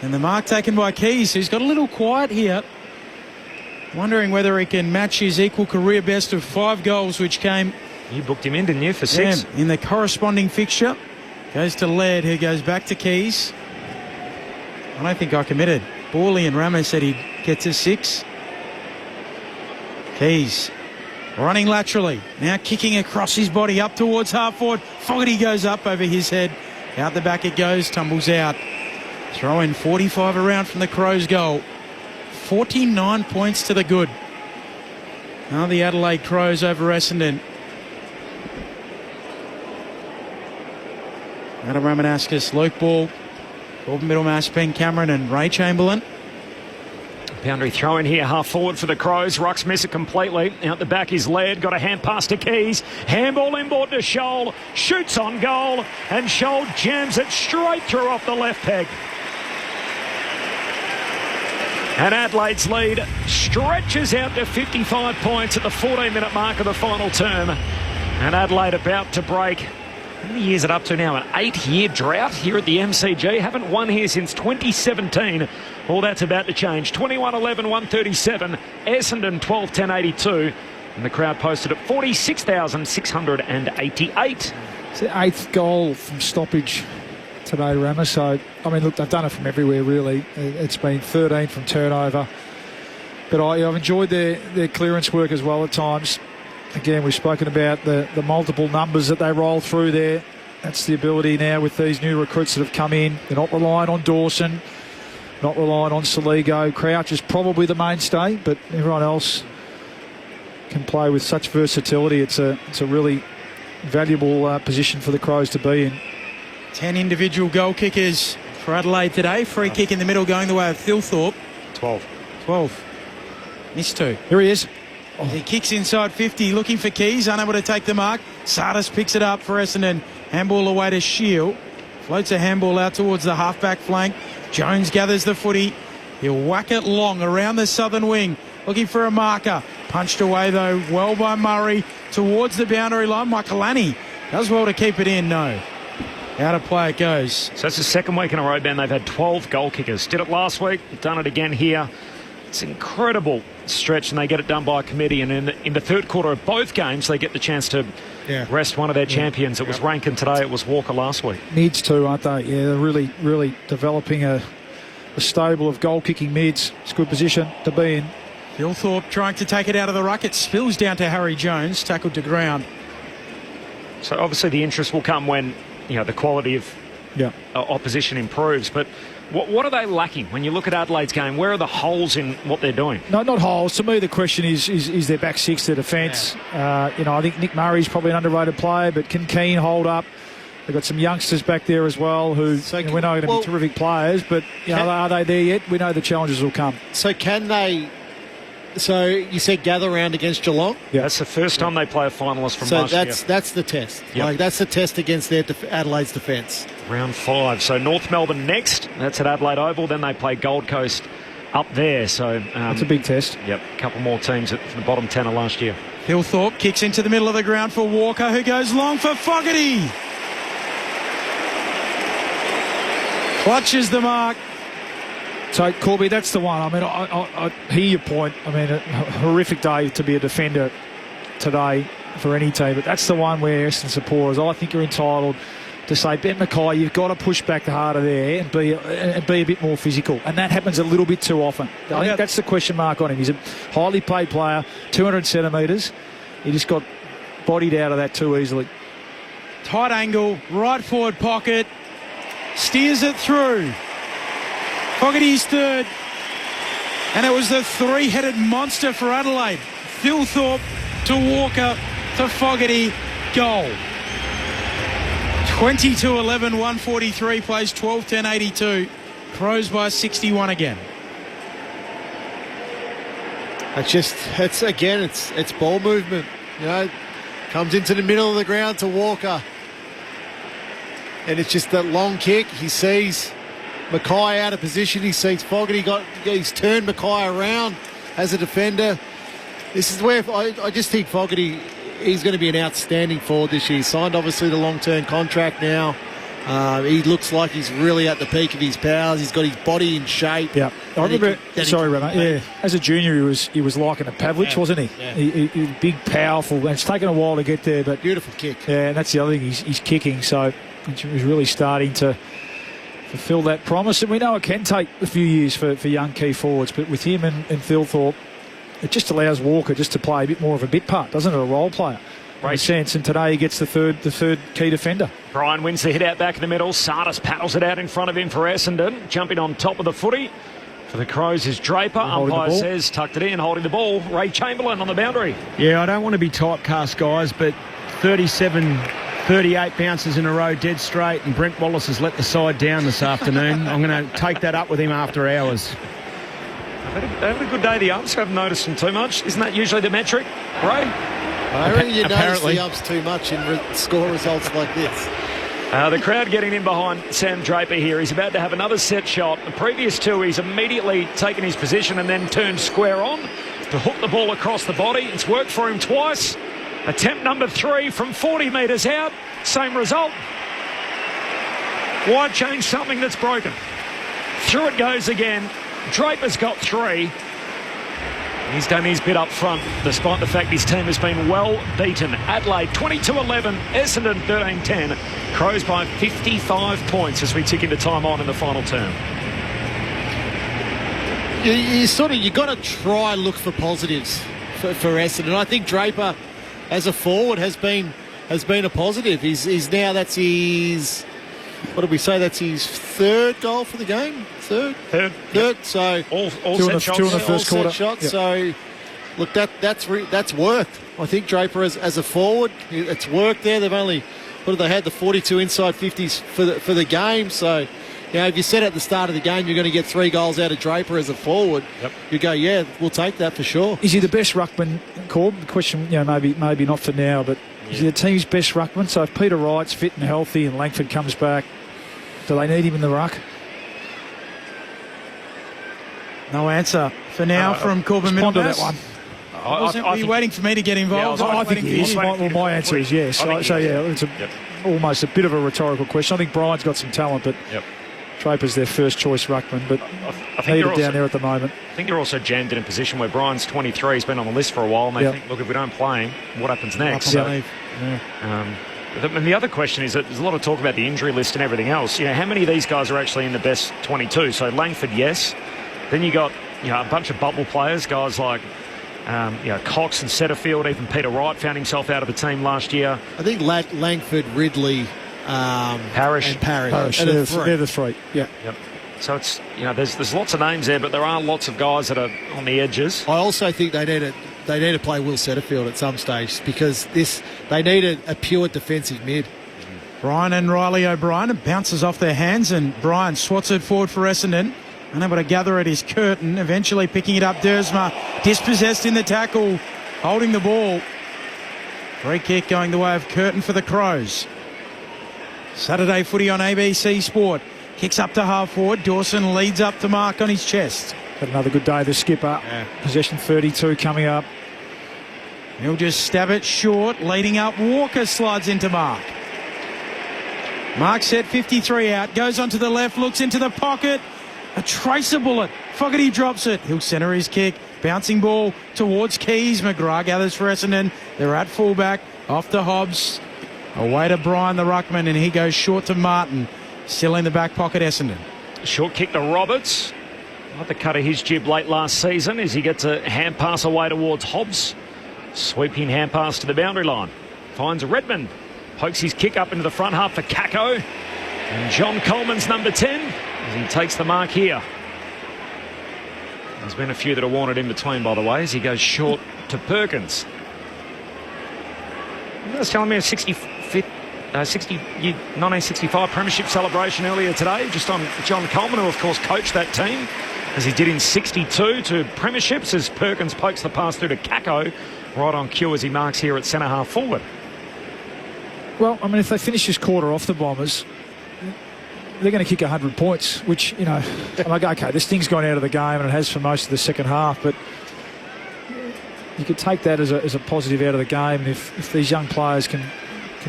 And the mark taken by Keys, who's got a little quiet here. Wondering whether he can match his equal career best of 5 goals, which came... You booked him in, didn't you, for 6? In the corresponding fixture. Goes to Laird, who goes back to Keys. I don't think I committed. Borley and Ramos said he'd get to 6. Keys running laterally. Now kicking across his body up towards half forward. Fogarty goes up over his head. Out the back it goes, tumbles out. Throw in 45 around from the Crows' goal. 49 points to the good. Now the Adelaide Crows over Essendon. Adam Ramanauskas, Luke Ball, Corbin Middlemass, Ben Cameron and Ray Chamberlain. Boundary throw in here, half forward for the Crows. Rucks miss it completely. Out the back is Laird. Got a hand pass to Keys. Handball inboard to Scholl. Shoots on goal. And Scholl jams it straight through off the left peg. And Adelaide's lead stretches out to 55 points at the 14-minute mark of the final term. And Adelaide about to break, how many years is it up to now? An 8-year drought here at the MCG. Haven't won here since 2017. All that's about to change. 21-11-137. Essendon 12-10-82. And the crowd posted at 46,688. It's the 8th goal from stoppage today, Ramos. So, I mean, look, they've done it from everywhere, really. It's been 13 from turnover. But I've enjoyed their clearance work as well at times. Again, we've spoken about the multiple numbers that they roll through there. That's the ability now with these new recruits that have come in. They're not relying on Dawson, not relying on Saligo. Crouch is probably the mainstay, but everyone else can play with such versatility. It's a really valuable position for the Crows to be in. 10 individual goal kickers for Adelaide today. Free kick in the middle going the way of Thilthorpe. 12. Missed 2. Here he is. He kicks inside 50, looking for Keys, unable to take the mark. Sardis picks it up for Essendon. Handball away to Shield. Floats a handball out towards the half-back flank. Jones gathers the footy. He'll whack it long around the southern wing. Looking for a marker. Punched away, though, well by Murray. Towards the boundary line. Michaelani does well to keep it in, no. Out of play it goes. So that's the second week in a row, Ben. They've had 12 goal kickers. Did it last week, done it again here. It's an incredible stretch, and they get it done by a committee. And in the third quarter of both games, they get the chance to rest one of their champions. It was Rankin today. It was Walker last week. Mids too, aren't they? Yeah, they're really developing a stable of goal-kicking mids. It's a good position to be in. Phil Thorpe trying to take it out of the ruck. It spills down to Harry Jones, tackled to ground. So obviously the interest will come when the quality of opposition improves. But what are they lacking when you look at Adelaide's game? Where are the holes in what they're doing? No, not holes. To me, the question is their back six, their defence. I think Nick Murray's probably an underrated player, but can Keane hold up? They've got some youngsters back there as well who we know are going to be terrific players, but are they there yet? We know the challenges will come. So can they... So you said gather round against Geelong? Yeah, that's the first time they play a finalist from last year. So that's the test. Yep. That's the test against their Adelaide's defence. Round 5. So North Melbourne next. That's at Adelaide Oval. Then they play Gold Coast up there. So that's a big test. Yep, a couple more teams at the bottom 10 of last year. Phil Thorpe kicks into the middle of the ground for Walker, who goes long for Fogarty. Clutches the mark. So, Corby, that's the one. I mean, I hear your point. I mean, a horrific day to be a defender today for any team, but that's the one where Essendon supporters, I think you're entitled to say, Ben Mackay, you've got to push back the harder there and be a bit more physical. And that happens a little bit too often. I think that's the question mark on him. He's a highly paid player, 200 centimetres. He just got bodied out of that too easily. Tight angle, right forward pocket, steers it through. Fogarty's third, and it was the three-headed monster for Adelaide. Phil Thorpe to Walker to Fogarty, goal. 20-11, 143 plays 12-10-82. Crows by 61 again. It's ball movement. Comes into the middle of the ground to Walker, and it's just that long kick. He sees Mackay out of position. He sees Fogarty he's turned Mackay around as a defender. This is where I just think Fogarty, he's going to be an outstanding forward this year. He signed obviously the long-term contract now. He looks like he's really at the peak of his powers. He's got his body in shape. Yeah, I remember. Sorry, Remo. Yeah, as a junior, he was liking a Pavlich, wasn't he? Yeah. He big, powerful. And it's taken a while to get there, but beautiful kick. Yeah, and that's the other thing. He's kicking, so he's really starting to fulfill that promise. And we know it can take a few years for young key forwards, but with him and Phil Thorpe, it just allows Walker just to play a bit more of a bit part, doesn't it? A role player. In a sense, and today he gets the third key defender. Brian wins the hit out back in the middle. Sardis paddles it out in front of him for Essendon. Jumping on top of the footy for the Crows is Draper. Umpire says tucked it in, holding the ball. Ray Chamberlain on the boundary. Yeah, I don't want to be typecast, guys, but 38 bounces in a row, dead straight, and Brent Wallace has let the side down this afternoon. I'm going to take that up with him after hours. They've had a good day, the umps. Haven't noticed them too much. Isn't that usually the metric, Ray? I reckon you notice the umps too much in score results like this. The crowd getting in behind Sam Draper here. He's about to have another set shot. The previous two, he's immediately taken his position and then turned square on to hook the ball across the body. It's worked for him twice. Attempt number 3 from 40 metres out. Same result. Why change something that's broken? Through it goes again. Draper's got 3. He's done his bit up front, despite the fact his team has been well beaten. Adelaide 22-11, Essendon 13-10. Crows by 55 points as we tick into time on in the final term. You got to try and look for positives for Essendon. I think Draper, as a forward, has been a positive. He's now, that's his, what did we say? That's his 3rd goal for the game. Third. So all set shots. 2 in the first quarter. Shots. Yep. So look, that's worked. I think Draper as a forward, it's worked there. They've only had the 42 inside 50s for the game. So if you said at the start of the game you're going to get 3 goals out of Draper as a forward, you go, yeah, we'll take that for sure. Is he the best ruckman, Corb? The question, maybe not for now, but is he the team's best ruckman? So if Peter Wright's fit and healthy and Langford comes back, do they need him in the ruck? No answer for now from Corbin Middlemas. That one. Were you waiting for me to get involved? Yeah, I think he is. My answer is yes. It's almost a bit of a rhetorical question. I think Brian's got some talent, but Draper's their first choice ruckman, but I think needed down there at the moment. I think they're also jammed in a position where Brian's 23. He's been on the list for a while, and they think, look, if we don't play him, what happens next? And the other question is that there's a lot of talk about the injury list and everything else. How many of these guys are actually in the best 22? So Langford, yes. Then you got a bunch of bubble players, guys like Cox and Setterfield. Even Peter Wright found himself out of a team last year. I think Langford, Ridley, Parrish. And Parrish. They're the three. Yeah. Yep. So it's there's lots of names there, but there are lots of guys that are on the edges. I also think they need to play Will Setterfield at some stage because they need a pure defensive mid. Brian and Riley O'Brien, it bounces off their hands, and Brian swats it forward for Essendon. Unable to gather at his curtain, eventually picking it up. Dersma dispossessed in the tackle, holding the ball. Free kick going the way of Curtin for the Crows. Saturday footy on ABC Sport. Kicks up to half forward. Dawson leads up to mark on his chest. Had another good day, the skipper. Yeah. Possession 32 coming up. He'll just stab it short. Leading up, Walker slides into mark. Mark set 53 out. Goes onto the left, looks into the pocket. A tracer bullet. Fogarty drops it. He'll centre his kick. Bouncing ball towards Keys. McGrath gathers for Essendon. They're at fullback. Off to Hobbs. Away to Brian, the ruckman, and he goes short to Martin. Still in the back pocket, Essendon. Short kick to Roberts. Not the cut of his jib late last season as he gets a hand pass away towards Hobbs. Sweeping hand pass to the boundary line. Finds Redmond. Pokes his kick up into the front half for Kako. And John Coleman's number 10 as he takes the mark here. There's been a few that are wanted in between, by the way, as he goes short to Perkins. You guys telling me a 1965 premiership celebration earlier today, just on John Coleman, who of course coached that team as he did in 62 to premierships, as Perkins pokes the pass through to Kako, right on cue as he marks here at centre half forward. Well, I mean, if they finish this quarter off, the Bombers, they're going to kick 100 points, which, I'm like, okay, this thing's gone out of the game, and it has for most of the second half, but you could take that as a positive out of the game, and if these young players can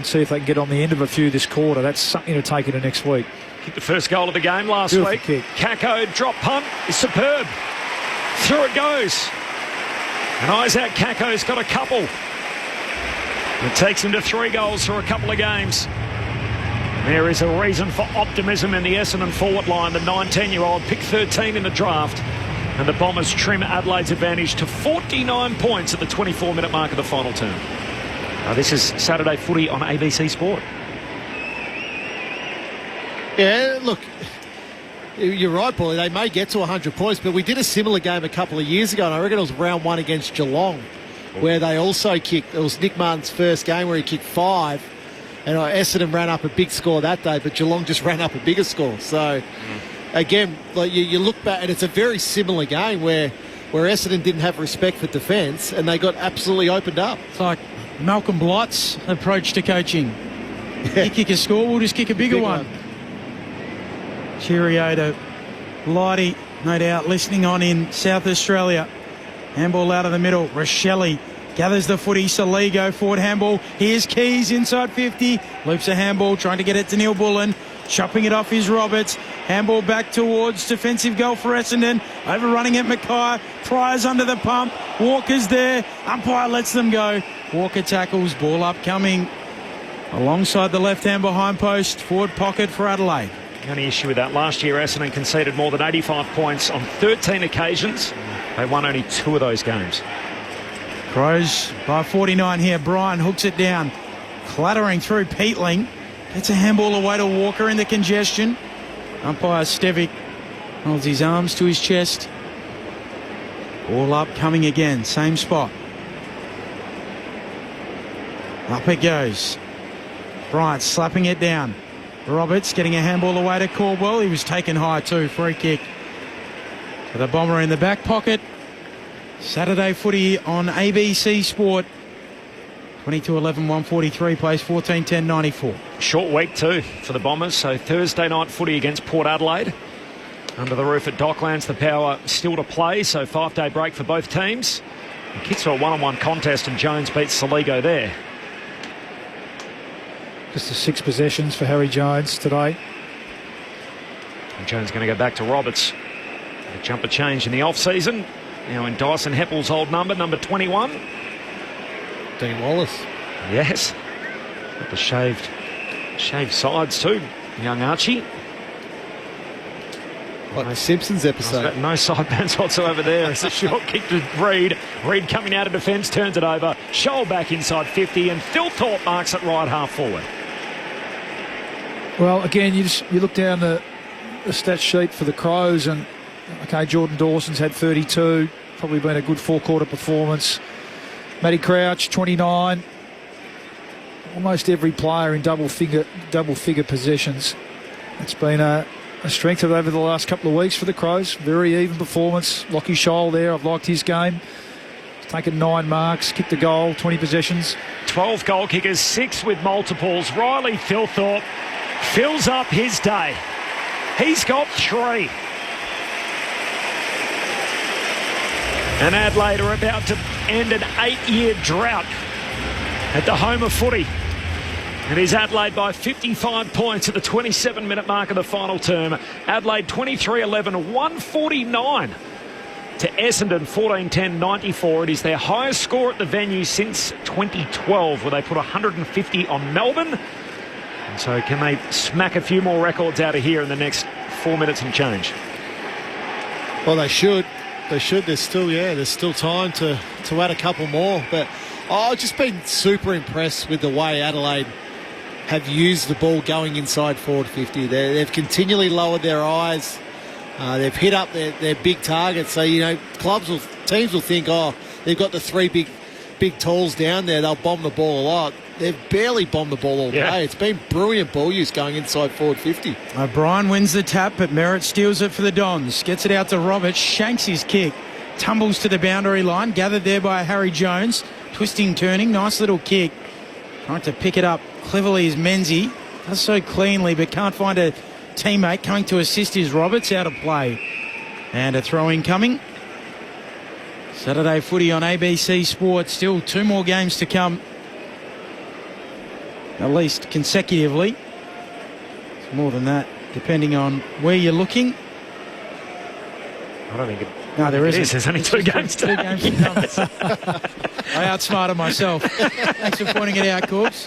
see if they can get on the end of a few this quarter, that's something to take into next week. Kicked the first goal of the game last Beautiful week. Kick. Kako drop punt is superb. Through it goes. And Isaac Kako's got a couple. It takes him to 3 goals through a couple of games. There is a reason for optimism in the Essendon forward line. The 19-year-old picked 13 in the draft. And the Bombers trim Adelaide's advantage to 49 points at the 24-minute mark of the final term. This is Saturday footy on ABC Sport. Yeah, look, you're right, Paulie. They may get to 100 points, but we did a similar game a couple of years ago, and I reckon it was round 1 against Geelong, where they also kicked. It was Nick Martin's first game where he kicked 5, and Essendon ran up a big score that day, but Geelong just ran up a bigger score. So, again, like you look back, and it's a very similar game where Essendon didn't have respect for defence, and they got absolutely opened up. It's like Malcolm Blott's approach to coaching. You kick a score, we'll just kick a bigger one. Cheerio to Blighty, no doubt, listening on in South Australia. Handball out of the middle. Rochelle gathers the footy. Saligo forward handball. Here's Keys inside 50. Loops a handball, trying to get it to Neil Bullen. Chopping it off is Roberts. Handball back towards defensive goal for Essendon. Overrunning it, Mackay. Pryor's under the pump. Walker's there. Umpire lets them go. Walker tackles. Ball upcoming alongside the left-hand behind post. Forward pocket for Adelaide. The only issue with that, last year Essendon conceded more than 85 points on 13 occasions. They won only 2 of those games. Crows by 49 here. Brian hooks it down. Clattering through Peatling. Gets a handball away to Walker in the congestion. Umpire Stevic holds his arms to his chest. Ball up, coming again. Same spot. Up it goes. Bryant slapping it down. Roberts getting a handball away to Caldwell. He was taken high too. Free kick for the Bomber in the back pocket. Saturday footy on ABC Sport. 22-11-143 plays 14-10-94. Short week too for the Bombers. So Thursday night footy against Port Adelaide. Under the roof at Docklands, the Power still to play. So 5-day break for both teams. The Kits are a one-on-one contest and Jones beats Saligo there. Just the 6 possessions for Harry Jones today. And Jones going to go back to Roberts. A jumper change in the off-season. Now in Dyson Heppel's old number 21. Dean Wallace. Yes. Got the shaved sides too. Young Archie. Like the Simpsons episode. No sideburns whatsoever there. It's a short kick to Reid. Reid coming out of defence, turns it over. Scholl back inside 50, and Thilthorpe marks it right half forward. Well, again, you look down the stat sheet for the Crows, and okay, Jordan Dawson's had 32. Probably been a good four-quarter performance. Matty Crouch, 29. Almost every player in double figure possessions. It's been a strength over the last couple of weeks for the Crows. Very even performance. Lockie Scholl there, I've liked his game. He's taken 9 marks, kicked a goal, 20 possessions. 12 goal kickers, 6 with multiples. Riley Thilthorpe fills up his day. He's got 3. And Adelaide are about to end an 8-year drought at the home of footy. It is Adelaide by 55 points at the 27-minute mark of the final term. Adelaide 23-11, 149 to Essendon 14-10-94. It is their highest score at the venue since 2012, where they put 150 on Melbourne. And so can they smack a few more records out of here in the next 4 minutes and change? Well, they should. They should. There's still time to add a couple more. But I've just been super impressed with the way Adelaide have used the ball going inside forward 50. They've continually lowered their eyes. They've hit up their big targets. So, teams will think, they've got the 3 big tools down there. They'll bomb the ball a lot. They've barely bombed the ball all day. It's been brilliant ball use going inside forward 50. O'Brien wins the tap, but Merritt steals it for the Dons. Gets it out to Roberts, shanks his kick, tumbles to the boundary line, gathered there by Harry Jones. Twisting, turning, nice little kick. Trying to pick it up cleverly is Menzies. Does so cleanly, but can't find a teammate. Coming to assist is Roberts, out of play. And a throw-in coming. Saturday footy on ABC Sport. Still 2 more games to come. At least consecutively. It's more than that, depending on where you're looking. I don't think it... No, there isn't. There's only 2 games to come. I outsmarted myself. Thanks for pointing it out, Corbs.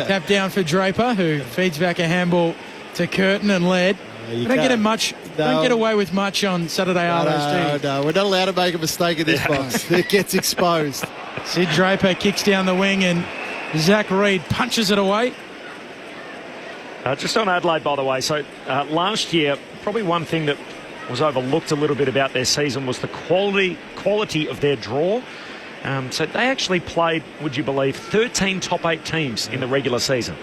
Tap down for Draper, who feeds back a handball to Curtin and led. Don't get away with much on Saturday Arlos, No, we're not allowed to make a mistake in this box. It gets exposed. Sid Draper kicks down the wing and Zach Reid punches it away. Just on Adelaide, by the way, so last year, probably one thing that was overlooked a little bit about their season was the quality of their draw. So they actually played, would you believe, 13 top 8 teams in the regular season.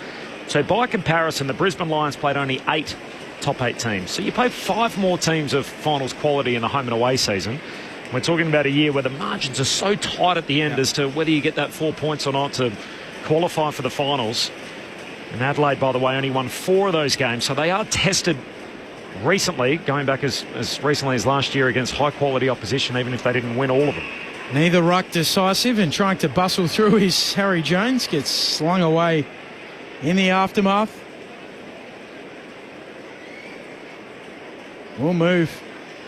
So by comparison, the Brisbane Lions played only 8 top 8 teams. So you play 5 more teams of finals quality in the home and away season. We're talking about a year where the margins are so tight at the end as to whether you get that 4 points or not to qualify for the finals. And Adelaide, by the way, only won 4 of those games. So they are tested recently, going back as recently as last year against high-quality opposition, even if they didn't win all of them. Neither ruck decisive, and trying to bustle through is Harry Jones. Gets slung away in the aftermath. We'll move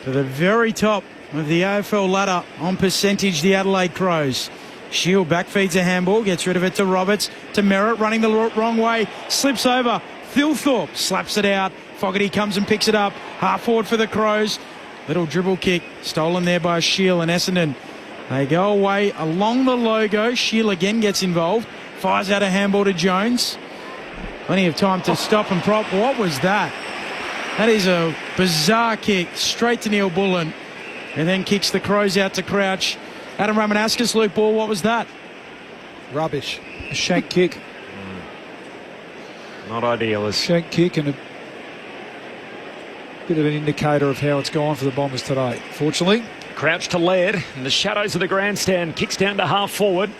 to the very top of the AFL ladder on percentage, the Adelaide Crows. Shield backfeeds a handball, gets rid of it to Roberts, to Merritt, running the wrong way, slips over. Thilthorpe slaps it out. Fogarty comes and picks it up. Half forward for the Crows. Little dribble kick, stolen there by Shield and Essendon. They go away along the logo. Shield again gets involved. Fires out a handball to Jones. Plenty of time to stop and prop. What was that? That is a bizarre kick straight to Neil Bullen, and then kicks the Crows out to Crouch. Adam Ramanauskas, Luke Ball, what was that? Rubbish. A shank kick. Not ideal. Shank kick and a bit of an indicator of how it's gone for the Bombers today, fortunately. Crouch to Laird in the shadows of the grandstand. Kicks down to half forward.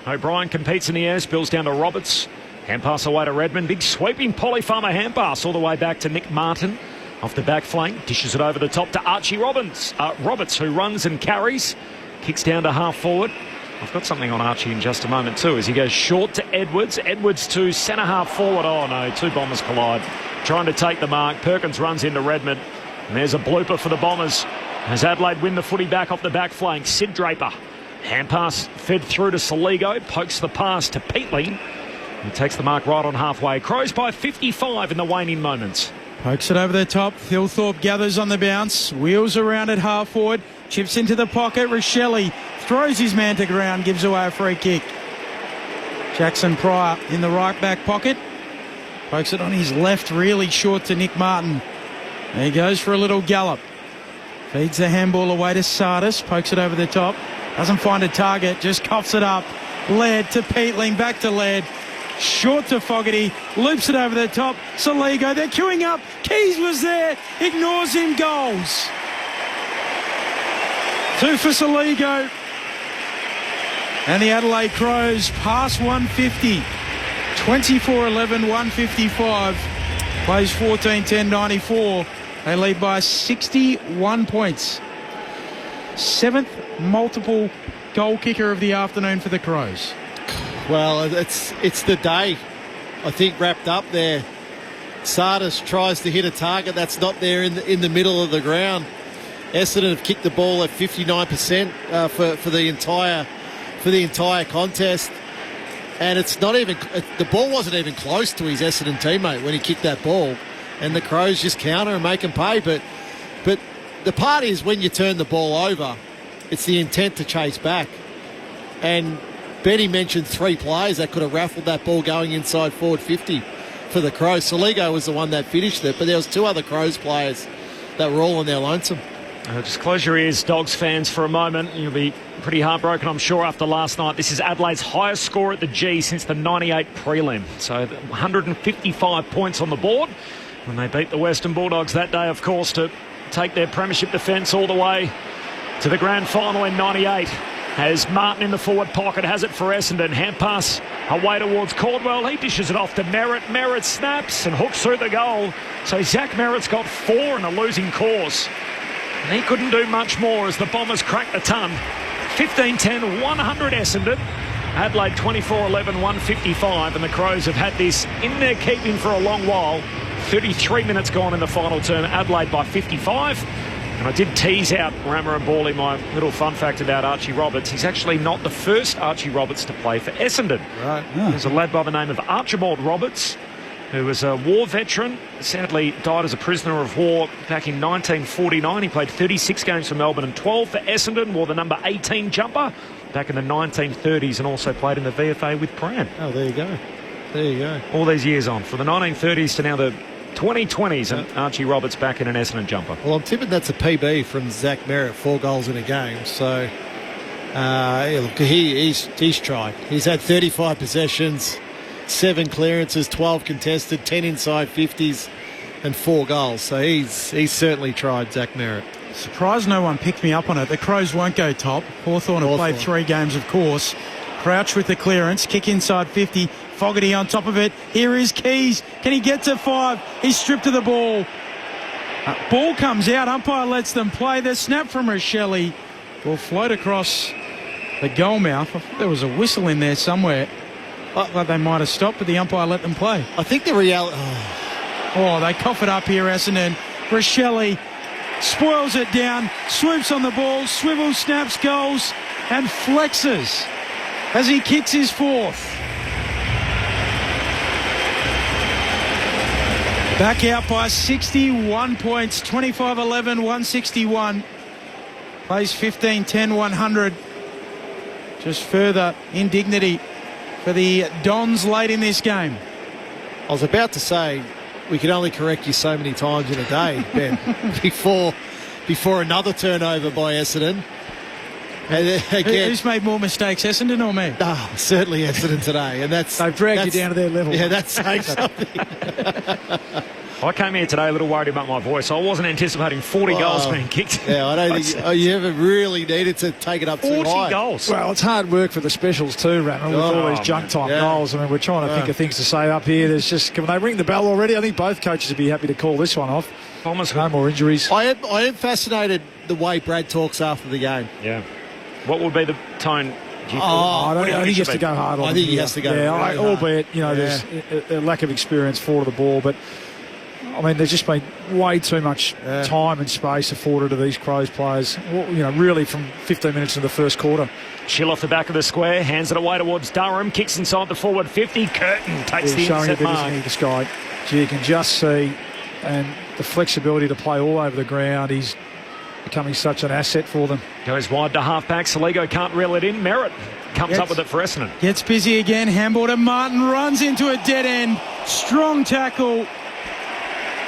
O'Brien competes in the air. Spills down to Roberts. Hand pass away to Redmond. Big sweeping Polly Farmer hand pass all the way back to Nick Martin. Off the back flank. Dishes it over the top to Archie Roberts, who runs and carries. Kicks down to half forward. I've got something on Archie in just a moment too, as he goes short to Edwards. Edwards to centre half forward. Oh no, 2 Bombers collide. trying to take the mark. Perkins runs into Redmond. And there's a blooper for the Bombers as Adelaide win the footy back off the back flank. Sid Draper. Hand pass fed through to Saligo. Pokes the pass to Peatling. He takes the mark right on halfway. Crows by 55 in the waning moments. Pokes it over the top. Thilthorpe gathers on the bounce. Wheels around at half forward. Chips into the pocket. Rochelle throws his man to ground. Gives away a free kick. Jackson Pryor in the right back pocket. Pokes it on his left, really short to Nick Martin. There he goes for a little gallop. Feeds the handball away to Sardis. Pokes it over the top. Doesn't find a target. Just coughs it up. Laird to Peatling. Back to Laird. Short to Fogarty. Loops it over the top. Saligo. They're queuing up. Keys was there. Ignores him. Goals. 2 for Saligo. And the Adelaide Crows pass 150. 24-11, 155. Plays 14-10-94. They lead by 61 points. 7th multiple goal kicker of the afternoon for the Crows. Well, it's the day, I think, wrapped up there. Sardis tries to hit a target that's not there in the middle of the ground. Essendon have kicked the ball at 59% for the entire contest, and it's not even the ball wasn't even close to his Essendon teammate when he kicked that ball, and the Crows just counter and make him pay. But the part is when you turn the ball over, it's the intent to chase back, and Benny mentioned 3 players that could have raffled that ball going inside forward 50 for the Crows. Saligo was the one that finished it, but there was 2 other Crows players that were all on their lonesome. Just close your ears, Dogs fans, for a moment. You'll be pretty heartbroken, I'm sure, after last night. This is Adelaide's highest score at the G since the 98 prelim. So 155 points on the board when they beat the Western Bulldogs that day, of course, to take their premiership defence all the way to the grand final in 98. As Martin in the forward pocket has it for Essendon. Hand pass away towards Caldwell. He dishes it off to Merritt. Merritt snaps and hooks through the goal. So Zach Merritt's got 4 in a losing cause. And he couldn't do much more as the Bombers cracked the ton. 15-10, 100 Essendon. Adelaide 24-11, 155. And the Crows have had this in their keeping for a long while. 33 minutes gone in the final term. Adelaide by 55. And I did tease out Rammer and Bawley my little fun fact about Archie Roberts. He's actually not the first Archie Roberts to play for Essendon. Right. There's a lad by the name of Archibald Roberts, who was a war veteran, sadly died as a prisoner of war back in 1949. He played 36 games for Melbourne and 12 for Essendon, wore the number 18 jumper back in the 1930s, and also played in the VFA with Pran. Oh, there you go. There you go. All these years on, from the 1930s to now the 2020s, and Archie Roberts back in an Essendon jumper. Well, I'm tipping that's a PB from Zach Merritt, 4 goals in a game. So, look, he's tried. He's had 35 possessions, 7 clearances, 12 contested, 10 inside 50s, and 4 goals. So he's certainly tried, Zach Merritt. Surprised no one picked me up on it. The Crows won't go top. Hawthorn have played 3 games, of course. Crouch with the clearance, kick inside 50. Fogarty on top of it. Here is Keys. Can he get to 5? He's stripped of the ball. Ball comes out. Umpire lets them play. The snap from Rochelle will float across the goal mouth. I thought there was a whistle in there somewhere. But they might have stopped, but the umpire let them play. I think the reality... Oh, they cough it up here, Essendon. Rochelle spoils it down, swoops on the ball, swivels, snaps, goals, and flexes as he kicks his 4th. Back out by 61 points, 25-11, 161. Plays 15-10, 100. Just further indignity for the Dons late in this game. I was about to say, we can only correct you so many times in a day, Ben, before another turnover by Essendon. And again, who's made more mistakes, Essendon or me? Oh, certainly Essendon today, and they've dragged you down to their level. Yeah, that's saying something. I came here today a little worried about my voice. I wasn't anticipating 40 goals being kicked. Yeah, I don't think you ever really needed to take it up too high. 40 goals. Well, it's hard work for the specials too, Ratner, with all these junk time goals. I mean, we're trying to think of things to say up here. There's just, can they ring the bell already? I think both coaches would be happy to call this one off. Almost no more injuries. I am fascinated the way Brad talks after the game. Yeah. What would be the tone? I think he has to go hard on I think he has to go. Yeah, albeit, there's a lack of experience for the ball, but I mean, there's just been way too much time and space afforded to these Crows players, really from 15 minutes in the first quarter. Chill off the back of the square, hands it away towards Durham, kicks inside the forward 50. Curtin takes the showing intercept mark. This guy, you can just see, and the flexibility to play all over the ground. He's becoming such an asset for them. Goes wide to half-back. Saligo can't reel it in. Merritt comes up with it for Essendon. Gets busy again. Handball to Martin. Runs into a dead end. Strong tackle.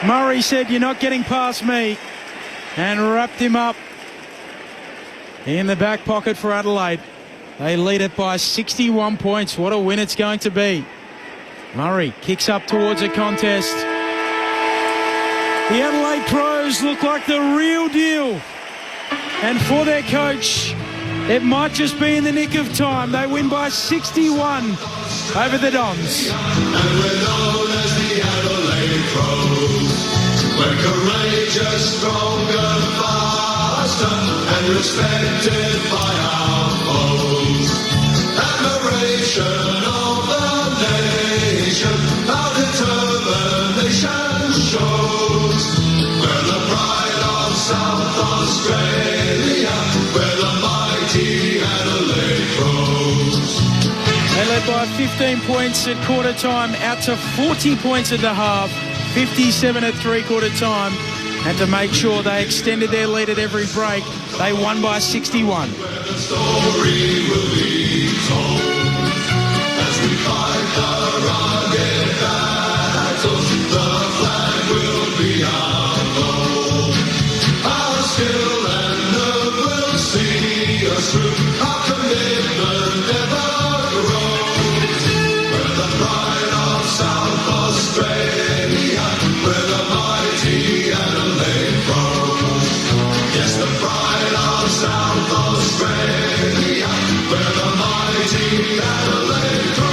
Murray said, "You're not getting past me," and wrapped him up in the back pocket for Adelaide. They lead it by 61 points. What a win it's going to be. Murray kicks up towards a contest. The Adelaide Crows look like the real deal. And for their coach, it might just be in the nick of time. They win by 61 over the Dons. And we're known as the Adelaide Crows. We're courageous, stronger, faster, and respected by our foes. Admiration of the nation, our determination shows. We're the pride of South Australia. We're the mighty Adelaide Crows. They led by 15 points at quarter time, out to 40 points at the half, 57 at three-quarter time. And to make sure they extended their lead at every break, they won by 61. Where the story will be told as we fight the rugged battles, the flag will be our goal. Our skill and nerve will see us through. Our commitment never grows. We're the pride of South Australia. We're the mighty Adelaide Crows. Yes, the pride of South Australia. We're the mighty Adelaide Crows.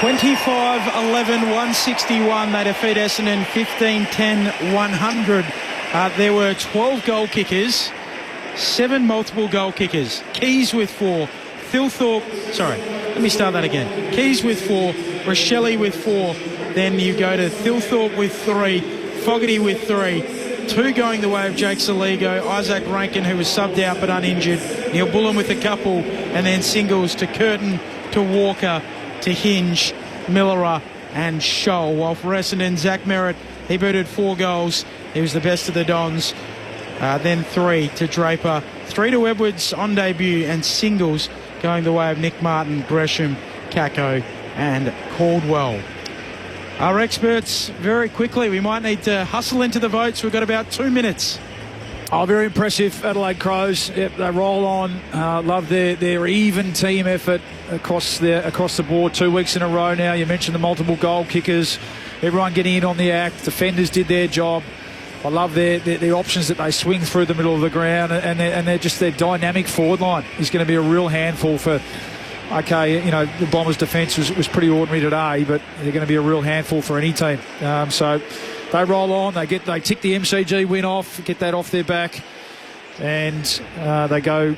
25-11-161. They defeat Essendon 15-10-100. There were 12 goal kickers, 7 multiple goal kickers. Keys with 4. Keys with 4. Rochelle with 4. Then you go to Thilthorpe with 3. Fogarty with 3. 2 going the way of Jake Saligo. Isaac Rankin, who was subbed out but uninjured. Neil Bullen with a couple. And then singles to Curtin, to Walker, to Hinge, Millerer and Scholl. While for Essendon, Zach Merritt, he booted 4 goals. He was the best of the Dons. Then 3 to Draper. 3 to Edwards on debut, and singles going the way of Nick Martin, Gresham, Kako and Caldwell. Our experts, very quickly, we might need to hustle into the votes. We've got about 2 minutes. Oh, very impressive, Adelaide Crows. Yep, they roll on. Love their even team effort across the board. 2 weeks in a row now. You mentioned the multiple goal kickers. Everyone getting in on the act. Defenders did their job. I love their options that they swing through the middle of the ground, and their dynamic forward line is going to be a real handful for. Okay, the Bombers' defence was pretty ordinary today, but they're going to be a real handful for any team. So they roll on. They tick the MCG win off, get that off their back, and they go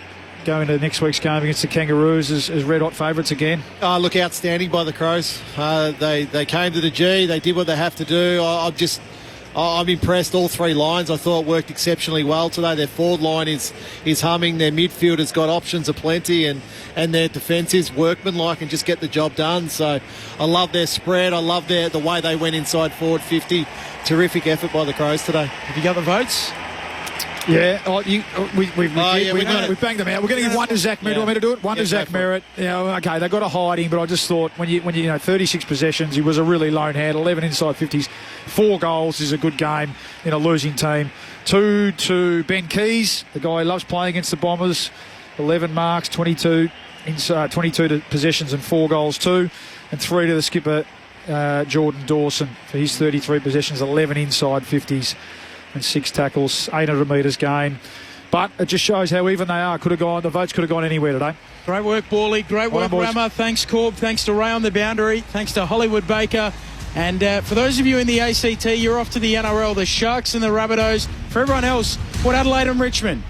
into next week's game against the Kangaroos as red hot favourites again. Look, outstanding by the Crows. They came to the G. They did what they have to do. I'm impressed. All 3 lines I thought worked exceptionally well today. Their forward line is humming. Their midfield has got options aplenty, and their defence is workmanlike and just get the job done. So I love their spread. I love the way they went inside forward 50. Terrific effort by the Crows today. Have you got the votes? Yeah, we banged them out. We're going to give 1 to Zach Merritt. Do you want me to do it? 1 to Zach Merritt. Okay, they got to hide him, but I just thought when you 36 possessions, he was a really lone hand. 11 inside 50s, 4 goals is a good game in a losing team. 2 to Ben Keys, the guy who loves playing against the Bombers. 11 marks, 22 to possessions and 4 goals too, and 3 to the skipper Jordan Dawson for his 33 possessions, 11 inside 50s. And 6 tackles, 800 metres game. But it just shows how even they are. The votes could have gone anywhere today. Great work, Borley. Great work, Rammer. Thanks, Corb. Thanks to Ray on the boundary. Thanks to Hollywood Baker. And for those of you in the ACT, you're off to the NRL, the Sharks and the Rabbitohs. For everyone else, Port Adelaide and Richmond.